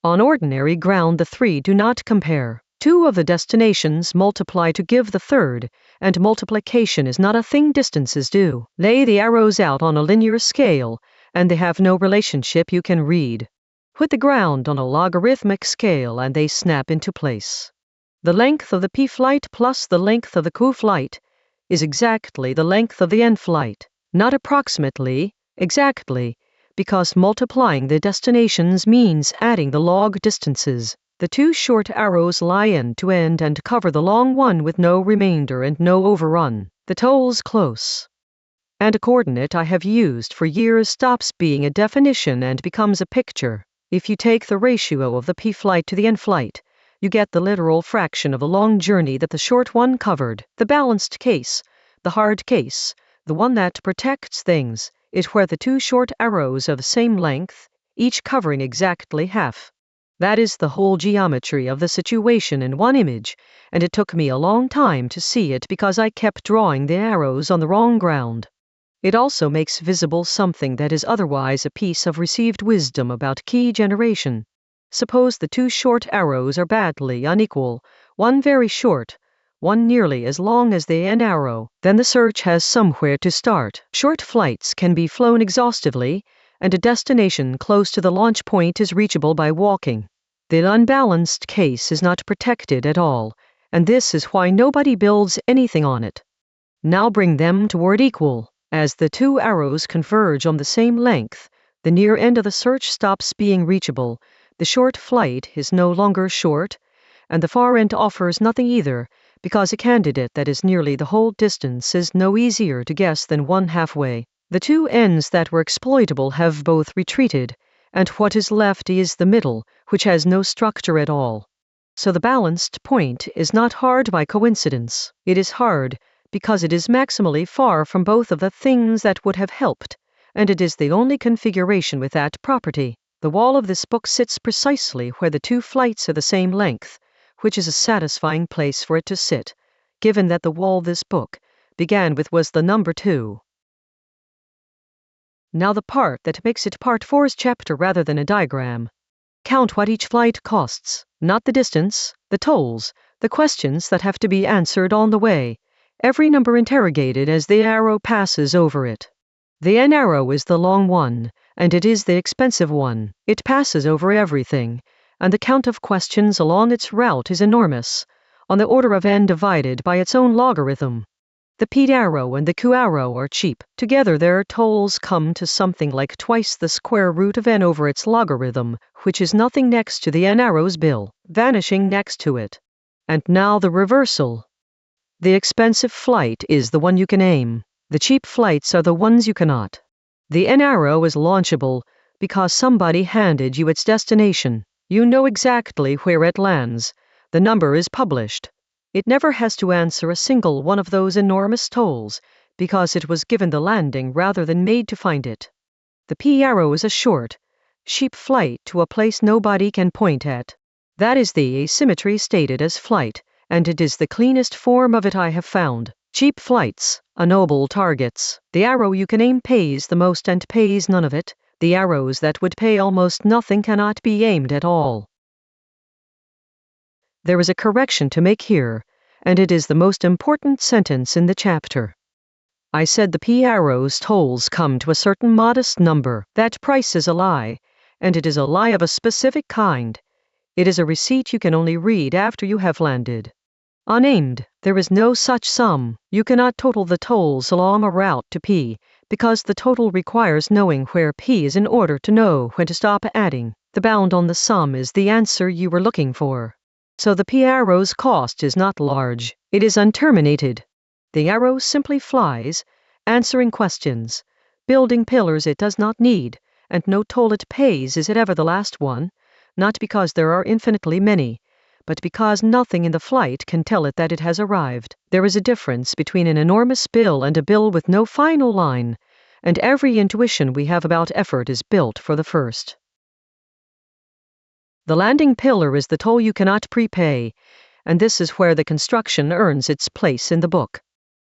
[SPEAKER 1] On ordinary ground the 3 do not compare. 2 of the destinations multiply to give the third, and multiplication is not a thing distances do. Lay the arrows out on a linear scale, and they have no relationship you can read. Put the ground on a logarithmic scale and they snap into place. The length of the P flight plus the length of the Q flight is exactly the length of the N flight, not approximately, exactly, because multiplying the destinations means adding the log distances. The 2 short arrows lie end to end and cover the long one with no remainder and no overrun. The tolls close. And a coordinate I have used for years stops being a definition and becomes a picture. If you take the ratio of the P flight to the N flight, you get the literal fraction of the long journey that the short one covered. The balanced case, the hard case, the one that protects things, is where the 2 short arrows of the same length, each covering exactly half. That is the whole geometry of the situation in one image, and it took me a long time to see it because I kept drawing the arrows on the wrong ground. It also makes visible something that is otherwise a piece of received wisdom about key generation. Suppose the 2 short arrows are badly unequal, one very short, one nearly as long as the N arrow, then the search has somewhere to start. Short flights can be flown exhaustively, and a destination close to the launch point is reachable by walking. The unbalanced case is not protected at all, and this is why nobody builds anything on it. Now bring them toward equal. As the 2 arrows converge on the same length, the near end of the search stops being reachable, the short flight is no longer short, and the far end offers nothing either, because a candidate that is nearly the whole distance is no easier to guess than one halfway. The 2 ends that were exploitable have both retreated, and what is left is the middle, which has no structure at all. So the balanced point is not hard by coincidence. It is hard because it is maximally far from both of the things that would have helped, and it is the only configuration with that property. The wall of this book sits precisely where the 2 flights are the same length, which is a satisfying place for it to sit, given that the wall this book began with was the number 2. Now the part that makes it part 4's chapter rather than a diagram. Count what each flight costs, not the distance, the tolls, the questions that have to be answered on the way, every number interrogated as the arrow passes over it. The N arrow is the long one, and it is the expensive one. It passes over everything, and the count of questions along its route is enormous, on the order of N divided by its own logarithm. The P arrow and the Q arrow are cheap. Together their tolls come to something like twice the square root of N over its logarithm, which is nothing next to the N arrow's bill, vanishing next to it. And now the reversal. The expensive flight is the one you can aim. The cheap flights are the ones you cannot. The N arrow is launchable because somebody handed you its destination. You know exactly where it lands. The number is published. It never has to answer a single one of those enormous tolls, because it was given the landing rather than made to find it. The P arrow is a short, cheap flight to a place nobody can point at. That is the asymmetry stated as flight, and it is the cleanest form of it I have found. Cheap flights, noble targets. The arrow you can aim pays the most and pays none of it. The arrows that would pay almost nothing cannot be aimed at all. There is a correction to make here, and it is the most important sentence in the chapter. I said the P-arrow's tolls come to a certain modest number. That price is a lie, and it is a lie of a specific kind. It is a receipt you can only read after you have landed. Unaimed, there is no such sum. You cannot total the tolls along a route to P, because the total requires knowing where P is in order to know when to stop adding. The bound on the sum is the answer you were looking for. So the P-arrow's cost is not large. It is unterminated. The arrow simply flies, answering questions, building pillars it does not need, and no toll it pays is it ever the last one, not because there are infinitely many, but because nothing in the flight can tell it that it has arrived. There is a difference between an enormous bill and a bill with no final line, and every intuition we have about effort is built for the first. The landing pillar is the toll you cannot prepay, and this is where the construction earns its place in the book.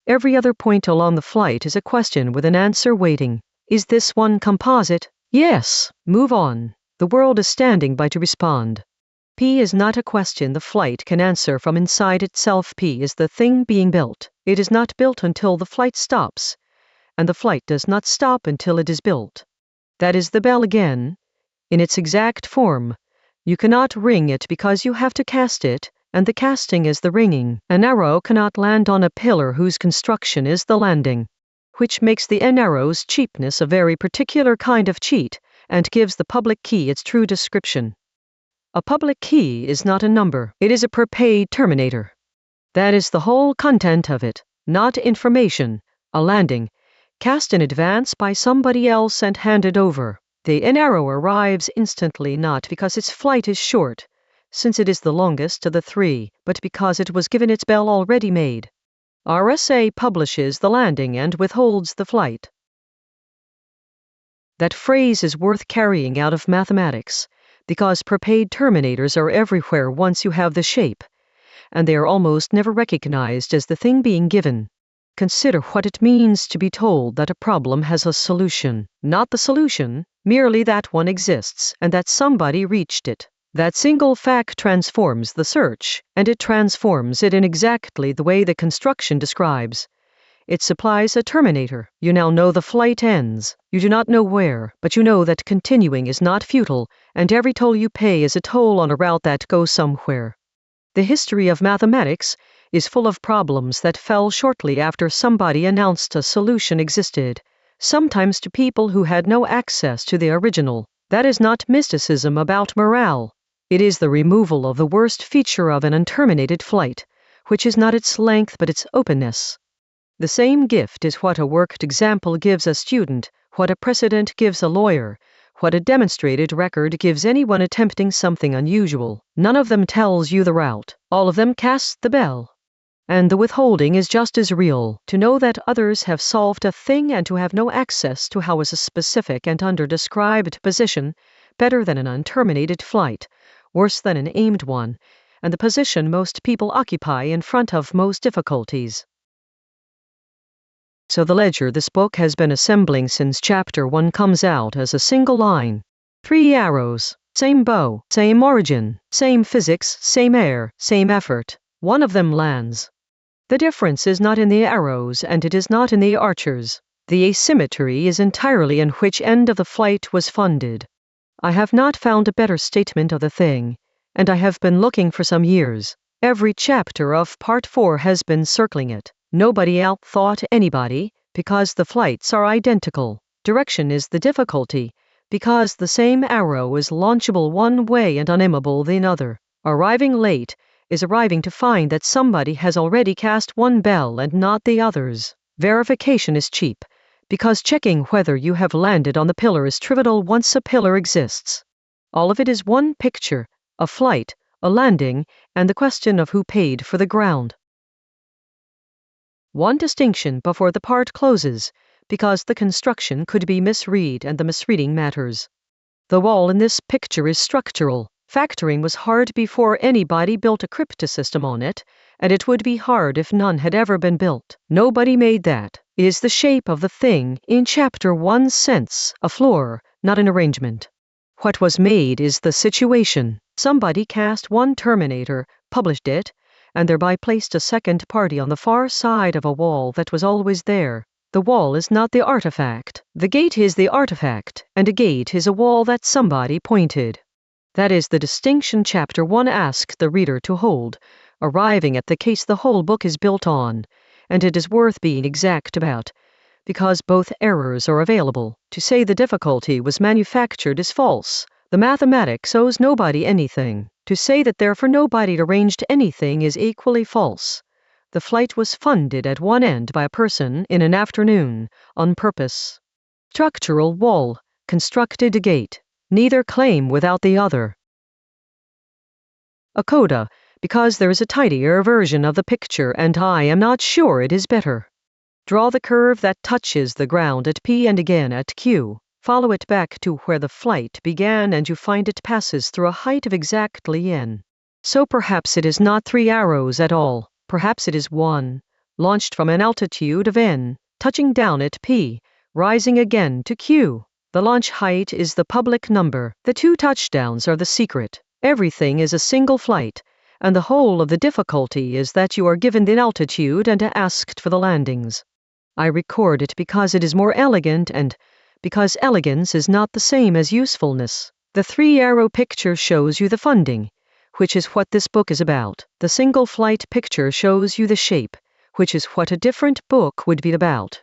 [SPEAKER 1] Every other point along the flight is a question with an answer waiting. Is this one composite? Yes. Move on. The world is standing by to respond. P is not a question the flight can answer from inside itself. P is the thing being built. It is not built until the flight stops, and the flight does not stop until it is built. That is the bell again, in its exact form. You cannot ring it because you have to cast it, and the casting is the ringing. An arrow cannot land on a pillar whose construction is the landing, which makes the arrow's cheapness a very particular kind of cheat, and gives the public key its true description. A public key is not a number, it is a prepaid terminator. That is the whole content of it, not information, a landing, cast in advance by somebody else and handed over. The arrow arrives instantly not because its flight is short, since it is the longest of the three, but because it was given its bell already made. RSA publishes the landing and withholds the flight. That phrase is worth carrying out of mathematics, because prepaid terminators are everywhere once you have the shape, and they are almost never recognized as the thing being given. Consider what it means to be told that a problem has a solution. Not the solution, merely that one exists, and that somebody reached it. That single fact transforms the search, and it transforms it in exactly the way the construction describes. It supplies a terminator. You now know the flight ends. You do not know where, but you know that continuing is not futile, and every toll you pay is a toll on a route that goes somewhere. The history of mathematics is full of problems that fell shortly after somebody announced a solution existed, sometimes to people who had no access to the original. That is not mysticism about morale. It is the removal of the worst feature of an unterminated flight, which is not its length but its openness. The same gift is what a worked example gives a student, what a precedent gives a lawyer, what a demonstrated record gives anyone attempting something unusual. None of them tells you the route. All of them casts the bell. And the withholding is just as real. To know that others have solved a thing and to have no access to how is a specific and under-described position, better than an unterminated flight, worse than an aimed one, and the position most people occupy in front of most difficulties. So the ledger this book has been assembling since chapter 1 comes out as a single line. 3 arrows, same bow, same origin, same physics, same air, same effort. One of them lands. The difference is not in the arrows and it is not in the archers. The asymmetry is entirely in which end of the flight was funded. I have not found a better statement of the thing, and I have been looking for some years. Every chapter of Part 4 has been circling it. Nobody outthought anybody, because the flights are identical. Direction is the difficulty, because the same arrow is launchable one way and unaimable the other. Arriving late is arriving to find that somebody has already cast one bell and not the others. Verification is cheap, because checking whether you have landed on the pillar is trivial once a pillar exists. All of it is one picture, a flight, a landing, and the question of who paid for the ground. One distinction before the part closes, because the construction could be misread and the misreading matters. The wall in this picture is structural. Factoring was hard before anybody built a cryptosystem on it, and it would be hard if none had ever been built. Nobody made that. It is the shape of the thing, in Chapter 1's sense, a floor, not an arrangement. What was made is the situation. Somebody cast one Terminator, published it, and thereby placed a second party on the far side of a wall that was always there. The wall is not the artifact. The gate is the artifact, and a gate is a wall that somebody pointed. That is the distinction Chapter 1 asks the reader to hold, arriving at the case the whole book is built on, and it is worth being exact about, because both errors are available. To say the difficulty was manufactured is false. The mathematics owes nobody anything. To say that therefore nobody arranged anything is equally false. The flight was funded at one end by a person in an afternoon, on purpose. Structural wall, constructed gate. Neither claim without the other. A coda, because there is a tidier version of the picture and I am not sure it is better. Draw the curve that touches the ground at P and again at Q. Follow it back to where the flight began and you find it passes through a height of exactly n. So perhaps it is not 3 arrows at all. Perhaps it is 1, launched from an altitude of n, touching down at P, rising again to Q. The launch height is the public number. The 2 touchdowns are the secret. Everything is a single flight, and the whole of the difficulty is that you are given the altitude and asked for the landings. I record it because it is more elegant and because elegance is not the same as usefulness. The 3-arrow picture shows you the funding, which is what this book is about. The single flight picture shows you the shape, which is what a different book would be about.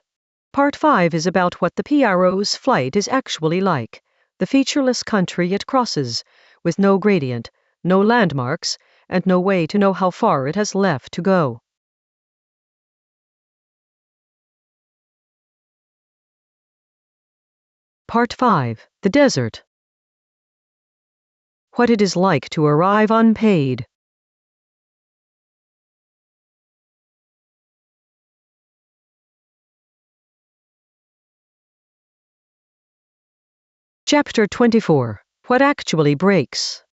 [SPEAKER 1] Part 5 is about what the P-arrow's flight is actually like, the featureless country it crosses, with no gradient, no landmarks, and no way to know how far it has left to go. Part 5. The desert. What it is like to arrive unpaid. Chapter 24. What actually breaks.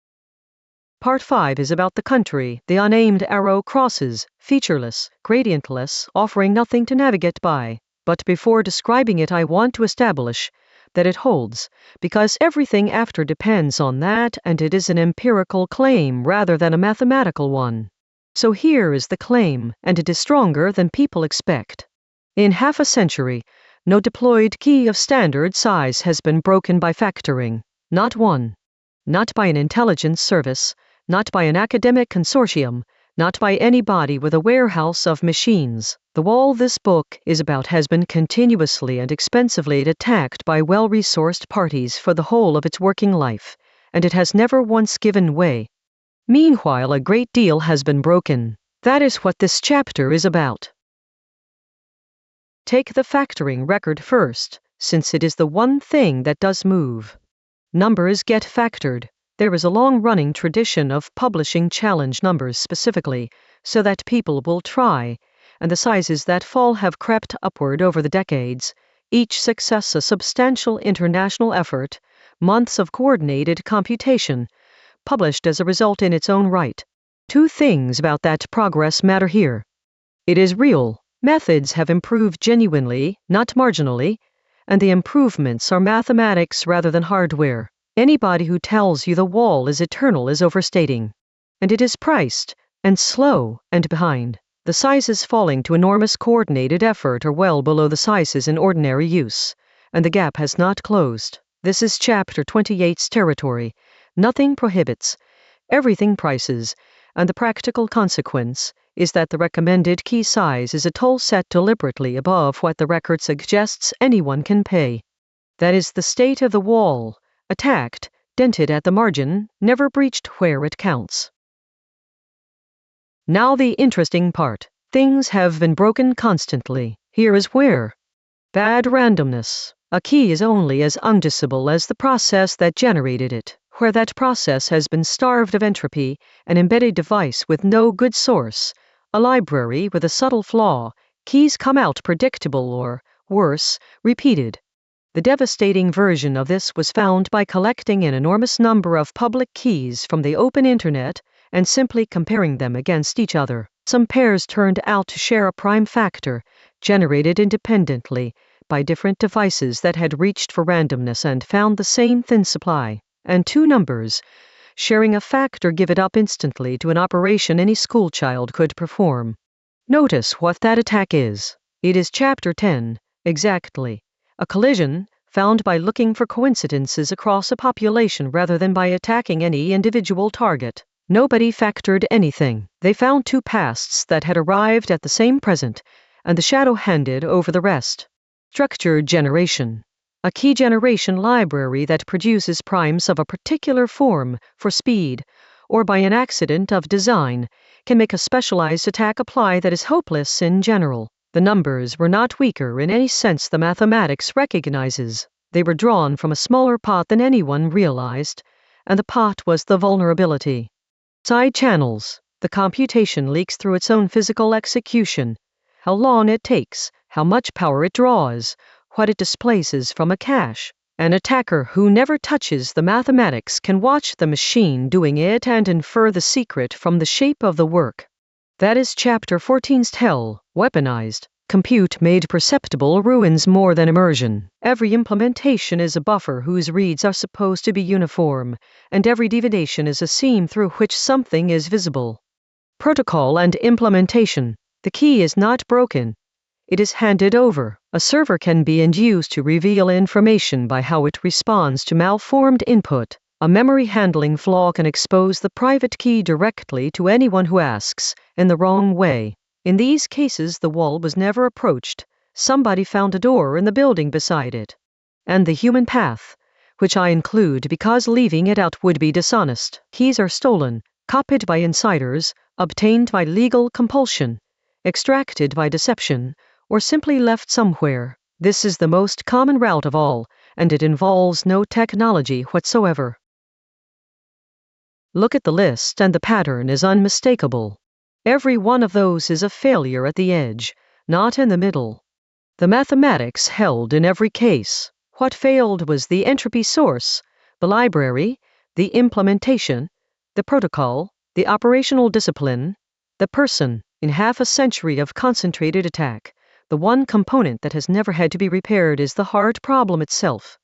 [SPEAKER 1] Part 5 is about the country the unnamed arrow crosses, featureless, gradientless, offering nothing to navigate by. But before describing it I want to establish that it holds, because everything after depends on that and it is an empirical claim rather than a mathematical one. So here is the claim, and it is stronger than people expect. In half a century, no deployed key of standard size has been broken by factoring. Not one. Not by an intelligence service, not by an academic consortium, not by anybody with a warehouse of machines. The wall this book is about has been continuously and expensively attacked by well-resourced parties for the whole of its working life, and it has never once given way. Meanwhile, a great deal has been broken. That is what this chapter is about. Take the factoring record first, since it is the one thing that does move. Numbers get factored. There is a long-running tradition of publishing challenge numbers specifically, so that people will try, and the sizes that fall have crept upward over the decades, each success a substantial international effort, months of coordinated computation, published as a result in its own right. 2 things about that progress matter here. It is real. Methods have improved genuinely, not marginally, and the improvements are mathematics rather than hardware. Anybody who tells you the wall is eternal is overstating. And it is priced, and slow, and behind. The sizes falling to enormous coordinated effort are well below the sizes in ordinary use, and the gap has not closed. This is Chapter 28's territory. Nothing prohibits, everything prices, and the practical consequence is that the recommended key size is a toll set deliberately above what the record suggests anyone can pay. That is the state of the wall. Attacked, dented at the margin, never breached where it counts. Now the interesting part. Things have been broken constantly. Here is where. Bad randomness. A key is only as undecible as the process that generated it. Where that process has been starved of entropy, an embedded device with no good source, a library with a subtle flaw, keys come out predictable or, worse, repeated. The devastating version of this was found by collecting an enormous number of public keys from the open internet and simply comparing them against each other. Some pairs turned out to share a prime factor, generated independently by different devices that had reached for randomness and found the same thin supply. And two numbers, sharing a factor, give it up instantly to an operation any schoolchild could perform. Notice what that attack is. It is Chapter 10, exactly. A collision found by looking for coincidences across a population rather than by attacking any individual target. Nobody factored anything. They found two pasts that had arrived at the same present, and the shadow handed over the rest. Structured generation. A key generation library that produces primes of a particular form for speed, or by an accident of design, can make a specialized attack apply that is hopeless in general. The numbers were not weaker in any sense the mathematics recognizes. They were drawn from a smaller pot than anyone realized, and the pot was the vulnerability. Side channels. The computation leaks through its own physical execution. How long it takes, how much power it draws, what it displaces from a cache. An attacker who never touches the mathematics can watch the machine doing it and infer the secret from the shape of the work. That is Chapter 14's tell, weaponized. Compute made perceptible ruins more than immersion. Every implementation is a buffer whose reads are supposed to be uniform, and every deviation is a seam through which something is visible. Protocol and implementation. The key is not broken. It is handed over. A server can be induced to reveal information by how it responds to malformed input. A memory handling flaw can expose the private key directly to anyone who asks, in the wrong way. In these cases, the wall was never approached. Somebody found a door in the building beside it. And the human path, which I include because leaving it out would be dishonest. Keys are stolen, copied by insiders, obtained by legal compulsion, extracted by deception, or simply left somewhere. This is the most common route of all, and it involves no technology whatsoever. Look at the list and the pattern is unmistakable. Every one of those is a failure at the edge, not in the middle. The mathematics held in every case. What failed was the entropy source, the library, the implementation, the protocol, the operational discipline, the person. In half a century of concentrated attack, the one component that has never had to be repaired is the hard problem itself.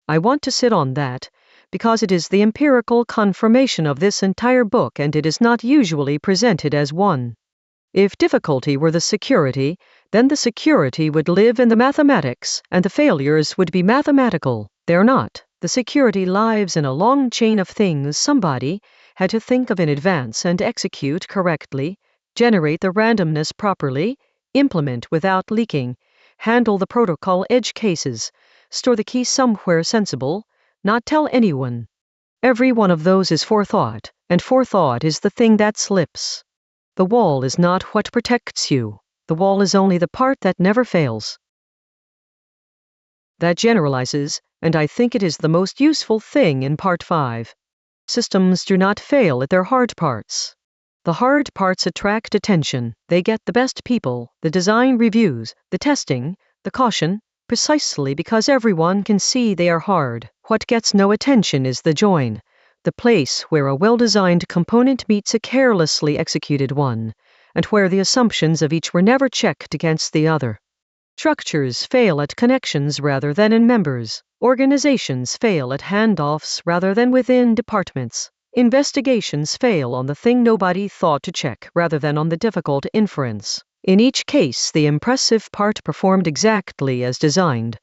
[SPEAKER 1] I want to sit on that, because it is the empirical confirmation of this entire book and it is not usually presented as one. If difficulty were the security, then the security would live in the mathematics and the failures would be mathematical. They're not. The security lives in a long chain of things somebody had to think of in advance and execute correctly, generate the randomness properly, implement without leaking, handle the protocol edge cases, store the key somewhere sensible, not tell anyone. Every one of those is forethought, and forethought is the thing that slips. The wall is not what protects you. The wall is only the part that never fails. That generalizes, and I think it is the most useful thing in Part 5. Systems do not fail at their hard parts. The hard parts attract attention. They get the best people, the design reviews, the testing, the caution, precisely because everyone can see they are hard. What gets no attention is the join, the place where a well-designed component meets a carelessly executed one, and where the assumptions of each were never checked against the other. Structures fail at connections rather than in members. Organizations fail at handoffs rather than within departments. Investigations fail on the thing nobody thought to check rather than on the difficult inference. In each case, the impressive part performed exactly as designed,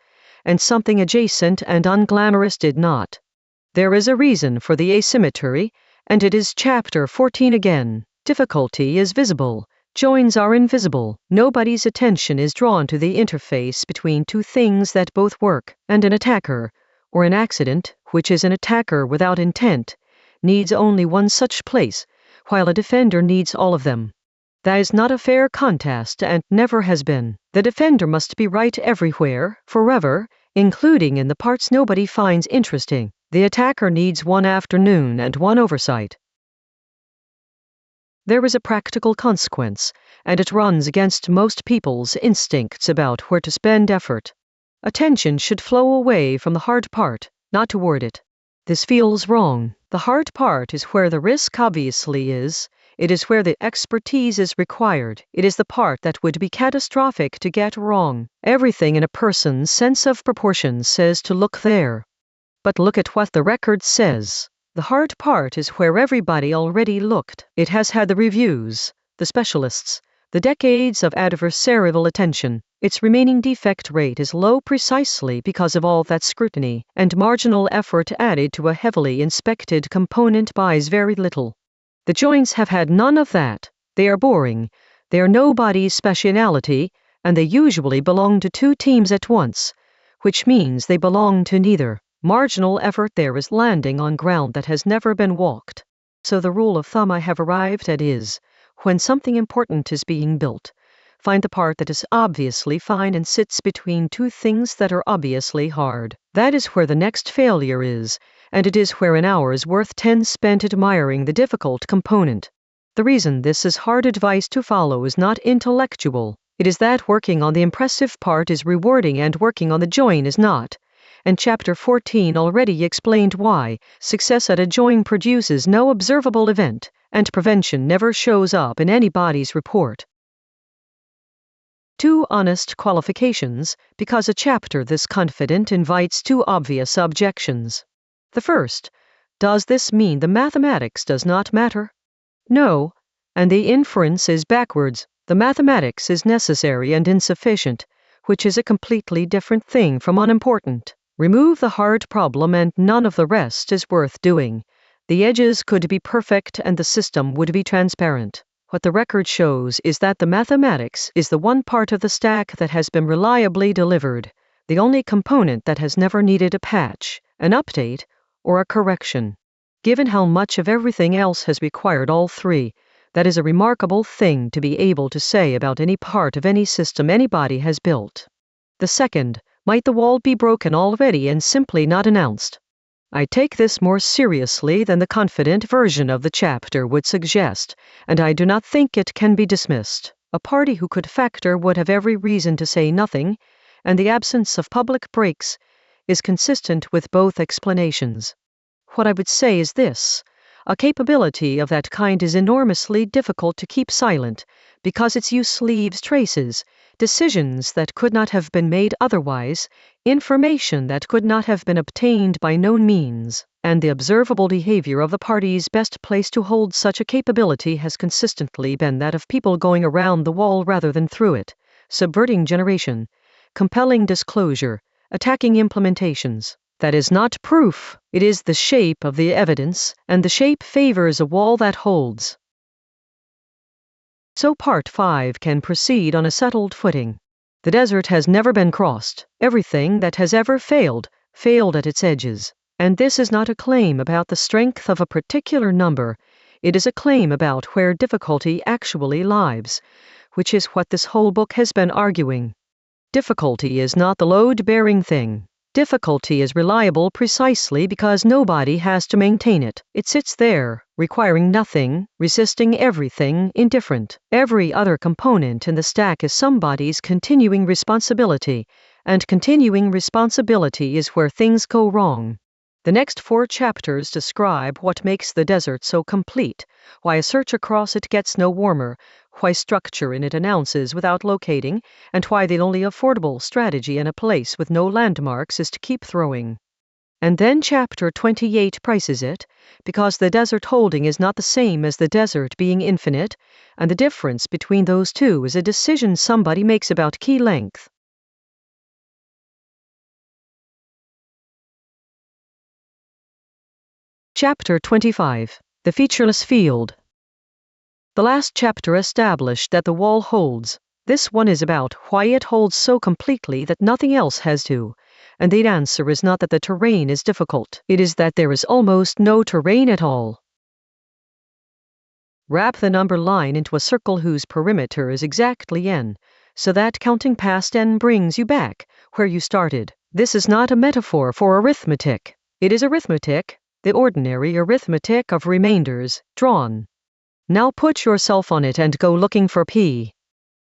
[SPEAKER 1] and something adjacent and unglamorous did not. There is a reason for the asymmetry, and it is Chapter 14 again. Difficulty is visible. Joins are invisible. Nobody's attention is drawn to the interface between two things that both work, and an attacker, or an accident, which is an attacker without intent, needs only one such place, while a defender needs all of them. That is not a fair contest and never has been. The defender must be right everywhere, forever, including in the parts nobody finds interesting. The attacker needs one afternoon and one oversight. There is a practical consequence, and it runs against most people's instincts about where to spend effort. Attention should flow away from the hard part, not toward it. This feels wrong. The hard part is where the risk obviously is. It is where the expertise is required. It is the part that would be catastrophic to get wrong. Everything in a person's sense of proportion says to look there. But look at what the record says. The hard part is where everybody already looked. It has had the reviews, the specialists, the decades of adversarial attention. Its remaining defect rate is low precisely because of all that scrutiny, and marginal effort added to a heavily inspected component buys very little. The joints have had none of that. They are boring. They are nobody's speciality, and they usually belong to two teams at once, which means they belong to neither. Marginal effort there is landing on ground that has never been walked. So the rule of thumb I have arrived at is, when something important is being built, find the part that is obviously fine and sits between two things that are obviously hard. That is where the next failure is, and it is where an hour is worth 10 spent admiring the difficult component. The reason this is hard advice to follow is not intellectual. It is that working on the impressive part is rewarding and working on the join is not. And Chapter 14 already explained why. Success at a join produces no observable event, and prevention never shows up in anybody's report. 2 honest qualifications, because a chapter this confident invites 2 obvious objections. The first, does this mean the mathematics does not matter? No, and the inference is backwards. The mathematics is necessary and insufficient, which is a completely different thing from unimportant. Remove the hard problem and none of the rest is worth doing. The edges could be perfect and the system would be transparent. What the record shows is that the mathematics is the one part of the stack that has been reliably delivered, the only component that has never needed a patch, an update, or a correction. Given how much of everything else has required all 3, that is a remarkable thing to be able to say about any part of any system anybody has built. The second, might the wall be broken already and simply not announced? I take this more seriously than the confident version of the chapter would suggest, and I do not think it can be dismissed. A party who could factor would have every reason to say nothing, and the absence of public breaks is consistent with both explanations. What I would say is this: a capability of that kind is enormously difficult to keep silent, because its use leaves traces, decisions that could not have been made otherwise, information that could not have been obtained by known means, and the observable behavior of the parties best placed to hold such a capability has consistently been that of people going around the wall rather than through it, subverting generation, compelling disclosure, attacking implementations. That is not proof, it is the shape of the evidence, and the shape favors a wall that holds. So Part 5 can proceed on a settled footing. The desert has never been crossed. Everything that has ever failed at its edges. And this is not a claim about the strength of a particular number, it is a claim about where difficulty actually lies, which is what this whole book has been arguing. Difficulty is not the load-bearing thing. Difficulty is reliable precisely because nobody has to maintain it. It sits there, requiring nothing, resisting everything, indifferent. Every other component in the stack is somebody's continuing responsibility, and continuing responsibility is where things go wrong. The next 4 chapters describe what makes the desert so complete, why a search across it gets no warmer, why structure in it announces without locating, and why the only affordable strategy in a place with no landmarks is to keep throwing. And then Chapter 28 prices it, because the desert holding is not the same as the desert being infinite, and the difference between those two is a decision somebody makes about key length. Chapter 25. The Featureless Field. The last chapter established that the wall holds. This one is about why it holds so completely that nothing else has to. And the answer is not that the terrain is difficult. It is that there is almost no terrain at all. Wrap the number line into a circle whose perimeter is exactly n, so that counting past n brings you back where you started. This is not a metaphor for arithmetic. It is arithmetic, the ordinary arithmetic of remainders, drawn. Now put yourself on it and go looking for p.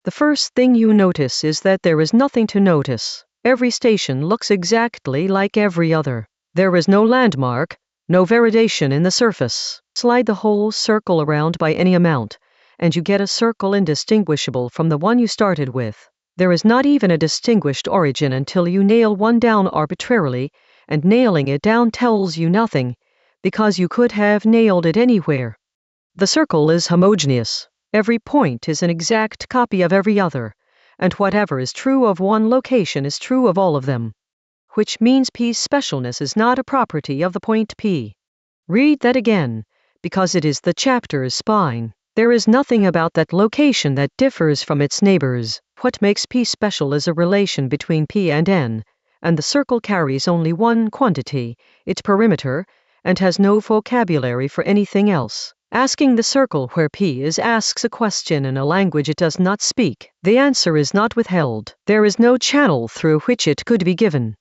[SPEAKER 1] The first thing you notice is that there is nothing to notice. Every station looks exactly like every other. There is no landmark, no variation in the surface. Slide the whole circle around by any amount, and you get a circle indistinguishable from the one you started with. There is not even a distinguished origin until you nail one down arbitrarily, and nailing it down tells you nothing, because you could have nailed it anywhere. The circle is homogeneous. Every point is an exact copy of every other, and whatever is true of one location is true of all of them. Which means P's specialness is not a property of the point P. Read that again, because it is the chapter's spine. There is nothing about that location that differs from its neighbors. What makes P special is a relation between P and N, and the circle carries only one quantity, its perimeter, and has no vocabulary for anything else. Asking the circle where P is asks a question in a language it does not speak. The answer is not withheld. There is no channel through which it could be given.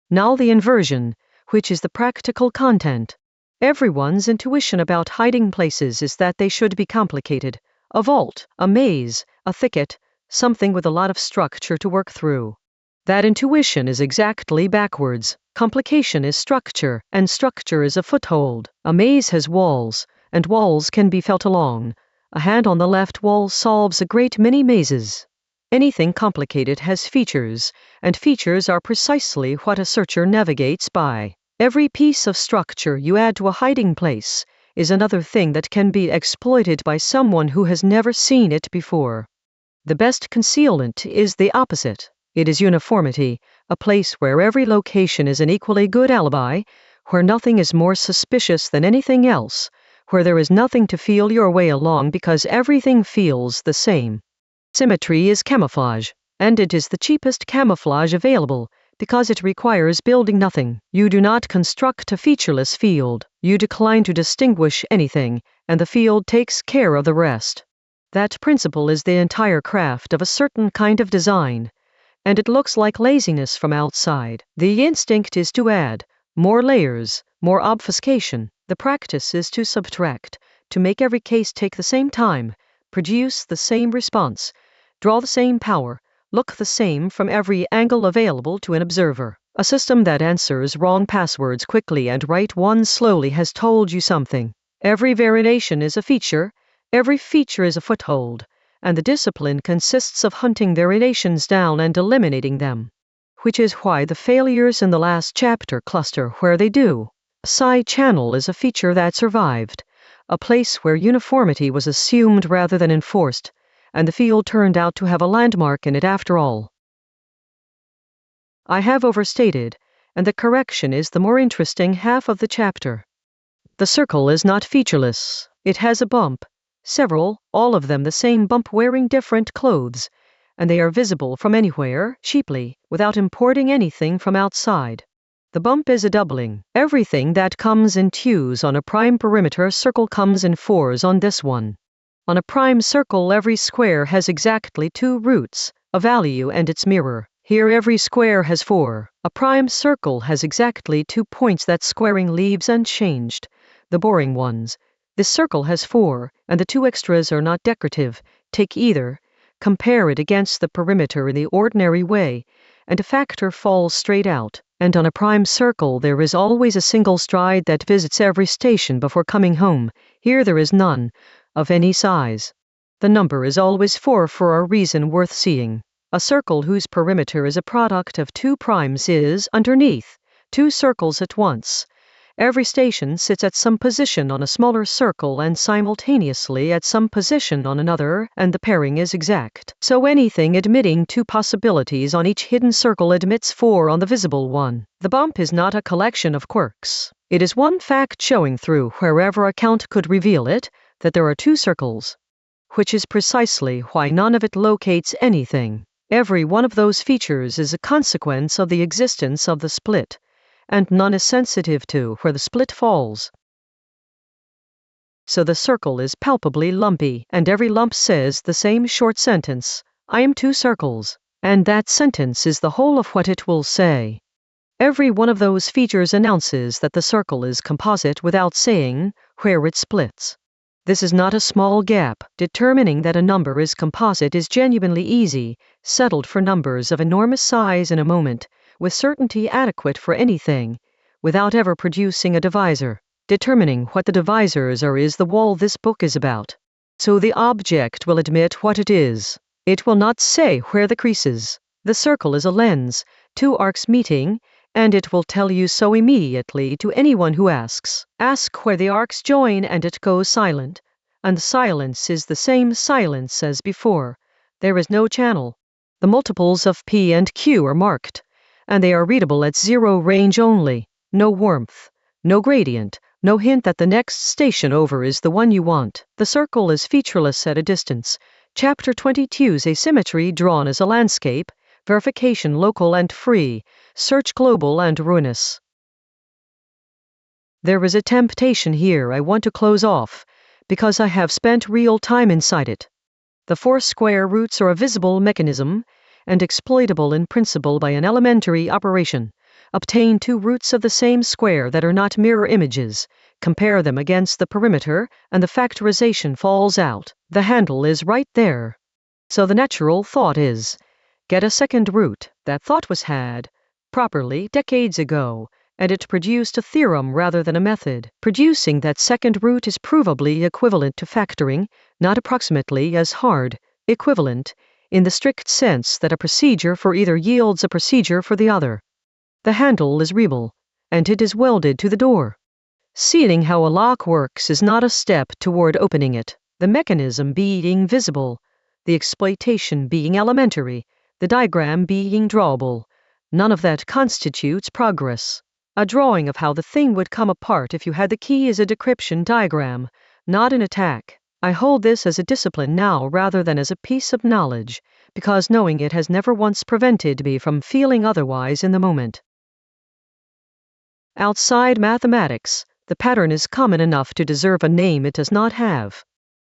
[SPEAKER 1] Now the inversion, which is the practical content. Everyone's intuition about hiding places is that they should be complicated. A vault, a maze, a thicket, something with a lot of structure to work through. That intuition is exactly backwards. Complication is structure, and structure is a foothold. A maze has walls, and walls can be felt along. A hand on the left wall solves a great many mazes. Anything complicated has features, and features are precisely what a searcher navigates by. Every piece of structure you add to a hiding place is another thing that can be exploited by someone who has never seen it before. The best concealment is the opposite. It is uniformity, a place where every location is an equally good alibi, where nothing is more suspicious than anything else, where there is nothing to feel your way along because everything feels the same. Symmetry is camouflage, and it is the cheapest camouflage available, because it requires building nothing. You do not construct a featureless field. You decline to distinguish anything, and the field takes care of the rest. That principle is the entire craft of a certain kind of design, and it looks like laziness from outside. The instinct is to add more layers, more obfuscation. The practice is to subtract, to make every case take the same time, produce the same response, draw the same power, look the same from every angle available to an observer. A system that answers wrong passwords quickly and right ones slowly has told you something. Every variation is a feature, every feature is a foothold, and the discipline consists of hunting variations down and eliminating them. Which is why the failures in the last chapter cluster where they do. A psi channel is a feature that survived, a place where uniformity was assumed rather than enforced, and the field turned out to have a landmark in it after all. I have overstated, and the correction is the more interesting half of the chapter. The circle is not featureless. It has a bump, several, all of them the same bump wearing different clothes, and they are visible from anywhere, cheaply, without importing anything from outside. The bump is a doubling. Everything that comes in twos on a prime perimeter circle comes in fours on this one. On a prime circle every square has exactly two roots, a value and its mirror. Here every square has four. A prime circle has exactly 2 points that squaring leaves unchanged, the boring ones. This circle has 4, and the 2 extras are not decorative. Take either, compare it against the perimeter in the ordinary way, and a factor falls straight out. And on a prime circle there is always a single stride that visits every station before coming home. Here there is none, of any size. The number is always 4 for a reason worth seeing. A circle whose perimeter is a product of 2 primes is, underneath, 2 circles at once. Every station sits at some position on a smaller circle and simultaneously at some position on another, and the pairing is exact. So anything admitting 2 possibilities on each hidden circle admits 4 on the visible one. The bump is not a collection of quirks. It is one fact showing through wherever a count could reveal it, that there are 2 circles. Which is precisely why none of it locates anything. Every one of those features is a consequence of the existence of the split, and none is sensitive to where the split falls. So the circle is palpably lumpy, and every lump says the same short sentence, I am 2 circles, and that sentence is the whole of what it will say. Every one of those features announces that the circle is composite without saying where it splits. This is not a small gap. Determining that a number is composite is genuinely easy, settled for numbers of enormous size in a moment, with certainty adequate for anything, without ever producing a divisor. Determining what the divisors are is the wall this book is about. So the object will admit what it is. It will not say where the crease is. The circle is a lens, two arcs meeting, and it will tell you so immediately to anyone who asks. Ask where the arcs join and it goes silent. And the silence is the same silence as before. There is no channel. The multiples of P and Q are marked, and they are readable at zero range only. No warmth, no gradient, no hint that the next station over is the one you want. The circle is featureless at a distance. Chapter 22's asymmetry drawn as a landscape, verification local and free, search global and ruinous. There is a temptation here I want to close off, because I have spent real time inside it. The four square roots are a visible mechanism, and exploitable in principle by an elementary operation. Obtain two roots of the same square that are not mirror images, compare them against the perimeter, and the factorization falls out. The handle is right there. So the natural thought is, get a second root. That thought was had, properly, decades ago, and it produced a theorem rather than a method. Producing that second root is provably equivalent to factoring, not approximately as hard, equivalent, in the strict sense that a procedure for either yields a procedure for the other. The handle is reable, and it is welded to the door. Seeing how a lock works is not a step toward opening it. The mechanism being visible, the exploitation being elementary, the diagram being drawable, none of that constitutes progress. A drawing of how the thing would come apart if you had the key is a decryption diagram, not an attack. I hold this as a discipline now rather than as a piece of knowledge, because knowing it has never once prevented me from feeling otherwise in the moment. Outside mathematics, the pattern is common enough to deserve a name it does not have.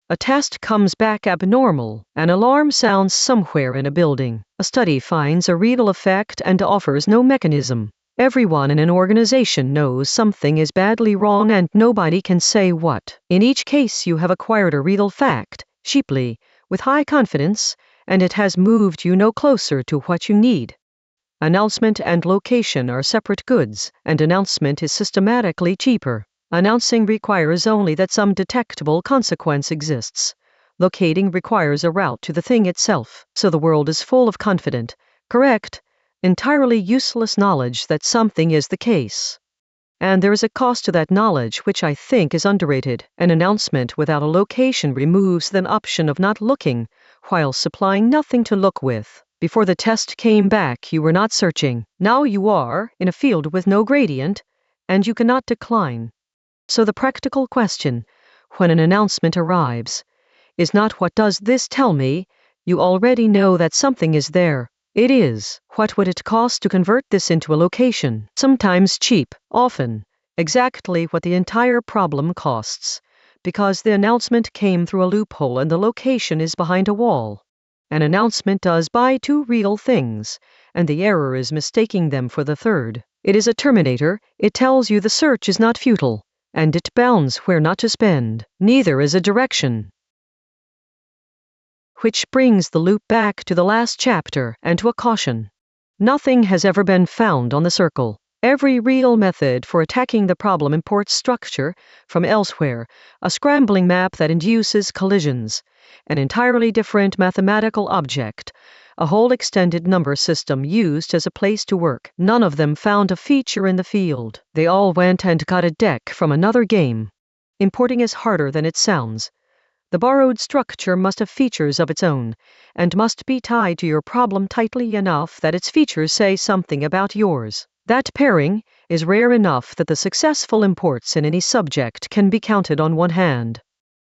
[SPEAKER 1] A test comes back abnormal, an alarm sounds somewhere in a building. A study finds a real effect and offers no mechanism. Everyone in an organization knows something is badly wrong and nobody can say what. In each case you have acquired a real fact, cheaply, with high confidence, and it has moved you no closer to what you need. Announcement and location are separate goods, and announcement is systematically cheaper. Announcing requires only that some detectable consequence exists. Locating requires a route to the thing itself. So the world is full of confident, correct, entirely useless knowledge that something is the case. And there is a cost to that knowledge which I think is underrated. An announcement without a location removes the option of not looking, while supplying nothing to look with. Before the test came back you were not searching. Now you are, in a field with no gradient, and you cannot decline. So the practical question, when an announcement arrives, is not what does this tell me? You already know that something is there. It is, what would it cost to convert this into a location? Sometimes cheap, often, exactly what the entire problem costs, because the announcement came through a loophole and the location is behind a wall. An announcement does buy two real things, and the error is mistaking them for the third. It is a terminator, it tells you the search is not futile, and it bounds where not to spend. Neither is a direction. Which brings the loop back to the last chapter and to a caution. Nothing has ever been found on the circle. Every real method for attacking the problem imports structure from elsewhere, a scrambling map that induces collisions, an entirely different mathematical object, a whole extended number system used as a place to work. None of them found a feature in the field. They all went and got a deck from another game. Importing is harder than it sounds. The borrowed structure must have features of its own, and must be tied to your problem tightly enough that its features say something about yours. That pairing is rare enough that the successful imports in any subject can be counted on one hand.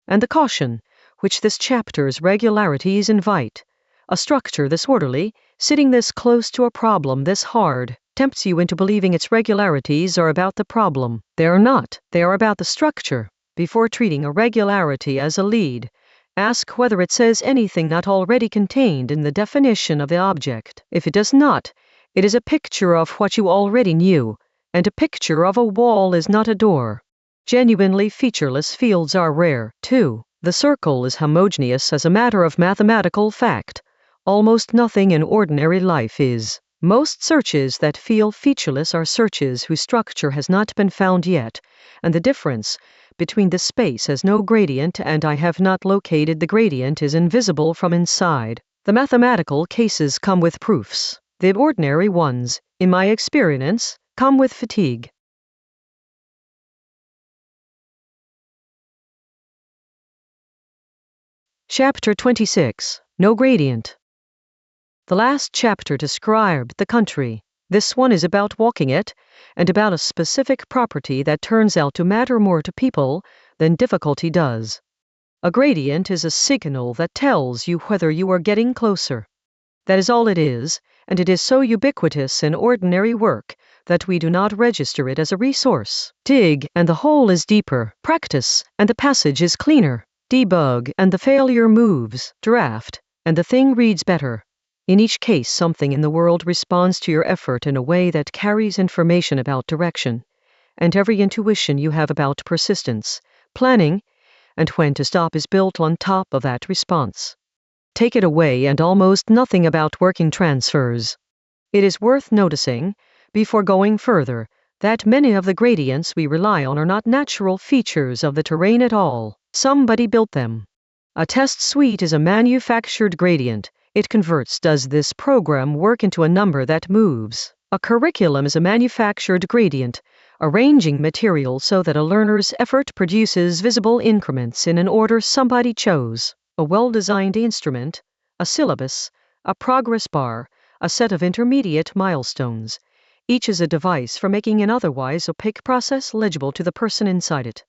[SPEAKER 1] And the caution, which this chapter's regularities invite, a structure this orderly, sitting this close to a problem this hard, tempts you into believing its regularities are about the problem. They are not, they are about the structure. Before treating a regularity as a lead, ask whether it says anything not already contained in the definition of the object. If it does not, it is a picture of what you already knew, and a picture of a wall is not a door. Genuinely featureless fields are rare, too. The circle is homogeneous as a matter of mathematical fact. Almost nothing in ordinary life is. Most searches that feel featureless are searches whose structure has not been found yet, and the difference between the space has no gradient and I have not located the gradient is invisible from inside. The mathematical cases come with proofs. The ordinary ones, in my experience, come with fatigue. Chapter 26. No gradient. The last chapter described the country. This one is about walking it, and about a specific property that turns out to matter more to people than difficulty does. A gradient is a signal that tells you whether you are getting closer. That is all it is, and it is so ubiquitous in ordinary work that we do not register it as a resource. Dig, and the hole is deeper. Practice, and the passage is cleaner. Debug, and the failure moves. Draft, and the thing reads better. In each case, something in the world responds to your effort in a way that carries information about direction, and every intuition you have about persistence, planning, and when to stop is built on top of that response. Take it away and almost nothing about working transfers. It is worth noticing, before going further, that many of the gradients we rely on are not natural features of the terrain at all. Somebody built them. A test suite is a manufactured gradient. It converts does this program work into a number that moves. A curriculum is a manufactured gradient, arranging material so that a learner's effort produces visible increments in an order somebody chose. A well-designed instrument, a syllabus, a progress bar, a set of intermediate milestones. Each is a device for making an otherwise opaque process legible to the person inside it.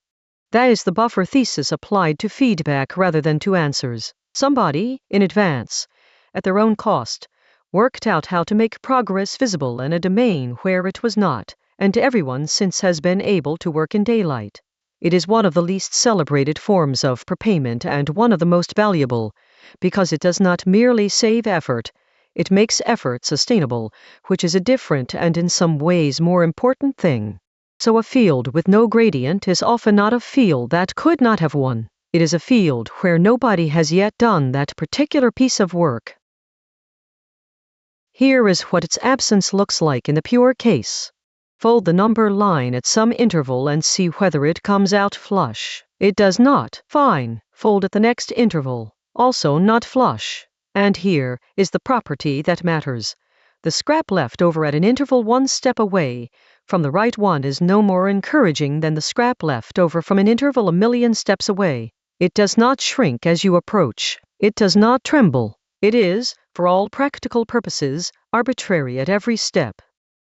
[SPEAKER 1] That is the buffer thesis applied to feedback rather than to answers. Somebody, in advance, at their own cost, worked out how to make progress visible in a domain where it was not, and everyone since has been able to work in daylight. It is one of the least celebrated forms of prepayment and one of the most valuable, because it does not merely save effort, it makes effort sustainable, which is a different and in some ways more important thing. So a field with no gradient is often not a field that could not have one. It is a field where nobody has yet done that particular piece of work. Here is what its absence looks like in the pure case. Fold the number line at some interval and see whether it comes out flush. It does not. Fine. Fold at the next interval. Also not flush. And here is the property that matters. The scrap left over at an interval one step away from the right one is no more encouraging than the scrap left over from an interval a million steps away. It does not shrink as you approach. It does not tremble. It is, for all practical purposes, arbitrary at every step.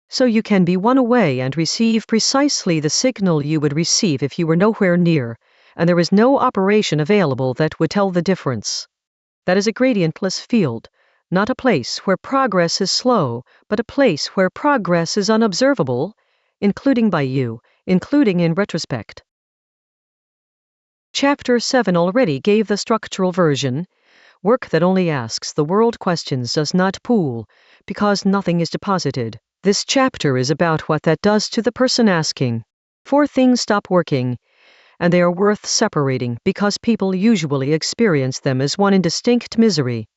[SPEAKER 1] So you can be one away and receive precisely the signal you would receive if you were nowhere near, and there is no operation available that would tell the difference. That is a gradientless field, not a place where progress is slow, but a place where progress is unobservable, including by you, including in retrospect. Chapter 7 already gave the structural version. Work that only asks the world questions does not pool, because nothing is deposited. This chapter is about what that does to the person asking. 4 things stop working, and they are worth separating because people usually experience them as one indistinct misery.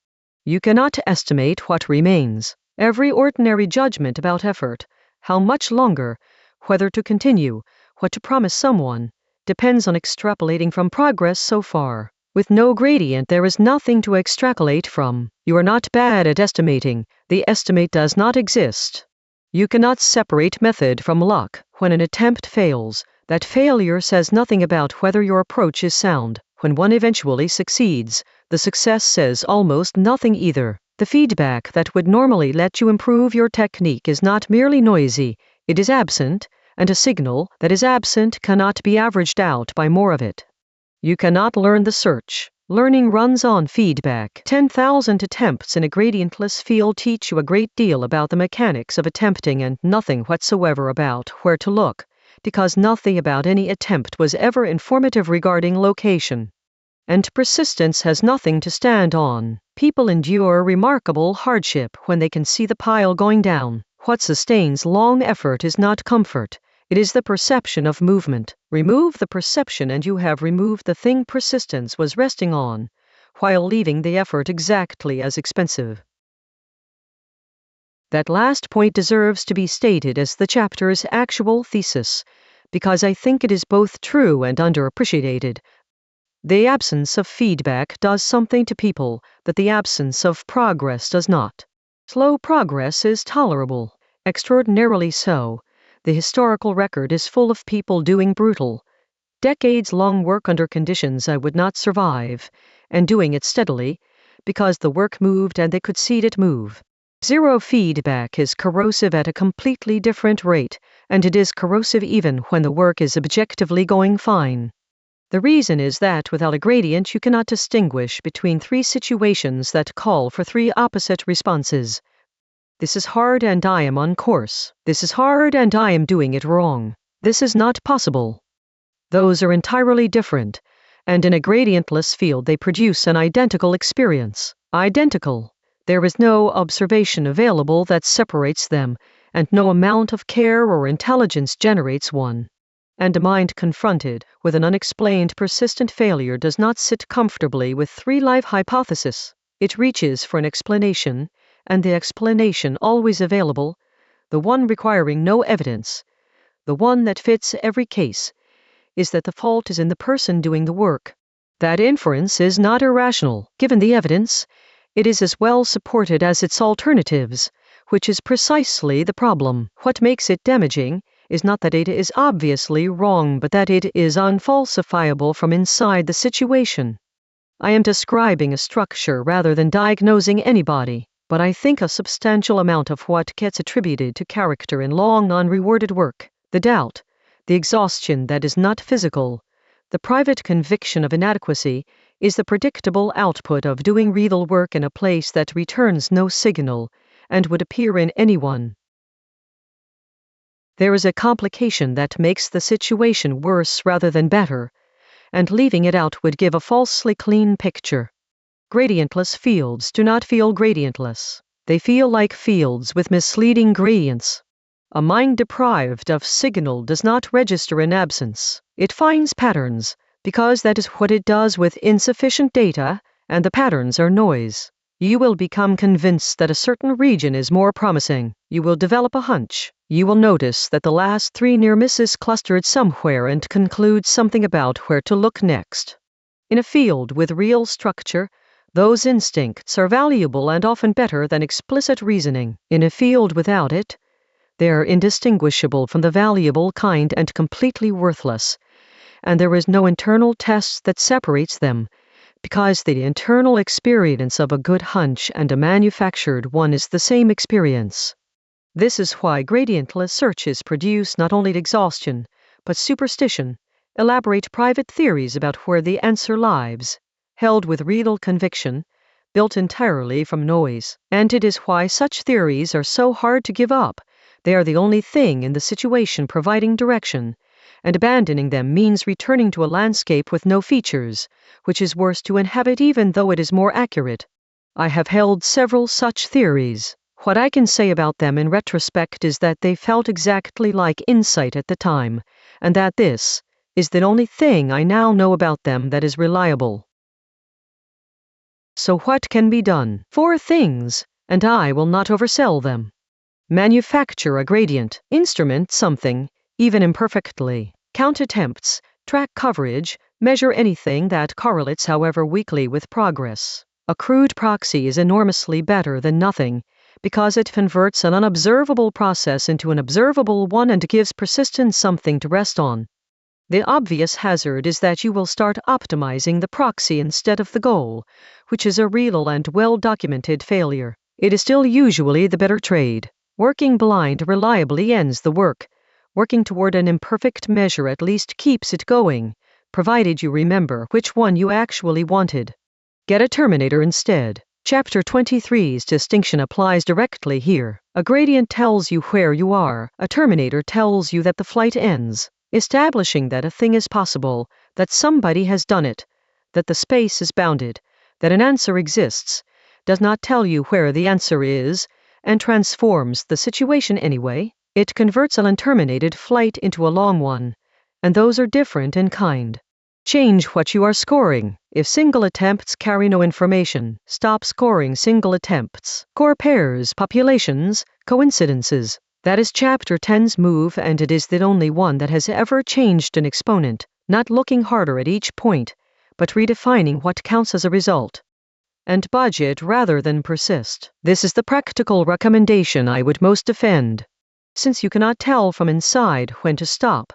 [SPEAKER 1] You cannot estimate what remains. Every ordinary judgment about effort, how much longer, whether to continue, what to promise someone, depends on extrapolating from progress so far. With no gradient there is nothing to extrapolate from. You are not bad at estimating. The estimate does not exist. You cannot separate method from luck. When an attempt fails, that failure says nothing about whether your approach is sound. When one eventually succeeds, the success says almost nothing either. The feedback that would normally let you improve your technique is not merely noisy, it is absent, and a signal that is absent cannot be averaged out by more of it. You cannot learn the search. Learning runs on feedback. 10,000 attempts in a gradientless field teach you a great deal about the mechanics of attempting and nothing whatsoever about where to look, because nothing about any attempt was ever informative regarding location. And persistence has nothing to stand on. People endure remarkable hardship when they can see the pile going down. What sustains long effort is not comfort. It is the perception of movement. Remove the perception and you have removed the thing persistence was resting on, while leaving the effort exactly as expensive. That last point deserves to be stated as the chapter's actual thesis, because I think it is both true and underappreciated. The absence of feedback does something to people that the absence of progress does not. Slow progress is tolerable, extraordinarily so. The historical record is full of people doing brutal, decades-long work under conditions I would not survive, and doing it steadily, because the work moved and they could see it move. Zero feedback is corrosive at a completely different rate, and it is corrosive even when the work is objectively going fine. The reason is that without a gradient you cannot distinguish between three situations that call for three opposite responses. This is hard and I am on course. This is hard and I am doing it wrong. This is not possible. Those are entirely different, and in a gradientless field they produce an identical experience. Identical. There is no observation available that separates them, and no amount of care or intelligence generates one. And a mind confronted with an unexplained persistent failure does not sit comfortably with three life hypotheses. It reaches for an explanation, and the explanation always available, the one requiring no evidence, the one that fits every case, is that the fault is in the person doing the work. That inference is not irrational. Given the evidence, it is as well supported as its alternatives, which is precisely the problem. What makes it damaging is not that it is obviously wrong, but that it is unfalsifiable from inside the situation. I am describing a structure rather than diagnosing anybody, but I think a substantial amount of what gets attributed to character in long unrewarded work, the doubt, the exhaustion that is not physical, the private conviction of inadequacy, is the predictable output of doing real work in a place that returns no signal, and would appear in anyone. There is a complication that makes the situation worse rather than better, and leaving it out would give a falsely clean picture. Gradientless fields do not feel gradientless. They feel like fields with misleading gradients. A mind deprived of signal does not register in absence. It finds patterns, because that is what it does with insufficient data, and the patterns are noise. You will become convinced that a certain region is more promising. You will develop a hunch. You will notice that the last three near misses clustered somewhere and conclude something about where to look next. In a field with real structure, those instincts are valuable and often better than explicit reasoning. In a field without it, they are indistinguishable from the valuable kind and completely worthless, and there is no internal test that separates them, because the internal experience of a good hunch and a manufactured one is the same experience. This is why gradientless searches produce not only exhaustion, but superstition, elaborate private theories about where the answer lies, held with real conviction, built entirely from noise. And it is why such theories are so hard to give up. They are the only thing in the situation providing direction, and abandoning them means returning to a landscape with no features, which is worse to inhabit even though it is more accurate. I have held several such theories. What I can say about them in retrospect is that they felt exactly like insight at the time, and that this is the only thing I now know about them that is reliable. So what can be done? 4 things, and I will not oversell them. Manufacture a gradient, instrument something, even imperfectly, count attempts, track coverage, measure anything that correlates however weakly with progress. A crude proxy is enormously better than nothing, because it converts an unobservable process into an observable one and gives persistence something to rest on. The obvious hazard is that you will start optimizing the proxy instead of the goal, which is a real and well-documented failure. It is still usually the better trade. Working blind reliably ends the work. Working toward an imperfect measure at least keeps it going, provided you remember which one you actually wanted. Get a terminator instead. Chapter 23's distinction applies directly here. A gradient tells you where you are. A terminator tells you that the flight ends. Establishing that a thing is possible, that somebody has done it, that the space is bounded, that an answer exists, does not tell you where the answer is, and transforms the situation anyway. It converts an unterminated flight into a long one, and those are different in kind. Change what you are scoring. If single attempts carry no information, stop scoring single attempts. Score pairs, populations, coincidences. That is Chapter 10's move, and it is the only one that has ever changed an exponent, not looking harder at each point, but redefining what counts as a result. And budget rather than persist. This is the practical recommendation I would most defend. Since you cannot tell from inside when to stop,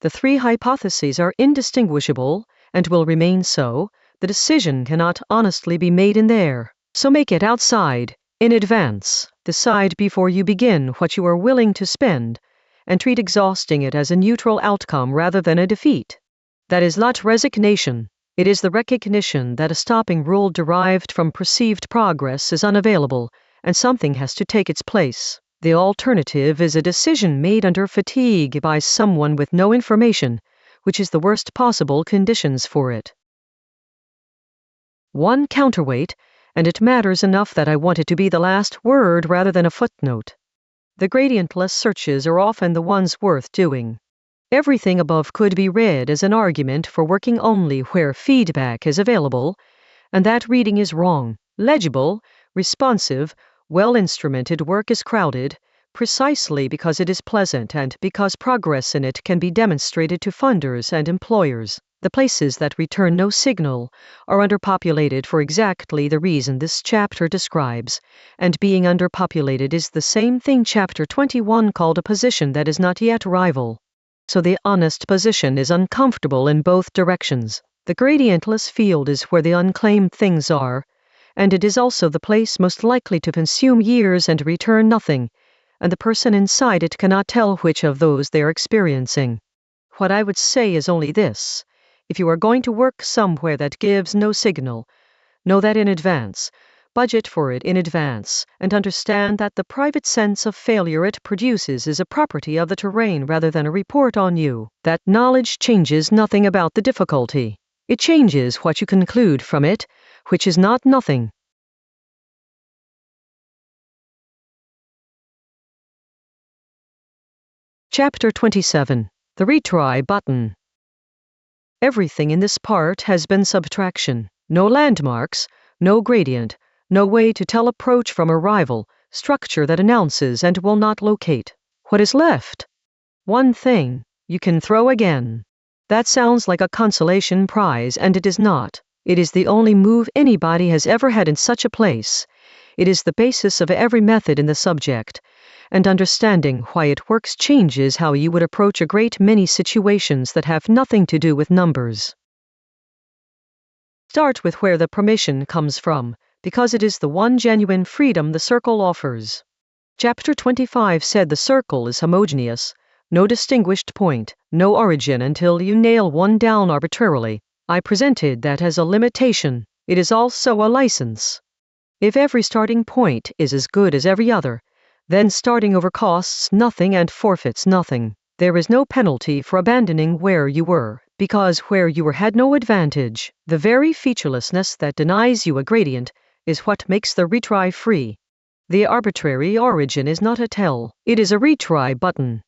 [SPEAKER 1] the three hypotheses are indistinguishable and will remain so. The decision cannot honestly be made in there. So make it outside, in advance. Decide before you begin what you are willing to spend, and treat exhausting it as a neutral outcome rather than a defeat. That is not resignation. It is the recognition that a stopping rule derived from perceived progress is unavailable, and something has to take its place. The alternative is a decision made under fatigue by someone with no information, which is the worst possible conditions for it. One counterweight, and it matters enough that I want it to be the last word rather than a footnote. The gradientless searches are often the ones worth doing. Everything above could be read as an argument for working only where feedback is available, and that reading is wrong. Legible, responsive, well-instrumented work is crowded, precisely because it is pleasant and because progress in it can be demonstrated to funders and employers. The places that return no signal are underpopulated for exactly the reason this chapter describes, and being underpopulated is the same thing Chapter 21 called a position that is not yet rival. So the honest position is uncomfortable in both directions. The gradientless field is where the unclaimed things are, and it is also the place most likely to consume years and return nothing, and the person inside it cannot tell which of those they are experiencing. What I would say is only this. If you are going to work somewhere that gives no signal, know that in advance, budget for it in advance, and understand that the private sense of failure it produces is a property of the terrain rather than a report on you. That knowledge changes nothing about the difficulty. It changes what you conclude from it, which is not nothing. Chapter 27. The Retry Button. Everything in this part has been subtraction. No landmarks, no gradient, no way to tell approach from arrival, structure that announces and will not locate. What is left? One thing, you can throw again. That sounds like a consolation prize, and it is not. It is the only move anybody has ever had in such a place. It is the basis of every method in the subject, and understanding why it works changes how you would approach a great many situations that have nothing to do with numbers. Start with where the permission comes from, because it is the one genuine freedom the circle offers. Chapter 25 said the circle is homogeneous, no distinguished point, no origin until you nail one down arbitrarily. I presented that as a limitation. It is also a license. If every starting point is as good as every other, then starting over costs nothing and forfeits nothing. There is no penalty for abandoning where you were, because where you were had no advantage. The very featurelessness that denies you a gradient is what makes the retry free. The arbitrary origin is not a tell, it is a retry button.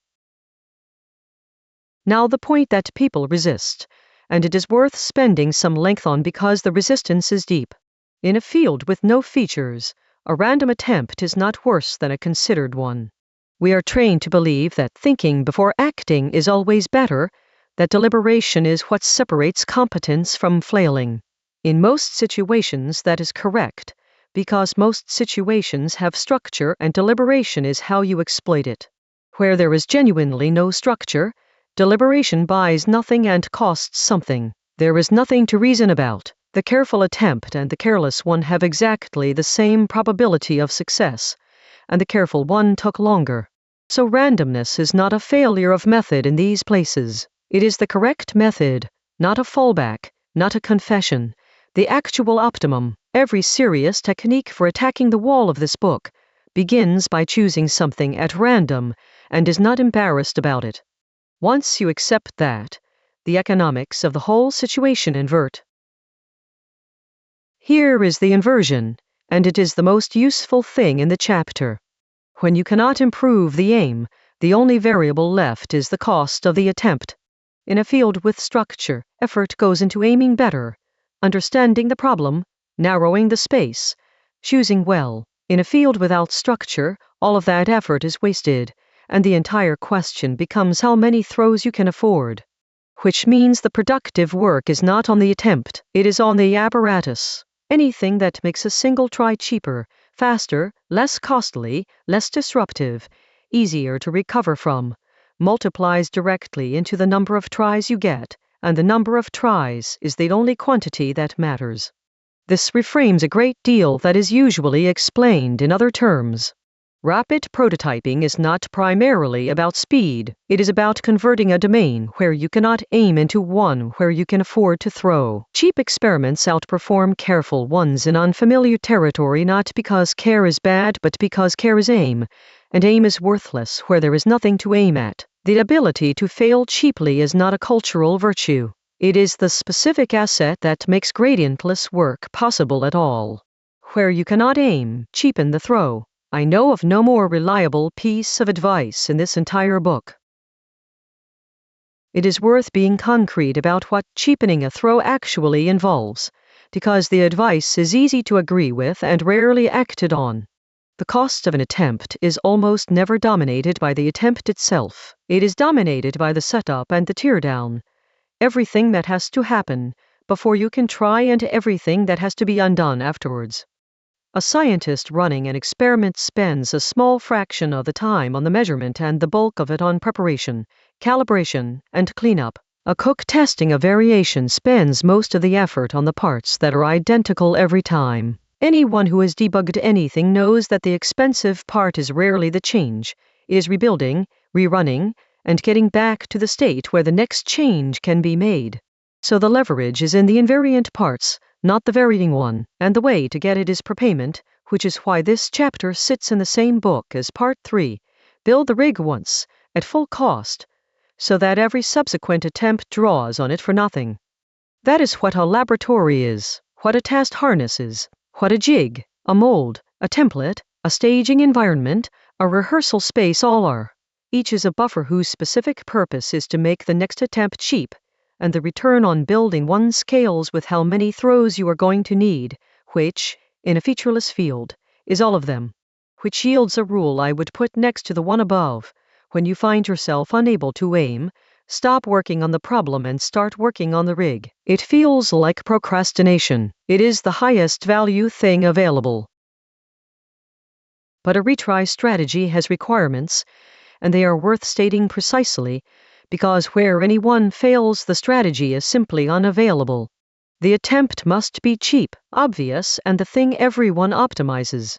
[SPEAKER 1] Now the point that people resist, and it is worth spending some length on because the resistance is deep. In a field with no features, a random attempt is not worse than a considered one. We are trained to believe that thinking before acting is always better, that deliberation is what separates competence from flailing. In most situations that is correct, because most situations have structure and deliberation is how you exploit it. Where there is genuinely no structure, deliberation buys nothing and costs something. There is nothing to reason about. The careful attempt and the careless one have exactly the same probability of success, and the careful one took longer. So randomness is not a failure of method in these places. It is the correct method, not a fallback, not a confession, the actual optimum. Every serious technique for attacking the wall of this book begins by choosing something at random and is not embarrassed about it. Once you accept that, the economics of the whole situation invert. Here is the inversion, and it is the most useful thing in the chapter. When you cannot improve the aim, the only variable left is the cost of the attempt. In a field with structure, effort goes into aiming better, understanding the problem, narrowing the space, choosing well. In a field without structure, all of that effort is wasted, and the entire question becomes how many throws you can afford. Which means the productive work is not on the attempt, it is on the apparatus. Anything that makes a single try cheaper, faster, less costly, less disruptive, easier to recover from, multiplies directly into the number of tries you get, and the number of tries is the only quantity that matters. This reframes a great deal that is usually explained in other terms. Rapid prototyping is not primarily about speed, it is about converting a domain where you cannot aim into one where you can afford to throw. Cheap experiments outperform careful ones in unfamiliar territory not because care is bad but because care is aim, and aim is worthless where there is nothing to aim at. The ability to fail cheaply is not a cultural virtue. It is the specific asset that makes gradientless work possible at all. Where you cannot aim, cheapen the throw. I know of no more reliable piece of advice in this entire book. It is worth being concrete about what cheapening a throw actually involves, because the advice is easy to agree with and rarely acted on. The cost of an attempt is almost never dominated by the attempt itself. It is dominated by the setup and the teardown. Everything that has to happen before you can try and everything that has to be undone afterwards. A scientist running an experiment spends a small fraction of the time on the measurement and the bulk of it on preparation, calibration, and cleanup. A cook testing a variation spends most of the effort on the parts that are identical every time. Anyone who has debugged anything knows that the expensive part is rarely the change. It is rebuilding, rerunning, and getting back to the state where the next change can be made. So the leverage is in the invariant parts, not the varying one, and the way to get it is prepayment, which is why this chapter sits in the same book as Part 3, Build the Rig Once, at full cost, so that every subsequent attempt draws on it for nothing. That is what a laboratory is, what a test harness is, what a jig, a mold, a template, a staging environment, a rehearsal space all are. Each is a buffer whose specific purpose is to make the next attempt cheap, and the return on building one scales with how many throws you are going to need, which, in a featureless field, is all of them. Which yields a rule I would put next to the one above. When you find yourself unable to aim, stop working on the problem and start working on the rig. It feels like procrastination. It is the highest value thing available. But a retry strategy has requirements, and they are worth stating precisely, because where anyone fails the strategy is simply unavailable. The attempt must be cheap, obvious, and the thing everyone optimizes.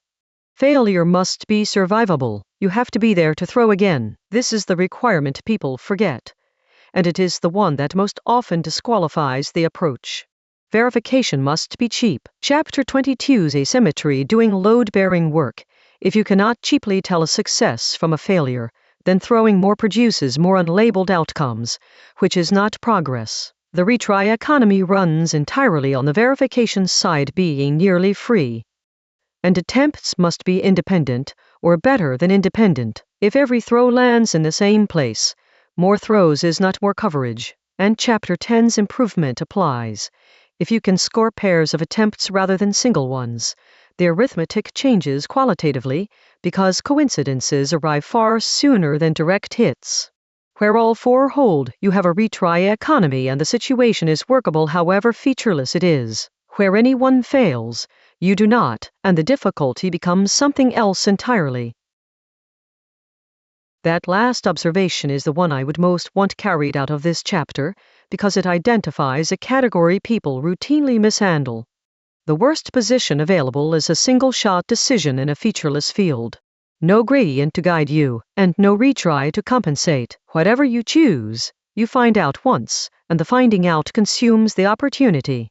[SPEAKER 1] Failure must be survivable. You have to be there to throw again. This is the requirement people forget, and it is the one that most often disqualifies the approach. Verification must be cheap. Chapter 22's asymmetry doing load-bearing work. If you cannot cheaply tell a success from a failure, then throwing more produces more unlabeled outcomes, which is not progress. The retry economy runs entirely on the verification side being nearly free. And attempts must be independent, or better than independent. If every throw lands in the same place, more throws is not more coverage. And Chapter 10's improvement applies. If you can score pairs of attempts rather than single ones, the arithmetic changes qualitatively, because coincidences arrive far sooner than direct hits. Where all four hold, you have a retry economy and the situation is workable however featureless it is. Where any one fails, you do not, and the difficulty becomes something else entirely. That last observation is the one I would most want carried out of this chapter, because it identifies a category people routinely mishandle. The worst position available is a single-shot decision in a featureless field. No gradient to guide you, and no retry to compensate. Whatever you choose, you find out once, and the finding out consumes the opportunity.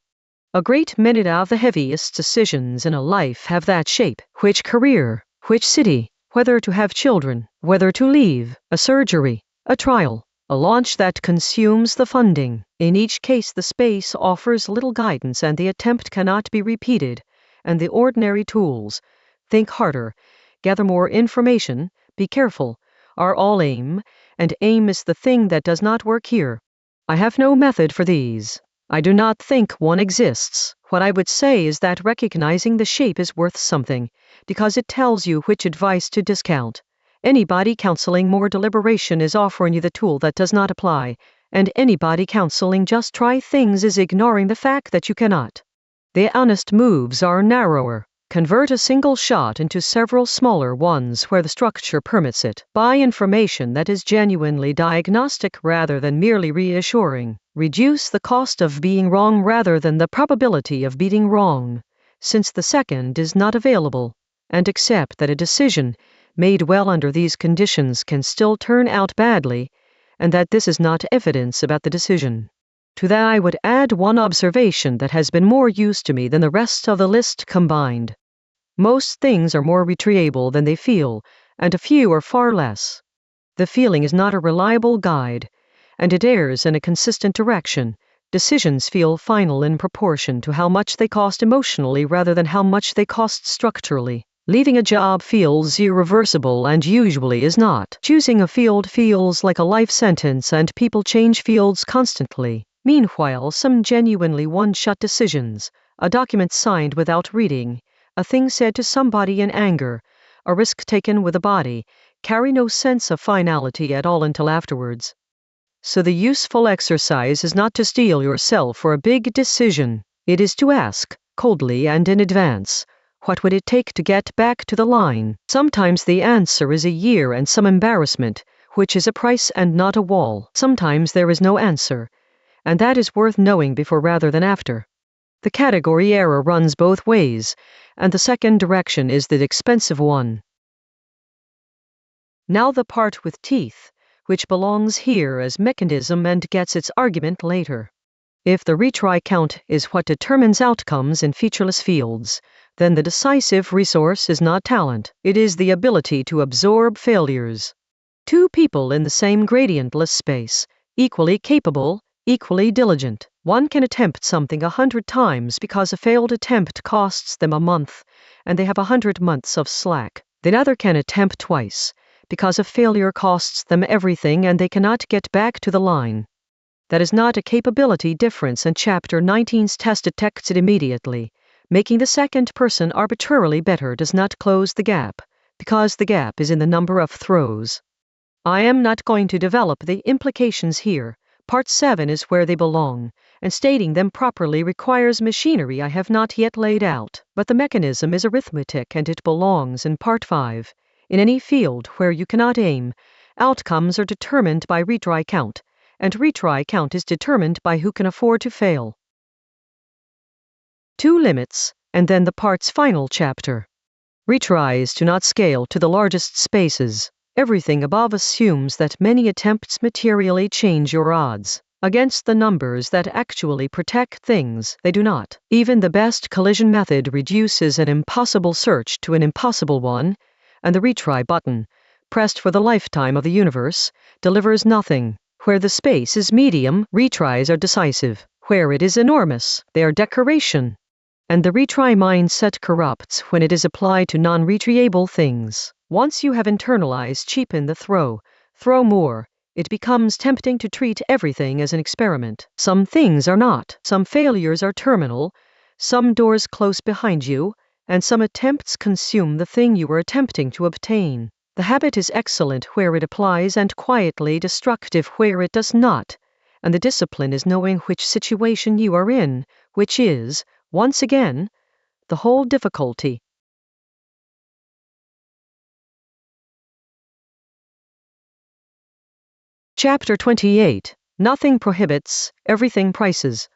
[SPEAKER 1] A great many of the heaviest decisions in a life have that shape. Which career, which city, whether to have children, whether to leave, a surgery, a trial, a launch that consumes the funding. In each case the space offers little guidance and the attempt cannot be repeated, and the ordinary tools, think harder, gather more information, be careful, are all aim, and aim is the thing that does not work here. I have no method for these. I do not think one exists. What I would say is that recognizing the shape is worth something, because it tells you which advice to discount. Anybody counseling more deliberation is offering you the tool that does not apply, and anybody counseling just try things is ignoring the fact that you cannot. The honest moves are narrower. Convert a single shot into several smaller ones where the structure permits it. Buy information that is genuinely diagnostic rather than merely reassuring. Reduce the cost of being wrong rather than the probability of being wrong, since the second is not available. And accept that a decision made well under these conditions can still turn out badly, and that this is not evidence about the decision. To that I would add one observation that has been more use to me than the rest of the list combined. Most things are more retrievable than they feel, and a few are far less. The feeling is not a reliable guide, and it errs in a consistent direction. Decisions feel final in proportion to how much they cost emotionally rather than how much they cost structurally. Leaving a job feels irreversible and usually is not. Choosing a field feels like a life sentence, and people change fields constantly. Meanwhile, some genuinely one-shot decisions, a document signed without reading, a thing said to somebody in anger, a risk taken with a body, carry no sense of finality at all until afterwards. So the useful exercise is not to steel yourself for a big decision. It is to ask, coldly and in advance, what would it take to get back to the line? Sometimes the answer is a year and some embarrassment, which is a price and not a wall. Sometimes there is no answer, and that is worth knowing before rather than after. The category error runs both ways, and the second direction is the expensive one. Now the part with teeth, which belongs here as mechanism and gets its argument later. If the retry count is what determines outcomes in featureless fields, then the decisive resource is not talent, it is the ability to absorb failures. Two people in the same gradientless space, equally capable, equally diligent. One can attempt something 100 times because a failed attempt costs them a month, and they have 100 months of slack. The other can attempt twice, because a failure costs them everything and they cannot get back to the line. That is not a capability difference, and Chapter 19's test detects it immediately. Making the second person arbitrarily better does not close the gap, because the gap is in the number of throws. I am not going to develop the implications here. Part 7 is where they belong, and stating them properly requires machinery I have not yet laid out, but the mechanism is arithmetic and it belongs in Part 5. In any field where you cannot aim, outcomes are determined by retry count, and retry count is determined by who can afford to fail. 2 limits, and then the part's final chapter. Retries do not scale to the largest spaces. Everything above assumes that many attempts materially change your odds. Against the numbers that actually protect things, they do not. Even the best collision method reduces an impossible search to an impossible one, and the retry button, pressed for the lifetime of the universe, delivers nothing. Where the space is medium, retries are decisive. Where it is enormous, they are decoration. And the retry mindset corrupts when it is applied to non-retrievable things. Once you have internalized cheapen the throw more, it becomes tempting to treat everything as an experiment. Some things are not. Some failures are terminal, some doors close behind you, and some attempts consume the thing you were attempting to obtain. The habit is excellent where it applies and quietly destructive where it does not, and the discipline is knowing which situation you are in, which is, once again, the whole difficulty. Chapter 28. Nothing prohibits, everything prices.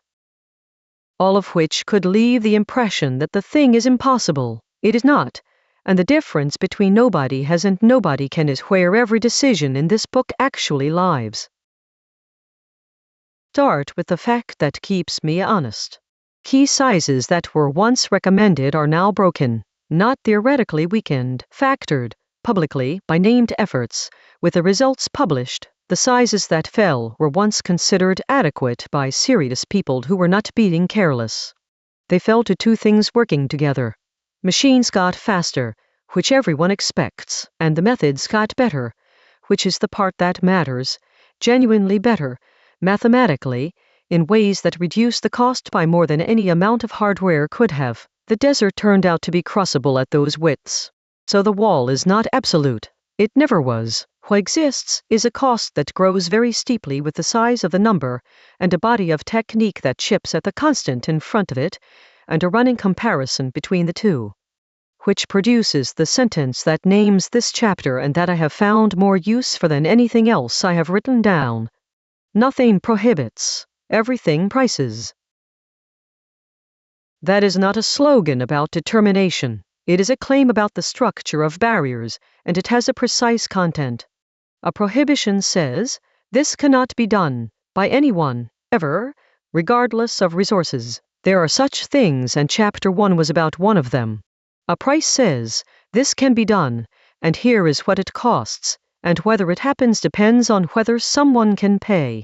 [SPEAKER 1] All of which could leave the impression that the thing is impossible. It is not, and the difference between nobody has and nobody can is where every decision in this book actually lives. Start with the fact that keeps me honest. Key sizes that were once recommended are now broken, not theoretically weakened, factored, publicly, by named efforts, with the results published. The sizes that fell were once considered adequate by serious people who were not being careless. They fell to two things working together. Machines got faster, which everyone expects, and the methods got better, which is the part that matters, genuinely better, Mathematically, in ways that reduce the cost by more than any amount of hardware could have, the desert turned out to be crossable at those widths. So the wall is not absolute. It never was. What exists is a cost that grows very steeply with the size of the number, and a body of technique that chips at the constant in front of it, and a running comparison between the two, which produces the sentence that names this chapter and that I have found more use for than anything else I have written down. Nothing prohibits, everything prices. That is not a slogan about determination. It is a claim about the structure of barriers, and it has a precise content. A prohibition says, this cannot be done, by anyone, ever, regardless of resources. There are such things, and Chapter 1 was about one of them. A price says, this can be done, and here is what it costs, and whether it happens depends on whether someone can pay.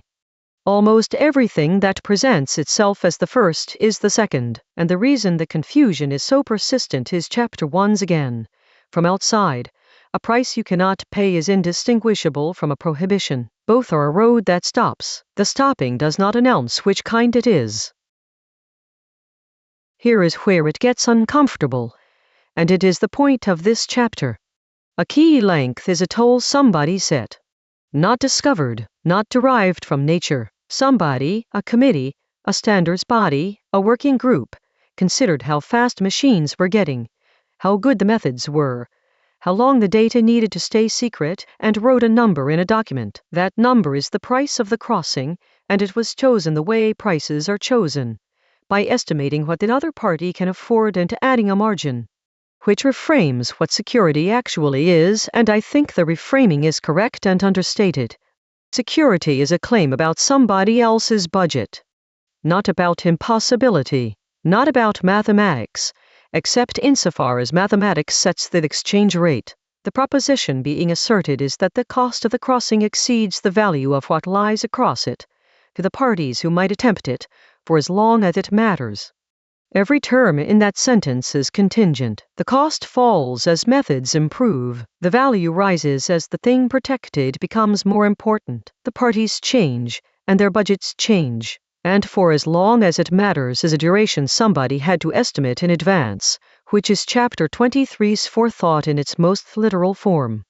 [SPEAKER 1] Almost everything that presents itself as the first is the second, and the reason the confusion is so persistent is Chapter 1's again. From outside, a price you cannot pay is indistinguishable from a prohibition. Both are a road that stops. The stopping does not announce which kind it is. Here is where it gets uncomfortable, and it is the point of this chapter. A key length is a toll somebody set. Not discovered, not derived from nature. Somebody, a committee, a standards body, a working group, considered how fast machines were getting, how good the methods were, how long the data needed to stay secret, and wrote a number in a document. That number is the price of the crossing, and it was chosen the way prices are chosen, by estimating what the other party can afford and adding a margin, which reframes what security actually is, and I think the reframing is correct and understated. Security is a claim about somebody else's budget, not about impossibility, not about mathematics, except insofar as mathematics sets the exchange rate. The proposition being asserted is that the cost of the crossing exceeds the value of what lies across it, to the parties who might attempt it, for as long as it matters. Every term in that sentence is contingent. The cost falls as methods improve. The value rises as the thing protected becomes more important. The parties change, and their budgets change. And for as long as it matters is a duration somebody had to estimate in advance, which is Chapter 23's forethought in its most literal form.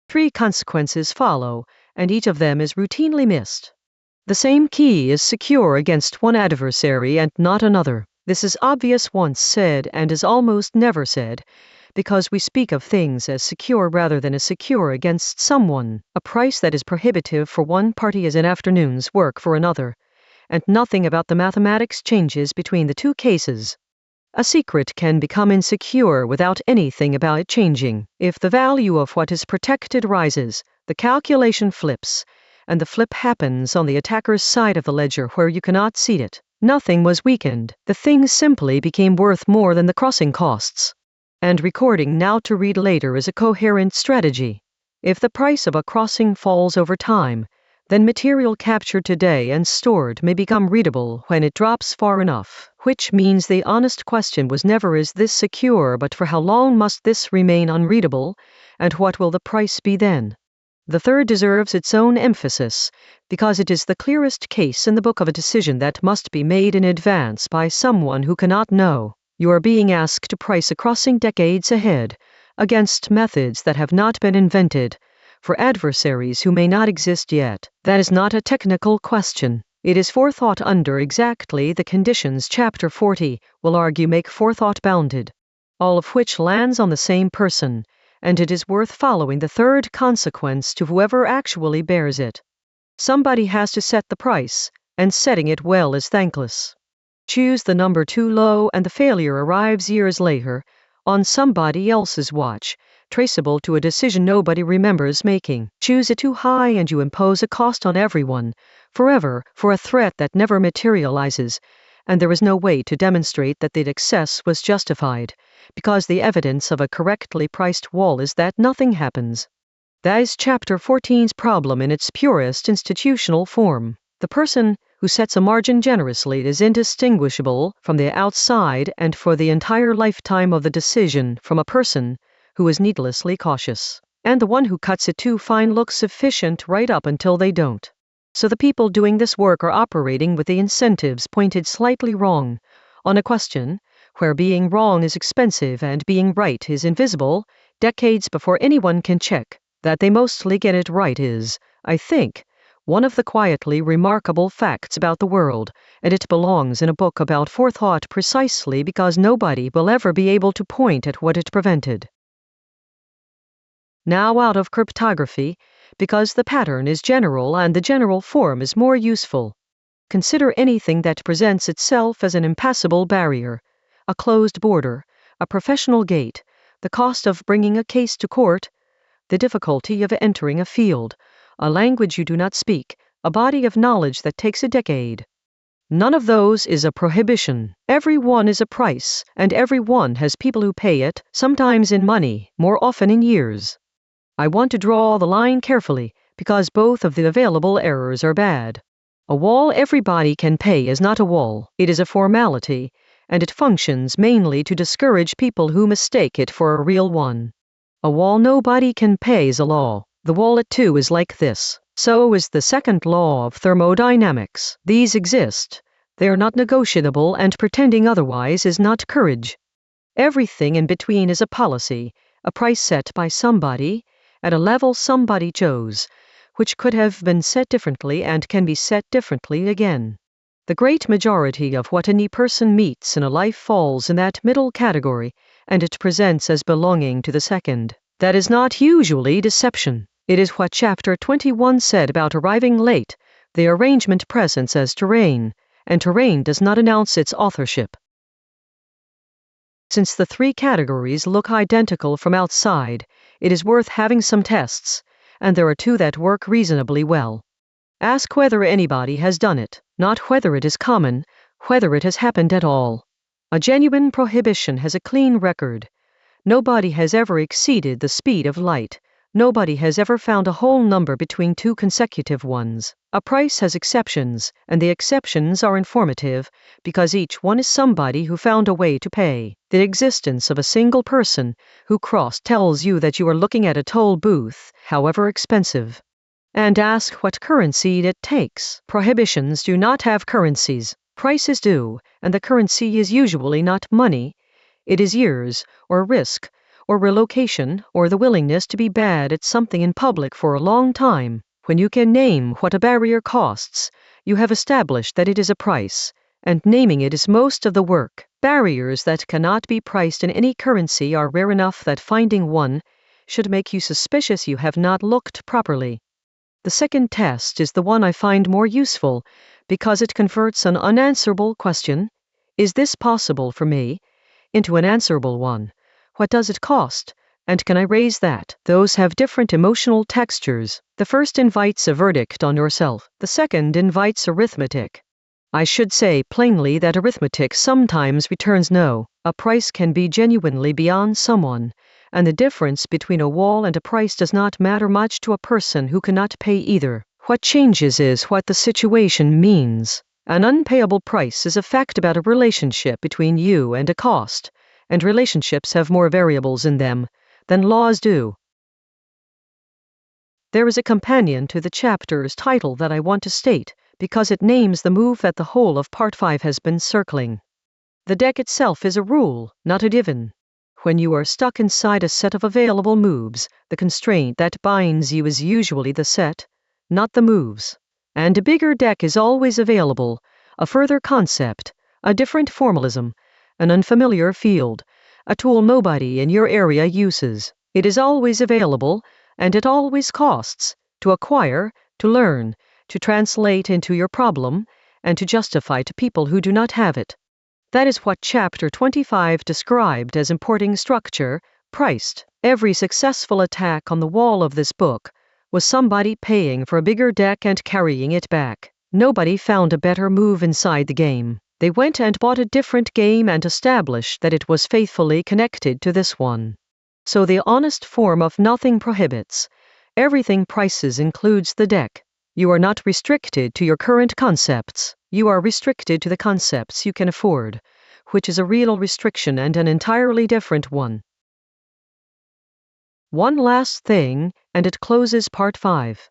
[SPEAKER 1] 3 consequences follow, and each of them is routinely missed. The same key is secure against one adversary and not another. This is obvious once said and is almost never said, because we speak of things as secure rather than as secure against someone. A price that is prohibitive for one party is an afternoon's work for another, and nothing about the mathematics changes between the two cases. A secret can become insecure without anything about it changing. If the value of what is protected rises, the calculation flips, and the flip happens on the attacker's side of the ledger where you cannot see it. Nothing was weakened. The thing simply became worth more than the crossing costs. And recording now to read later is a coherent strategy. If the price of a crossing falls over time, then material captured today and stored may become readable when it drops far enough, which means the honest question was never is this secure but for how long must this remain unreadable, and what will the price be then? The third deserves its own emphasis, because it is the clearest case in the book of a decision that must be made in advance by someone who cannot know. You are being asked to price a crossing decades ahead, against methods that have not been invented, for adversaries who may not exist yet. That is not a technical question. It is forethought under exactly the conditions Chapter 40 will argue make forethought bounded, all of which lands on the same person, and it is worth following the third consequence to whoever actually bears it. Somebody has to set the price, and setting it well is thankless. Choose the number too low and the failure arrives years later, on somebody else's watch, traceable to a decision nobody remembers making. Choose it too high and you impose a cost on everyone, forever, for a threat that never materializes, and there is no way to demonstrate that the excess was justified, because the evidence of a correctly priced wall is that nothing happens. That is Chapter 14's problem in its purest institutional form. The person who sets a margin generously is indistinguishable from the outside and for the entire lifetime of the decision from a person who is needlessly cautious. And the one who cuts it too fine looks efficient right up until they don't. So the people doing this work are operating with the incentives pointed slightly wrong. On a question, where being wrong is expensive and being right is invisible, decades before anyone can check that they mostly get it right is, I think, one of the quietly remarkable facts about the world, and it belongs in a book about forethought precisely because nobody will ever be able to point at what it prevented. Now out of cryptography, because the pattern is general and the general form is more useful. Consider anything that presents itself as an impassable barrier, a closed border, a professional gate, the cost of bringing a case to court, the difficulty of entering a field, a language you do not speak, a body of knowledge that takes a decade. None of those is a prohibition. Every one is a price, and every one has people who pay it, sometimes in money, more often in years. I want to draw the line carefully, because both of the available errors are bad. A wall everybody can pay is not a wall, it is a formality, and it functions mainly to discourage people who mistake it for a real one. A wall nobody can pay is a law. The wall it too is like this. So is the second law of thermodynamics. These exist. They are not negotiable, and pretending otherwise is not courage. Everything in between is a policy, a price set by somebody, at a level somebody chose, which could have been set differently and can be set differently again. The great majority of what any person meets in a life falls in that middle category, and it presents as belonging to the second. That is not usually deception. It is what Chapter 21 said about arriving late. The arrangement presents as terrain, and terrain does not announce its authorship. Since the three categories look identical from outside, it is worth having some tests, and there are two that work reasonably well. Ask whether anybody has done it, not whether it is common, whether it has happened at all. A genuine prohibition has a clean record. Nobody has ever exceeded the speed of light. Nobody has ever found a whole number between two consecutive ones. A price has exceptions, and the exceptions are informative, because each one is somebody who found a way to pay. The existence of a single person who crossed tells you that you are looking at a toll booth, however expensive. And ask what currency it takes. Prohibitions do not have currencies. Prices do, and the currency is usually not money. It is years, or risk, or relocation, or the willingness to be bad at something in public for a long time. When you can name what a barrier costs, you have established that it is a price, and naming it is most of the work. Barriers that cannot be priced in any currency are rare enough that finding one should make you suspicious you have not looked properly. The second test is the one I find more useful, because it converts an unanswerable question, "Is this possible for me?" into an answerable one. What does it cost? And can I raise that? Those have different emotional textures. The first invites a verdict on yourself. The second invites arithmetic. I should say plainly that arithmetic sometimes returns no. A price can be genuinely beyond someone, and the difference between a wall and a price does not matter much to a person who cannot pay either. What changes is what the situation means. An unpayable price is a fact about a relationship between you and a cost, and relationships have more variables in them than laws do. There is a companion to the chapter's title that I want to state, because it names the move that the whole of Part 5 has been circling. The deck itself is a rule, not a given. When you are stuck inside a set of available moves, the constraint that binds you is usually the set, not the moves. And a bigger deck is always available, a further concept, a different formalism, an unfamiliar field, a tool nobody in your area uses. It is always available, and it always costs, to acquire, to learn, to translate into your problem, and to justify to people who do not have it. That is what Chapter 25 described as importing structure, priced. Every successful attack on the wall of this book was somebody paying for a bigger deck and carrying it back. Nobody found a better move inside the game. They went and bought a different game and established that it was faithfully connected to this one. So the honest form of nothing prohibits. Everything prices includes the deck. You are not restricted to your current concepts. You are restricted to the concepts you can afford, which is a real restriction and an entirely different one. One last thing, and it closes Part 5.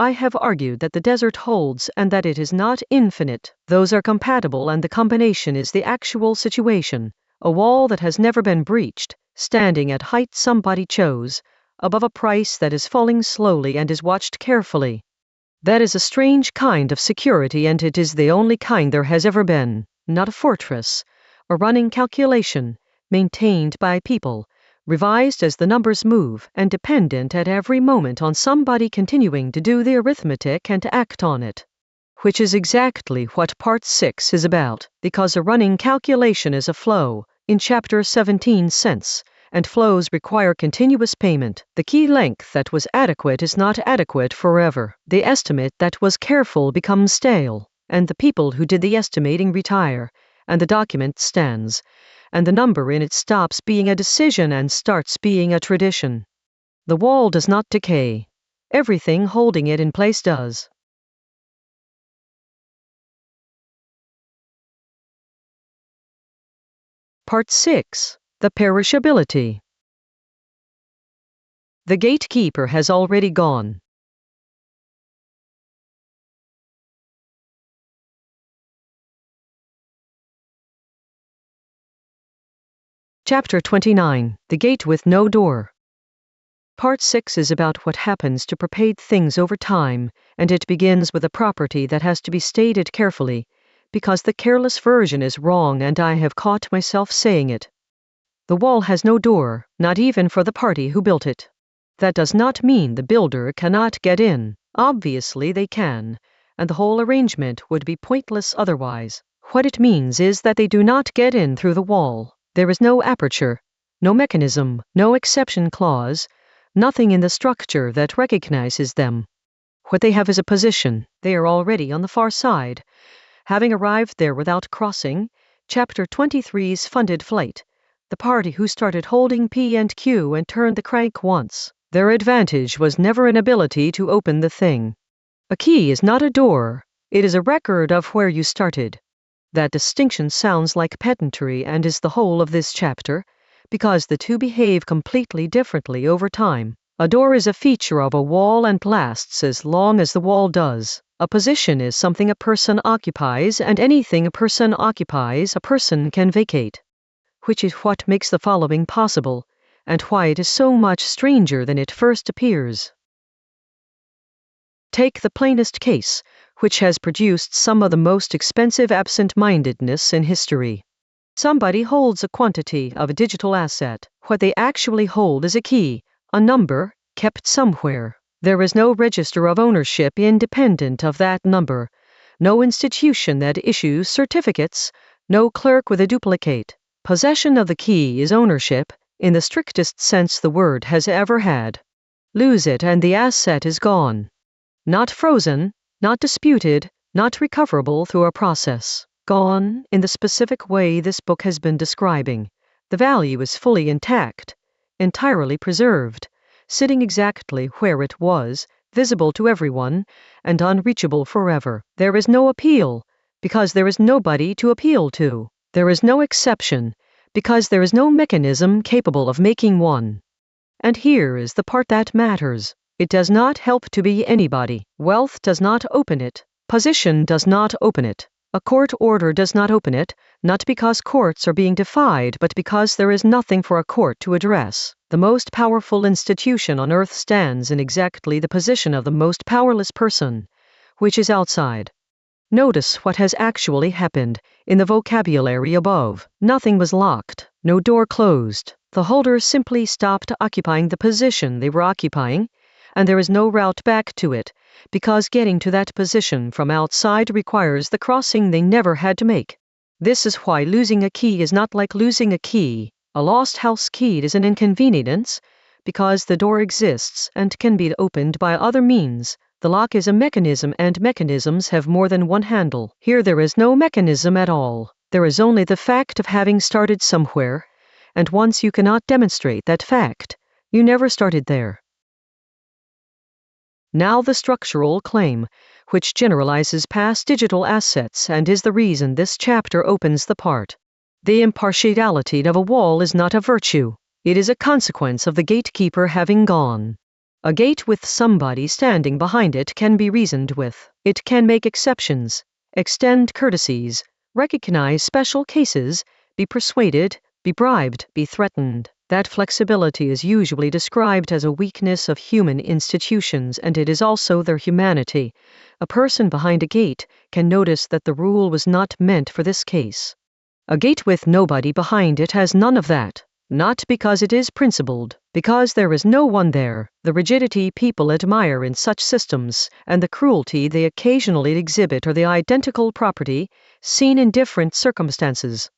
[SPEAKER 1] I have argued that the desert holds and that it is not infinite. Those are compatible and the combination is the actual situation. A wall that has never been breached, standing at height somebody chose, above a price that is falling slowly and is watched carefully. That is a strange kind of security, and it is the only kind there has ever been. Not a fortress, a running calculation, maintained by people, revised as the numbers move, and dependent at every moment on somebody continuing to do the arithmetic and to act on it. Which is exactly what Part 6 is about, because a running calculation is a flow, in Chapter 17 sense, and flows require continuous payment. The key length that was adequate is not adequate forever. The estimate that was careful becomes stale, and the people who did the estimating retire, and the document stands, and the number in it stops being a decision and starts being a tradition. The wall does not decay. Everything holding it in place does. Part 6. The perishability. The gatekeeper has already gone. Chapter 29. The Gate with No Door. Part 6 is about what happens to prepaid things over time, and it begins with a property that has to be stated carefully, because the careless version is wrong and I have caught myself saying it. The wall has no door, not even for the party who built it. That does not mean the builder cannot get in. Obviously they can, and the whole arrangement would be pointless otherwise. What it means is that they do not get in through the wall. There is no aperture, no mechanism, no exception clause, nothing in the structure that recognizes them. What they have is a position. They are already on the far side, having arrived there without crossing. Chapter 23's funded flight. The party who started holding P and Q and turned the crank once. Their advantage was never an ability to open the thing. A key is not a door, it is a record of where you started. That distinction sounds like pedantry and is the whole of this chapter, because the two behave completely differently over time. A door is a feature of a wall and lasts as long as the wall does. A position is something a person occupies, and anything a person occupies a person can vacate. Which is what makes the following possible, and why it is so much stranger than it first appears. Take the plainest case, which has produced some of the most expensive absent-mindedness in history. Somebody holds a quantity of a digital asset. What they actually hold is a key, a number, kept somewhere. There is no register of ownership independent of that number, no institution that issues certificates, no clerk with a duplicate. Possession of the key is ownership, in the strictest sense the word has ever had. Lose it and the asset is gone. Not frozen, not disputed, not recoverable through a process. Gone, in the specific way this book has been describing. The value is fully intact, entirely preserved, sitting exactly where it was, visible to everyone, and unreachable forever. There is no appeal, because there is nobody to appeal to. There is no exception, because there is no mechanism capable of making one. And here is the part that matters. It does not help to be anybody. Wealth does not open it. Position does not open it. A court order does not open it, not because courts are being defied, but because there is nothing for a court to address. The most powerful institution on earth stands in exactly the position of the most powerless person, which is outside. Notice what has actually happened in the vocabulary above. Nothing was locked, no door closed. The holders simply stopped occupying the position they were occupying, and there is no route back to it, because getting to that position from outside requires the crossing they never had to make. This is why losing a key is not like losing a key. A lost house key is an inconvenience, because the door exists and can be opened by other means. The lock is a mechanism, and mechanisms have more than one handle. Here there is no mechanism at all. There is only the fact of having started somewhere, and once you cannot demonstrate that fact, you never started there. Now the structural claim, which generalizes past digital assets and is the reason this chapter opens the part. The impartiality of a wall is not a virtue. It is a consequence of the gatekeeper having gone. A gate with somebody standing behind it can be reasoned with. It can make exceptions, extend courtesies, recognize special cases, be persuaded, be bribed, be threatened. That flexibility is usually described as a weakness of human institutions, and it is also their humanity. A person behind a gate can notice that the rule was not meant for this case. A gate with nobody behind it has none of that. Not because it is principled, because there is no one there. The rigidity people admire in such systems, and the cruelty they occasionally exhibit, are the identical property, seen in different circumstances.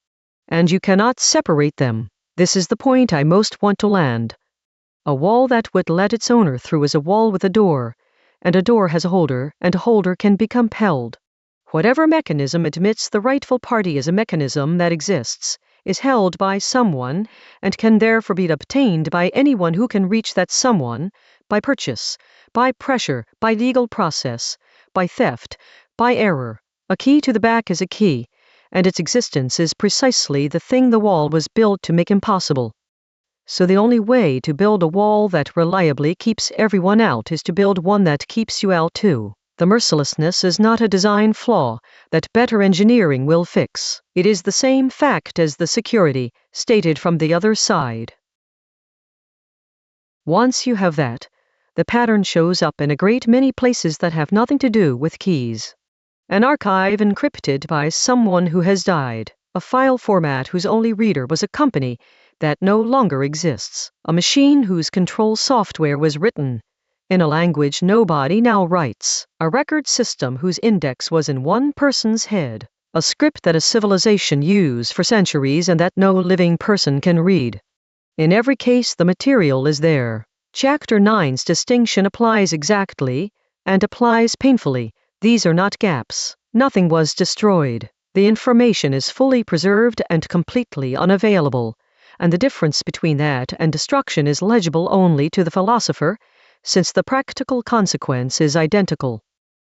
[SPEAKER 1] And you cannot separate them. This is the point I most want to land. A wall that would let its owner through is a wall with a door, and a door has a holder, and a holder can be compelled. Whatever mechanism admits the rightful party as a mechanism that exists, is held by someone, and can therefore be obtained by anyone who can reach that someone, by purchase, by pressure, by legal process, by theft, by error. A key to the back is a key, and its existence is precisely the thing the wall was built to make impossible. So the only way to build a wall that reliably keeps everyone out is to build one that keeps you out too. The mercilessness is not a design flaw that better engineering will fix. It is the same fact as the security, stated from the other side. Once you have that, the pattern shows up in a great many places that have nothing to do with keys. An archive encrypted by someone who has died. A file format whose only reader was a company that no longer exists. A machine whose control software was written in a language nobody now writes. A record system whose index was in one person's head. A script that a civilization used for centuries and that no living person can read. In every case the material is there. Chapter 9's distinction applies exactly, and applies painfully. These are not gaps. Nothing was destroyed. The information is fully preserved and completely unavailable, and the difference between that and destruction is legible only to the philosopher, since the practical consequence is identical.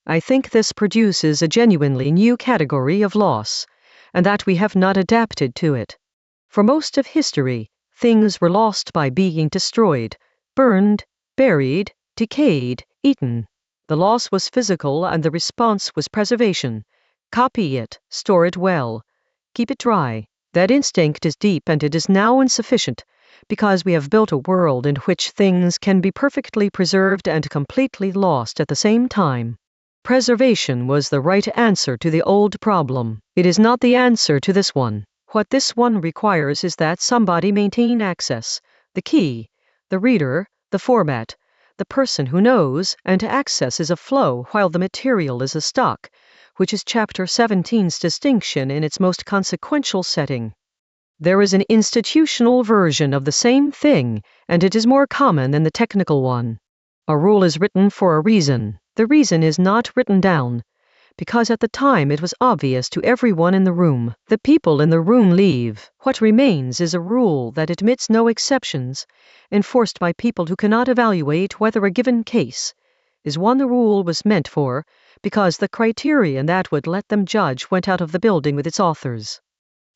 [SPEAKER 1] I think this produces a genuinely new category of loss, and that we have not adapted to it. For most of history, things were lost by being destroyed, burned, buried, decayed, eaten. The loss was physical and the response was preservation. Copy it, store it well, keep it dry. That instinct is deep and it is now insufficient, because we have built a world in which things can be perfectly preserved and completely lost at the same time. Preservation was the right answer to the old problem. It is not the answer to this one. What this one requires is that somebody maintain access, the key, the reader, the format, the person who knows, and access is a flow while the material is a stock, which is Chapter 17's distinction in its most consequential setting. There is an institutional version of the same thing, and it is more common than the technical one. A rule is written for a reason. The reason is not written down, because at the time it was obvious to everyone in the room. The people in the room leave. What remains is a rule that admits no exceptions, enforced by people who cannot evaluate whether a given case is one the rule was meant for, because the criterion that would let them judge went out of the building with its authors.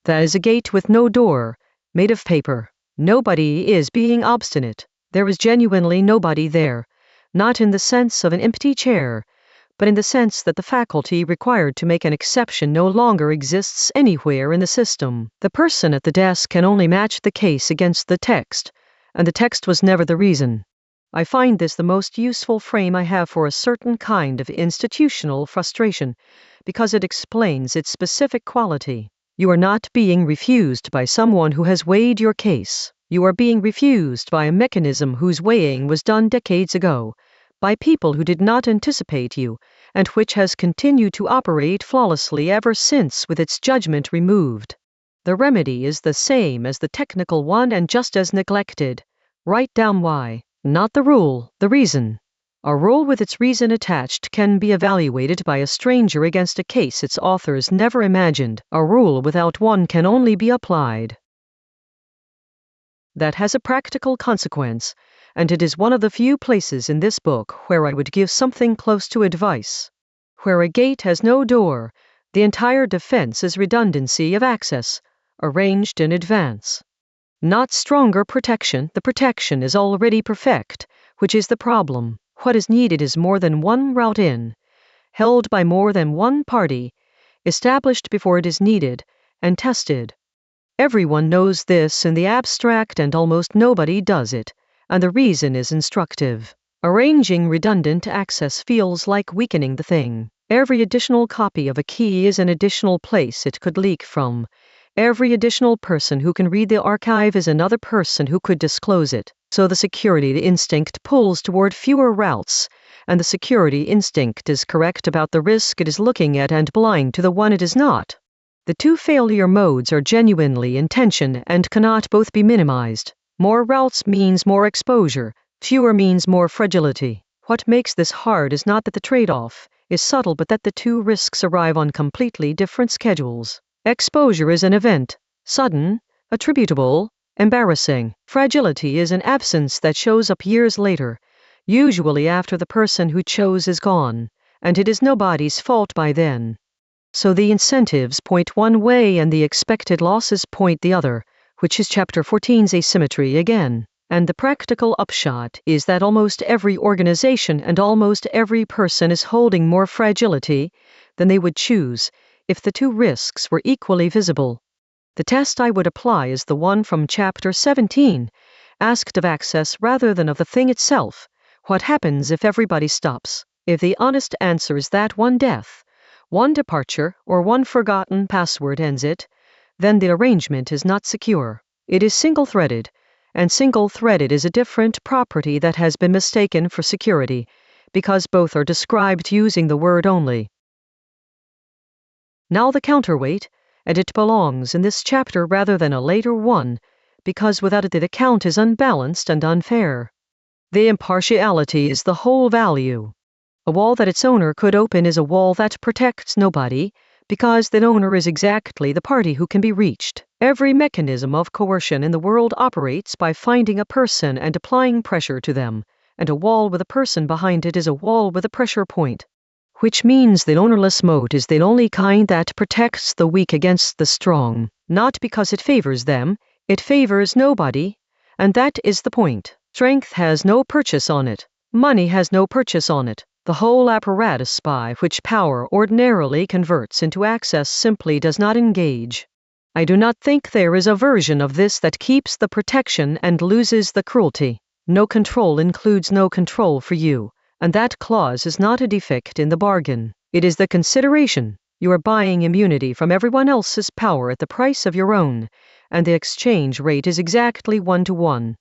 [SPEAKER 1] That is a gate with no door, made of paper. Nobody is being obstinate. There is genuinely nobody there, not in the sense of an empty chair, but in the sense that the faculty required to make an exception no longer exists anywhere in the system. The person at the desk can only match the case against the text, and the text was never the reason. I find this the most useful frame I have for a certain kind of institutional frustration, because it explains its specific quality. You are not being refused by someone who has weighed your case. You are being refused by a mechanism whose weighing was done decades ago, by people who did not anticipate you, and which has continued to operate flawlessly ever since with its judgment removed. The remedy is the same as the technical one and just as neglected. Write down why. Not the rule, the reason. A rule with its reason attached can be evaluated by a stranger against a case its authors never imagined. A rule without one can only be applied. That has a practical consequence, and it is one of the few places in this book where I would give something close to advice. Where a gate has no door, the entire defense is redundancy of access, arranged in advance. Not stronger protection, the protection is already perfect, which is the problem. What is needed is more than one route in, held by more than one party, established before it is needed, and tested. Everyone knows this in the abstract and almost nobody does it, and the reason is instructive. Arranging redundant access feels like weakening the thing. Every additional copy of a key is an additional place it could leak from. Every additional person who can read the archive is another person who could disclose it. So the security instinct pulls toward fewer routes, and the security instinct is correct about the risk it is looking at and blind to the one it is not. The two failure modes are genuinely in tension and cannot both be minimized. More routes means more exposure, fewer means more fragility. What makes this hard is not that the trade-off is subtle but that the two risks arrive on completely different schedules. Exposure is an event, sudden, attributable, embarrassing. Fragility is an absence that shows up years later, usually after the person who chose is gone, and it is nobody's fault by then. So the incentives point one way and the expected losses point the other, which is Chapter 14's asymmetry again. And the practical upshot is that almost every organization and almost every person is holding more fragility than they would choose if the two risks were equally visible. The test I would apply is the one from Chapter 17, asked of access rather than of the thing itself. What happens if everybody stops? If the honest answer is that one death, one departure, or one forgotten password ends it, then the arrangement is not secure. It is single-threaded, and single-threaded is a different property that has been mistaken for security, because both are described using the word only. Now the counterweight, and it belongs in this chapter rather than a later one, because without it the count is unbalanced and unfair. The impartiality is the whole value. A wall that its owner could open is a wall that protects nobody, because that owner is exactly the party who can be reached. Every mechanism of coercion in the world operates by finding a person and applying pressure to them, and a wall with a person behind it is a wall with a pressure point. Which means the ownerless mode is the only kind that protects the weak against the strong, not because it favors them, it favors nobody, and that is the point. Strength has no purchase on it. Money has no purchase on it. The whole apparatus by which power ordinarily converts into access simply does not engage. I do not think there is a version of this that keeps the protection and loses the cruelty. No control includes no control for you, and that clause is not a defect in the bargain. It is the consideration. You are buying immunity from everyone else's power at the price of your own, and the exchange rate is exactly 1-to-1.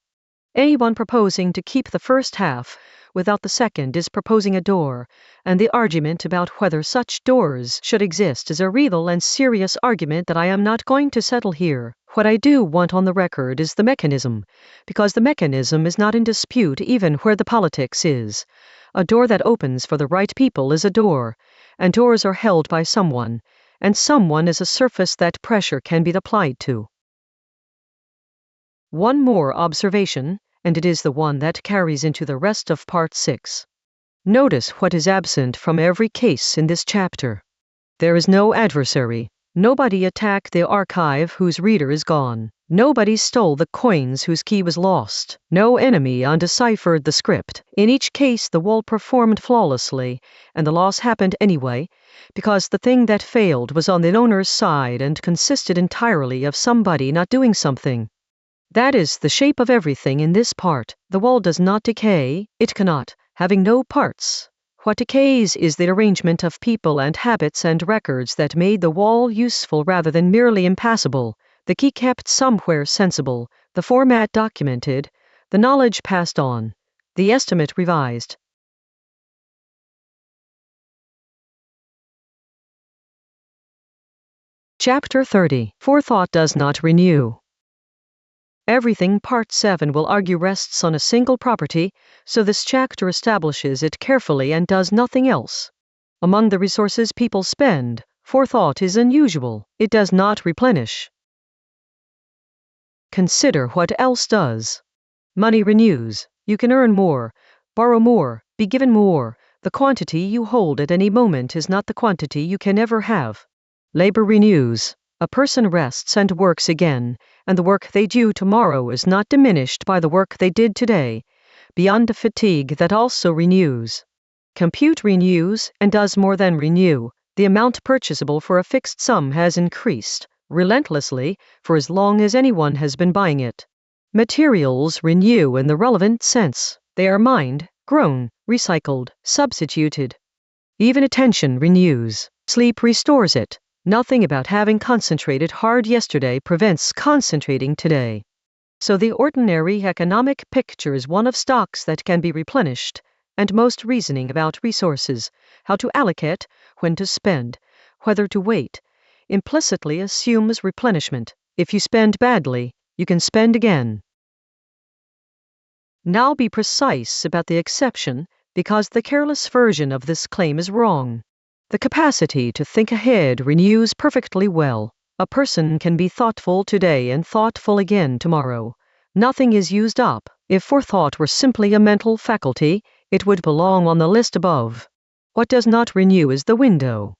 [SPEAKER 1] Anyone proposing to keep the first half without the second is proposing a door, and the argument about whether such doors should exist is a real and serious argument that I am not going to settle here. What I do want on the record is the mechanism, because the mechanism is not in dispute even where the politics is. A door that opens for the right people is a door, and doors are held by someone, and someone is a surface that pressure can be applied to. One more observation, and it is the one that carries into the rest of Part 6. Notice what is absent from every case in this chapter. There is no adversary. Nobody attacked the archive whose reader is gone. Nobody stole the coins whose key was lost. No enemy undeciphered the script. In each case the wall performed flawlessly, and the loss happened anyway, because the thing that failed was on the owner's side and consisted entirely of somebody not doing something. That is the shape of everything in this part. The wall does not decay, it cannot, having no parts. What decays is the arrangement of people and habits and records that made the wall useful rather than merely impassable, the key kept somewhere sensible, the format documented, the knowledge passed on, the estimate revised. Chapter 30. Forethought does not renew. Everything Part 7 will argue rests on a single property, so this chapter establishes it carefully and does nothing else. Among the resources people spend, forethought is unusual. It does not replenish. Consider what else does. Money renews. You can earn more, borrow more, be given more. The quantity you hold at any moment is not the quantity you can ever have. Labor renews. A person rests and works again, and the work they do tomorrow is not diminished by the work they did today, beyond a fatigue that also renews. Compute renews and does more than renew. The amount purchasable for a fixed sum has increased relentlessly for as long as anyone has been buying it. Materials renew in the relevant sense. They are mined, grown, recycled, substituted. Even attention renews. Sleep restores it. Nothing about having concentrated hard yesterday prevents concentrating today. So the ordinary economic picture is one of stocks that can be replenished, and most reasoning about resources, how to allocate, when to spend, whether to wait, implicitly assumes replenishment. If you spend badly, you can spend again. Now be precise about the exception, because the careless version of this claim is wrong. The capacity to think ahead renews perfectly well. A person can be thoughtful today and thoughtful again tomorrow. Nothing is used up. If forethought were simply a mental faculty, it would belong on the list above. What does not renew is the window.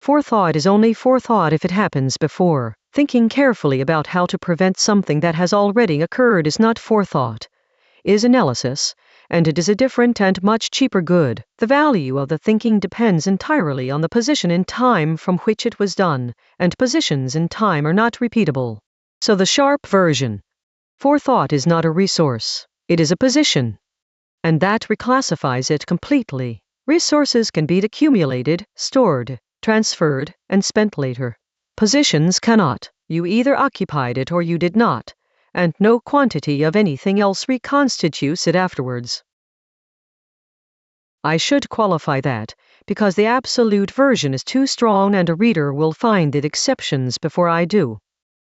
[SPEAKER 1] Forethought is only forethought if it happens before. Thinking carefully about how to prevent something that has already occurred is not forethought. It is analysis, and it is a different and much cheaper good. The value of the thinking depends entirely on the position in time from which it was done, and positions in time are not repeatable. So the sharp version. Forethought is not a resource. It is a position. And that reclassifies it completely. Resources can be accumulated, stored, transferred, and spent later. Positions cannot. You either occupied it or you did not, and no quantity of anything else reconstitutes it afterwards. I should qualify that, because the absolute version is too strong and a reader will find it exceptions before I do.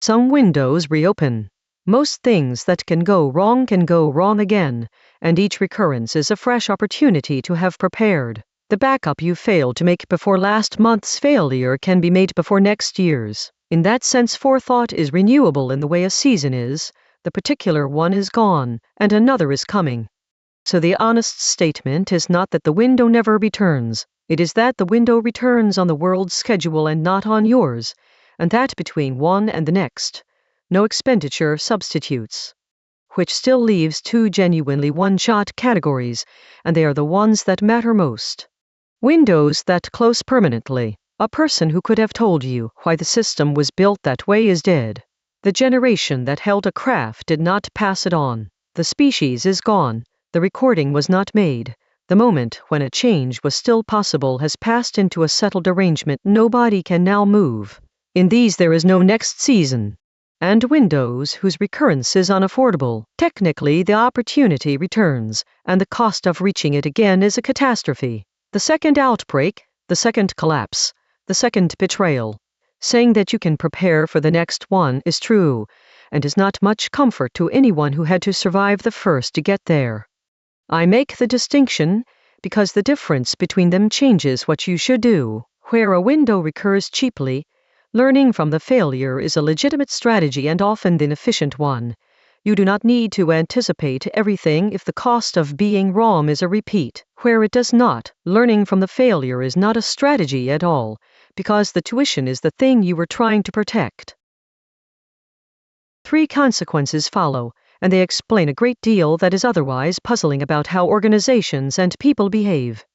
[SPEAKER 1] Some windows reopen. Most things that can go wrong again, and each recurrence is a fresh opportunity to have prepared. The backup you failed to make before last month's failure can be made before next year's. In that sense, forethought is renewable in the way a season is. The particular one is gone, and another is coming. So the honest statement is not that the window never returns. It is that the window returns on the world's schedule and not on yours, and that between one and the next, no expenditure substitutes. Which still leaves two genuinely one-shot categories, and they are the ones that matter most. Windows that close permanently. A person who could have told you why the system was built that way is dead. The generation that held a craft did not pass it on. The species is gone. The recording was not made. The moment when a change was still possible has passed into a settled arrangement nobody can now move. In these there is no next season. And windows whose recurrence is unaffordable. Technically the opportunity returns, and the cost of reaching it again is a catastrophe. The second outbreak, the second collapse, the second betrayal. Saying that you can prepare for the next one is true, and is not much comfort to anyone who had to survive the first to get there. I make the distinction because the difference between them changes what you should do. Where a window recurs cheaply, learning from the failure is a legitimate strategy and often an efficient one. You do not need to anticipate everything if the cost of being wrong is a repeat. Where it does not, learning from the failure is not a strategy at all, because the tuition is the thing you were trying to protect. 3 consequences follow, and they explain a great deal that is otherwise puzzling about how organizations and people behave.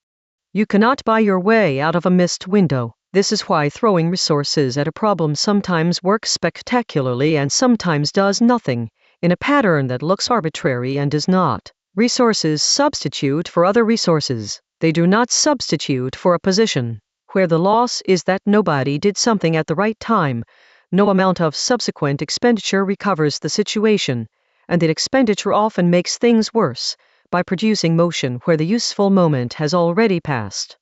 [SPEAKER 1] You cannot buy your way out of a missed window. This is why throwing resources at a problem sometimes works spectacularly and sometimes does nothing, in a pattern that looks arbitrary and is not. Resources substitute for other resources. They do not substitute for a position. Where the loss is that nobody did something at the right time, no amount of subsequent expenditure recovers the situation, and the expenditure often makes things worse by producing motion where the useful moment has already passed.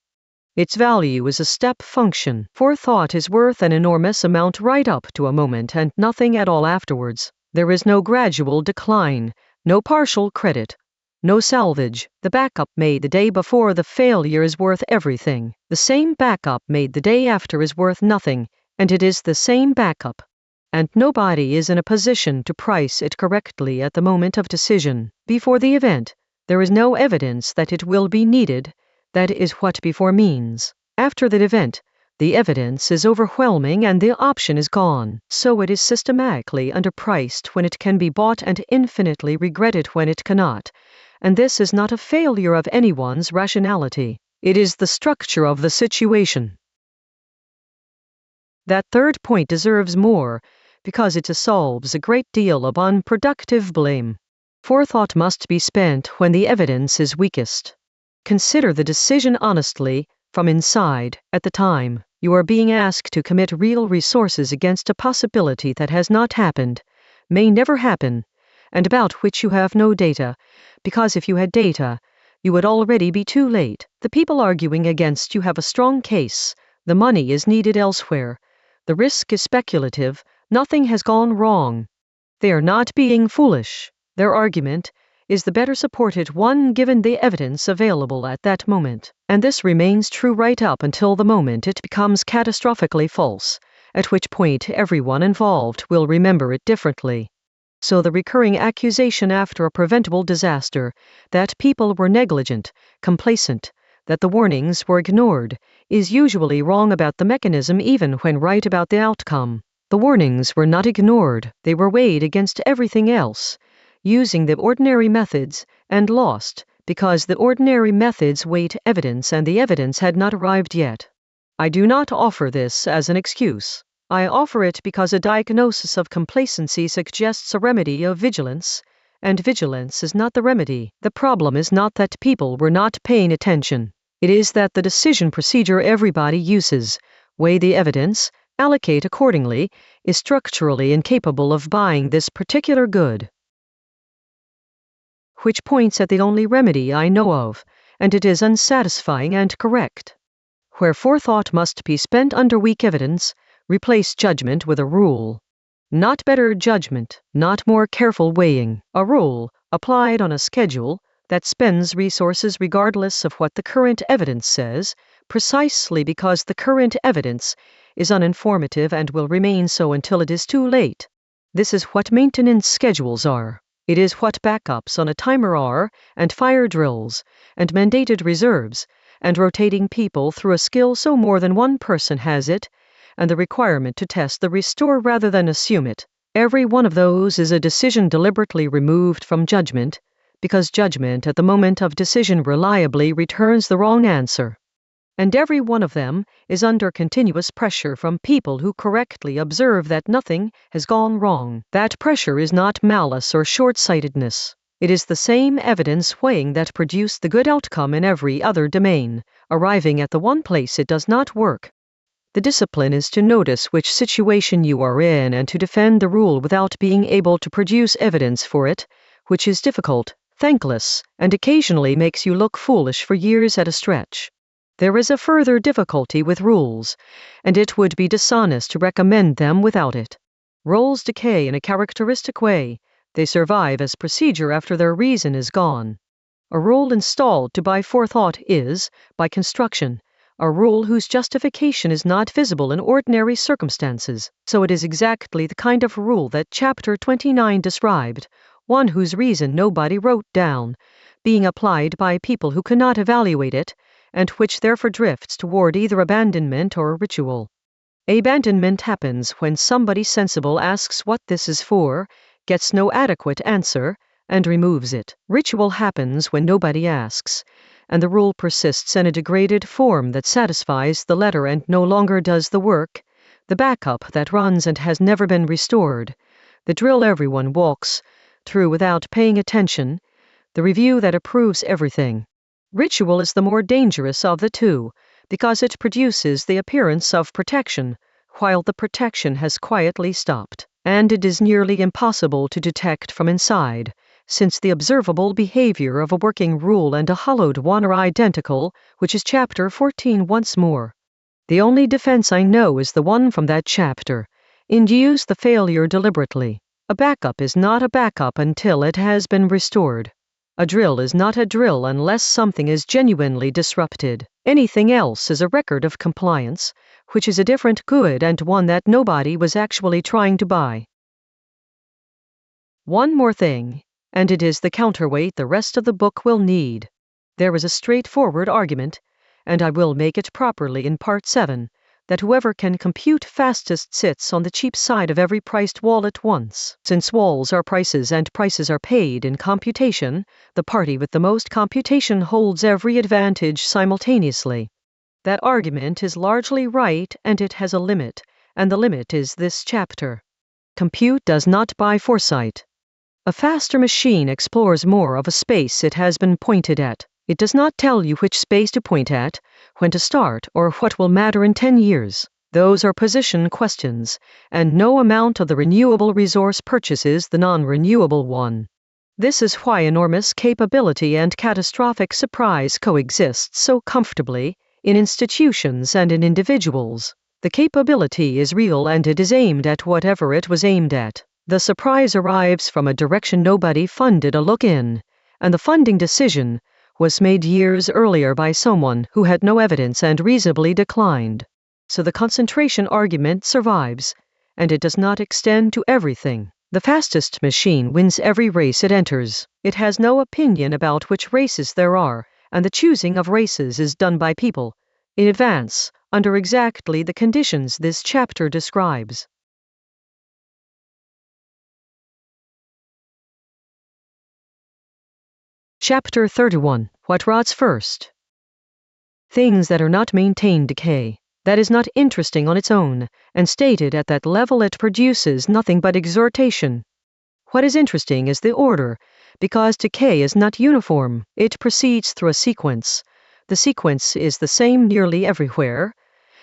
[SPEAKER 1] Its value is a step function. Forethought is worth an enormous amount right up to a moment and nothing at all afterwards. There is no gradual decline, no partial credit, no salvage. The backup made the day before the failure is worth everything. The same backup made the day after is worth nothing, and it is the same backup. And nobody is in a position to price it correctly at the moment of decision. Before the event, there is no evidence that it will be needed. That is what before means. After the event, the evidence is overwhelming and the option is gone. So it is systematically underpriced when it can be bought and infinitely regretted when it cannot. and this is not a failure of anyone's rationality. It is the structure of the situation. That third point deserves more, because it solves a great deal of unproductive blame. Forethought must be spent when the evidence is weakest. Consider the decision honestly, from inside, at the time. You are being asked to commit real resources against a possibility that has not happened, may never happen, and about which you have no data, because if you had data, you would already be too late. The people arguing against you have a strong case. The money is needed elsewhere. The risk is speculative. Nothing has gone wrong. They are not being foolish. Their argument is the better supported one given the evidence available at that moment, and this remains true right up until the moment it becomes catastrophically false, at which point everyone involved will remember it differently. So the recurring accusation after a preventable disaster, that people were negligent, complacent, that the warnings were ignored, is usually wrong about the mechanism even when right about the outcome. The warnings were not ignored, they were weighed against everything else, using the ordinary methods, and lost, because the ordinary methods weighed evidence and the evidence had not arrived yet. I do not offer this as an excuse. I offer it because a diagnosis of complacency suggests a remedy of vigilance, and vigilance is not the remedy. The problem is not that people were not paying attention. It is that the decision procedure everybody uses, weigh the evidence, allocate accordingly, is structurally incapable of buying this particular good. Which points at the only remedy I know of, and it is unsatisfying and correct. Where forethought must be spent under weak evidence, replace judgment with a rule. Not better judgment, not more careful weighing. A rule, applied on a schedule, that spends resources regardless of what the current evidence says, precisely because the current evidence is uninformative and will remain so until it is too late. This is what maintenance schedules are. It is what backups on a timer are, and fire drills, and mandated reserves, and rotating people through a skill so more than one person has it, and the requirement to test the restore rather than assume it. Every one of those is a decision deliberately removed from judgment, because judgment at the moment of decision reliably returns the wrong answer. And every one of them is under continuous pressure from people who correctly observe that nothing has gone wrong. That pressure is not malice or short-sightedness. It is the same evidence weighing that produced the good outcome in every other domain, arriving at the one place it does not work. The discipline is to notice which situation you are in and to defend the rule without being able to produce evidence for it, which is difficult, thankless, and occasionally makes you look foolish for years at a stretch. There is a further difficulty with rules, and it would be dishonest to recommend them without it. Rules decay in a characteristic way. They survive as procedure after their reason is gone. A rule installed to buy forethought is, by construction, a rule whose justification is not visible in ordinary circumstances. So it is exactly the kind of rule that Chapter 29 described, one whose reason nobody wrote down, being applied by people who cannot evaluate it, and which therefore drifts toward either abandonment or ritual. Abandonment happens when somebody sensible asks what this is for, gets no adequate answer, and removes it. Ritual happens when nobody asks, and the rule persists in a degraded form that satisfies the letter and no longer does the work, the backup that runs and has never been restored, the drill everyone walks through without paying attention, the review that approves everything. Ritual is the more dangerous of the two, because it produces the appearance of protection, while the protection has quietly stopped, and it is nearly impossible to detect from inside, since the observable behavior of a working rule and a hollowed one are identical, which is Chapter 14 once more. The only defense I know is the one from that chapter. Induce the failure deliberately. A backup is not a backup until it has been restored. A drill is not a drill unless something is genuinely disrupted. Anything else is a record of compliance, which is a different good and one that nobody was actually trying to buy. One more thing, and it is the counterweight the rest of the book will need. There is a straightforward argument, and I will make it properly in Part 7, that whoever can compute fastest sits on the cheap side of every priced wall at once. Since walls are prices and prices are paid in computation, the party with the most computation holds every advantage simultaneously. That argument is largely right, and it has a limit, and the limit is this chapter. Compute does not buy foresight. A faster machine explores more of a space it has been pointed at. It does not tell you which space to point at, when to start, or what will matter in 10 years. Those are position questions, and no amount of the renewable resource purchases the non-renewable one. This is why enormous capability and catastrophic surprise coexist so comfortably in institutions and in individuals. The capability is real and it is aimed at whatever it was aimed at. The surprise arrives from a direction nobody funded a look in, and the funding decision was made years earlier by someone who had no evidence and reasonably declined. So the concentration argument survives, and it does not extend to everything. The fastest machine wins every race it enters. It has no opinion about which races there are, and the choosing of races is done by people, in advance, under exactly the conditions this chapter describes. Chapter 31. What rots first? Things that are not maintained decay. That is not interesting on its own, and stated at that level it produces nothing but exhortation. What is interesting is the order, because decay is not uniform. It proceeds through a sequence. The sequence is the same nearly everywhere,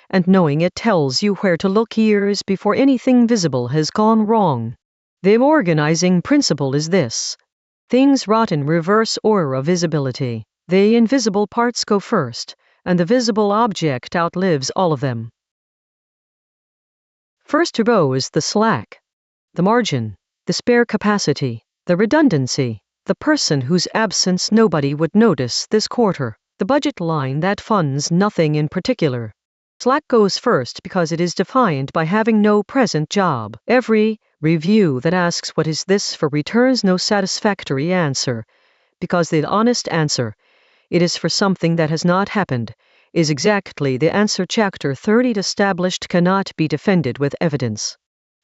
[SPEAKER 1] and knowing it tells you where to look years before anything visible has gone wrong. The organizing principle is this. Things rot in reverse order of visibility. The invisible parts go first, and the visible object outlives all of them. First to go is the slack, the margin, the spare capacity, the redundancy, the person whose absence nobody would notice this quarter, the budget line that funds nothing in particular. Slack goes first because it is defined by having no present job. Every review that asks what is this for returns no satisfactory answer, because the honest answer, it is for something that has not happened, is exactly the answer chapter 30 established cannot be defended with evidence.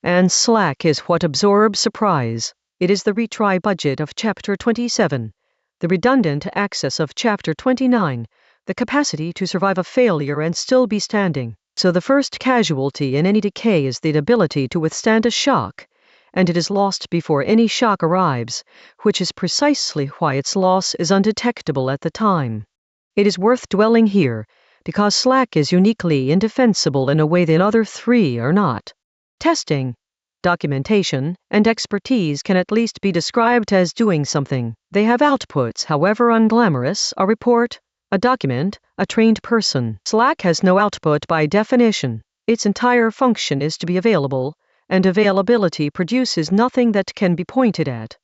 [SPEAKER 1] And slack is what absorbs surprise. It is the retry budget of chapter 27, the redundant access of chapter 29, the capacity to survive a failure and still be standing. So the first casualty in any decay is the inability to withstand a shock, and it is lost before any shock arrives, which is precisely why its loss is undetectable at the time. It is worth dwelling here, because slack is uniquely indefensible in a way the other three are not. Testing, documentation, and expertise can at least be described as doing something. They have outputs, however unglamorous, a report, a document, a trained person. Slack has no output by definition. Its entire function is to be available, and availability produces nothing that can be pointed at.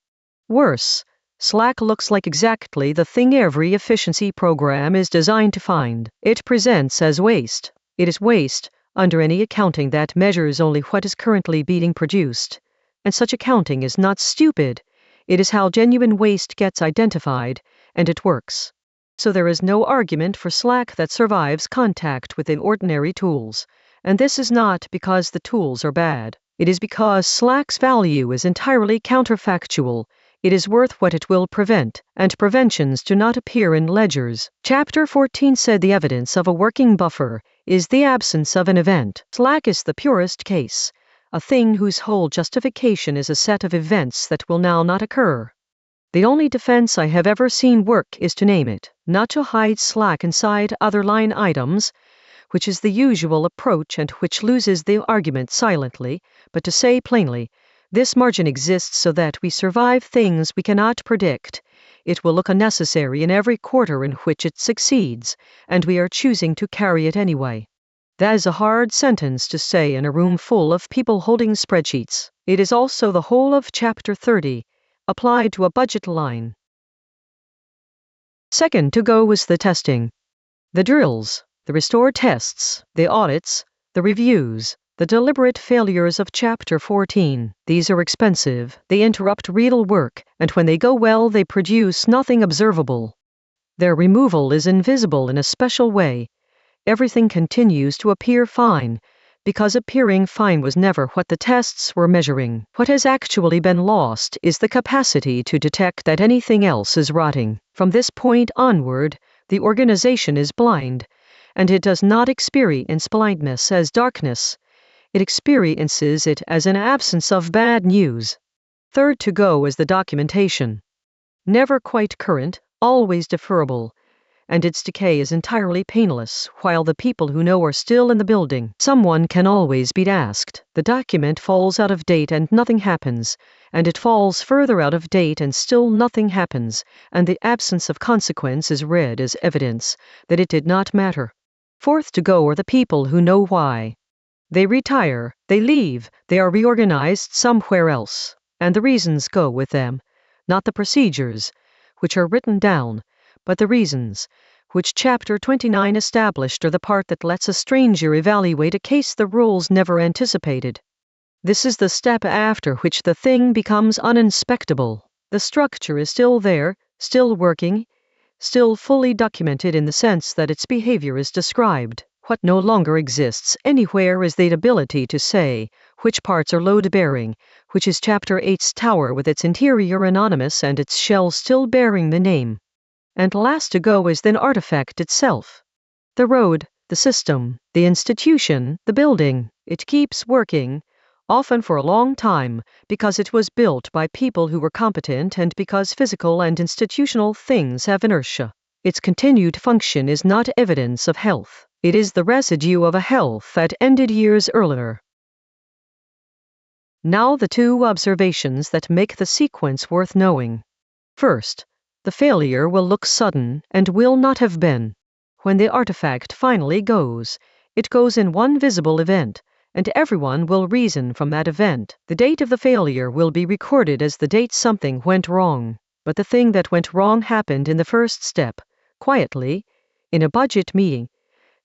[SPEAKER 1] Worse, slack looks like exactly the thing every efficiency program is designed to find. It presents as waste. It is waste, under any accounting that measures only what is currently being produced. And such accounting is not stupid. It is how genuine waste gets identified, and it works. So there is no argument for slack that survives contact with ordinary tools, and this is not because the tools are bad. It is because slack's value is entirely counterfactual. It is worth what it will prevent, and preventions do not appear in ledgers. Chapter 14 said the evidence of a working buffer is the absence of an event. Slack is the purest case, a thing whose whole justification is a set of events that will now not occur. The only defense I have ever seen work is to name it, not to hide slack inside other line items, which is the usual approach and which loses the argument silently, but to say plainly, this margin exists so that we survive things we cannot predict. It will look unnecessary in every quarter in which it succeeds, and we are choosing to carry it anyway. That is a hard sentence to say in a room full of people holding spreadsheets. It is also the whole of chapter 30, applied to a budget line. Second to go was the testing. The drills, the restore tests, the audits, the reviews, the deliberate failures of chapter 14. These are expensive, they interrupt real work, and when they go well they produce nothing observable. Their removal is invisible in a special way. everything continues to appear fine, because appearing fine was never what the tests were measuring. What has actually been lost is the capacity to detect that anything else is rotting. From this point onward, the organization is blind, and it does not experience blindness as darkness. It experiences it as an absence of bad news. Third to go is the documentation. Never quite current, always deferrable, and its decay is entirely painless, while the people who know are still in the building. Someone can always be asked. The document falls out of date and nothing happens, and it falls further out of date and still nothing happens, and the absence of consequence is read as evidence that it did not matter. Fourth to go are the people who know why. They retire, they leave, they are reorganized somewhere else, and the reasons go with them, not the procedures, which are written down, but the reasons, which Chapter 29 established are the part that lets a stranger evaluate a case the rules never anticipated. This is the step after which the thing becomes uninspectable. The structure is still there, still working, still fully documented in the sense that its behavior is described. What no longer exists anywhere is the ability to say which parts are load-bearing, which is Chapter 8's tower with its interior anonymous and its shell still bearing the name. And last to go is then artifact itself. The road, the system, the institution, the building. It keeps working, often for a long time, because it was built by people who were competent and because physical and institutional things have inertia. Its continued function is not evidence of health. It is the residue of a health that ended years earlier. Now the two observations that make the sequence worth knowing. First, the failure will look sudden and will not have been. When the artifact finally goes, it goes in one visible event, and everyone will reason from that event. The date of the failure will be recorded as the date something went wrong, but the thing that went wrong happened in the first step, quietly, in a budget meeting,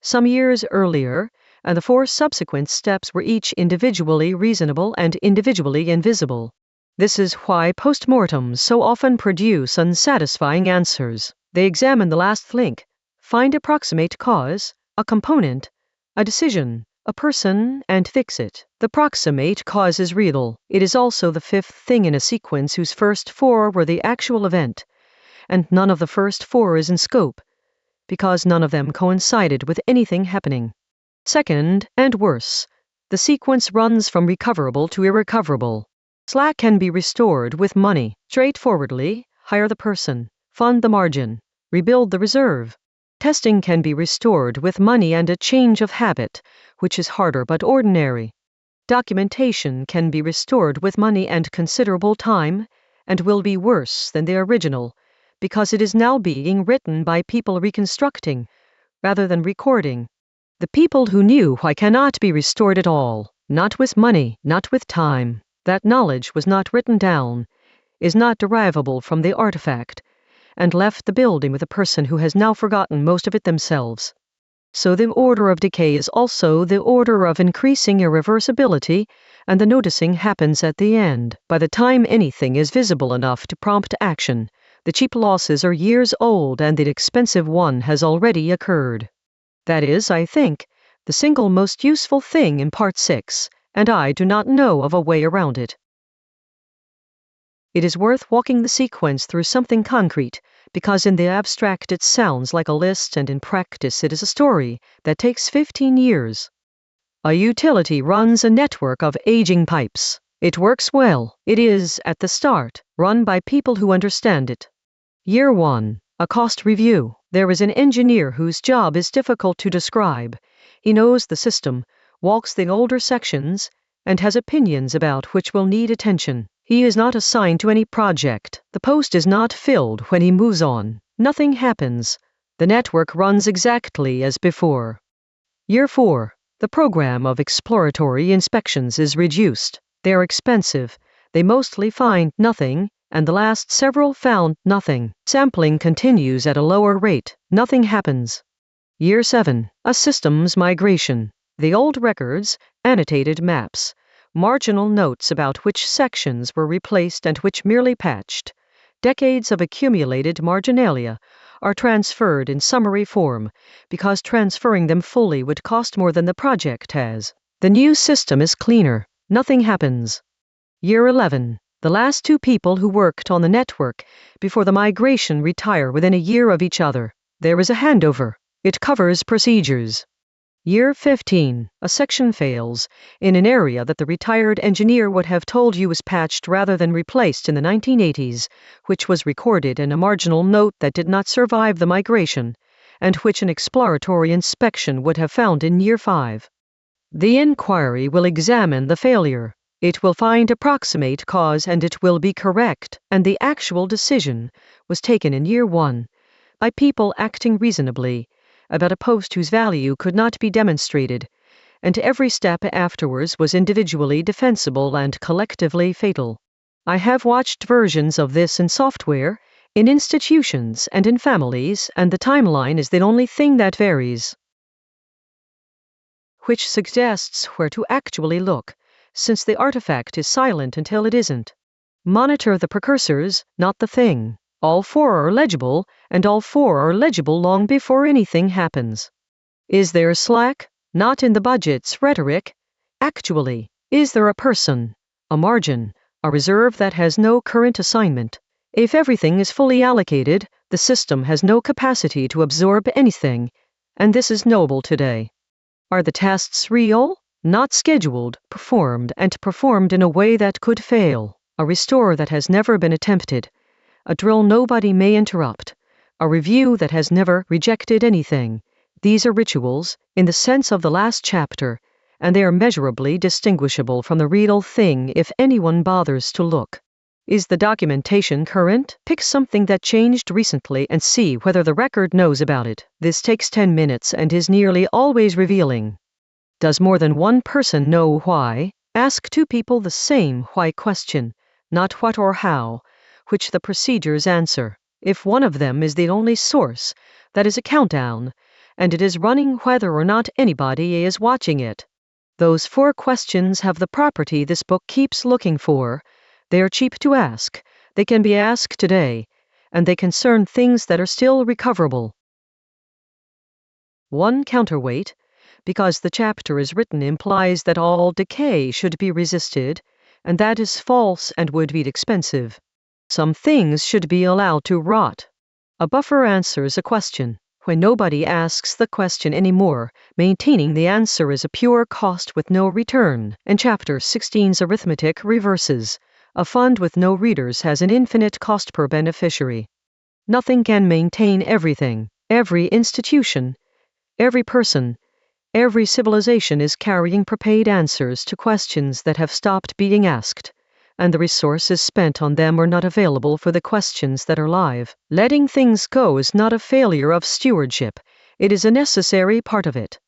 [SPEAKER 1] some years earlier, and the 4 subsequent steps were each individually reasonable and individually invisible. This is why postmortems so often produce unsatisfying answers. They examine the last link, find approximate cause, a component, a decision, a person, and fix it. The proximate cause is real. It is also the 5th thing in a sequence whose first 4 were the actual event, and none of the first 4 is in scope, because none of them coincided with anything happening. Second, and worse, the sequence runs from recoverable to irrecoverable. Slack can be restored with money. Straightforwardly, hire the person, fund the margin, rebuild the reserve. Testing can be restored with money and a change of habit, which is harder but ordinary. Documentation can be restored with money and considerable time, and will be worse than the original, because it is now being written by people reconstructing, rather than recording. The people who knew why cannot be restored at all, not with money, not with time. That knowledge was not written down, is not derivable from the artifact, and left the building with a person who has now forgotten most of it themselves. So the order of decay is also the order of increasing irreversibility, and the noticing happens at the end. By the time anything is visible enough to prompt action, the cheap losses are years old and the expensive one has already occurred. That is, I think, the single most useful thing in Part 6, and I do not know of a way around it. It is worth walking the sequence through something concrete, because in the abstract it sounds like a list and in practice it is a story that takes 15 years. A utility runs a network of aging pipes. It works well. It is, at the start, run by people who understand it. Year 1, a cost review. There is an engineer whose job is difficult to describe. He knows the system, walks the older sections, and has opinions about which will need attention. He is not assigned to any project. The post is not filled when he moves on. Nothing happens. The network runs exactly as before. Year 4. The program of exploratory inspections is reduced. They are expensive. They mostly find nothing, and the last several found nothing. Sampling continues at a lower rate. Nothing happens. Year 7. A systems migration. The old records, annotated maps, marginal notes about which sections were replaced and which merely patched, decades of accumulated marginalia, are transferred in summary form, because transferring them fully would cost more than the project has. The new system is cleaner. Nothing happens. Year 11. The last two people who worked on the network before the migration retire within a year of each other. There is a handover. It covers procedures. Year 15. A section fails in an area that the retired engineer would have told you was patched rather than replaced in the 1980s, which was recorded in a marginal note that did not survive the migration, and which an exploratory inspection would have found in Year 5. The inquiry will examine the failure. It will find approximate cause and it will be correct, and the actual decision was taken in Year 1 by people acting reasonably about a post whose value could not be demonstrated, and every step afterwards was individually defensible and collectively fatal. I have watched versions of this in software, in institutions, and in families, and the timeline is the only thing that varies, which suggests where to actually look, since the artifact is silent until it isn't. Monitor the precursors, not the thing. All four are legible, and all four are legible long before anything happens. Is there slack? Not in the budget's rhetoric. Actually, is there a person, a margin, a reserve that has no current assignment? If everything is fully allocated, the system has no capacity to absorb anything, and this is noble today. Are the tests real? Not scheduled, performed in a way that could fail. A restore that has never been attempted. A drill nobody may interrupt. A review that has never rejected anything. These are rituals, in the sense of the last chapter, and they are measurably distinguishable from the real thing if anyone bothers to look. Is the documentation current? Pick something that changed recently and see whether the record knows about it. This takes 10 minutes and is nearly always revealing. Does more than one person know why? Ask two people the same why question, not what or how, which the procedures answer. If one of them is the only source, that is a countdown, and it is running whether or not anybody is watching it. Those 4 questions have the property this book keeps looking for. They are cheap to ask, they can be asked today, and they concern things that are still recoverable. 1 counterweight, because the chapter is written implies that all decay should be resisted, and that is false and would be expensive. Some things should be allowed to rot. A buffer answers a question. When nobody asks the question anymore, maintaining the answer is a pure cost with no return, and Chapter 16's arithmetic reverses. A fund with no readers has an infinite cost per beneficiary. Nothing can maintain everything. Every institution, every person, every civilization is carrying prepaid answers to questions that have stopped being asked, and the resources spent on them are not available for the questions that are live. Letting things go is not a failure of stewardship, it is a necessary part of it.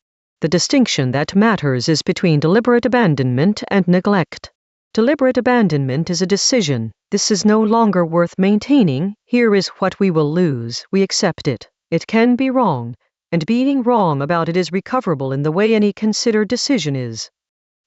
[SPEAKER 1] The distinction that matters is between deliberate abandonment and neglect. Deliberate abandonment is a decision. This is no longer worth maintaining. Here is what we will lose. We accept it. It can be wrong, and being wrong about it is recoverable in the way any considered decision is.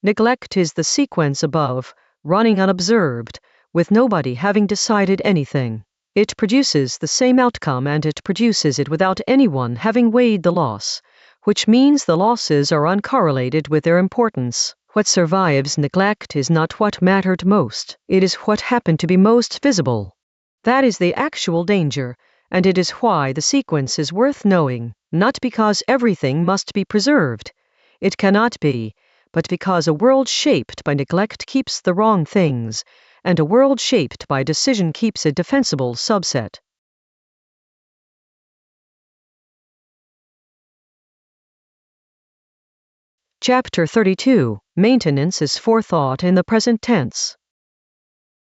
[SPEAKER 1] Neglect is the sequence above, running unobserved, with nobody having decided anything. It produces the same outcome and it produces it without anyone having weighed the loss, which means the losses are uncorrelated with their importance. What survives neglect is not what mattered most, it is what happened to be most visible. That is the actual danger, and it is why the sequence is worth knowing, not because everything must be preserved. It cannot be, but because a world shaped by neglect keeps the wrong things, and a world shaped by decision keeps a defensible subset. Chapter 32. Maintenance is forethought in the present tense.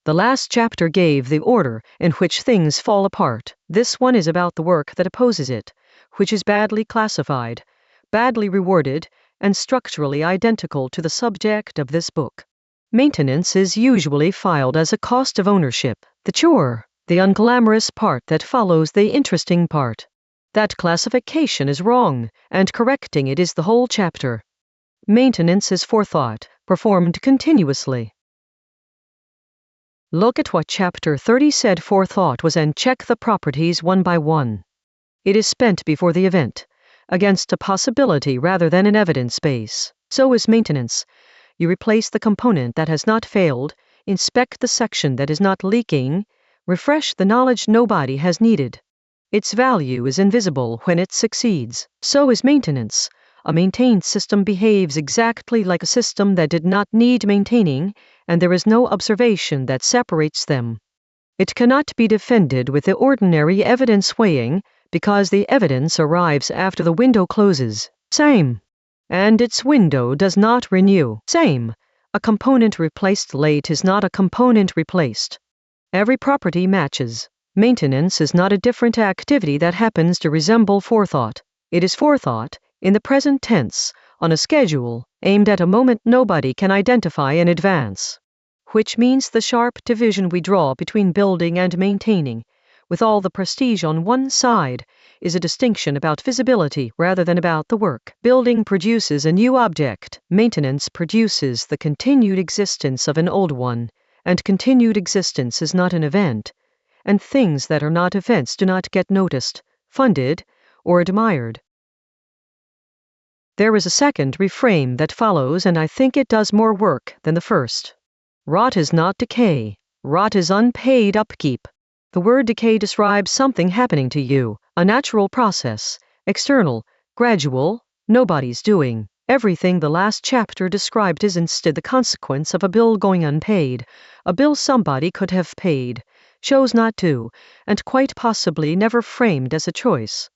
[SPEAKER 1] The last chapter gave the order in which things fall apart. This one is about the work that opposes it, which is badly classified, badly rewarded, and structurally identical to the subject of this book. Maintenance is usually filed as a cost of ownership, the chore, the unglamorous part that follows the interesting part. That classification is wrong, and correcting it is the whole chapter. Maintenance is forethought, performed continuously. Look at what Chapter 30 said forethought was and check the properties one by one. It is spent before the event, against a possibility rather than an evidence base. So is maintenance. You replace the component that has not failed, inspect the section that is not leaking, refresh the knowledge nobody has needed. Its value is invisible when it succeeds. So is maintenance. A maintained system behaves exactly like a system that did not need maintaining, and there is no observation that separates them. It cannot be defended with the ordinary evidence weighing, because the evidence arrives after the window closes. Same. And its window does not renew. Same. A component replaced late is not a component replaced. Every property matches. Maintenance is not a different activity that happens to resemble forethought. It is forethought, in the present tense, on a schedule, aimed at a moment nobody can identify in advance. Which means the sharp division we draw between building and maintaining, with all the prestige on one side, is a distinction about visibility rather than about the work. Building produces a new object. Maintenance produces the continued existence of an old one, and continued existence is not an event, and things that are not events do not get noticed, funded, or admired. There is a second refrain that follows, and I think it does more work than the first. Rot is not decay. Rot is unpaid upkeep. The word decay describes something happening to you, a natural process, external, gradual, nobody's doing. Everything the last chapter described is instead the consequence of a bill going unpaid, a bill somebody could have paid, chose not to, and quite possibly never framed as a choice.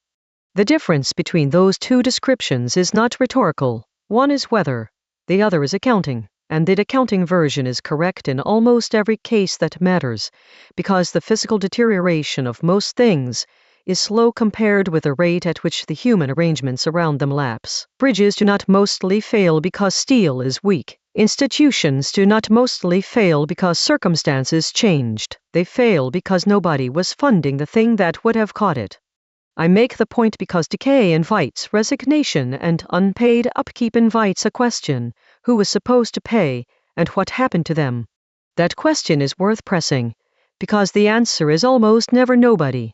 [SPEAKER 1] The difference between those two descriptions is not rhetorical. One is weather, the other is accounting. And the accounting version is correct in almost every case that matters, because the physical deterioration of most things is slow compared with the rate at which the human arrangements around them lapse. Bridges do not mostly fail because steel is weak. Institutions do not mostly fail because circumstances changed. They fail because nobody was funding the thing that would have caught it. I make the point because decay invites resignation and unpaid upkeep invites a question: who was supposed to pay, and what happened to them? That question is worth pressing, because the answer is almost never nobody.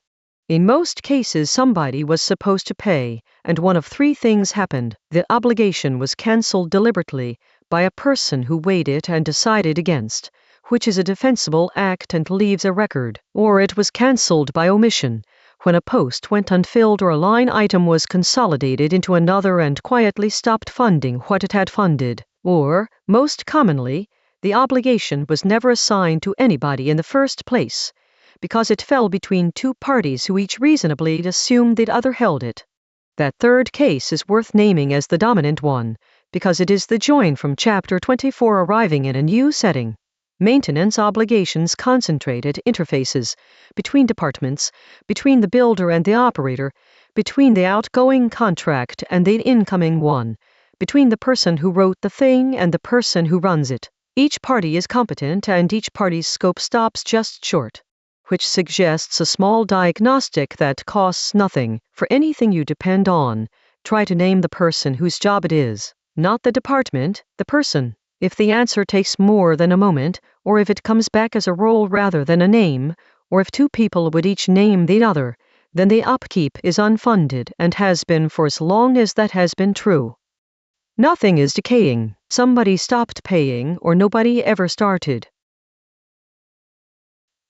[SPEAKER 1] In most cases somebody was supposed to pay, and one of three things happened. The obligation was cancelled deliberately by a person who weighed it and decided against, which is a defensible act and leaves a record, or it was cancelled by omission, when a post went unfilled or a line item was consolidated into another and quietly stopped funding what it had funded. Or, most commonly, the obligation was never assigned to anybody in the first place, because it fell between two parties who each reasonably assumed the other held it. That third case is worth naming as the dominant one, because it is the join from Chapter 24 arriving in a new setting. Maintenance obligations concentrate at interfaces, between departments, between the builder and the operator, between the outgoing contract and the incoming one, between the person who wrote the thing and the person who runs it. Each party is competent and each party's scope stops just short, which suggests a small diagnostic that costs nothing. For anything you depend on, try to name the person whose job it is, not the department, the person. If the answer takes more than a moment, or if it comes back as a role rather than a name, or if two people would each name the other, then the upkeep is unfunded and has been for as long as that has been true. Nothing is decaying. Somebody stopped paying or nobody ever started.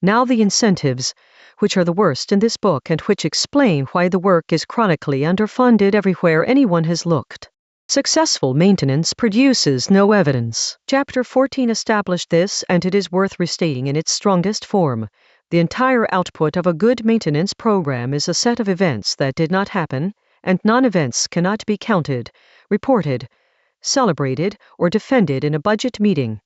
[SPEAKER 1] Now the incentives, which are the worst in this book and which explain why the work is chronically underfunded everywhere anyone has looked. Successful maintenance produces no evidence. Chapter 14 established this, and it is worth restating in its strongest form. The entire output of a good maintenance program is a set of events that did not happen, and non-events cannot be counted, reported, celebrated, or defended in a budget meeting.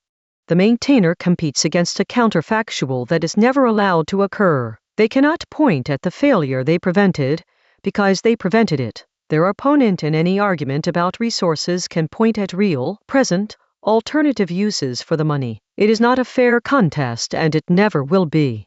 [SPEAKER 1] The maintainer competes against a counterfactual that is never allowed to occur. They cannot point at the failure they prevented, because they prevented it. Their opponent in any argument about resources can point at real, present, alternative uses for the money. It is not a fair contest, and it never will be.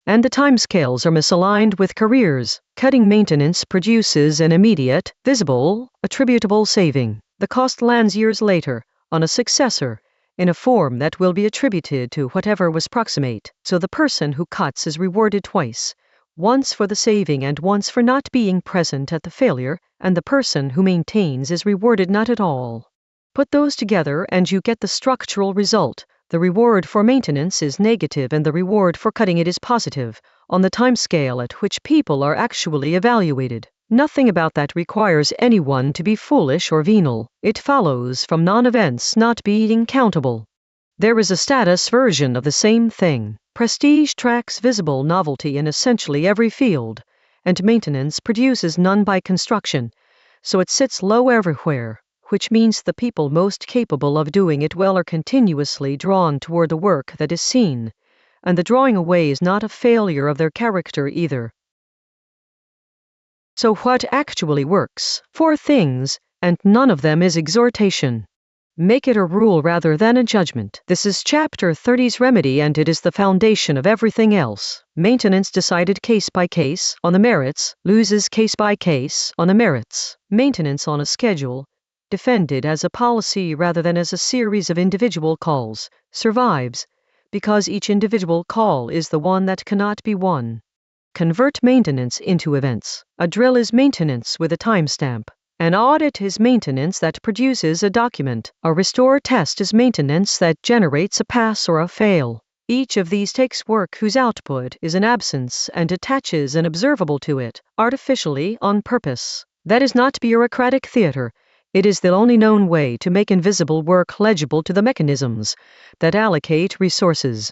[SPEAKER 1] And the timescales are misaligned with careers. Cutting maintenance produces an immediate, visible, attributable saving. The cost lands years later, on a successor, in a form that will be attributed to whatever was proximate. So the person who cuts is rewarded twice, once for the saving and once for not being present at the failure, and the person who maintains is rewarded not at all. Put those together and you get the structural result. The reward for maintenance is negative and the reward for cutting it is positive, on the time scale at which people are actually evaluated. Nothing about that requires anyone to be foolish or venal. It follows from non-events not being countable. There is a status version of the same thing. Prestige tracks visible novelty in essentially every field, and maintenance produces none by construction, so it sits low everywhere, which means the people most capable of doing it well are continuously drawn toward the work that is seen, and the drawing away is not a failure of their character either. So what actually works? 4 things, and none of them is exhortation. Make it a rule rather than a judgment. This is Chapter 30's remedy, and it is the foundation of everything else. Maintenance decided case by case on the merits, loses case by case on the merits. Maintenance on a schedule, defended as a policy rather than as a series of individual calls, survives, because each individual call is the one that cannot be won. Convert maintenance into events. A drill is maintenance with a timestamp. An audit is maintenance that produces a document. A restore test is maintenance that generates a pass or a fail. Each of these takes work whose output is an absence and attaches an observable to it, artificially, on purpose. That is not bureaucratic theater. It is the only known way to make invisible work legible to the mechanisms that allocate resources.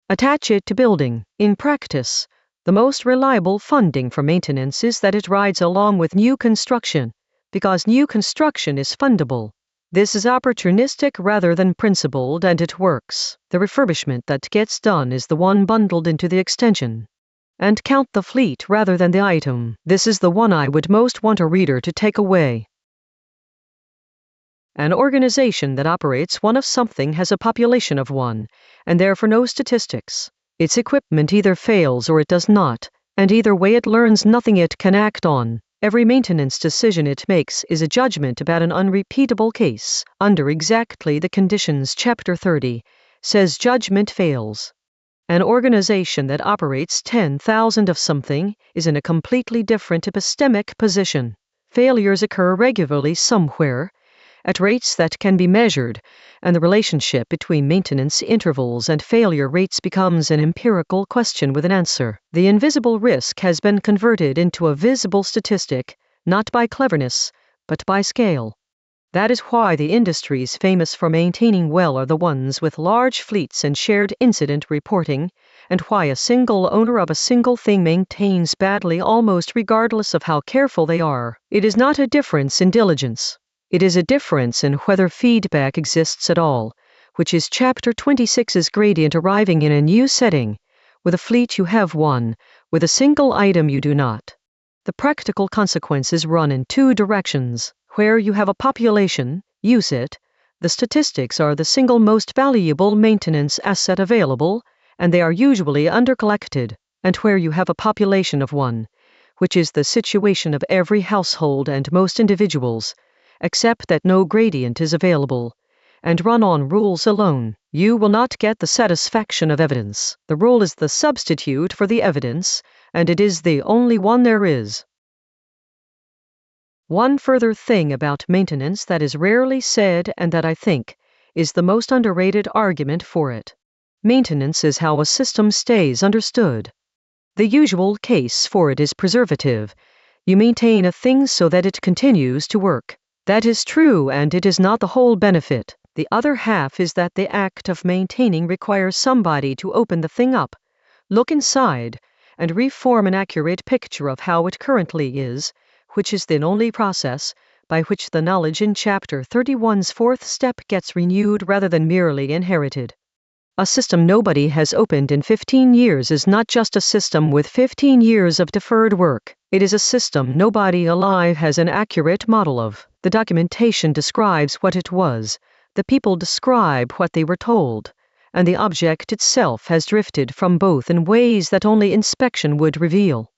[SPEAKER 1] Attach it to building. In practice, the most reliable funding for maintenance is that it rides along with new construction, because new construction is fundable. This is opportunistic rather than principled, and it works. The refurbishment that gets done is the one bundled into the extension. And count the fleet rather than the item. This is the one I would most want a reader to take away. An organization that operates one of something has a population of one, and therefore no statistics. Its equipment either fails or it does not, and either way it learns nothing it can act on. Every maintenance decision it makes is a judgment about an unrepeatable case, under exactly the conditions Chapter 30 says judgment fails. An organization that operates 10,000 of something is in a completely different epistemic position. Failures occur regularly somewhere, at rates that can be measured, and the relationship between maintenance intervals and failure rates becomes an empirical question with an answer. The invisible risk has been converted into a visible statistic, not by cleverness, but by scale. That is why the industries famous for maintaining well are the ones with large fleets and shared incident reporting, and why a single owner of a single thing maintains badly almost regardless of how careful they are. It is not a difference in diligence. It is a difference in whether feedback exists at all, which is Chapter 26's gradient arriving in a new setting. With a fleet you have one, with a single item you do not. The practical consequences run in 2 directions. Where you have a population, use it. The statistics are the single most valuable maintenance asset available, and they are usually undercollected. And where you have a population of one, which is the situation of every household and most individuals, except that no gradient is available, and run on rules alone, you will not get the satisfaction of evidence. The rule is the substitute for the evidence, and it is the only one there is. One further thing about maintenance that is rarely said and that I think is the most underrated argument for it. Maintenance is how a system stays understood. The usual case for it is preservative. You maintain a thing so that it continues to work. That is true, and it is not the whole benefit. The other half is that the act of maintaining requires somebody to open the thing up, look inside, and reform an accurate picture of how it currently is, which is the only process by which the knowledge in Chapter 31's 4th step gets renewed rather than merely inherited. A system nobody has opened in 15 years is not just a system with 15 years of deferred work. It is a system nobody alive has an accurate model of. The documentation describes what it was, the people describe what they were told, and the object itself has drifted from both in ways that only inspection would reveal.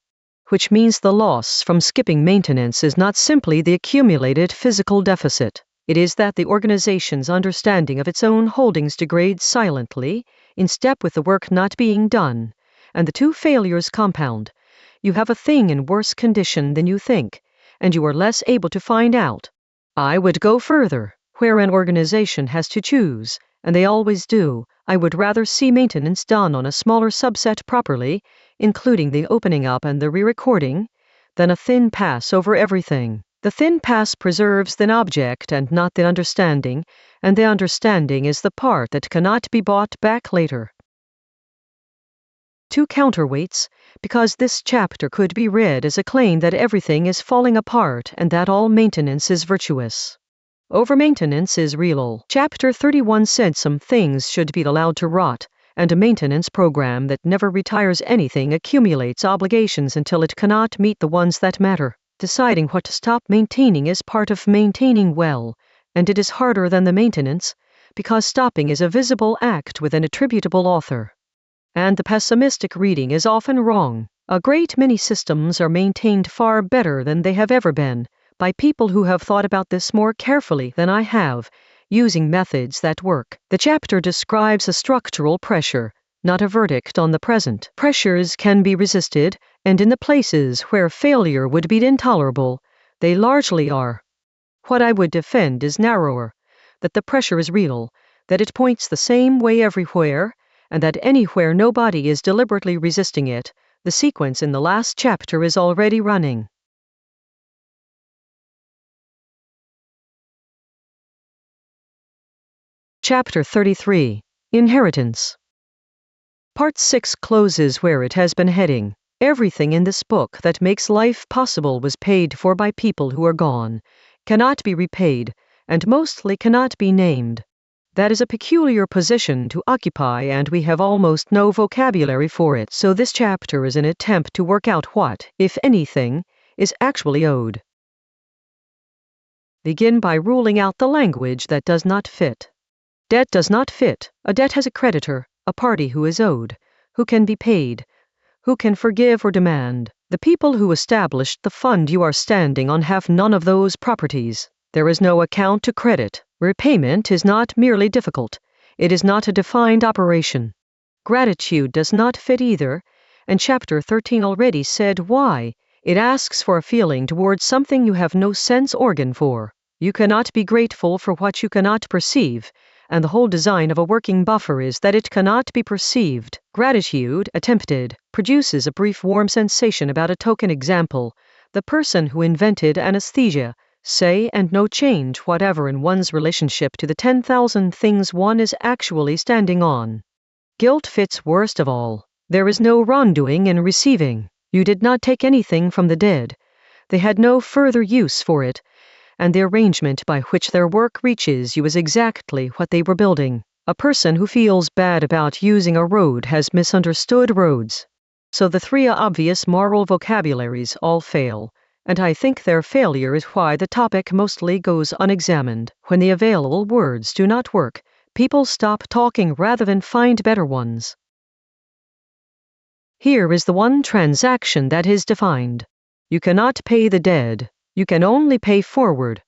[SPEAKER 1] Which means the loss from skipping maintenance is not simply the accumulated physical deficit. It is that the organization's understanding of its own holdings degrades silently, in step with the work not being done, and the 2 failures compound. you have a thing in worse condition than you think, and you are less able to find out. I would go further. Where an organization has to choose, and they always do, I would rather see maintenance done on a smaller subset properly, including the opening up and the re-recording, than a thin pass over everything. The thin pass preserves the object and not the understanding, and the understanding is the part that cannot be bought back later. 2 counterweights, because this chapter could be read as a claim that everything is falling apart and that all maintenance is virtuous. Over-maintenance is real. Chapter 31 said some things should be allowed to rot, and a maintenance program that never retires anything accumulates obligations until it cannot meet the ones that matter. Deciding what to stop maintaining is part of maintaining well, and it is harder than the maintenance, because stopping is a visible act with an attributable author. And the pessimistic reading is often wrong. A great many systems are maintained far better than they have ever been, by people who have thought about this more carefully than I have, using methods that work. The chapter describes a structural pressure, not a verdict on the present. Pressures can be resisted, and in the places where failure would be intolerable, they largely are. What I would defend is narrower, that the pressure is real, that it points the same way everywhere, and that anywhere nobody is deliberately resisting it, the sequence in the last chapter is already running. Chapter 33. Inheritance. Part 6 closes where it has been heading. Everything in this book that makes life possible was paid for by people who are gone, cannot be repaid, and mostly cannot be named. That is a peculiar position to occupy, and we have almost no vocabulary for it, so this chapter is an attempt to work out what, if anything, is actually owed. Begin by ruling out the language that does not fit. Debt does not fit. A debt has a creditor, a party who is owed, who can be paid, who can forgive or demand. The people who established the fund you are standing on have none of those properties. There is no account to credit. Repayment is not merely difficult. It is not a defined operation. Gratitude does not fit either, and Chapter 13 already said why. It asks for a feeling towards something you have no sense organ for. You cannot be grateful for what you cannot perceive, and the whole design of a working buffer is that it cannot be perceived. Gratitude, attempted, produces a brief warm sensation about a token example, the person who invented anesthesia, say, and no change whatever in one's relationship to the 10,000 things one is actually standing on. Guilt fits worst of all. There is no wrongdoing in receiving. You did not take anything from the dead. They had no further use for it, and the arrangement by which their work reaches you is exactly what they were building. A person who feels bad about using a road has misunderstood roads. So the 3 obvious moral vocabularies all fail, and I think their failure is why the topic mostly goes unexamined. When the available words do not work, people stop talking rather than find better ones. Here is the one transaction that is defined. You cannot pay the dead. You can only pay forward.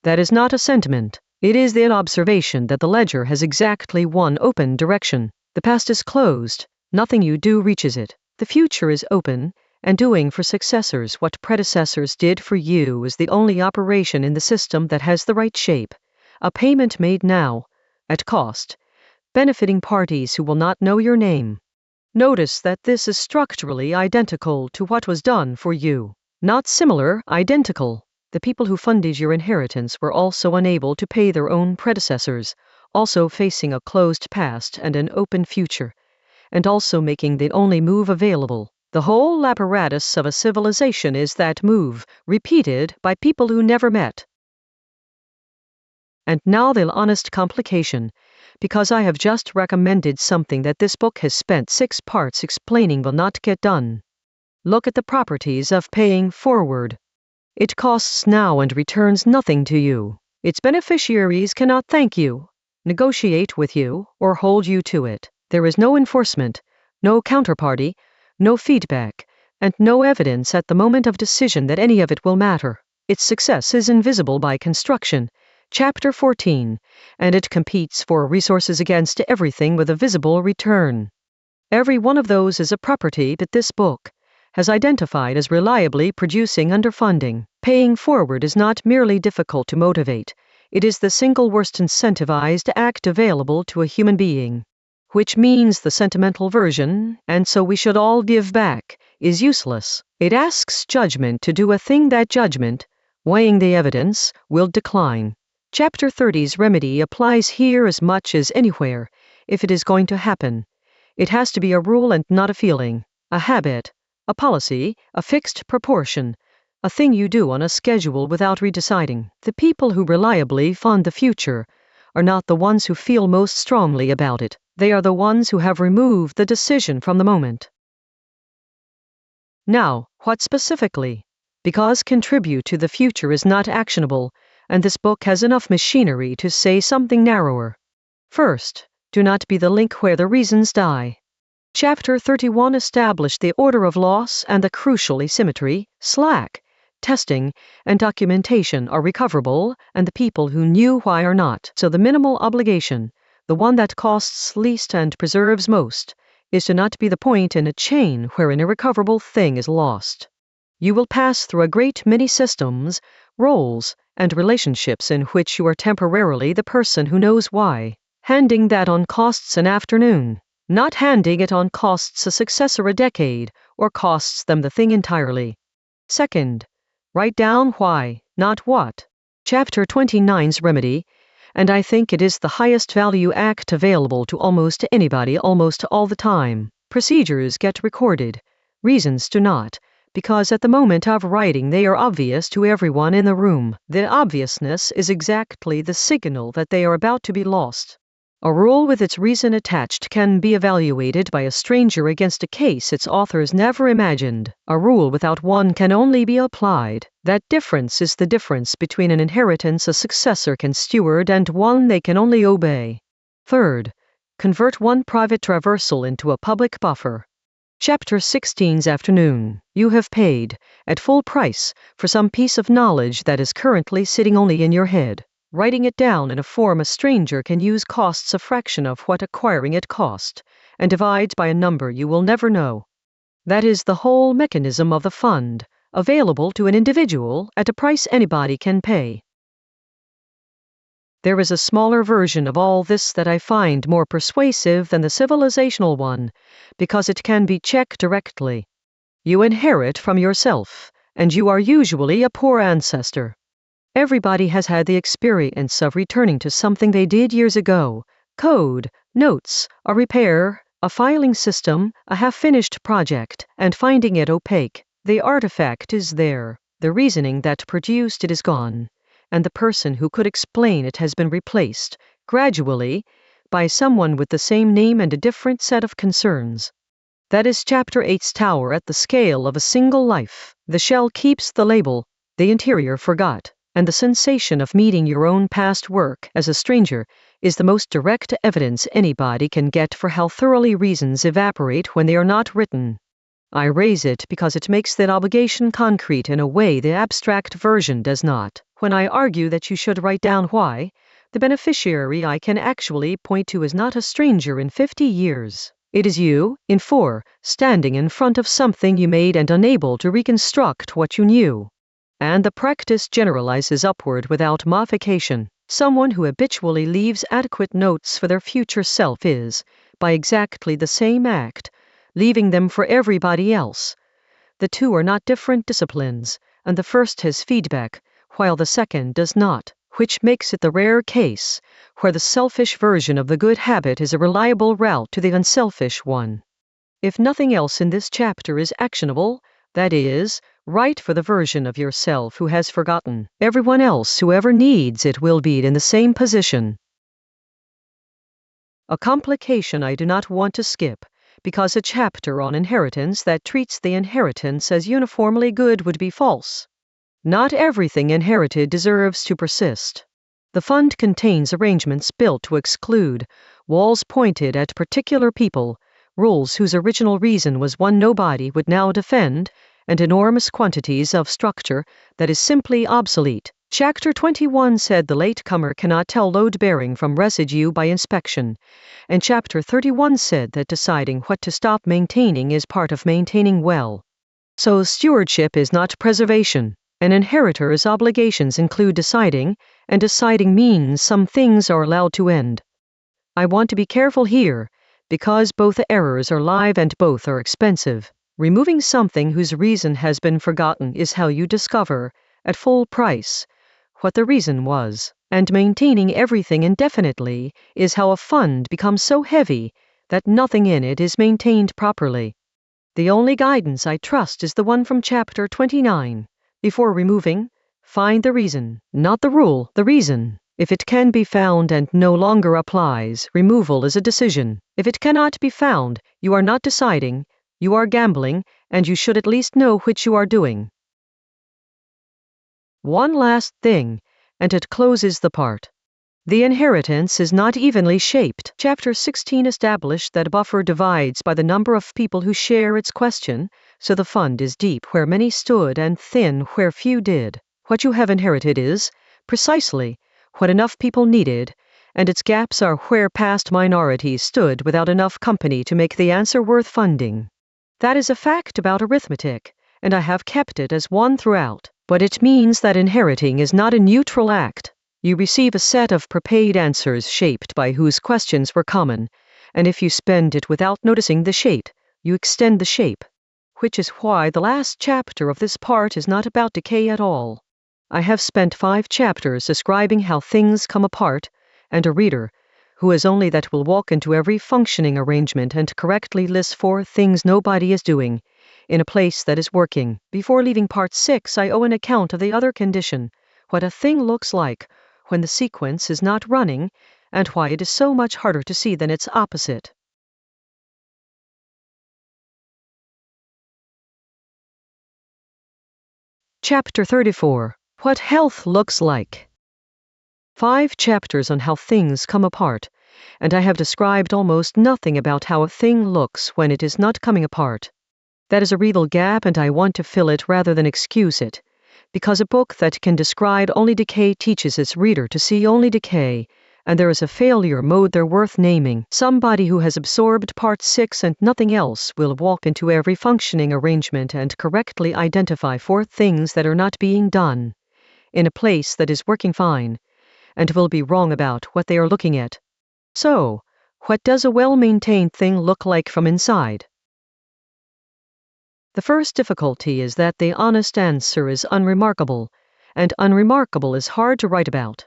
[SPEAKER 1] That is not a sentiment. It is the observation that the ledger has exactly one open direction. The past is closed. Nothing you do reaches it. The future is open, and doing for successors what predecessors did for you is the only operation in the system that has the right shape. A payment made now, at cost, benefiting parties who will not know your name. Notice that this is structurally identical to what was done for you. Not similar, identical. The people who funded your inheritance were also unable to pay their own predecessors, also facing a closed past and an open future, and also making the only move available. The whole apparatus of a civilization is that move, repeated by people who never met. And now the honest complication, because I have just recommended something that this book has spent 6 parts explaining will not get done. Look at the properties of paying forward. It costs now and returns nothing to you. Its beneficiaries cannot thank you, negotiate with you, or hold you to it. There is no enforcement, no counterparty, no feedback, and no evidence at the moment of decision that any of it will matter. Its success is invisible by construction, Chapter 14, and it competes for resources against everything with a visible return. Every one of those is a property, but this book has identified as reliably producing underfunding. Paying forward is not merely difficult to motivate, it is the single worst incentivized act available to a human being. Which means the sentimental version, and so we should all give back, is useless. It asks judgment to do a thing that judgment, weighing the evidence, will decline. Chapter 30's remedy applies here as much as anywhere, if it is going to happen. It has to be a rule and not a feeling, a habit, a policy, a fixed proportion, a thing you do on a schedule without redeciding. The people who reliably fund the future are not the ones who feel most strongly about it. They are the ones who have removed the decision from the moment. Now, what specifically? Because contribute to the future is not actionable, and this book has enough machinery to say something narrower. First, do not be the link where the reasons die. Chapter 31 established the order of loss and the crucial asymmetry, slack, testing, and documentation are recoverable, and the people who knew why are not. So the minimal obligation, the one that costs least and preserves most, is to not be the point in a chain where an irrecoverable thing is lost. You will pass through a great many systems, roles, and relationships in which you are temporarily the person who knows why. Handing that on costs an afternoon. Not handing it on costs a successor a decade, or costs them the thing entirely. Second, write down why, not what. Chapter 29's remedy, and I think it is the highest value act available to almost anybody almost all the time. Procedures get recorded, reasons do not, because at the moment of writing they are obvious to everyone in the room. The obviousness is exactly the signal that they are about to be lost. A rule with its reason attached can be evaluated by a stranger against a case its authors never imagined. A rule without one can only be applied. That difference is the difference between an inheritance a successor can steward and one they can only obey. Third, convert one private traversal into a public buffer. Chapter 16's afternoon. You have paid, at full price, for some piece of knowledge that is currently sitting only in your head. Writing it down in a form a stranger can use costs a fraction of what acquiring it cost, and divides by a number you will never know. That is the whole mechanism of the fund, available to an individual at a price anybody can pay. There is a smaller version of all this that I find more persuasive than the civilizational one, because it can be checked directly. You inherit from yourself, and you are usually a poor ancestor. Everybody has had the experience of returning to something they did years ago, code, notes, a repair, a filing system, a half-finished project, and finding it opaque. The artifact is there, the reasoning that produced it is gone, and the person who could explain it has been replaced, gradually, by someone with the same name and a different set of concerns. That is Chapter 8's tower at the scale of a single life. The shell keeps the label, the interior forgot. And the sensation of meeting your own past work as a stranger is the most direct evidence anybody can get for how thoroughly reasons evaporate when they are not written. I raise it because it makes that obligation concrete in a way the abstract version does not. When I argue that you should write down why, the beneficiary I can actually point to is not a stranger in 50 years. It is you, in 4, standing in front of something you made and unable to reconstruct what you knew. And the practice generalizes upward without modification. Someone who habitually leaves adequate notes for their future self is, by exactly the same act, leaving them for everybody else. The two are not different disciplines, and the first has feedback, while the second does not, which makes it the rare case where the selfish version of the good habit is a reliable route to the unselfish one. If nothing else in this chapter is actionable, that is, write for the version of yourself who has forgotten. Everyone else who ever needs it will be in the same position. A complication I do not want to skip, because a chapter on inheritance that treats the inheritance as uniformly good would be false. Not everything inherited deserves to persist. The fund contains arrangements built to exclude, walls pointed at particular people, rules whose original reason was one nobody would now defend, and enormous quantities of structure that is simply obsolete. Chapter 21 said the latecomer cannot tell load-bearing from residue by inspection, and Chapter 31 said that deciding what to stop maintaining is part of maintaining well. So stewardship is not preservation. An inheritor's obligations include deciding, and deciding means some things are allowed to end. I want to be careful here, because both errors are live and both are expensive. Removing something whose reason has been forgotten is how you discover, at full price, what the reason was, and maintaining everything indefinitely is how a fund becomes so heavy that nothing in it is maintained properly. The only guidance I trust is the one from chapter 29. Before removing, find the reason, not the rule, the reason. If it can be found and no longer applies, removal is a decision. If it cannot be found, you are not deciding, you are gambling, and you should at least know which you are doing. One last thing, and it closes the part. The inheritance is not evenly shaped. Chapter 16 established that a buffer divides by the number of people who share its question, so the fund is deep where many stood and thin where few did. What you have inherited is, precisely, what enough people needed, and its gaps are where past minorities stood without enough company to make the answer worth funding. That is a fact about arithmetic, and I have kept it as one throughout, but it means that inheriting is not a neutral act. You receive a set of prepaid answers shaped by whose questions were common, and if you spend it without noticing the shape, you extend the shape, which is why the last chapter of this part is not about decay at all. I have spent 5 chapters describing how things come apart, and a reader, who is only that will walk into every functioning arrangement and correctly list 4 things nobody is doing, in a place that is working. Before leaving part 6, I owe an account of the other condition, what a thing looks like when the sequence is not running, and why it is so much harder to see than its opposite. Chapter 34. What health looks like. 5 chapters on how things come apart, and I have described almost nothing about how a thing looks when it is not coming apart. That is a real gap, and I want to fill it rather than excuse it, because a book that can describe only decay teaches its reader to see only decay, and there is a failure mode there worth naming. Somebody who has absorbed part 6 and nothing else will walk into every functioning arrangement and correctly identify 4 things that are not being done, in a place that is working fine, and will be wrong about what they are looking at. So, what does a well-maintained thing look like from inside? The first difficulty is that the honest answer is unremarkable, and unremarkable is hard to write about.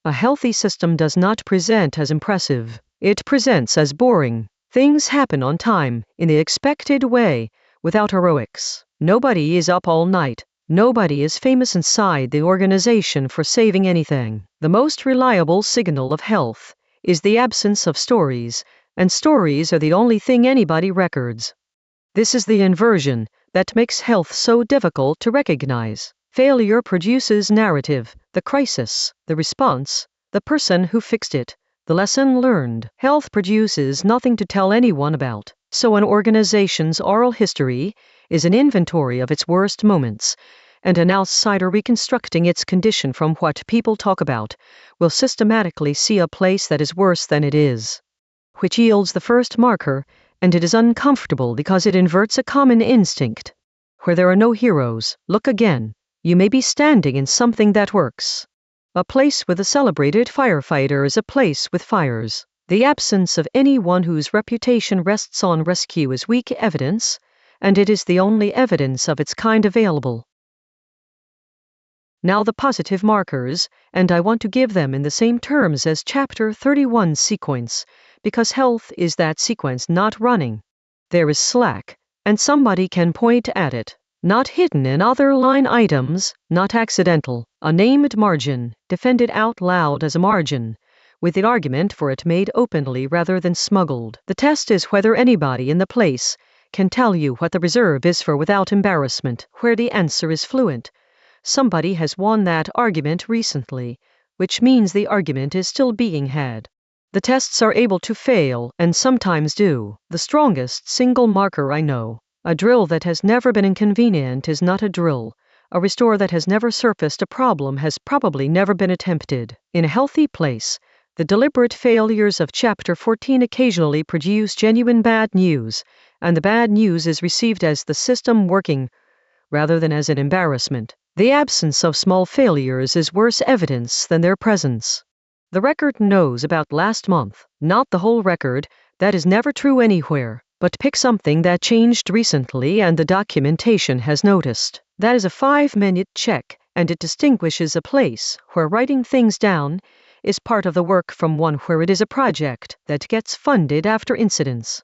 [SPEAKER 1] A healthy system does not present as impressive. It presents as boring. Things happen on time, in the expected way, without heroics. Nobody is up all night. Nobody is famous inside the organization for saving anything. The most reliable signal of health is the absence of stories, and stories are the only thing anybody records. This is the inversion that makes health so difficult to recognize. Failure produces narrative, the crisis, the response, the person who fixed it, the lesson learned. Health produces nothing to tell anyone about. So an organization's oral history is an inventory of its worst moments, and an outsider reconstructing its condition from what people talk about will systematically see a place that is worse than it is, which yields the first marker, and it is uncomfortable because it inverts a common instinct. Where there are no heroes, look again. You may be standing in something that works. A place with a celebrated firefighter is a place with fires. The absence of anyone whose reputation rests on rescue is weak evidence, and it is the only evidence of its kind available. Now the positive markers, and I want to give them in the same terms as Chapter 31 sequence, because health is that sequence not running. There is slack, and somebody can point at it. Not hidden in other line items, not accidental. A named margin, defended out loud as a margin, with the argument for it made openly rather than smuggled. The test is whether anybody in the place can tell you what the reserve is for without embarrassment. Where the answer is fluent, somebody has won that argument recently, which means the argument is still being had. The tests are able to fail, and sometimes do. The strongest single marker I know. A drill that has never been inconvenient is not a drill. A restore that has never surfaced a problem has probably never been attempted. In a healthy place, the deliberate failures of Chapter 14 occasionally produce genuine bad news, and the bad news is received as the system working, rather than as an embarrassment. The absence of small failures is worse evidence than their presence. The record knows about last month, not the whole record. That is never true anywhere. But pick something that changed recently and the documentation has noticed. That is a 5-minute check, and it distinguishes a place where writing things down is part of the work from one where it is a project that gets funded after incidents.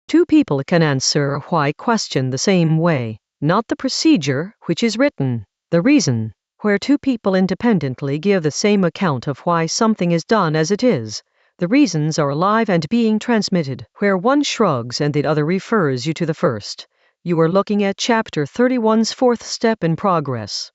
[SPEAKER 1] 2 people can answer why question the same way, not the procedure which is written, the reason, where 2 people independently give the same account of why something is done as it is. The reasons are alive and being transmitted, where one shrugs and the other refers you to the first. You are looking at Chapter 31's 4th step in progress.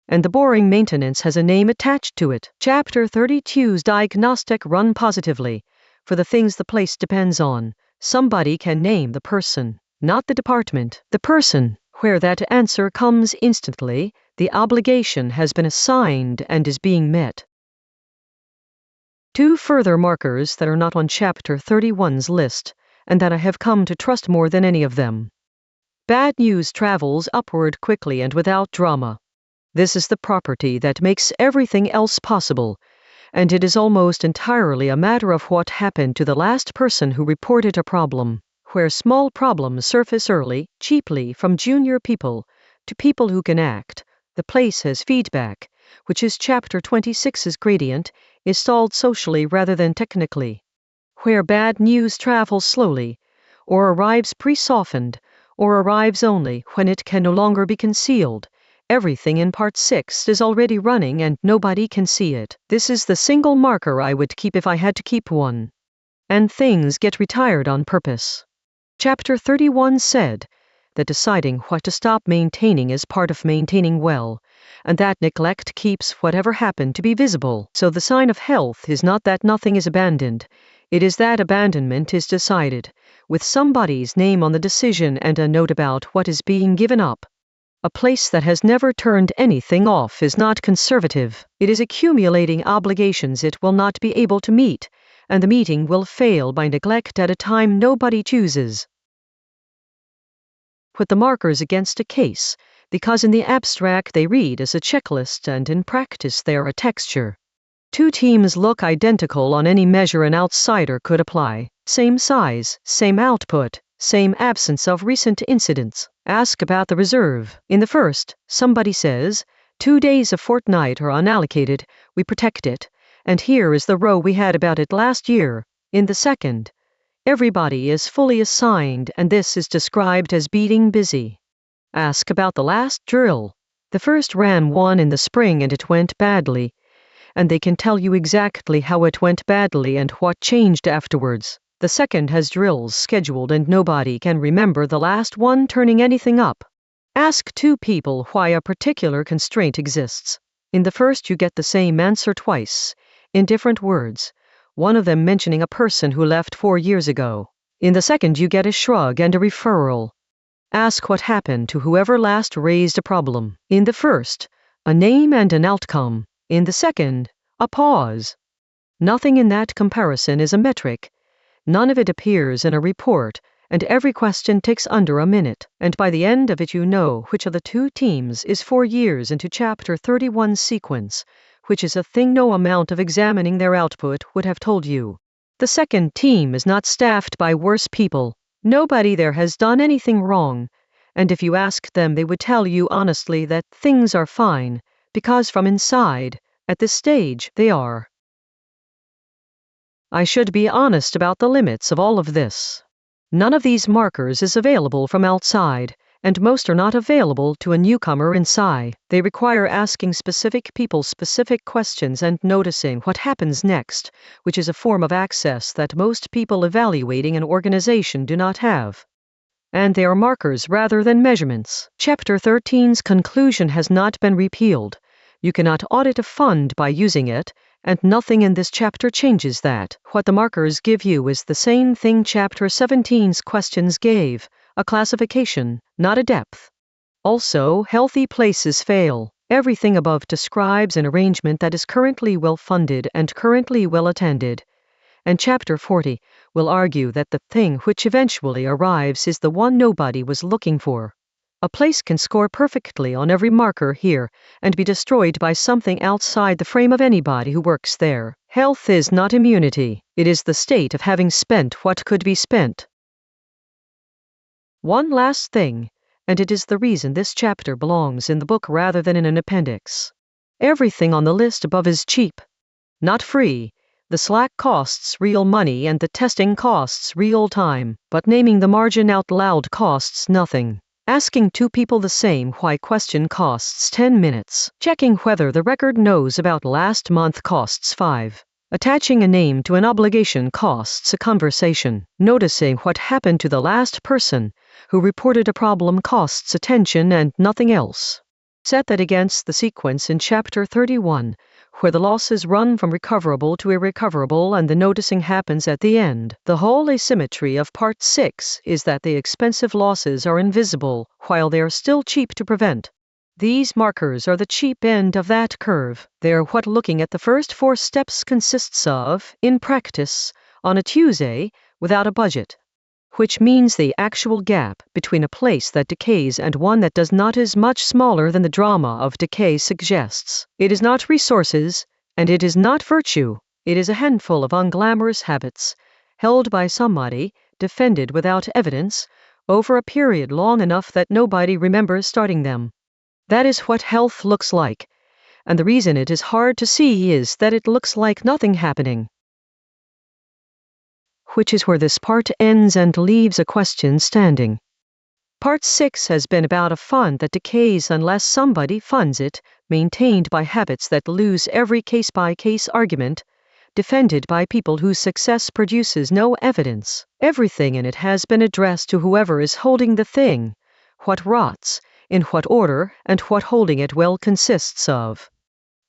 [SPEAKER 1] And the boring maintenance has a name attached to it. Chapter 32's diagnostic run positively. For the things the place depends on, somebody can name the person, not the department. The person, where that answer comes instantly, the obligation has been assigned and is being met. 2 further markers that are not on Chapter 31's list, and that I have come to trust more than any of them. Bad news travels upward quickly and without drama. This is the property that makes everything else possible, and it is almost entirely a matter of what happened to the last person who reported a problem, where small problems surface early, cheaply from junior people to people who can act. The place has feedback, which is Chapter 26's gradient, is stalled socially rather than technically. Where bad news travels slowly, or arrives pre-softened, or arrives only when it can no longer be concealed. Everything in Part 6 is already running and nobody can see it. This is the single marker I would keep if I had to keep one. And things get retired on purpose. Chapter 31 said that deciding what to stop maintaining is part of maintaining well, and that neglect keeps whatever happened to be visible. So the sign of health is not that nothing is abandoned, it is that abandonment is decided, with somebody's name on the decision and a note about what is being given up. A place that has never turned anything off is not conservative. It is accumulating obligations it will not be able to meet, and the meeting will fail by neglect at a time nobody chooses. Put the markers against a case, because in the abstract they read as a checklist and in practice they are a texture. 2 teams look identical on any measure an outsider could apply. Same size, same output, same absence of recent incidents. Ask about the reserve. In the first, somebody says, 2 days a fortnight are unallocated, we protect it, and here is the row we had about it last year. In the second, everybody is fully assigned and this is described as being busy. Ask about the last drill. The first ran one in the spring and it went badly, and they can tell you exactly how it went badly and what changed afterwards. The second has drills scheduled and nobody can remember the last one turning anything up. Ask 2 people why a particular constraint exists. In the first you get the same answer twice, in different words, one of them mentioning a person who left 4 years ago. In the second you get a shrug and a referral. Ask what happened to whoever last raised a problem. In the first, a name and an outcome. In the second, a pause. Nothing in that comparison is a metric. None of it appears in a report, and every question takes under a minute. And by the end of it you know which of the 2 teams is 4 years into Chapter 31's sequence, which is a thing no amount of examining their output would have told you. The second team is not staffed by worse people. Nobody there has done anything wrong, and if you asked them they would tell you honestly that things are fine, because from inside, at this stage, they are. I should be honest about the limits of all of this. None of these markers is available from outside, and most are not available to a newcomer inside. They require asking specific people specific questions and noticing what happens next, which is a form of access that most people evaluating an organization do not have. And they are markers rather than measurements. Chapter 13's conclusion has not been repealed. You cannot audit a fund by using it, and nothing in this chapter changes that. What the markers give you is the same thing Chapter 17's questions gave, a classification, not a depth. Also, healthy places fail. Everything above describes an arrangement that is currently well-funded and currently well-attended. And Chapter 40 will argue that the thing which eventually arrives is the one nobody was looking for. A place can score perfectly on every marker here and be destroyed by something outside the frame of anybody who works there. Health is not immunity, it is the state of having spent what could be spent. One last thing, and it is the reason this chapter belongs in the book rather than in an appendix. Everything on the list above is cheap, not free. The slack costs real money and the testing costs real time, but naming the margin out loud costs nothing. Asking two people the same why question costs 10 minutes. Checking whether the record knows about last month costs 5. Attaching a name to an obligation costs a conversation. Noticing what happened to the last person who reported a problem costs attention and nothing else. Set that against the sequence in Chapter 31, where the losses run from recoverable to irrecoverable and the noticing happens at the end. The whole asymmetry of Part 6 is that the expensive losses are invisible, while they are still cheap to prevent. These markers are the cheap end of that curve. They are what looking at the first 4 steps consists of, in practice, on a Tuesday, without a budget. Which means the actual gap between a place that decays and one that does not is much smaller than the drama of decay suggests. It is not resources, and it is not virtue. It is a handful of unglamorous habits, held by somebody, defended without evidence, over a period long enough that nobody remembers starting them. That is what health looks like, and the reason it is hard to see is that it looks like nothing happening. Which is where this part ends and leaves a question standing. Part 6 has been about a fund that decays unless somebody funds it, maintained by habits that lose every case-by-case argument, defended by people whose success produces no evidence. Everything in it has been addressed to whoever is holding the thing, what rots, in what order, and what holding it well consists of.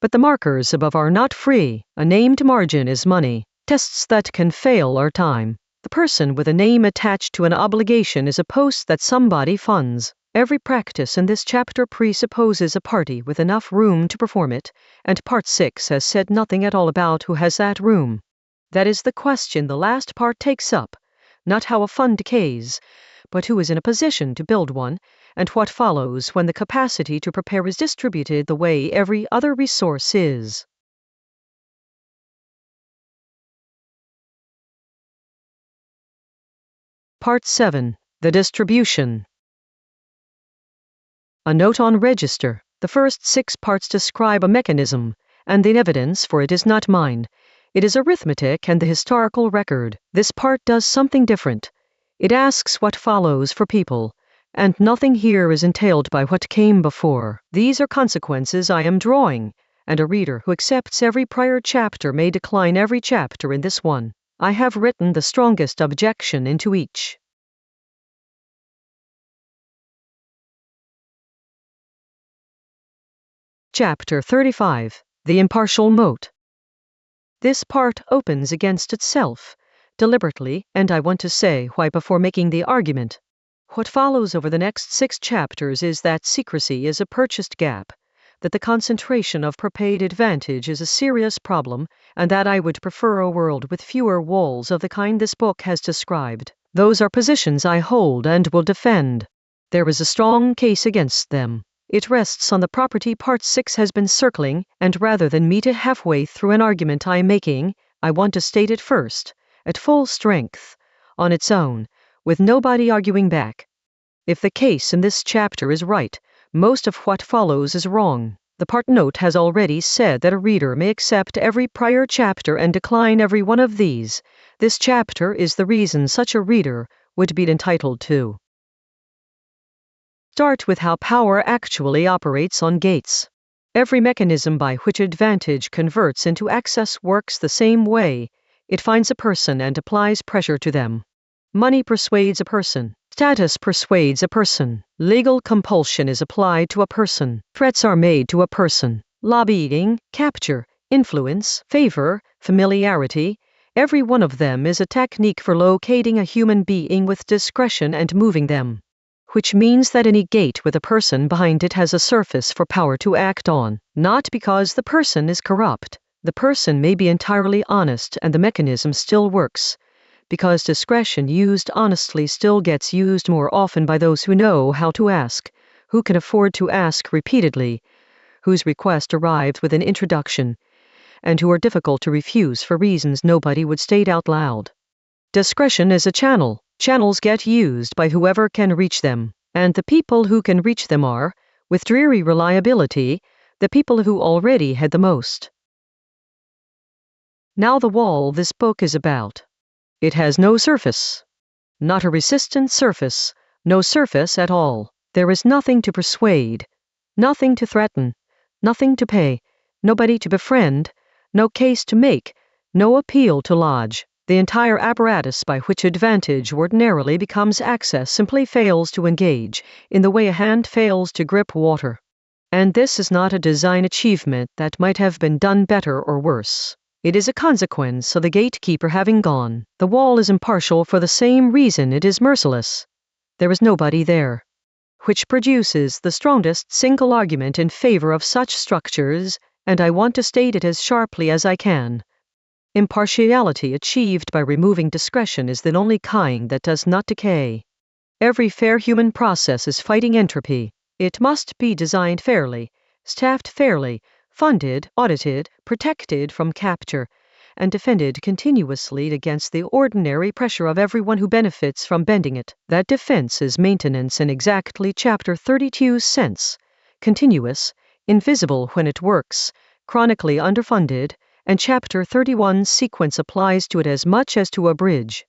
[SPEAKER 1] But the markers above are not free. A named margin is money. Tests that can fail are time. The person with a name attached to an obligation is a post that somebody funds. Every practice in this chapter presupposes a party with enough room to perform it, and Part 6 has said nothing at all about who has that room. That is the question the last part takes up, not how a fund decays, but who is in a position to build one, and what follows when the capacity to prepare is distributed the way every other resource is. Part 7. The Distribution. A note on register. The first 6 parts describe a mechanism, and the evidence for it is not mine. It is arithmetic and the historical record. This part does something different. It asks what follows for people, and nothing here is entailed by what came before. These are consequences I am drawing, and a reader who accepts every prior chapter may decline every chapter in this one. I have written the strongest objection into each. Chapter 35. The Impartial Mote. This part opens against itself, deliberately, and I want to say why before making the argument. What follows over the next 6 chapters is that secrecy is a purchased gap, that the concentration of prepaid advantage is a serious problem, and that I would prefer a world with fewer walls of the kind this book has described. Those are positions I hold and will defend. There is a strong case against them. It rests on the property Part 6 has been circling, and rather than meet it halfway through an argument I am making, I want to state it first, at full strength, on its own, with nobody arguing back. If the case in this chapter is right, most of what follows is wrong. The part note has already said that a reader may accept every prior chapter and decline every one of these. This chapter is the reason such a reader would be entitled to. Start with how power actually operates on gates. Every mechanism by which advantage converts into access works the same way. It finds a person and applies pressure to them. Money persuades a person. Status persuades a person. Legal compulsion is applied to a person. Threats are made to a person. Lobbying, capture, influence, favor, familiarity, every one of them is a technique for locating a human being with discretion and moving them. Which means that any gate with a person behind it has a surface for power to act on, not because the person is corrupt. The person may be entirely honest and the mechanism still works, because discretion used honestly still gets used more often by those who know how to ask, who can afford to ask repeatedly, whose request arrives with an introduction, and who are difficult to refuse for reasons nobody would state out loud. Discretion is a channel. Channels get used by whoever can reach them, and the people who can reach them are, with dreary reliability, the people who already had the most. Now the wall this book is about. It has no surface. Not a resistant surface, no surface at all. There is nothing to persuade, nothing to threaten, nothing to pay, nobody to befriend, no case to make, no appeal to lodge. The entire apparatus by which advantage ordinarily becomes access simply fails to engage, in the way a hand fails to grip water. And this is not a design achievement that might have been done better or worse. It is a consequence of the gatekeeper having gone. The wall is impartial for the same reason it is merciless. There is nobody there. Which produces the strongest single argument in favor of such structures, and I want to state it as sharply as I can. Impartiality achieved by removing discretion is the only kind that does not decay. Every fair human process is fighting entropy. It must be designed fairly, staffed fairly, funded, audited, protected from capture, and defended continuously against the ordinary pressure of everyone who benefits from bending it. That defense is maintenance in exactly Chapter 32's sense, continuous, invisible when it works, chronically underfunded, and Chapter 31's sequence applies to it as much as to a bridge.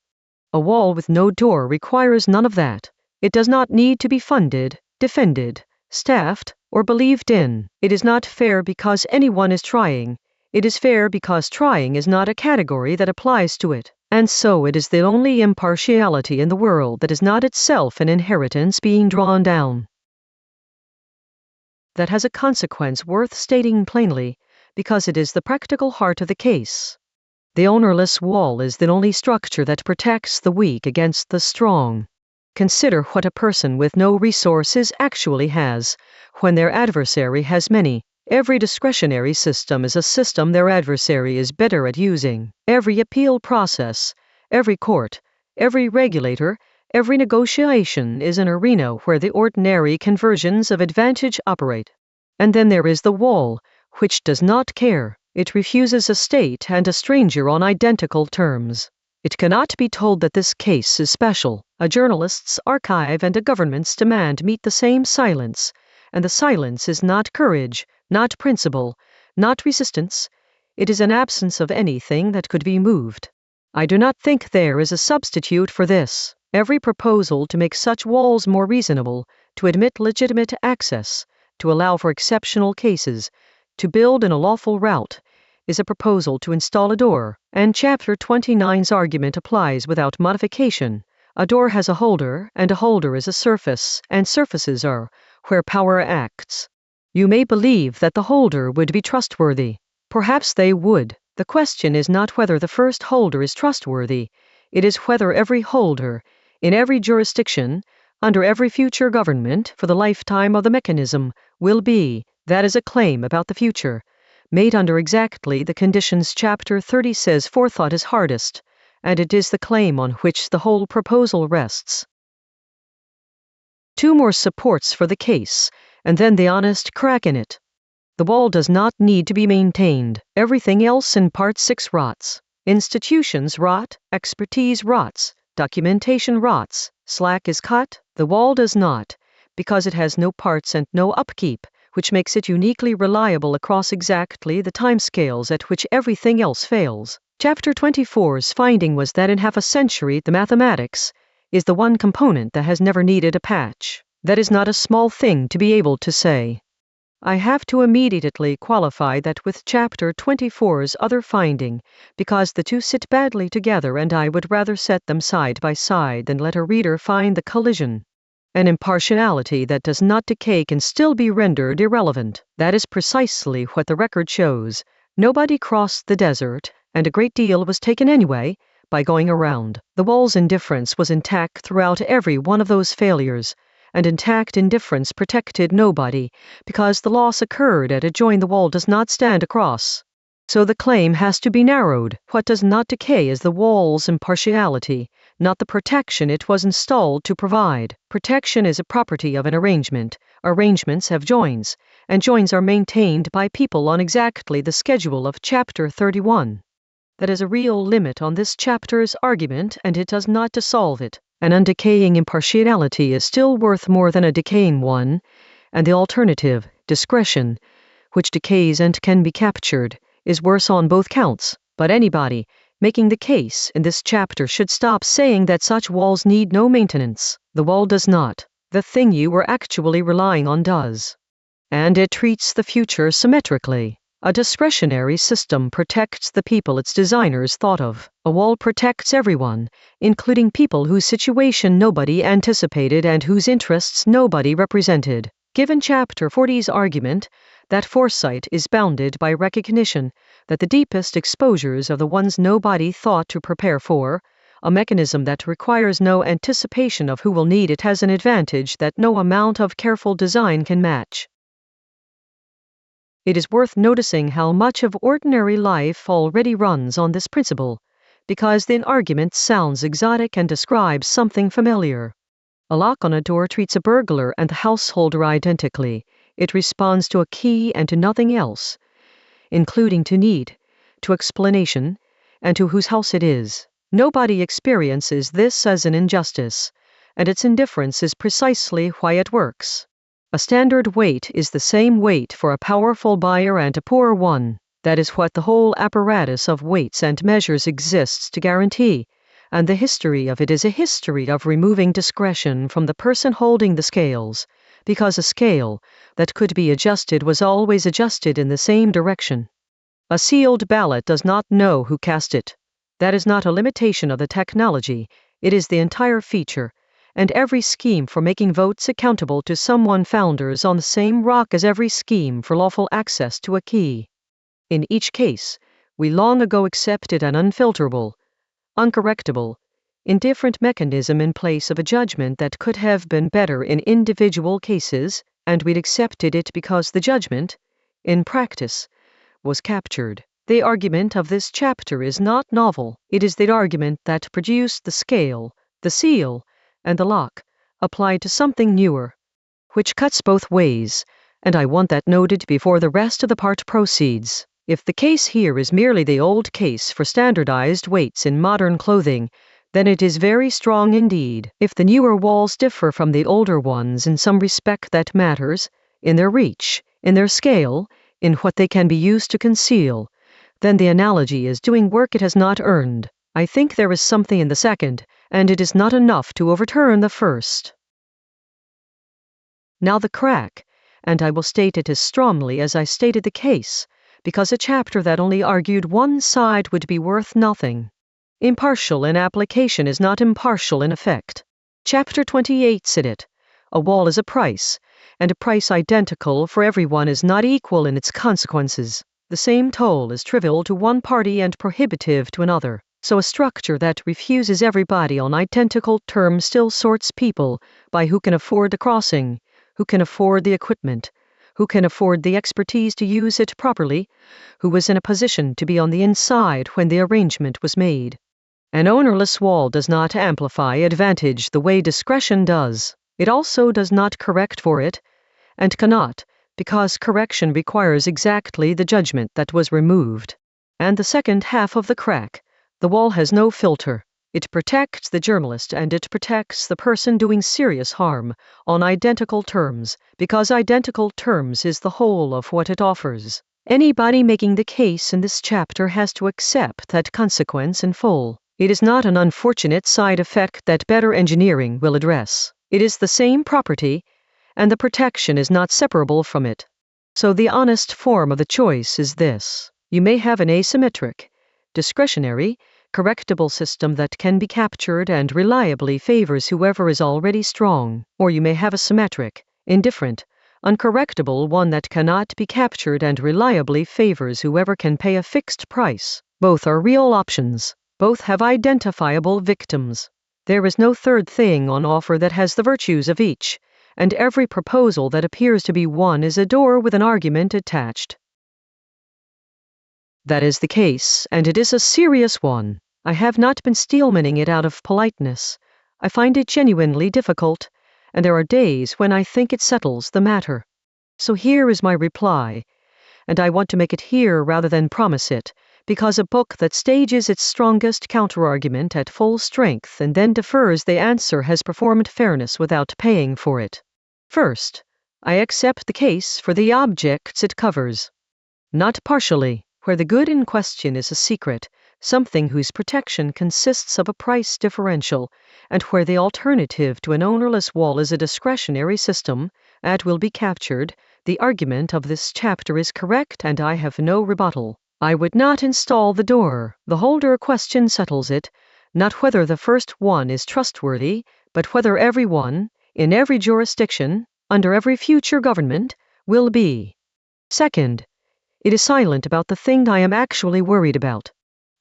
[SPEAKER 1] A wall with no door requires none of that. It does not need to be funded, defended, staffed, or believed in. It is not fair because anyone is trying. It is fair because trying is not a category that applies to it. And so it is the only impartiality in the world that is not itself an inheritance being drawn down. That has a consequence worth stating plainly, because it is the practical heart of the case. The ownerless wall is the only structure that protects the weak against the strong. Consider what a person with no resources actually has, when their adversary has many. Every discretionary system is a system their adversary is better at using. Every appeal process, every court, every regulator, every negotiation is an arena where the ordinary conversions of advantage operate. And then there is the wall, which does not care. It refuses a state and a stranger on identical terms. It cannot be told that this case is special. A journalist's archive and a government's demand meet the same silence, and the silence is not courage, not principle, not resistance. It is an absence of anything that could be moved. I do not think there is a substitute for this. Every proposal to make such walls more reasonable, to admit legitimate access, to allow for exceptional cases, to build in a lawful route, is a proposal to install a door, and Chapter 29's argument applies without modification. A door has a holder, and a holder is a surface, and surfaces are where power acts. You may believe that the holder would be trustworthy. Perhaps they would. The question is not whether the first holder is trustworthy. It is whether every holder, in every jurisdiction, under every future government, for the lifetime of the mechanism, will be. That is a claim about the future, made under exactly the conditions Chapter 30 says forethought is hardest, and it is the claim on which the whole proposal rests. Two more supports for the case, and then the honest crack in it. The wall does not need to be maintained. Everything else in Part 6 rots. Institutions rot, expertise rots, documentation rots, slack is cut. The wall does not, because it has no parts and no upkeep, which makes it uniquely reliable across exactly the timescales at which everything else fails. Chapter 24's finding was that in half a century the mathematics is the one component that has never needed a patch. That is not a small thing to be able to say. I have to immediately qualify that with Chapter 24's other finding, because the two sit badly together and I would rather set them side by side than let a reader find the collision. An impartiality that does not decay can still be rendered irrelevant. That is precisely what the record shows. Nobody crossed the desert, and a great deal was taken anyway, by going around. The wall's indifference was intact throughout every one of those failures, and intact indifference protected nobody, because the loss occurred at a joint the wall does not stand across. So the claim has to be narrowed. What does not decay is the wall's impartiality, not the protection it was installed to provide. Protection is a property of an arrangement. Arrangements have joins, and joins are maintained by people on exactly the schedule of Chapter 31. That is a real limit on this chapter's argument, and it does not dissolve it. An undecaying impartiality is still worth more than a decaying one, and the alternative, discretion, which decays and can be captured, is worse on both counts. But anybody making the case in this chapter should stop saying that such walls need no maintenance. The wall does not. The thing you were actually relying on does. And it treats the future symmetrically. A discretionary system protects the people its designers thought of. A wall protects everyone, including people whose situation nobody anticipated and whose interests nobody represented. Given Chapter 40's argument that foresight is bounded by recognition that the deepest exposures are the ones nobody thought to prepare for, a mechanism that requires no anticipation of who will need it has an advantage that no amount of careful design can match. It is worth noticing how much of ordinary life already runs on this principle, because the argument sounds exotic and describes something familiar. A lock on a door treats a burglar and the householder identically. It responds to a key and to nothing else, including to need, to explanation, and to whose house it is. Nobody experiences this as an injustice, and its indifference is precisely why it works. A standard weight is the same weight for a powerful buyer and a poor one. That is what the whole apparatus of weights and measures exists to guarantee, and the history of it is a history of removing discretion from the person holding the scales, because a scale that could be adjusted was always adjusted in the same direction. A sealed ballot does not know who cast it. That is not a limitation of the technology, it is the entire feature, and every scheme for making votes accountable to someone founders on the same rock as every scheme for lawful access to a key. In each case, we long ago accepted an unfilterable, uncorrectable, indifferent mechanism in place of a judgment that could have been better in individual cases, and we'd accepted it because the judgment, in practice, was captured. The argument of this chapter is not novel. It is the argument that produced the scale, the seal, and the lock, applied to something newer, which cuts both ways, and I want that noted before the rest of the part proceeds. If the case here is merely the old case for standardized weights in modern clothing, then it is very strong indeed. If the newer walls differ from the older ones in some respect that matters, in their reach, in their scale, in what they can be used to conceal, then the analogy is doing work it has not earned. I think there is something in the second, and it is not enough to overturn the first. Now the crack, and I will state it as strongly as I stated the case, because a chapter that only argued one side would be worth nothing. Impartial in application is not impartial in effect. Chapter 28 said it. A wall is a price, and a price identical for everyone is not equal in its consequences. The same toll is trivial to one party and prohibitive to another. So a structure that refuses everybody on identical terms still sorts people by who can afford the crossing, who can afford the equipment, who can afford the expertise to use it properly, who was in a position to be on the inside when the arrangement was made. An ownerless wall does not amplify advantage the way discretion does. It also does not correct for it, and cannot, because correction requires exactly the judgment that was removed. And the second half of the crack, the wall has no filter. It protects the journalist and it protects the person doing serious harm on identical terms, because identical terms is the whole of what it offers. Anybody making the case in this chapter has to accept that consequence in full. It is not an unfortunate side effect that better engineering will address. It is the same property, and the protection is not separable from it. So the honest form of the choice is this. You may have an asymmetric, discretionary, correctable system that can be captured and reliably favors whoever is already strong, or you may have a symmetric, indifferent, uncorrectable one that cannot be captured and reliably favors whoever can pay a fixed price. Both are real options. Both have identifiable victims. There is no third thing on offer that has the virtues of each, and every proposal that appears to be one is a door with an argument attached. That is the case, and it is a serious one. I have not been steelmaning it out of politeness. I find it genuinely difficult, and there are days when I think it settles the matter. So here is my reply, and I want to make it here rather than promise it, because a book that stages its strongest counterargument at full strength and then defers the answer has performed fairness without paying for it. First, I accept the case for the objects it covers. Not partially, where the good in question is a secret, something whose protection consists of a price differential, and where the alternative to an ownerless wall is a discretionary system, that will be captured. The argument of this chapter is correct and I have no rebuttal. I would not install the door. The holder question settles it, not whether the first one is trustworthy, but whether everyone, in every jurisdiction, under every future government, will be. Second, it is silent about the thing I am actually worried about.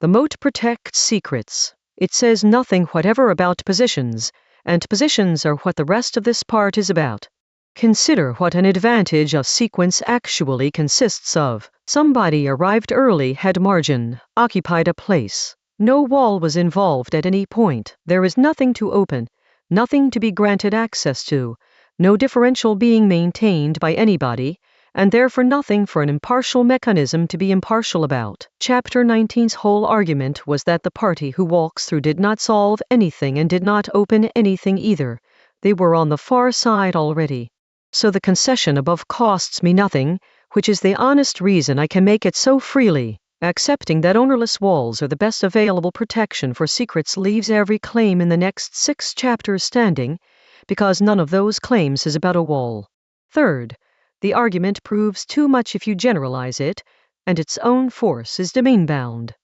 [SPEAKER 1] The moat protects secrets. It says nothing whatever about positions, and positions are what the rest of this part is about. Consider what an advantage a sequence actually consists of. Somebody arrived early, had margin, occupied a place. No wall was involved at any point. There is nothing to open, nothing to be granted access to, no differential being maintained by anybody, and therefore nothing for an impartial mechanism to be impartial about. Chapter 19's whole argument was that the party who walks through did not solve anything and did not open anything either. They were on the far side already. So the concession above costs me nothing, which is the honest reason I can make it so freely. Accepting that ownerless walls are the best available protection for secrets leaves every claim in the next 6 chapters standing, because none of those claims is about a wall. Third, the argument proves too much if you generalize it, and its own force is domain-bound.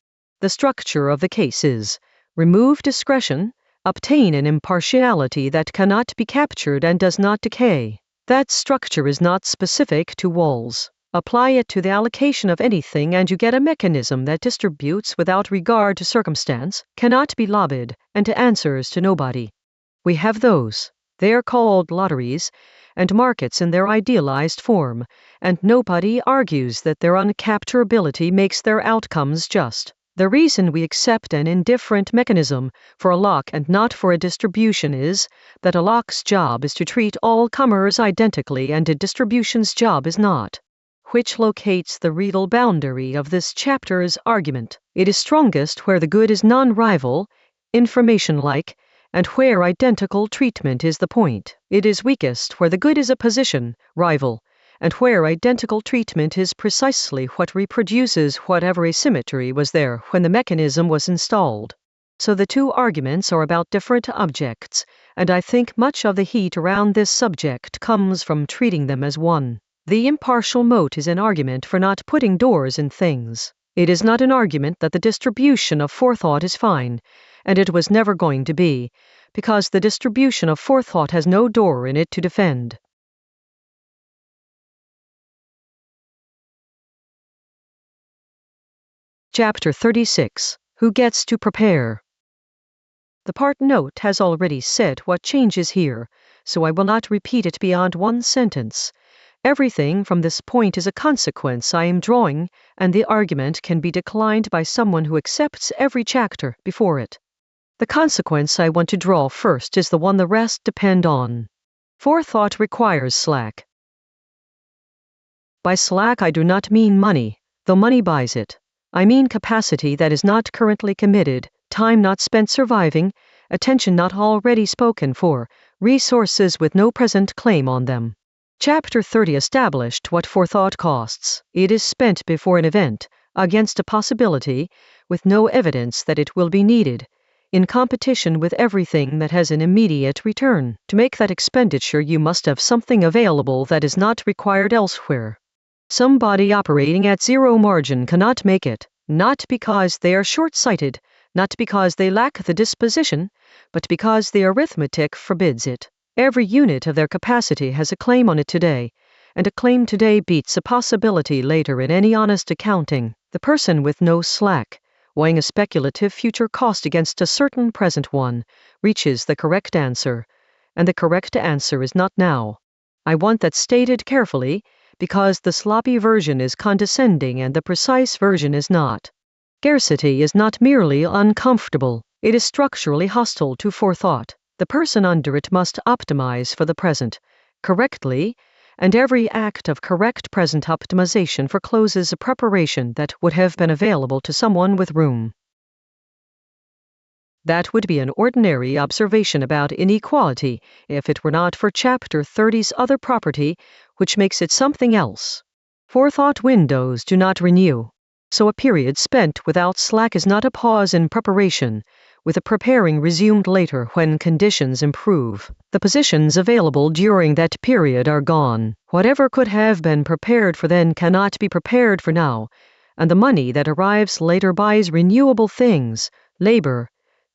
[SPEAKER 1] The structure of the case is, remove discretion, obtain an impartiality that cannot be captured and does not decay. That structure is not specific to walls. Apply it to the allocation of anything and you get a mechanism that distributes without regard to circumstance, cannot be lobbied, and answers to nobody. We have those. They are called lotteries, and markets in their idealized form, and nobody argues that their uncapturability makes their outcomes just. The reason we accept an indifferent mechanism for a lock and not for a distribution is that a lock's job is to treat all comers identically and a distribution's job is not. Which locates the real boundary of this chapter's argument. It is strongest where the good is non-rival, information-like, and where identical treatment is the point. It is weakest where the good is a position, rival, and where identical treatment is precisely what reproduces whatever asymmetry was there when the mechanism was installed. So the 2 arguments are about different objects, and I think much of the heat around this subject comes from treating them as one. The impartial moat is an argument for not putting doors in things. It is not an argument that the distribution of forethought is fine, and it was never going to be, because the distribution of forethought has no door in it to defend. Chapter 36. Who gets to prepare? The part note has already said what changes here, so I will not repeat it beyond one sentence. Everything from this point is a consequence I am drawing, and the argument can be declined by someone who accepts every chapter before it. The consequence I want to draw first is the one the rest depend on. Forethought requires slack. By slack I do not mean money, though money buys it. I mean capacity that is not currently committed, time not spent surviving, attention not already spoken for, resources with no present claim on them. Chapter 30 established what forethought costs. It is spent before an event, against a possibility, with no evidence that it will be needed, in competition with everything that has an immediate return. To make that expenditure you must have something available that is not required elsewhere. Somebody operating at 0 margin cannot make it, not because they are short-sighted, not because they lack the disposition, but because the arithmetic forbids it. Every unit of their capacity has a claim on it today, and a claim today beats a possibility later in any honest accounting. The person with no slack, weighing a speculative future cost against a certain present one, reaches the correct answer, and the correct answer is not now. I want that stated carefully, because the sloppy version is condescending and the precise version is not. Scarcity is not merely uncomfortable, it is structurally hostile to forethought. The person under it must optimize for the present, correctly, and every act of correct present optimization forecloses a preparation that would have been available to someone with room. That would be an ordinary observation about inequality if it were not for Chapter 30's other property, which makes it something else. Forethought windows do not renew, so a period spent without slack is not a pause in preparation, with a preparing resumed later when conditions improve. The positions available during that period are gone. Whatever could have been prepared for then cannot be prepared for now, and the money that arrives later buys renewable things, labor,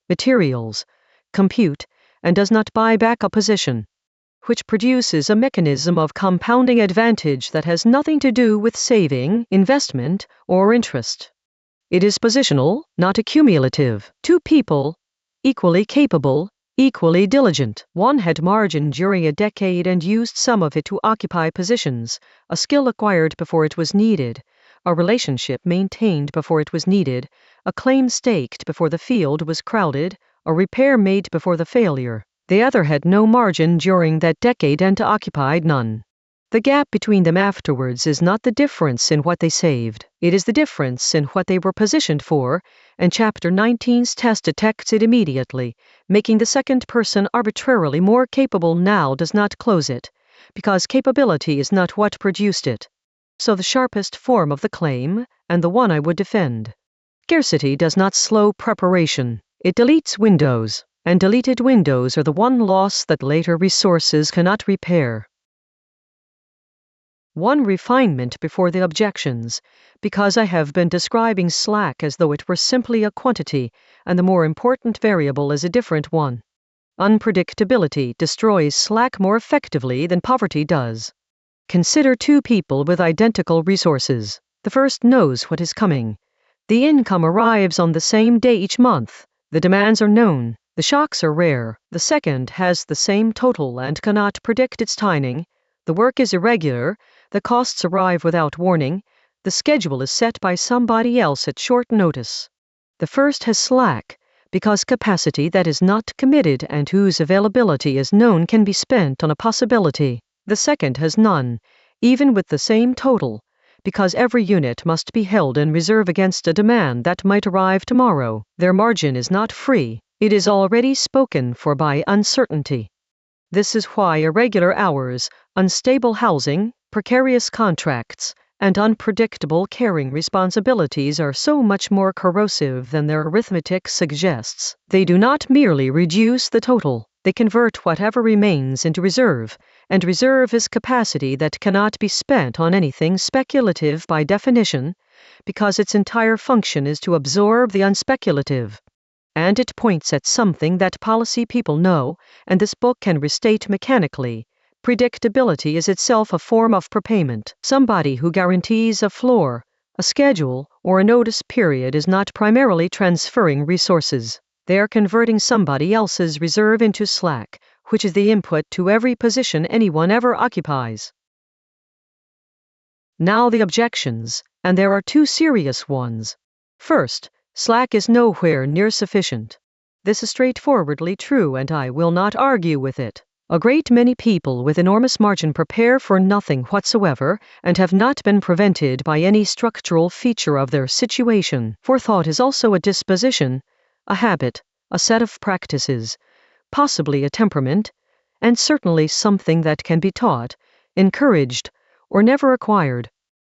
[SPEAKER 1] materials, compute, and does not buy back a position, which produces a mechanism of compounding advantage that has nothing to do with saving, investment, or interest. It is positional, not accumulative. Two people, equally capable, equally diligent. One had margin during a decade and used some of it to occupy positions, a skill acquired before it was needed, a relationship maintained before it was needed, a claim staked before the field was crowded, a repair made before the failure. The other had no margin during that decade and occupied none. The gap between them afterwards is not the difference in what they saved, it is the difference in what they were positioned for, and Chapter 19's test detects it immediately, making the second person arbitrarily more capable now does not close it, because capability is not what produced it. So the sharpest form of the claim, and the one I would defend. Scarcity does not slow preparation, it deletes windows, and deleted windows are the one loss that later resources cannot repair. One refinement before the objections, because I have been describing slack as though it were simply a quantity, and the more important variable is a different one. Unpredictability destroys slack more effectively than poverty does. Consider two people with identical resources. The first knows what is coming. The income arrives on the same day each month. The demands are known. The shocks are rare. The second has the same total and cannot predict its timing. The work is irregular. The costs arrive without warning. The schedule is set by somebody else at short notice. The first has slack, because capacity that is not committed and whose availability is known can be spent on a possibility. The second has none, even with the same total, because every unit must be held in reserve against a demand that might arrive tomorrow. Their margin is not free, it is already spoken for by uncertainty. This is why irregular hours, unstable housing, precarious contracts, and unpredictable caring responsibilities are so much more corrosive than their arithmetic suggests. They do not merely reduce the total, they convert whatever remains into reserve, and reserve is capacity that cannot be spent on anything speculative by definition, because its entire function is to absorb the unspeculative. And it points at something that policy people know, and this book can restate mechanically. Predictability is itself a form of prepayment. Somebody who guarantees a floor, a schedule, or a notice period is not primarily transferring resources. They are converting somebody else's reserve into slack, which is the input to every position anyone ever occupies. Now the objections, and there are two serious ones. First, slack is nowhere near sufficient. This is straightforwardly true, and I will not argue with it. A great many people with enormous margin prepare for nothing whatsoever and have not been prevented by any structural feature of their situation. Forethought is also a disposition, a habit, a set of practices, possibly a temperament, and certainly something that can be taught, encouraged, or never acquired.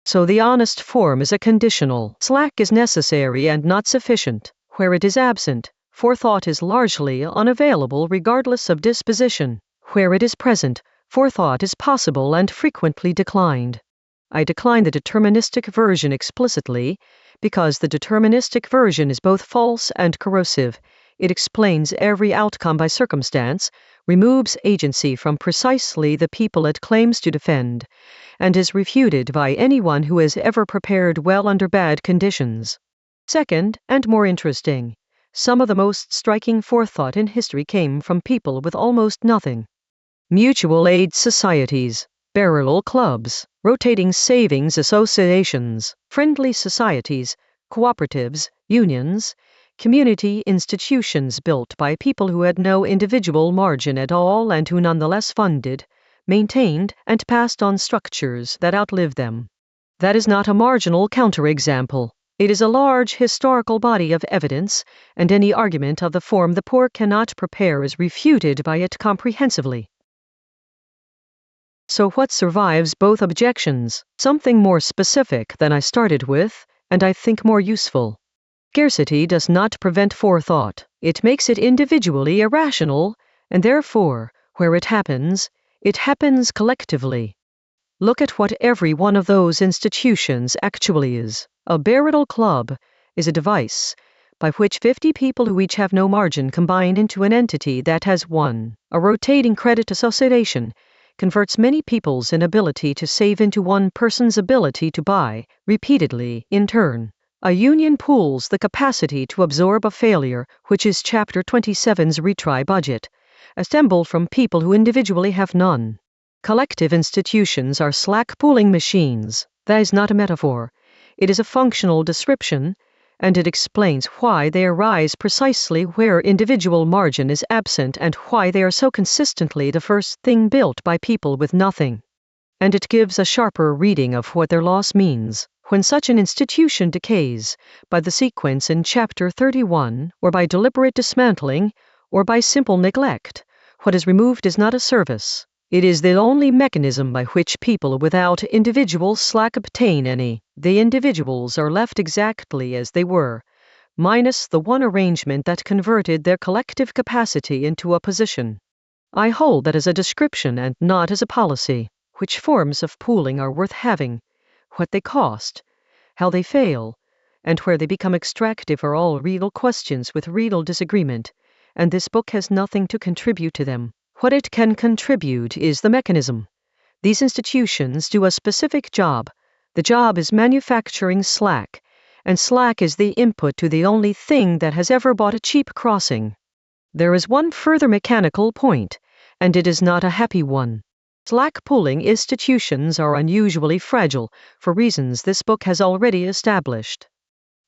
[SPEAKER 1] So the honest form is a conditional. Slack is necessary and not sufficient. Where it is absent, forethought is largely unavailable regardless of disposition. Where it is present, forethought is possible and frequently declined. I decline the deterministic version explicitly, because the deterministic version is both false and corrosive. It explains every outcome by circumstance, removes agency from precisely the people it claims to defend, and is refuted by anyone who has ever prepared well under bad conditions. Second, and more interesting, some of the most striking forethought in history came from people with almost nothing. Mutual aid societies, barrel clubs, rotating savings associations, friendly societies, cooperatives, unions, community institutions built by people who had no individual margin at all and who nonetheless funded, maintained, and passed on structures that outlived them. That is not a marginal counterexample. It is a large historical body of evidence, and any argument of the form the poor cannot prepare is refuted by it comprehensively. So what survives both objections? Something more specific than I started with, and I think more useful. Scarcity does not prevent forethought. It makes it individually irrational, and therefore, where it happens collectively. Look at what every one of those institutions actually is. A barital club is a device by which 50 people who each have no margin combine into an entity that has one. A rotating credit association converts many people's inability to save into one person's ability to buy, repeatedly, in turn. A union pools the capacity to absorb a failure, which is Chapter 27's retry budget, assembled from people who individually have none. Collective institutions are slack pooling machines. That is not a metaphor. It is a functional description, and it explains why they arise precisely where individual margin is absent and why they are so consistently the first thing built by people with nothing. And it gives a sharper reading of what their loss means. When such an institution decays, by the sequence in Chapter 31, or by deliberate dismantling, or by simple neglect, what is removed is not a service. It is the only mechanism by which people without individual slack obtain any. The individuals are left exactly as they were, minus the one arrangement that converted their collective capacity into a position. I hold that as a description and not as a policy. Which forms of pooling are worth having, what they cost, how they fail, and where they become extractive are all real questions with real disagreement, and this book has nothing to contribute to them. What it can contribute is the mechanism. These institutions do a specific job. The job is manufacturing slack, and slack is the input to the only thing that has ever bought a cheap crossing. There is one further mechanical point, and it is not a happy one. Slack pooling institutions are unusually fragile for reasons this book has already established.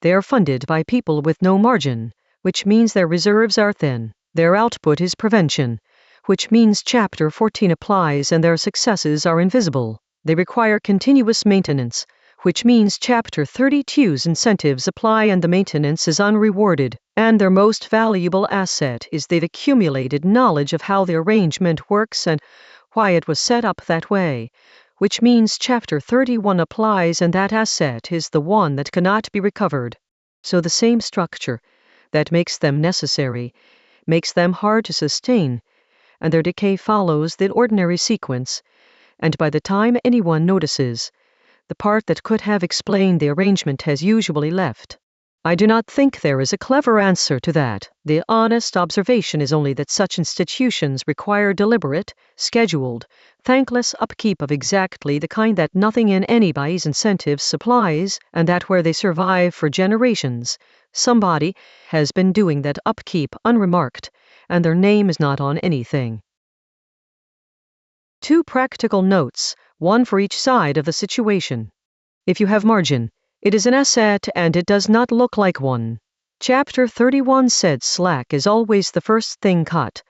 [SPEAKER 1] They are funded by people with no margin, which means their reserves are thin. Their output is prevention, which means Chapter 14 applies and their successes are invisible. They require continuous maintenance, which means Chapter 32's incentives apply and the maintenance is unrewarded. And their most valuable asset is they've accumulated knowledge of how the arrangement works and why it was set up that way, which means Chapter 31 applies and that asset is the one that cannot be recovered. So the same structure that makes them necessary makes them hard to sustain, and their decay follows the ordinary sequence, and by the time anyone notices, the part that could have explained the arrangement has usually left. I do not think there is a clever answer to that. The honest observation is only that such institutions require deliberate, scheduled, thankless upkeep of exactly the kind that nothing in anybody's incentives supplies, and that where they survive for generations, somebody has been doing that upkeep unremarked, and their name is not on anything. 2 practical notes, one for each side of the situation. If you have margin, it is an asset and it does not look like one. Chapter 31 said slack is always the first thing cut,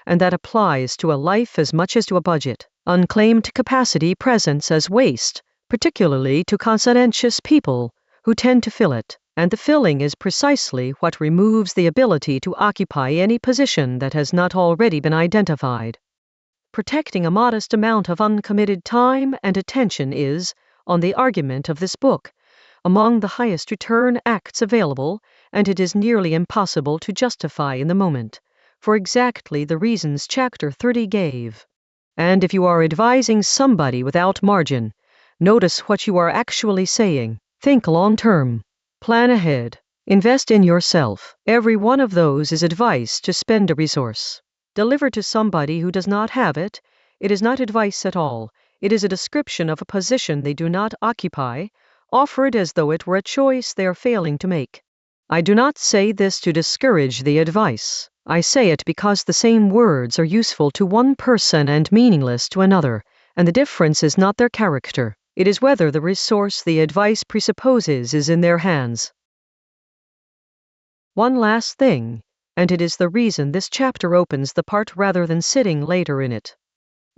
[SPEAKER 1] and that applies to a life as much as to a budget. Unclaimed capacity presents as waste, particularly to conscientious people who tend to fill it, and the filling is precisely what removes the ability to occupy any position that has not already been identified. Protecting a modest amount of uncommitted time and attention is, on the argument of this book, among the highest return acts available, and it is nearly impossible to justify in the moment, for exactly the reasons Chapter 30 gave. And if you are advising somebody without margin, notice what you are actually saying. Think long-term. Plan ahead. Invest in yourself. Every one of those is advice to spend a resource. Delivered to somebody who does not have it, it is not advice at all. It is a description of a position they do not occupy, offered as though it were a choice they are failing to make. I do not say this to discourage the advice. I say it because the same words are useful to one person and meaningless to another, and the difference is not their character. It is whether the resource the advice presupposes is in their hands. One last thing, and it is the reason this chapter opens the part rather than sitting later in it.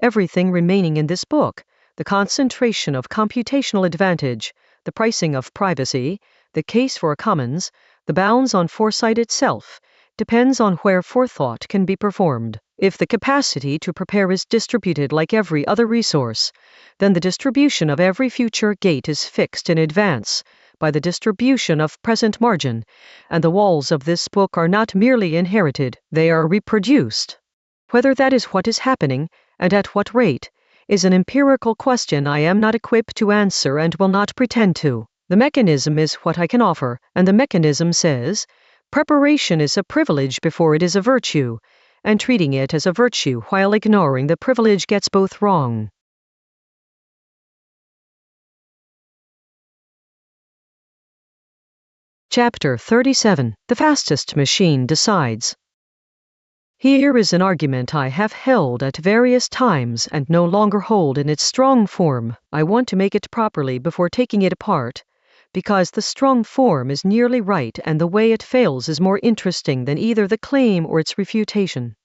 [SPEAKER 1] Everything remaining in this book, the concentration of computational advantage, the pricing of privacy, the case for commons, the bounds on foresight itself, depends on where forethought can be performed. If the capacity to prepare is distributed like every other resource, then the distribution of every future gate is fixed in advance by the distribution of present margin, and the walls of this book are not merely inherited, they are reproduced. Whether that is what is happening, and at what rate, is an empirical question I am not equipped to answer and will not pretend to. The mechanism is what I can offer, and the mechanism says, preparation is a privilege before it is a virtue, and treating it as a virtue while ignoring the privilege gets both wrong. Chapter 37. The fastest machine decides. Here is an argument I have held at various times and no longer hold in its strong form. I want to make it properly before taking it apart, because the strong form is nearly right and the way it fails is more interesting than either the claim or its refutation.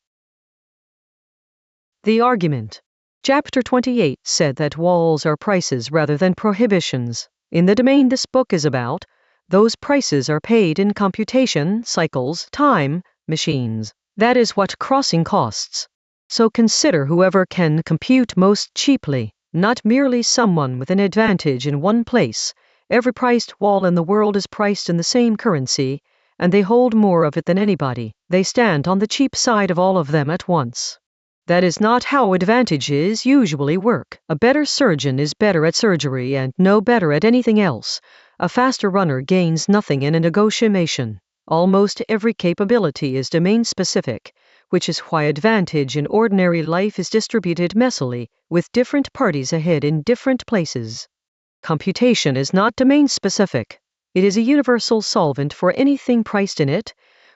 [SPEAKER 1] The argument. Chapter 28 said that walls are prices rather than prohibitions. In the domain this book is about, those prices are paid in computation, cycles, time, machines. That is what crossing costs. So consider whoever can compute most cheaply, not merely someone with an advantage in one place. Every priced wall in the world is priced in the same currency, and they hold more of it than anybody. They stand on the cheap side of all of them at once. That is not how advantages usually work. A better surgeon is better at surgery and no better at anything else. A faster runner gains nothing in a negotiation. Almost every capability is domain-specific, which is why advantage in ordinary life is distributed messily, with different parties ahead in different places. Computation is not domain-specific. It is a universal solvent for anything priced in it,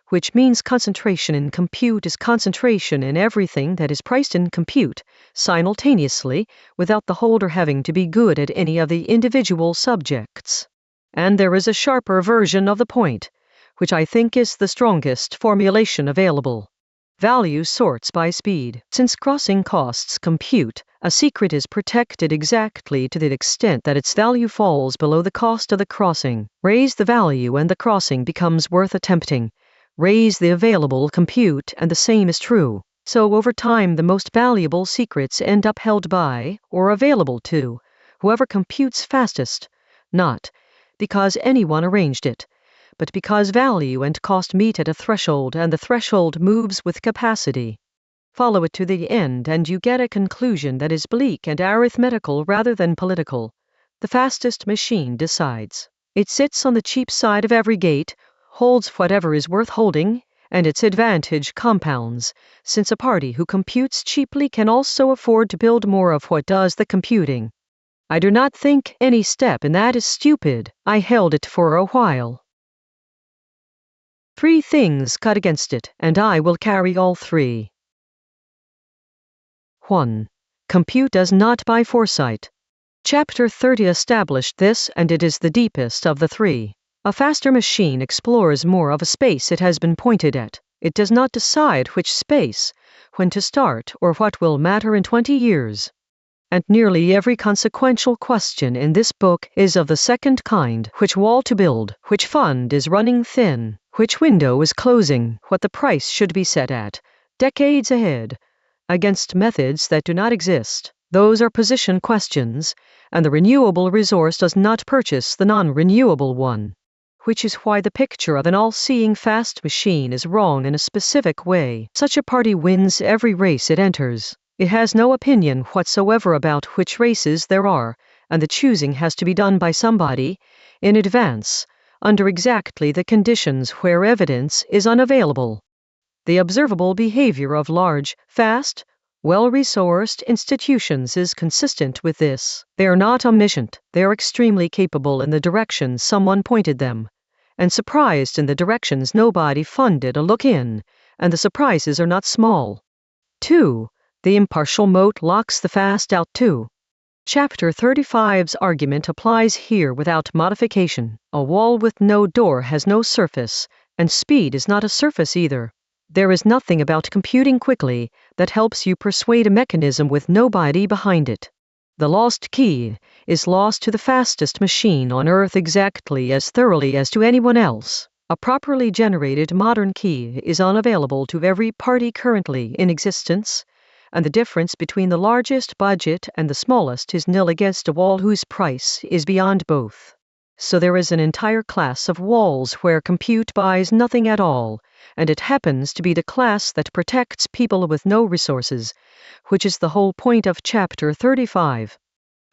[SPEAKER 1] which means concentration in compute is concentration in everything that is priced in compute, simultaneously, without the holder having to be good at any of the individual subjects. And there is a sharper version of the point, which I think is the strongest formulation available. Value sorts by speed. Since crossing costs compute, a secret is protected exactly to the extent that its value falls below the cost of the crossing. Raise the value and the crossing becomes worth attempting. Raise the available compute and the same is true. So over time the most valuable secrets end up held by, or available to, whoever computes fastest, not because anyone arranged it, but because value and cost meet at a threshold and the threshold moves with capacity. Follow it to the end and you get a conclusion that is bleak and arithmetical rather than political. The fastest machine decides. It sits on the cheap side of every gate, holds whatever is worth holding, and its advantage compounds, since a party who computes cheaply can also afford to build more of what does the computing. I do not think any step in that is stupid. I held it for a while. 3 things cut against it, and I will carry all 3. 1. Compute does not buy foresight. Chapter 30 established this, and it is the deepest of the 3. A faster machine explores more of a space it has been pointed at. It does not decide which space, when to start, or what will matter in 20 years. And nearly every consequential question in this book is of the second kind: which wall to build, which fund is running thin, which window is closing, what the price should be set at, decades ahead, against methods that do not exist. Those are position questions, and the renewable resource does not purchase the non-renewable one. Which is why the picture of an all-seeing fast machine is wrong in a specific way. Such a party wins every race it enters. It has no opinion whatsoever about which races there are, and the choosing has to be done by somebody, in advance, under exactly the conditions where evidence is unavailable. The observable behavior of large, fast, well-resourced institutions is consistent with this. They are not omniscient, they are extremely capable in the direction someone pointed them, and surprised in the directions nobody funded a look in, and the surprises are not small. 2. The impartial moat locks the fast out too. Chapter 35's argument applies here without modification. A wall with no door has no surface, And speed is not a surface either. There is nothing about computing quickly that helps you persuade a mechanism with nobody behind it. The lost key is lost to the fastest machine on Earth exactly as thoroughly as to anyone else. A properly generated modern key is unavailable to every party currently in existence, and the difference between the largest budget and the smallest is nil against a wall whose price is beyond both. So there is an entire class of walls where compute buys nothing at all, and it happens to be the class that protects people with no resources, which is the whole point of chapter 35.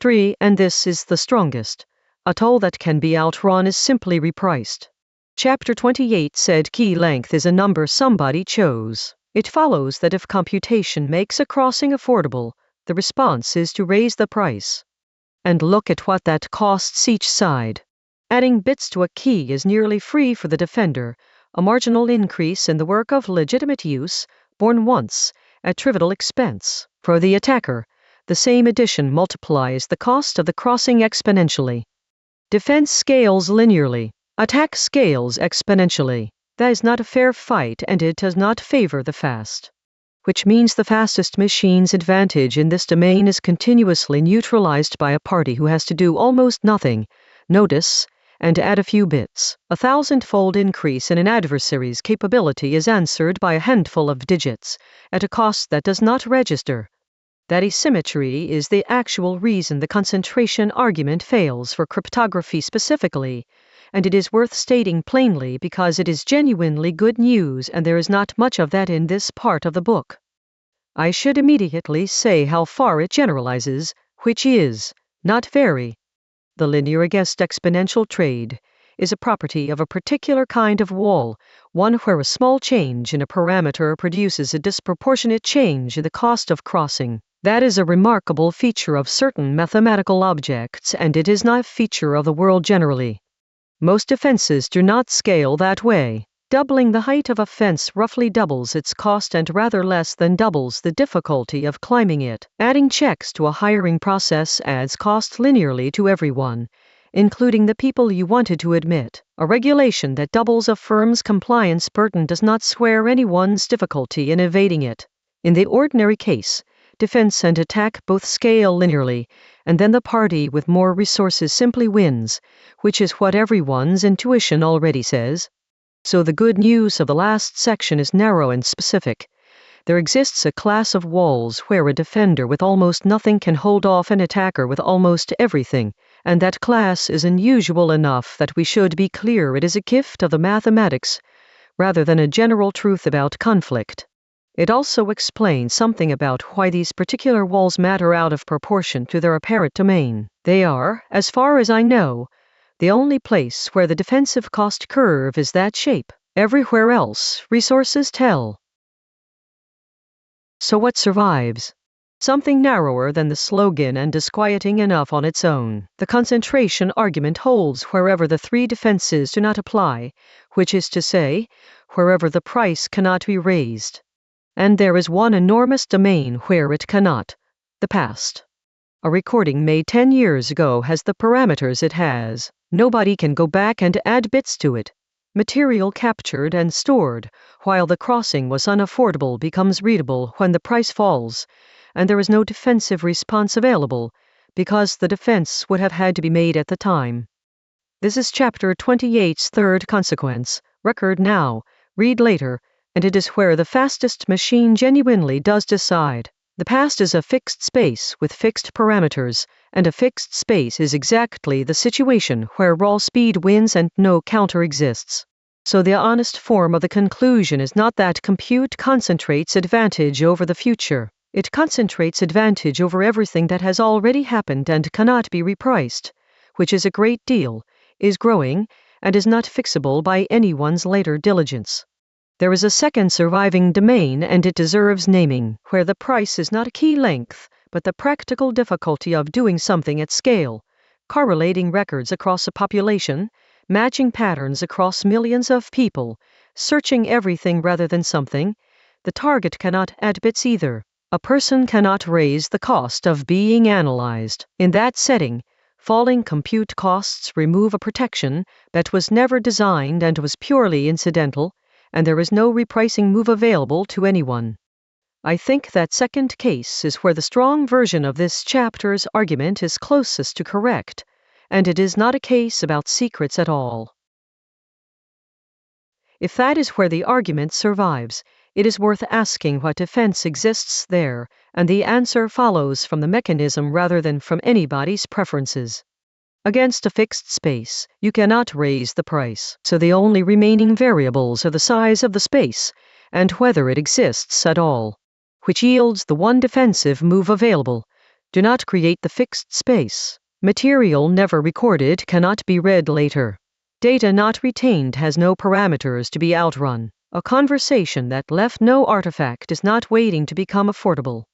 [SPEAKER 1] 3. And this is the strongest. A toll that can be outrun is simply repriced. Chapter 28 said key length is a number somebody chose. It follows that if computation makes a crossing affordable, the response is to raise the price. And look at what that costs each side. Adding bits to a key is nearly free for the defender, a marginal increase in the work of legitimate use, borne once, at trivial expense. For the attacker, the same addition multiplies the cost of the crossing exponentially. Defense scales linearly. Attack scales exponentially. That is not a fair fight, and it does not favor the fast. Which means the fastest machine's advantage in this domain is continuously neutralized by a party who has to do almost nothing, notice, and add a few bits. A 1,000-fold increase in an adversary's capability is answered by a handful of digits, at a cost that does not register. That asymmetry is the actual reason the concentration argument fails for cryptography specifically, and it is worth stating plainly because it is genuinely good news and there is not much of that in this part of the book. I should immediately say how far it generalizes, which is not very. The linear against exponential trade is a property of a particular kind of wall, one where a small change in a parameter produces a disproportionate change in the cost of crossing. That is a remarkable feature of certain mathematical objects, and it is not a feature of the world generally. Most defenses do not scale that way. Doubling the height of a fence roughly doubles its cost and rather less than doubles the difficulty of climbing it. Adding checks to a hiring process adds cost linearly to everyone, including the people you wanted to admit. A regulation that doubles a firm's compliance burden does not square anyone's difficulty in evading it. In the ordinary case, defense and attack both scale linearly, and then the party with more resources simply wins, which is what everyone's intuition already says. So the good news of the last section is narrow and specific. There exists a class of walls where a defender with almost nothing can hold off an attacker with almost everything, and that class is unusual enough that we should be clear it is a gift of the mathematics, rather than a general truth about conflict. It also explains something about why these particular walls matter out of proportion to their apparent domain. They are, as far as I know, the only place where the defensive cost curve is that shape. Everywhere else, resources tell. So what survives? Something narrower than the slogan and disquieting enough on its own. The concentration argument holds wherever the three defenses do not apply, which is to say, wherever the price cannot be raised. And there is one enormous domain where it cannot: the past. A recording made 10 years ago has the parameters it has. Nobody can go back and add bits to it. Material captured and stored, while the crossing was unaffordable, becomes readable when the price falls, and there is no defensive response available, because the defense would have had to be made at the time. This is chapter 28's third consequence. Record now, read later, and it is where the fastest machine genuinely does decide. The past is a fixed space with fixed parameters, and a fixed space is exactly the situation where raw speed wins and no counter exists. So the honest form of the conclusion is not that compute concentrates advantage over the future. It concentrates advantage over everything that has already happened and cannot be repriced, which is a great deal, is growing, and is not fixable by anyone's later diligence. There is a second surviving domain, and it deserves naming, where the price is not a key length, but the practical difficulty of doing something at scale, correlating records across a population, matching patterns across millions of people, searching everything rather than something. The target cannot add bits either. A person cannot raise the cost of being analyzed. In that setting, Falling compute costs remove a protection that was never designed and was purely incidental, and there is no repricing move available to anyone. I think that second case is where the strong version of this chapter's argument is closest to correct, and it is not a case about secrets at all. If that is where the argument survives, it is worth asking what defense exists there, and the answer follows from the mechanism rather than from anybody's preferences. Against a fixed space, you cannot raise the price, so the only remaining variables are the size of the space, and whether it exists at all, which yields the one defensive move available. Do not create the fixed space. Material never recorded cannot be read later. Data not retained has no parameters to be outrun. A conversation that left no artifact is not waiting to become affordable.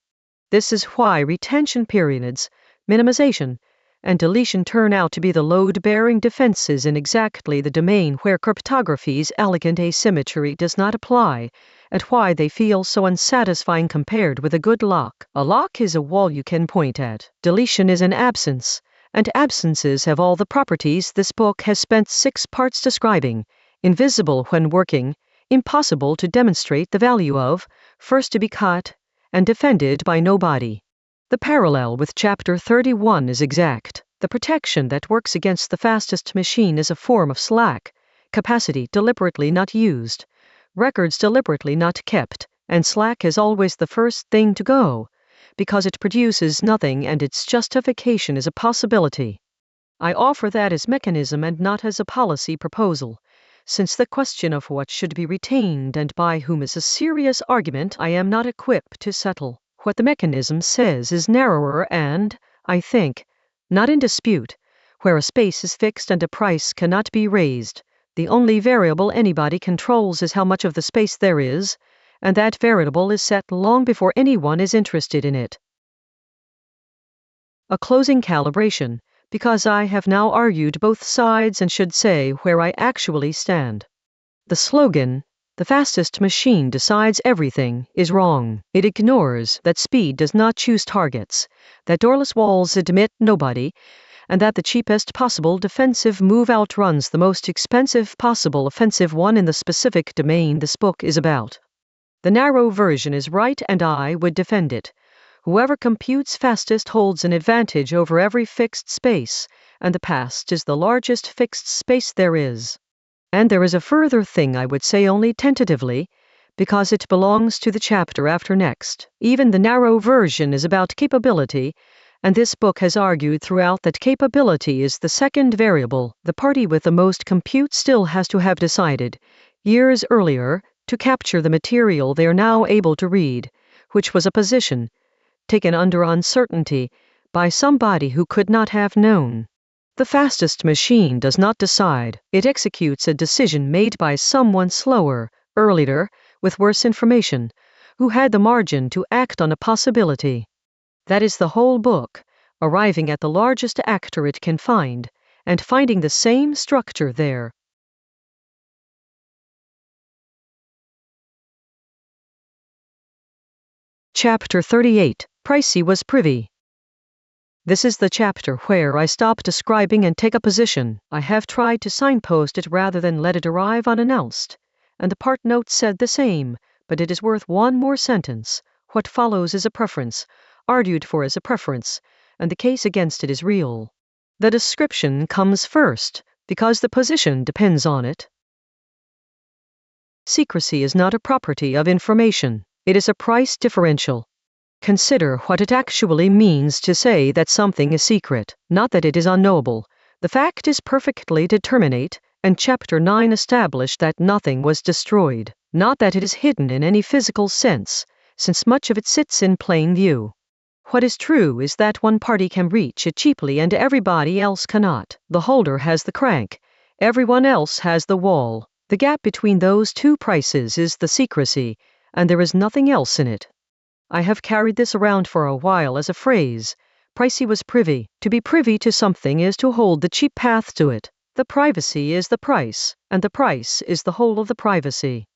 [SPEAKER 1] This is why retention periods, minimization, and deletion turn out to be the load-bearing defenses in exactly the domain where cryptography's elegant asymmetry does not apply, and why they feel so unsatisfying compared with a good lock. A lock is a wall you can point at. Deletion is an absence, and absences have all the properties this book has spent 6 parts describing: invisible when working, impossible to demonstrate the value of, first to be caught, and defended by nobody. The parallel with Chapter 31 is exact. The protection that works against the fastest machine is a form of slack, capacity deliberately not used, records deliberately not kept, and slack is always the first thing to go, because it produces nothing and its justification is a possibility. I offer that as mechanism and not as a policy proposal, since the question of what should be retained and by whom is a serious argument I am not equipped to settle. What the mechanism says is narrower and, I think, not in dispute. Where a space is fixed and a price cannot be raised, the only variable anybody controls is how much of the space there is, and that variable is set long before anyone is interested in it. A closing calibration, because I have now argued both sides and should say where I actually stand. The slogan, "The fastest machine decides everything," is wrong. It ignores that speed does not choose targets, that doorless walls admit nobody, and that the cheapest possible defensive move outruns the most expensive possible offensive one in the specific domain this book is about. The narrow version is right and I would defend it. Whoever computes fastest holds an advantage over every fixed space, and the past is the largest fixed space there is. And there is a further thing I would say only tentatively, because it belongs to the chapter after next. Even the narrow version is about capability, and this book has argued throughout that capability is the second variable. The party with the most compute still has to have decided, years earlier, to capture the material they are now able to read, which was a position taken under uncertainty by somebody who could not have known. The fastest machine does not decide. It executes a decision made by someone slower, earlier, with worse information, who had the margin to act on a possibility. That is the whole book, arriving at the largest actor it can find, and finding the same structure there. Chapter 38. Pricey was privy. This is the chapter where I stop describing and take a position. I have tried to signpost it rather than let it arrive unannounced, and the part note said the same, but it is worth one more sentence. What follows is a preference, argued for as a preference, and the case against it is real. The description comes first, because the position depends on it. Secrecy is not a property of information. It is a price differential. Consider what it actually means to say that something is secret, not that it is unknowable. The fact is perfectly determinate, and Chapter 9 established that nothing was destroyed, not that it is hidden in any physical sense, since much of it sits in plain view. What is true is that one party can reach it cheaply and everybody else cannot. The holder has the crank, everyone else has the wall. The gap between those two prices is the secrecy, and there is nothing else in it. I have carried this around for a while as a phrase. Pricey was privy. To be privy to something is to hold the cheap path to it. The privacy is the price, and the price is the whole of the privacy.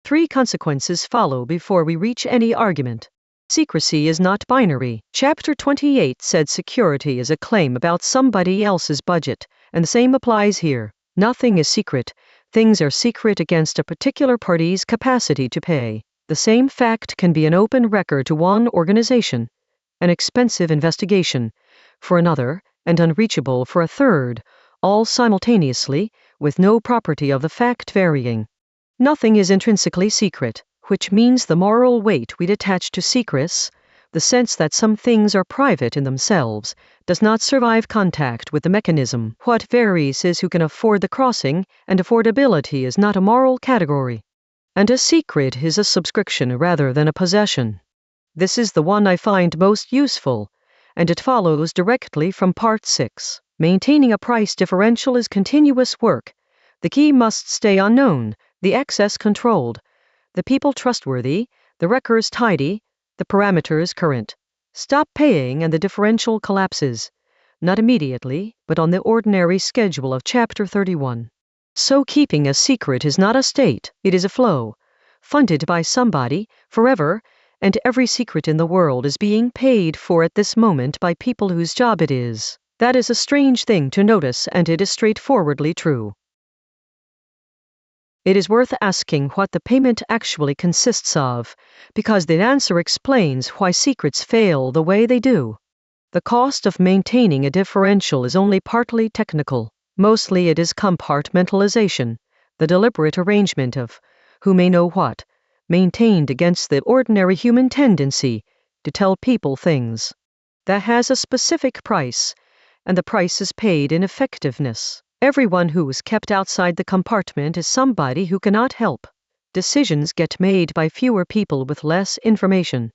[SPEAKER 1] 3 consequences follow before we reach any argument. Secrecy is not binary. Chapter 28 said security is a claim about somebody else's budget, and the same applies here. Nothing is secret. Things are secret against a particular party's capacity to pay. The same fact can be an open record to one organization, an expensive investigation for another, and unreachable for a third, all simultaneously, with no property of the fact varying. Nothing is intrinsically secret, which means the moral weight we attach to secrets, the sense that some things are private in themselves, does not survive contact with the mechanism. What varies is who can afford the crossing, and affordability is not a moral category. And a secret is a subscription rather than a possession. This is the one I find most useful, and it follows directly from Part 6. Maintaining a price differential is continuous work. The key must stay unknown, the excess controlled, the people trustworthy, the records tidy, the parameters current. Stop paying and the differential collapses. Not immediately, but on the ordinary schedule of Chapter 31. So keeping a secret is not a state, it is a flow, funded by somebody, forever, and every secret in the world is being paid for at this moment by people whose job it is. That is a strange thing to notice, and it is straightforwardly true. It is worth asking what the payment actually consists of, because the answer explains why secrets fail the way they do. The cost of maintaining a differential is only partly technical. Mostly it is compartmentalization, the deliberate arrangement of who may know what, maintained against the ordinary human tendency to tell people things. That has a specific price, and the price is paid in effectiveness. Everyone who is kept outside the compartment is somebody who cannot help. Decisions get made by fewer people with less information.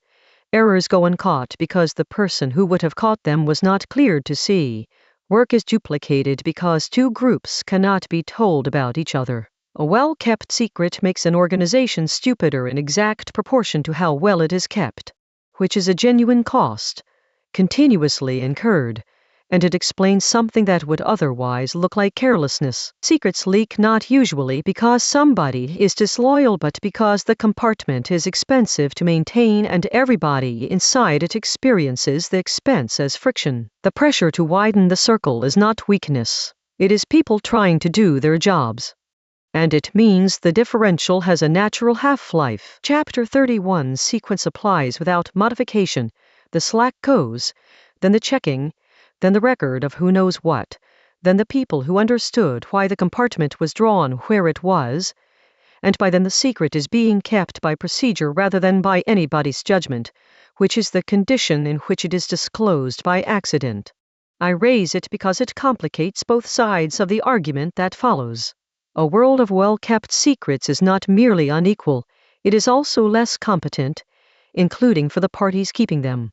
[SPEAKER 1] Errors go uncaught because the person who would have caught them was not cleared to see. Work is duplicated because two groups cannot be told about each other. A well-kept secret makes an organization stupider in exact proportion to how well it is kept, which is a genuine cost, continuously incurred, and it explains something that would otherwise look like carelessness. Secrets leak not usually because somebody is disloyal, but because the compartment is expensive to maintain and everybody inside it experiences the expense as friction. The pressure to widen the circle is not weakness. It is people trying to do their jobs. And it means the differential has a natural half-life. Chapter 31 sequence applies without modification. The slack goes, then the checking, then the record of who knows what, then the people who understood why the compartment was drawn where it was, and by then the secret is being kept by procedure rather than by anybody's judgment, which is the condition in which it is disclosed by accident. I raise it because it complicates both sides of the argument that follows. A world of well-kept secrets is not merely unequal, it is also less competent, including for the parties keeping them.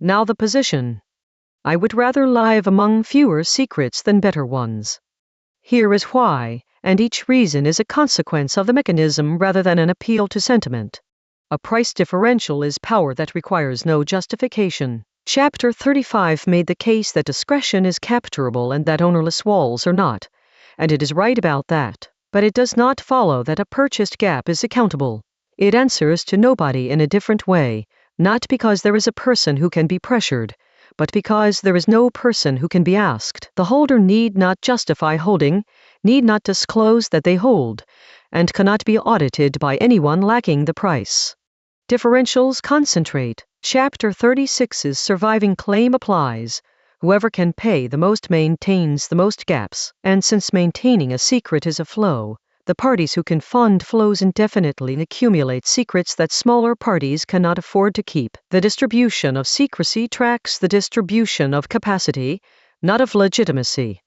[SPEAKER 1] Now the position. I would rather live among fewer secrets than better ones. Here is why, and each reason is a consequence of the mechanism rather than an appeal to sentiment. A price differential is power that requires no justification. Chapter 35 made the case that discretion is capturable and that ownerless walls are not, and it is right about that. But it does not follow that a purchased gap is accountable. It answers to nobody in a different way, not because there is a person who can be pressured, but because there is no person who can be asked. The holder need not justify holding, need not disclose that they hold, and cannot be audited by anyone lacking the price. Differentials concentrate. Chapter 36's surviving claim applies. Whoever can pay the most maintains the most gaps, and since maintaining a secret is a flow, the parties who can fund flows indefinitely accumulate secrets that smaller parties cannot afford to keep. The distribution of secrecy tracks the distribution of capacity, not of legitimacy.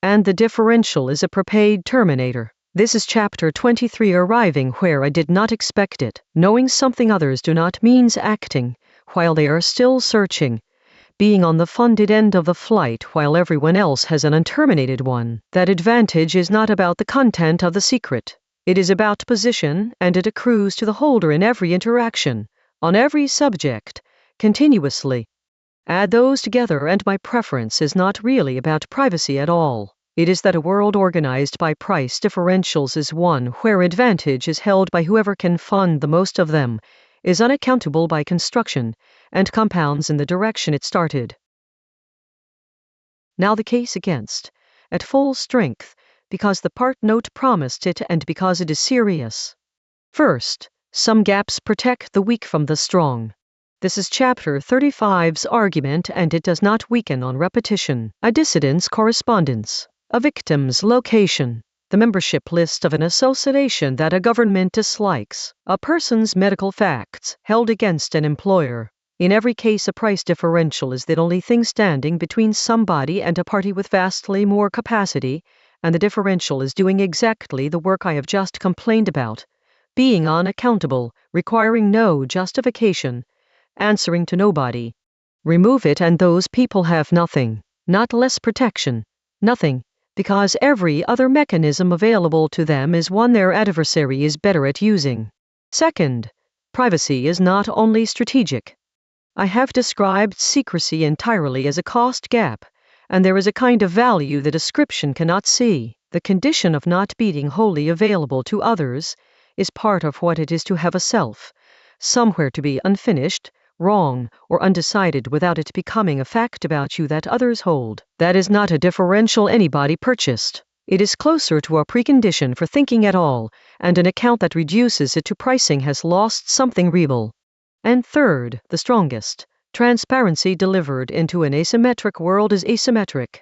[SPEAKER 1] And the differential is a prepaid terminator. This is Chapter 23 arriving where I did not expect it. Knowing something others do not means acting, while they are still searching. Being on the funded end of the flight while everyone else has an unterminated one. That advantage is not about the content of the secret. It is about position, and it accrues to the holder in every interaction, on every subject, continuously. Add those together and my preference is not really about privacy at all. It is that a world organized by price differentials is one where advantage is held by whoever can fund the most of them, is unaccountable by construction, and compounds in the direction it started. Now the case against, at full strength, because the part note promised it and because it is serious. First, some gaps protect the weak from the strong. This is Chapter 35's argument, and it does not weaken on repetition. A dissident's correspondence, a victim's location, the membership list of an association that a government dislikes, a person's medical facts held against an employer. In every case, a price differential is the only thing standing between somebody and a party with vastly more capacity, and the differential is doing exactly the work I have just complained about, being unaccountable, requiring no justification, answering to nobody. Remove it and those people have nothing, not less protection, nothing, because every other mechanism available to them is one their adversary is better at using. Second, privacy is not only strategic. I have described secrecy entirely as a cost gap, and there is a kind of value the description cannot see. The condition of not being wholly available to others is part of what it is to have a self, somewhere to be unfinished, wrong, or undecided without it becoming a fact about you that others hold. That is not a differential anybody purchased. It is closer to a precondition for thinking at all, and an account that reduces it to pricing has lost something real. And third, the strongest, transparency delivered into an asymmetric world is asymmetric.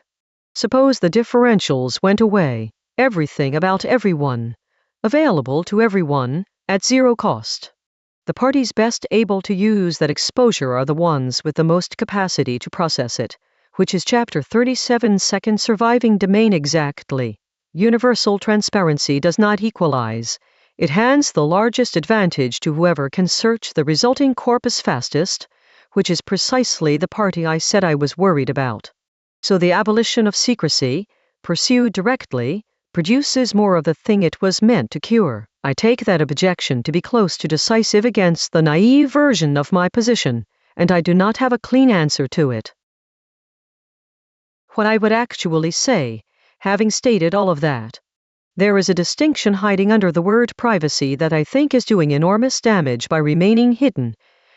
[SPEAKER 1] Suppose the differentials went away, everything about everyone, available to everyone, at zero cost. The parties best able to use that exposure are the ones with the most capacity to process it, which is Chapter 37's second surviving domain exactly. Universal transparency does not equalize. It hands the largest advantage to whoever can search the resulting corpus fastest, which is precisely the party I said I was worried about. So the abolition of secrecy, pursued directly, produces more of the thing it was meant to cure. I take that objection to be close to decisive against the naive version of my position, and I do not have a clean answer to it. What I would actually say, having stated all of that, there is a distinction hiding under the word privacy that I think is doing enormous damage by remaining hidden,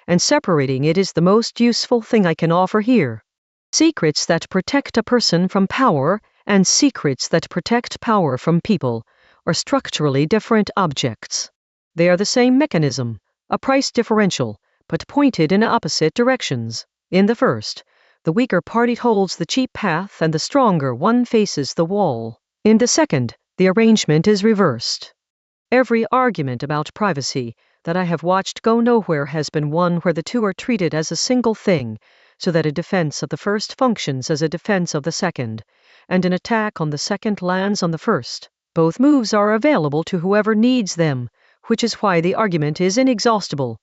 [SPEAKER 1] and separating it is the most useful thing I can offer here. Secrets that protect a person from power and secrets that protect power from people are structurally different objects. They are the same mechanism, a price differential, but pointed in opposite directions. In the first, the weaker party holds the cheap path and the stronger one faces the wall. In the second, the arrangement is reversed. Every argument about privacy that I have watched go nowhere has been one where the two are treated as a single thing, so that a defense of the first functions as a defense of the second, and an attack on the second lands on the first. Both moves are available to whoever needs them, which is why the argument is inexhaustible.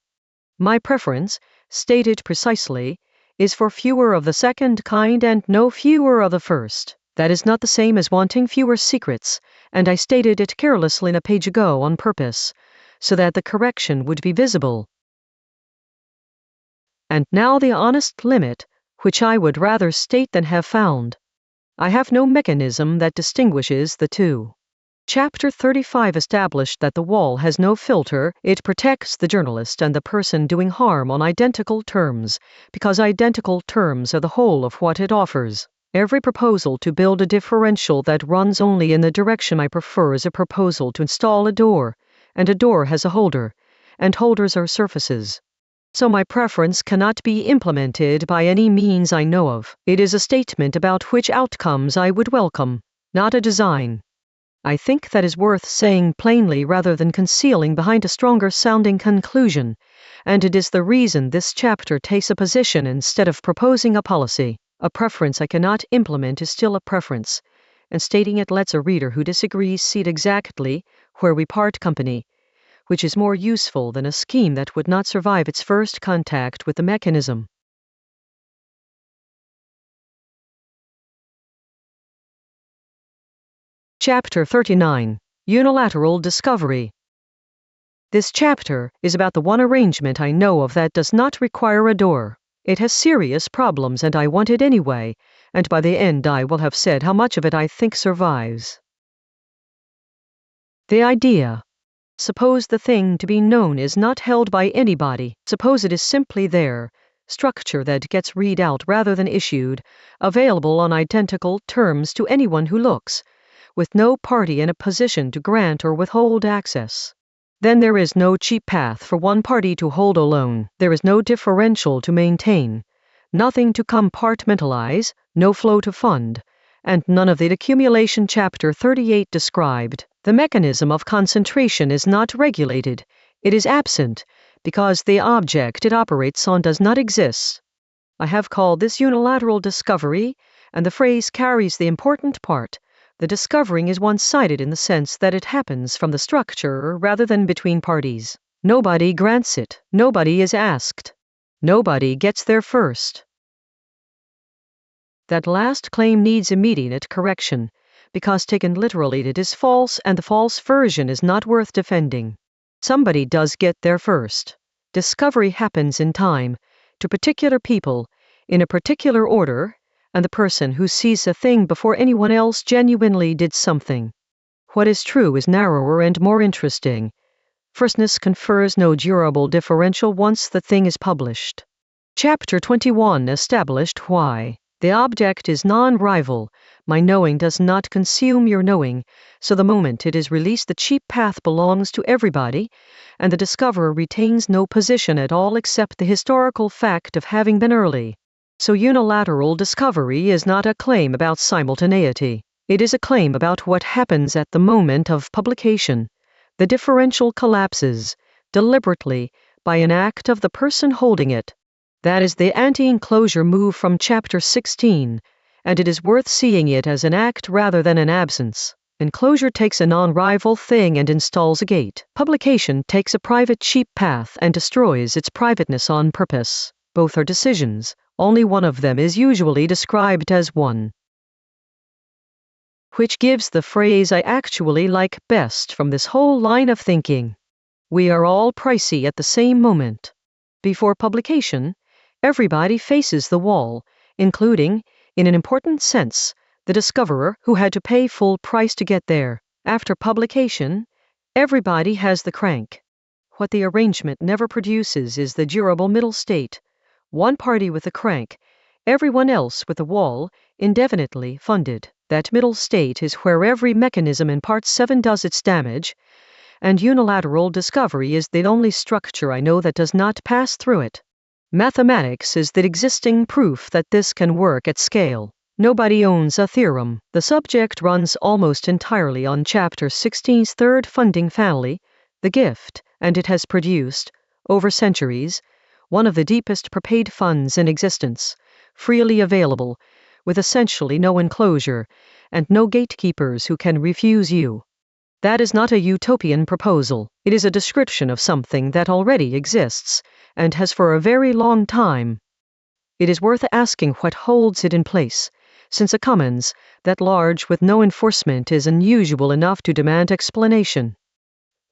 [SPEAKER 1] My preference, stated precisely, is for fewer of the second kind and no fewer of the first. That is not the same as wanting fewer secrets, and I stated it carelessly a page ago on purpose, so that the correction would be visible. And now the honest limit, which I would rather state than have found. I have no mechanism that distinguishes the two. Chapter 35 established that the wall has no filter. It protects the journalist and the person doing harm on identical terms, because identical terms are the whole of what it offers. Every proposal to build a differential that runs only in the direction I prefer is a proposal to install a door, and a door has a holder, and holders are surfaces. So my preference cannot be implemented by any means I know of. It is a statement about which outcomes I would welcome, not a design. I think that is worth saying plainly rather than concealing behind a stronger-sounding conclusion, and it is the reason this chapter takes a position instead of proposing a policy. A preference I cannot implement is still a preference, and stating it lets a reader who disagrees see exactly where we part company, which is more useful than a scheme that would not survive its first contact with the mechanism. Chapter 39. Unilateral Discovery. This chapter is about the one arrangement I know of that does not require a door. It has serious problems and I want it anyway, and by the end I will have said how much of it I think survives. The idea. Suppose the thing to be known is not held by anybody. Suppose it is simply there, structure that gets read out rather than issued, available on identical terms to anyone who looks, with no party in a position to grant or withhold access. Then there is no cheap path for one party to hold alone. There is no differential to maintain, nothing to compartmentalize, no flow to fund, and none of the accumulation Chapter 38 described. The mechanism of concentration is not regulated. It is absent, because the object it operates on does not exist. I have called this unilateral discovery, and the phrase carries the important part. The discovering is one-sided in the sense that it happens from the structure rather than between parties. Nobody grants it. Nobody is asked. Nobody gets there first. That last claim needs immediate correction, because taken literally it is false, and the false version is not worth defending. Somebody does get there first. Discovery happens in time, to particular people, in a particular order, and the person who sees a thing before anyone else genuinely did something. What is true is narrower and more interesting. Firstness confers no durable differential once the thing is published. Chapter 21 established why. The object is non-rival. My knowing does not consume your knowing, so the moment it is released the cheap path belongs to everybody, and the discoverer retains no position at all except the historical fact of having been early. So unilateral discovery is not a claim about simultaneity. It is a claim about what happens at the moment of publication. The differential collapses, deliberately, by an act of the person holding it. That is the anti-enclosure move from Chapter 16, and it is worth seeing it as an act rather than an absence. Enclosure takes a non-rival thing and installs a gate. Publication takes a private cheap path and destroys its privateness on purpose. Both are decisions. Only one of them is usually described as one. Which gives the phrase I actually like best from this whole line of thinking. We are all pricey at the same moment. Before publication, everybody faces the wall, including, in an important sense, the discoverer who had to pay full price to get there. After publication, everybody has the crank. What the arrangement never produces is the durable middle state. One party with the crank, everyone else with the wall, indefinitely funded. That middle state is where every mechanism in Part 7 does its damage, and unilateral discovery is the only structure I know that does not pass through it. Mathematics is the existing proof that this can work at scale. Nobody owns a theorem. The subject runs almost entirely on Chapter 16's third funding family, the gift, and it has produced, over centuries, one of the deepest prepaid funds in existence, freely available, with essentially no enclosure, and no gatekeepers who can refuse you. That is not a utopian proposal. It is a description of something that already exists, and has for a very long time. It is worth asking what holds it in place, since a commons that large with no enforcement is unusual enough to demand explanation.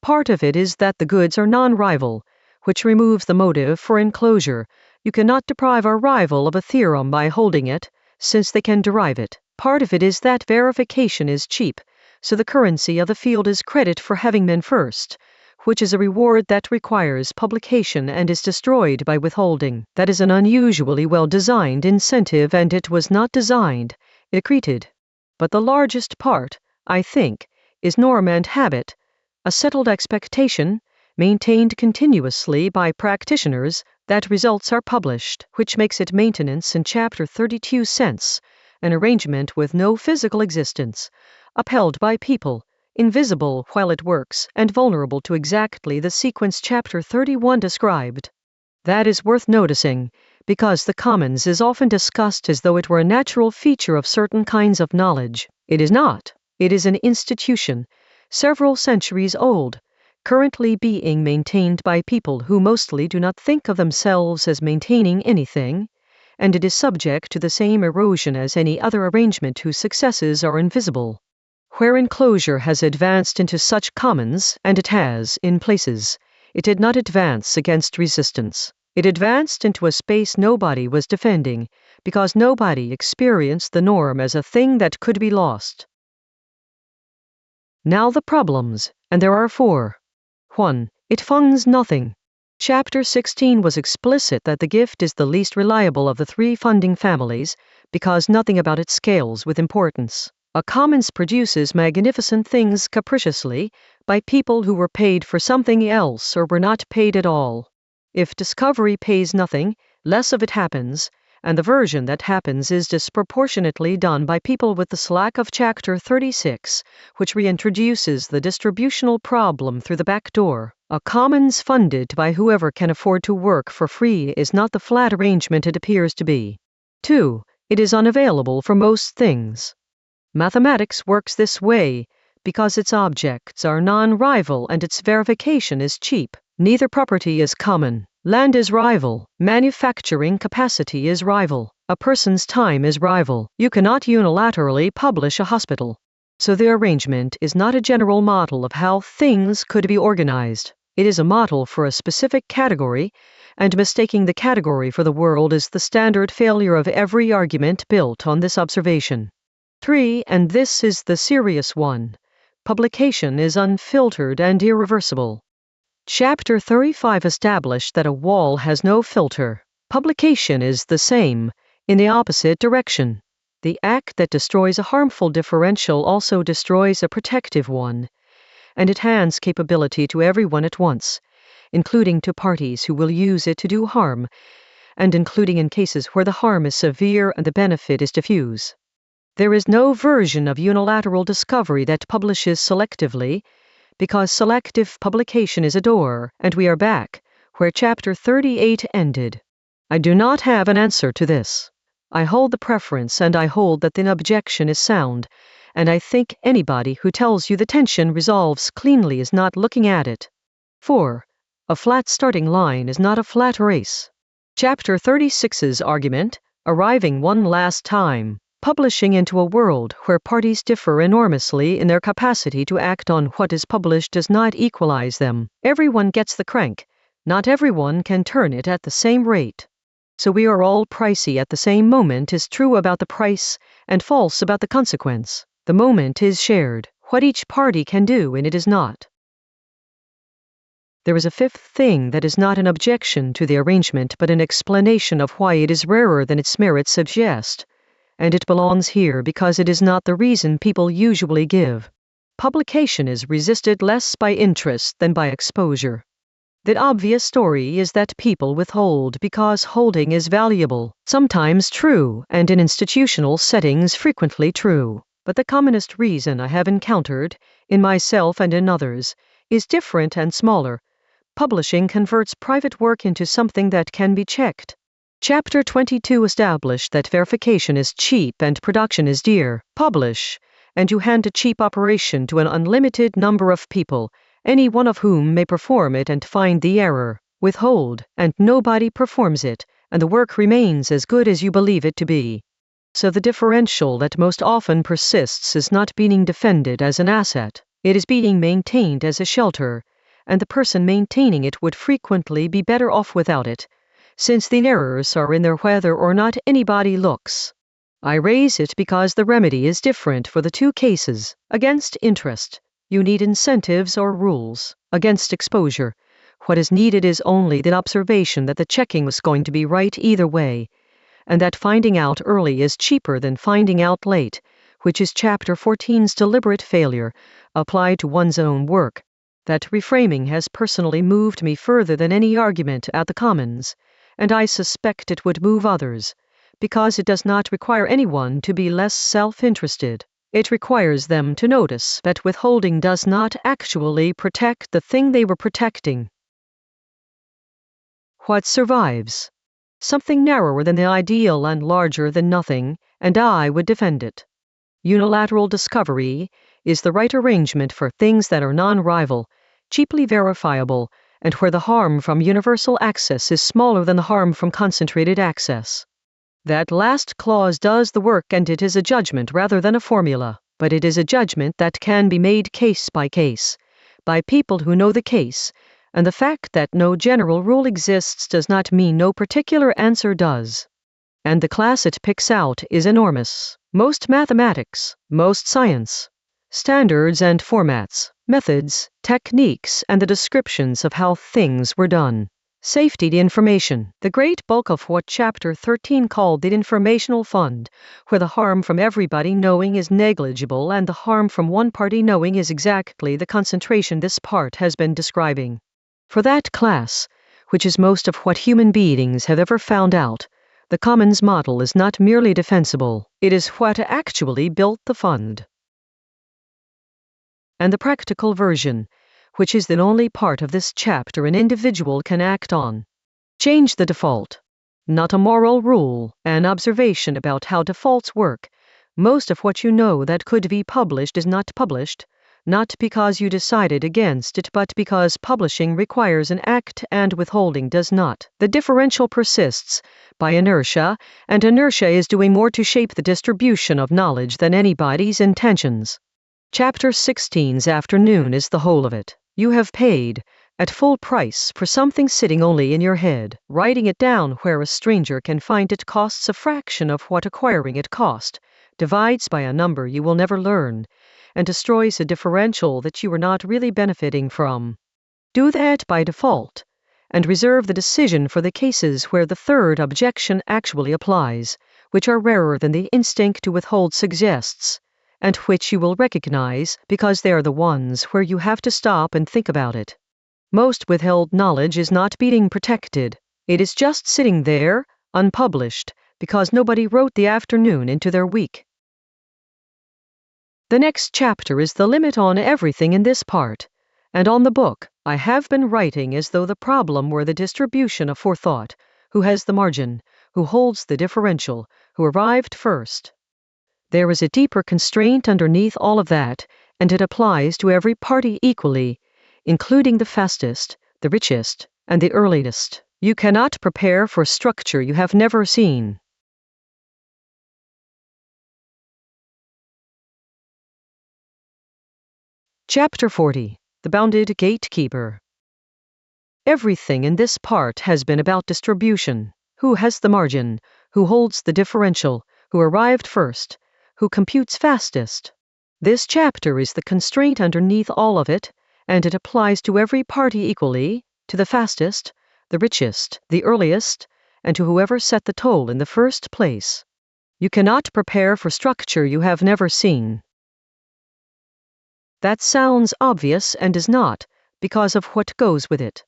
[SPEAKER 1] Part of it is that the goods are non-rival, which removes the motive for enclosure. You cannot deprive a rival of a theorem by holding it, since they can derive it. Part of it is that verification is cheap, so the currency of the field is credit for having been first, which is a reward that requires publication and is destroyed by withholding. That is an unusually well-designed incentive, and it was not designed, it accreted. But the largest part, I think, is norm and habit, a settled expectation, maintained continuously by practitioners, that results are published, which makes it maintenance in Chapter 32 sense, an arrangement with no physical existence, upheld by people, invisible while it works, and vulnerable to exactly the sequence Chapter 31 described. That is worth noticing, because the commons is often discussed as though it were a natural feature of certain kinds of knowledge. It is not. It is an institution, several centuries old, currently being maintained by people who mostly do not think of themselves as maintaining anything, and it is subject to the same erosion as any other arrangement whose successes are invisible. Where enclosure has advanced into such commons, and it has, in places, it did not advance against resistance. It advanced into a space nobody was defending, because nobody experienced the norm as a thing that could be lost. Now the problems, and there are 4. 1. It funds nothing. Chapter 16 was explicit that the gift is the least reliable of the three funding families because nothing about it scales with importance. A commons produces magnificent things capriciously by people who were paid for something else or were not paid at all. If discovery pays nothing, less of it happens, and the version that happens is disproportionately done by people with the slack of Chapter 36, which reintroduces the distributional problem through the back door. A commons funded by whoever can afford to work for free is not the flat arrangement it appears to be. 2. It is unavailable for most things. Mathematics works this way because its objects are non-rival and its verification is cheap. Neither property is common. Land is rival. Manufacturing capacity is rival. A person's time is rival. You cannot unilaterally publish a hospital. So the arrangement is not a general model of how things could be organized. It is a model for a specific category, and mistaking the category for the world is the standard failure of every argument built on this observation. 3. And this is the serious one. Publication is unfiltered and irreversible. Chapter 35 established that a wall has no filter. Publication is the same, in the opposite direction. The act that destroys a harmful differential also destroys a protective one, and it hands capability to everyone at once, including to parties who will use it to do harm, and including in cases where the harm is severe and the benefit is diffuse. There is no version of unilateral discovery that publishes selectively, because selective publication is a door, and we are back where Chapter 38 ended. I do not have an answer to this. I hold the preference and I hold that the objection is sound, and I think anybody who tells you the tension resolves cleanly is not looking at it. 4. A flat starting line is not a flat race. Chapter 36's argument, arriving one last time. Publishing into a world where parties differ enormously in their capacity to act on what is published does not equalize them. Everyone gets the crank. Not everyone can turn it at the same rate. So we are all pricey at the same moment is true about the price and false about the consequence. The moment is shared. What each party can do and it is not. There is a fifth thing that is not an objection to the arrangement but an explanation of why it is rarer than its merits suggest. And it belongs here because it is not the reason people usually give. Publication is resisted less by interest than by exposure. The obvious story is that people withhold because holding is valuable, sometimes true, and in institutional settings frequently true. But the commonest reason I have encountered, in myself and in others, is different and smaller. Publishing converts private work into something that can be checked. Chapter 22 established that verification is cheap and production is dear. Publish, and you hand a cheap operation to an unlimited number of people, any one of whom may perform it and find the error. Withhold, and nobody performs it, and the work remains as good as you believe it to be. So the differential that most often persists is not being defended as an asset. It is being maintained as a shelter, and the person maintaining it would frequently be better off without it, since the errors are in there whether or not anybody looks. I raise it because the remedy is different for the two cases. Against interest, you need incentives or rules. Against exposure, what is needed is only the observation that the checking was going to be right either way, and that finding out early is cheaper than finding out late, which is Chapter 14's deliberate failure, applied to one's own work. That reframing has personally moved me further than any argument at the Commons, and I suspect it would move others, because it does not require anyone to be less self-interested. It requires them to notice that withholding does not actually protect the thing they were protecting. What survives? Something narrower than the ideal and larger than nothing, and I would defend it. Unilateral discovery is the right arrangement for things that are non-rival, cheaply verifiable, and where the harm from universal access is smaller than the harm from concentrated access. That last clause does the work, and it is a judgment rather than a formula, but it is a judgment that can be made case by case, by people who know the case, and the fact that no general rule exists does not mean no particular answer does. And the class it picks out is enormous. Most mathematics, most science, standards and formats, methods, techniques, and the descriptions of how things were done. Safety the information, the great bulk of what Chapter 13 called the informational fund, where the harm from everybody knowing is negligible and the harm from one party knowing is exactly the concentration this part has been describing. For that class, which is most of what human beings have ever found out, the commons model is not merely defensible, it is what actually built the fund. And the practical version, which is the only part of this chapter an individual can act on. Change the default. Not a moral rule, an observation about how defaults work. Most of what you know that could be published is not published, not because you decided against it but because publishing requires an act and withholding does not. The differential persists by inertia, and inertia is doing more to shape the distribution of knowledge than anybody's intentions. Chapter 16's afternoon is the whole of it. You have paid, at full price, for something sitting only in your head. Writing it down where a stranger can find it costs a fraction of what acquiring it cost, divides by a number you will never learn, and destroys a differential that you are not really benefiting from. Do that by default, and reserve the decision for the cases where the third objection actually applies, which are rarer than the instinct to withhold suggests, and which you will recognize because they are the ones where you have to stop and think about it. Most withheld knowledge is not being protected. It is just sitting there, unpublished, because nobody wrote the afternoon into their week. The next chapter is the limit on everything in this part, and on the book I have been writing as though the problem were the distribution of forethought, who has the margin, who holds the differential, who arrived first. There is a deeper constraint underneath all of that, and it applies to every party equally, including the fastest, the richest, and the earliest. You cannot prepare for a structure you have never seen. Chapter 40. The Bounded Gatekeeper. Everything in this part has been about distribution. Who has the margin? Who holds the differential? Who arrived first? Who computes fastest? This chapter is the constraint underneath all of it, and it applies to every party equally, to the fastest, the richest, the earliest, and to whoever set the toll in the first place. You cannot prepare for structure you have never seen. That sounds obvious and is not, because of what goes with it.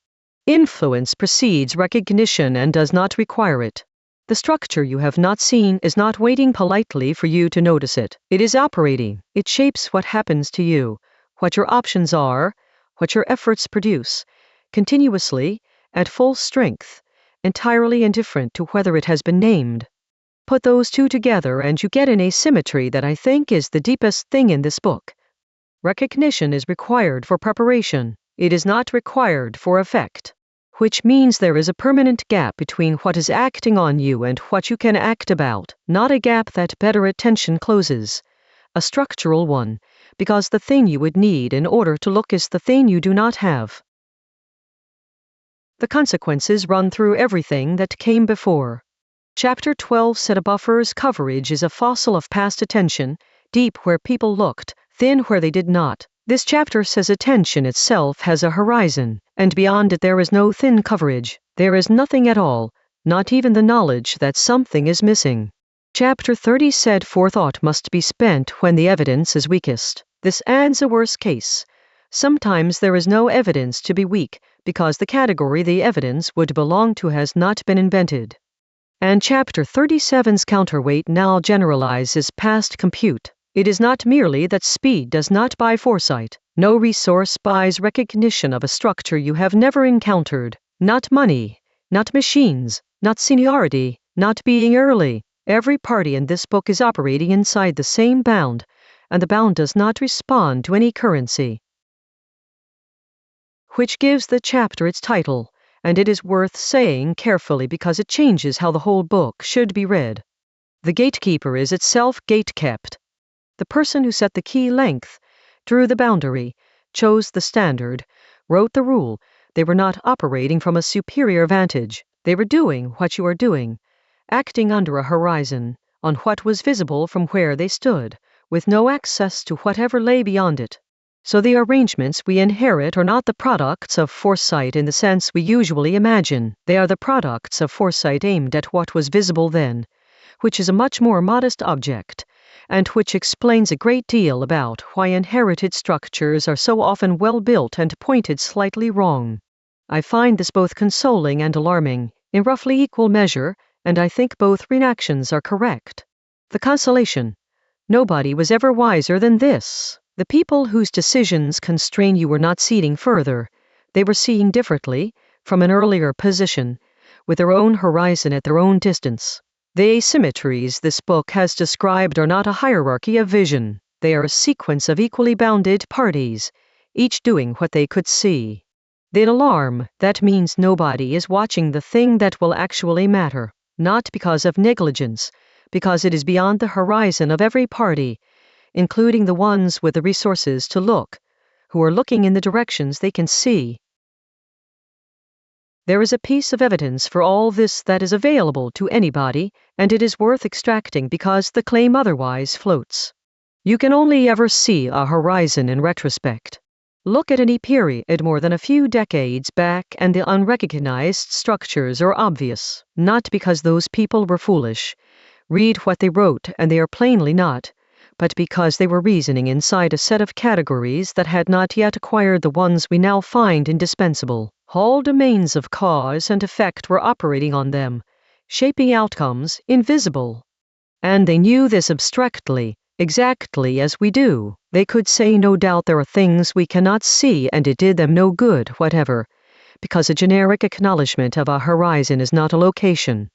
[SPEAKER 1] Influence precedes recognition and does not require it. The structure you have not seen is not waiting politely for you to notice it. It is operating. It shapes what happens to you, what your options are, what your efforts produce, continuously, at full strength, entirely indifferent to whether it has been named. Put those two together and you get an asymmetry that I think is the deepest thing in this book. Recognition is required for preparation. It is not required for effect, which means there is a permanent gap between what is acting on you and what you can act about, not a gap that better attention closes, a structural one, because the thing you would need in order to look is the thing you do not have. The consequences run through everything that came before. Chapter 12 said a buffer's coverage is a fossil of past attention, deep where people looked, thin where they did not. This chapter says attention itself has a horizon, and beyond it there is no thin coverage. There is nothing at all, not even the knowledge that something is missing. Chapter 30 said forethought must be spent when the evidence is weakest. This adds a worse case. Sometimes there is no evidence to be weak, because the category the evidence would belong to has not been invented. And Chapter 37's counterweight now generalizes past compute. It is not merely that speed does not buy foresight. No resource buys recognition of a structure you have never encountered. Not money, not machines, not seniority, not being early. Every party in this book is operating inside the same bound, and the bound does not respond to any currency. Which gives the chapter its title, and it is worth saying carefully because it changes how the whole book should be read. The gatekeeper is itself gate-kept. The person who set the key length, drew the boundary, chose the standard, wrote the rule. They were not operating from a superior vantage. They were doing what you are doing, acting under a horizon, on what was visible from where they stood, with no access to whatever lay beyond it. So the arrangements we inherit are not the products of foresight in the sense we usually imagine. They are the products of foresight aimed at what was visible then, which is a much more modest object, and which explains a great deal about why inherited structures are so often well built and pointed slightly wrong. I find this both consoling and alarming, in roughly equal measure, and I think both reactions are correct. The consolation: nobody was ever wiser than this. The people whose decisions constrain you were not seeing further. They were seeing differently, from an earlier position, with their own horizon at their own distance. The asymmetries this book has described are not a hierarchy of vision. They are a sequence of equally bounded parties, each doing what they could see. The alarm: that means nobody is watching the thing that will actually matter, not because of negligence, because it is beyond the horizon of every party, including the ones with the resources to look, who are looking in the directions they can see. There is a piece of evidence for all this that is available to anybody, and it is worth extracting because the claim otherwise floats. You can only ever see a horizon in retrospect. Look at any period more than a few decades back and the unrecognized structures are obvious, not because those people were foolish. Read what they wrote and they are plainly not, but because they were reasoning inside a set of categories that had not yet acquired the ones we now find indispensable. Whole domains of cause and effect were operating on them, shaping outcomes invisible. And they knew this abstractly, exactly as we do. They could say no doubt there are things we cannot see, and it did them no good whatever, because a generic acknowledgement of a horizon is not a location.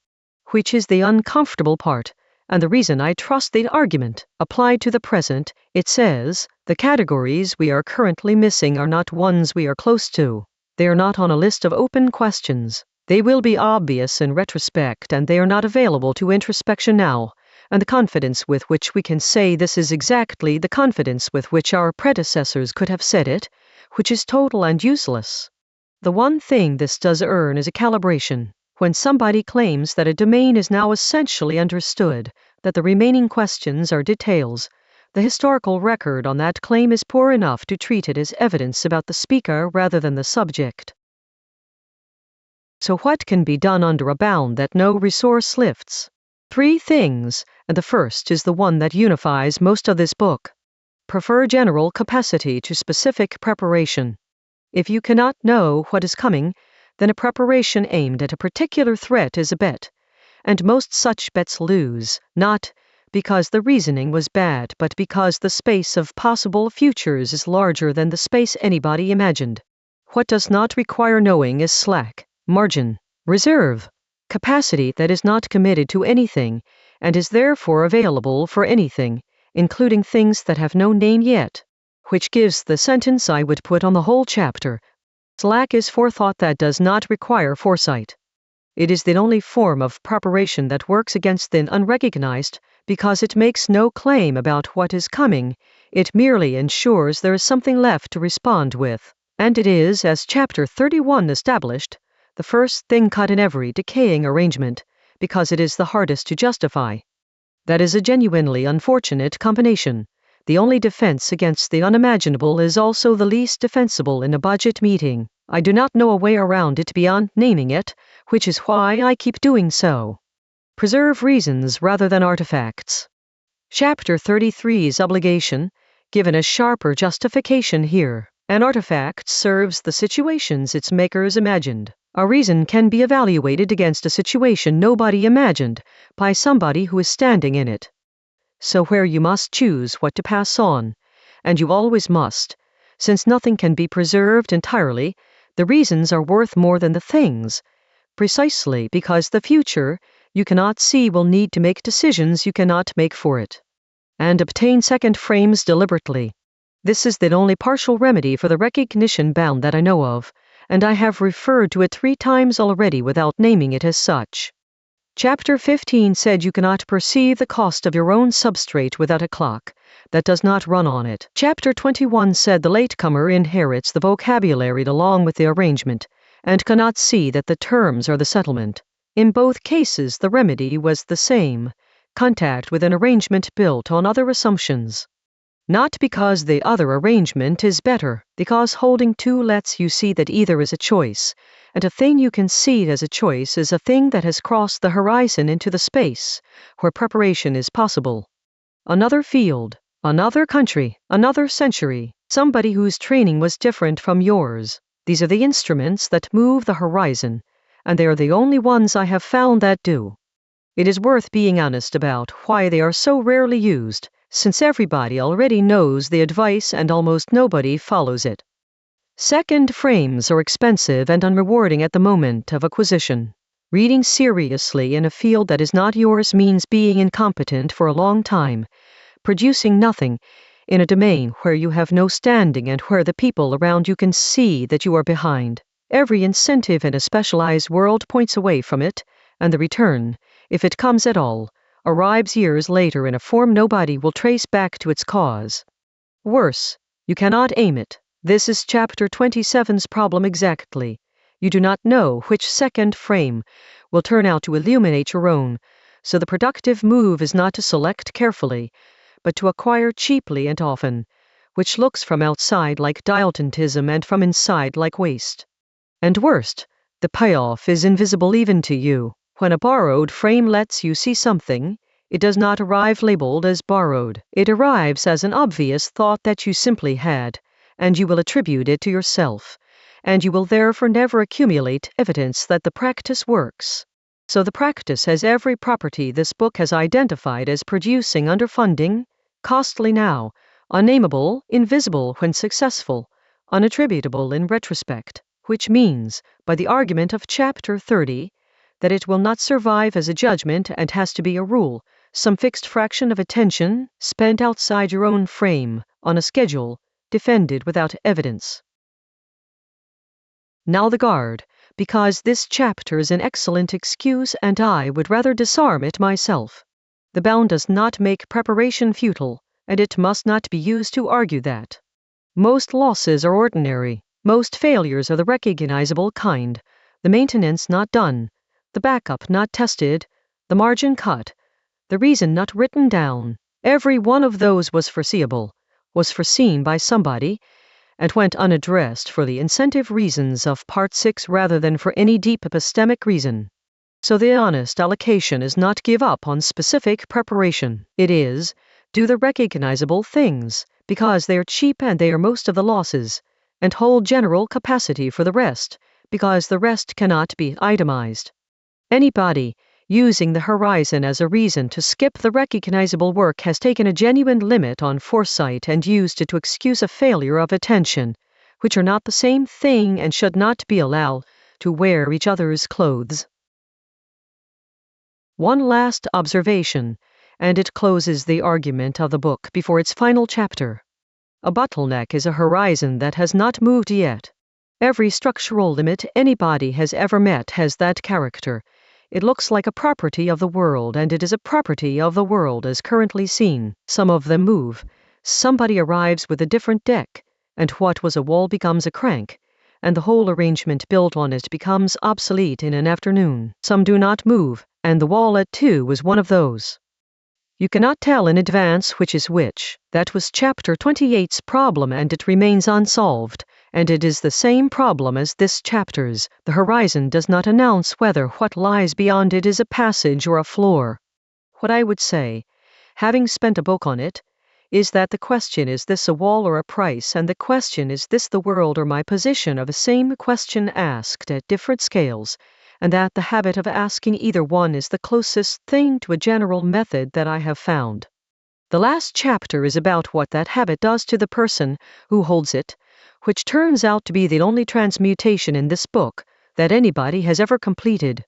[SPEAKER 1] Which is the uncomfortable part, and the reason I trust the argument. Applied to the present, it says, the categories we are currently missing are not ones we are close to. They are not on a list of open questions. They will be obvious in retrospect, and they are not available to introspection now, and the confidence with which we can say this is exactly the confidence with which our predecessors could have said it, which is total and useless. The one thing this does earn is a calibration. When somebody claims that a domain is now essentially understood, that the remaining questions are details, the historical record on that claim is poor enough to treat it as evidence about the speaker rather than the subject. So what can be done under a bound that no resource lifts? 3 things, and the first is the one that unifies most of this book. Prefer general capacity to specific preparation. If you cannot know what is coming, then a preparation aimed at a particular threat is a bet, and most such bets lose, not because the reasoning was bad, but because the space of possible futures is larger than the space anybody imagined. What does not require knowing is slack, margin, reserve, capacity that is not committed to anything, and is therefore available for anything, including things that have no name yet, which gives the sentence I would put on the whole chapter. Slack is forethought that does not require foresight. It is the only form of preparation that works against the unrecognized, because it makes no claim about what is coming, it merely ensures there is something left to respond with. And it is, as Chapter 31 established, the first thing cut in every decaying arrangement, because it is the hardest to justify. That is a genuinely unfortunate combination. The only defense against the unimaginable is also the least defensible in a budget meeting. I do not know a way around it beyond naming it, which is why I keep doing so. Preserve reasons rather than artifacts. Chapter 33's obligation, given a sharper justification here. An artifact serves the situations its makers imagined. A reason can be evaluated against a situation nobody imagined, by somebody who is standing in it. So where you must choose what to pass on, and you always must, since nothing can be preserved entirely, the reasons are worth more than the things, precisely because the future you cannot see will need to make decisions you cannot make for it. And obtain second frames deliberately. This is the only partial remedy for the recognition bound that I know of, and I have referred to it 3 times already without naming it as such. Chapter 15 said you cannot perceive the cost of your own substrate without a clock that does not run on it. Chapter 21 said the latecomer inherits the vocabulary along with the arrangement, and cannot see that the terms are the settlement. In both cases the remedy was the same, contact with an arrangement built on other assumptions. Not because the other arrangement is better, because holding two lets you see that either is a choice, and a thing you concede as a choice is a thing that has crossed the horizon into the space where preparation is possible. Another field, another country, another century, somebody whose training was different from yours. These are the instruments that move the horizon, and they are the only ones I have found that do. It is worth being honest about why they are so rarely used, since everybody already knows the advice and almost nobody follows it. Second frames are expensive and unrewarding at the moment of acquisition. Reading seriously in a field that is not yours means being incompetent for a long time, producing nothing in a domain where you have no standing and where the people around you can see that you are behind. Every incentive in a specialized world points away from it, and the return, if it comes at all, arrives years later in a form nobody will trace back to its cause. Worse, you cannot aim it. This is Chapter 27's problem exactly. You do not know which second frame will turn out to illuminate your own, so the productive move is not to select carefully, but to acquire cheaply and often, which looks from outside like dilettantism and from inside like waste. And worst, the payoff is invisible even to you. When a borrowed frame lets you see something, it does not arrive labeled as borrowed. It arrives as an obvious thought that you simply had, and you will attribute it to yourself, and you will therefore never accumulate evidence that the practice works. So the practice has every property this book has identified as producing underfunding, costly now, unnameable, invisible when successful, unattributable in retrospect, which means, by the argument of Chapter 30, that it will not survive as a judgment and has to be a rule, some fixed fraction of attention spent outside your own frame, on a schedule, defended without evidence. Now the guard, because this chapter is an excellent excuse and I would rather disarm it myself. The bound does not make preparation futile, and it must not be used to argue that. Most losses are ordinary, most failures are the recognizable kind, the maintenance not done, the backup not tested, the margin cut, the reason not written down. Every one of those was foreseeable, was foreseen by somebody, and went unaddressed for the incentive reasons of Part 6 rather than for any deep epistemic reason. So the honest allocation is not give up on specific preparation. It is, do the recognizable things, because they are cheap and they are most of the losses, and hold general capacity for the rest, because the rest cannot be itemized. Anybody using the horizon as a reason to skip the recognizable work has taken a genuine limit on foresight and used it to excuse a failure of attention, which are not the same thing and should not be allowed to wear each other's clothes. One last observation, and it closes the argument of the book before its final chapter. A bottleneck is a horizon that has not moved yet. Every structural limit anybody has ever met has that character. It looks like a property of the world, and it is a property of the world as currently seen. Some of them move. Somebody arrives with a different deck, and what was a wall becomes a crank, and the whole arrangement built on it becomes obsolete in an afternoon. Some do not move, and the wall at 2 was one of those. You cannot tell in advance which is which. That was Chapter 28's problem, and it remains unsolved. And it is the same problem as this chapter's. The horizon does not announce whether what lies beyond it is a passage or a floor. What I would say, having spent a book on it, is that the question is this a wall or a price, and the question is this the world or my position, are the same question asked at different scales, and that the habit of asking either one is the closest thing to a general method that I have found. The last chapter is about what that habit does to the person who holds it, which turns out to be the only transmutation in this book that anybody has ever completed.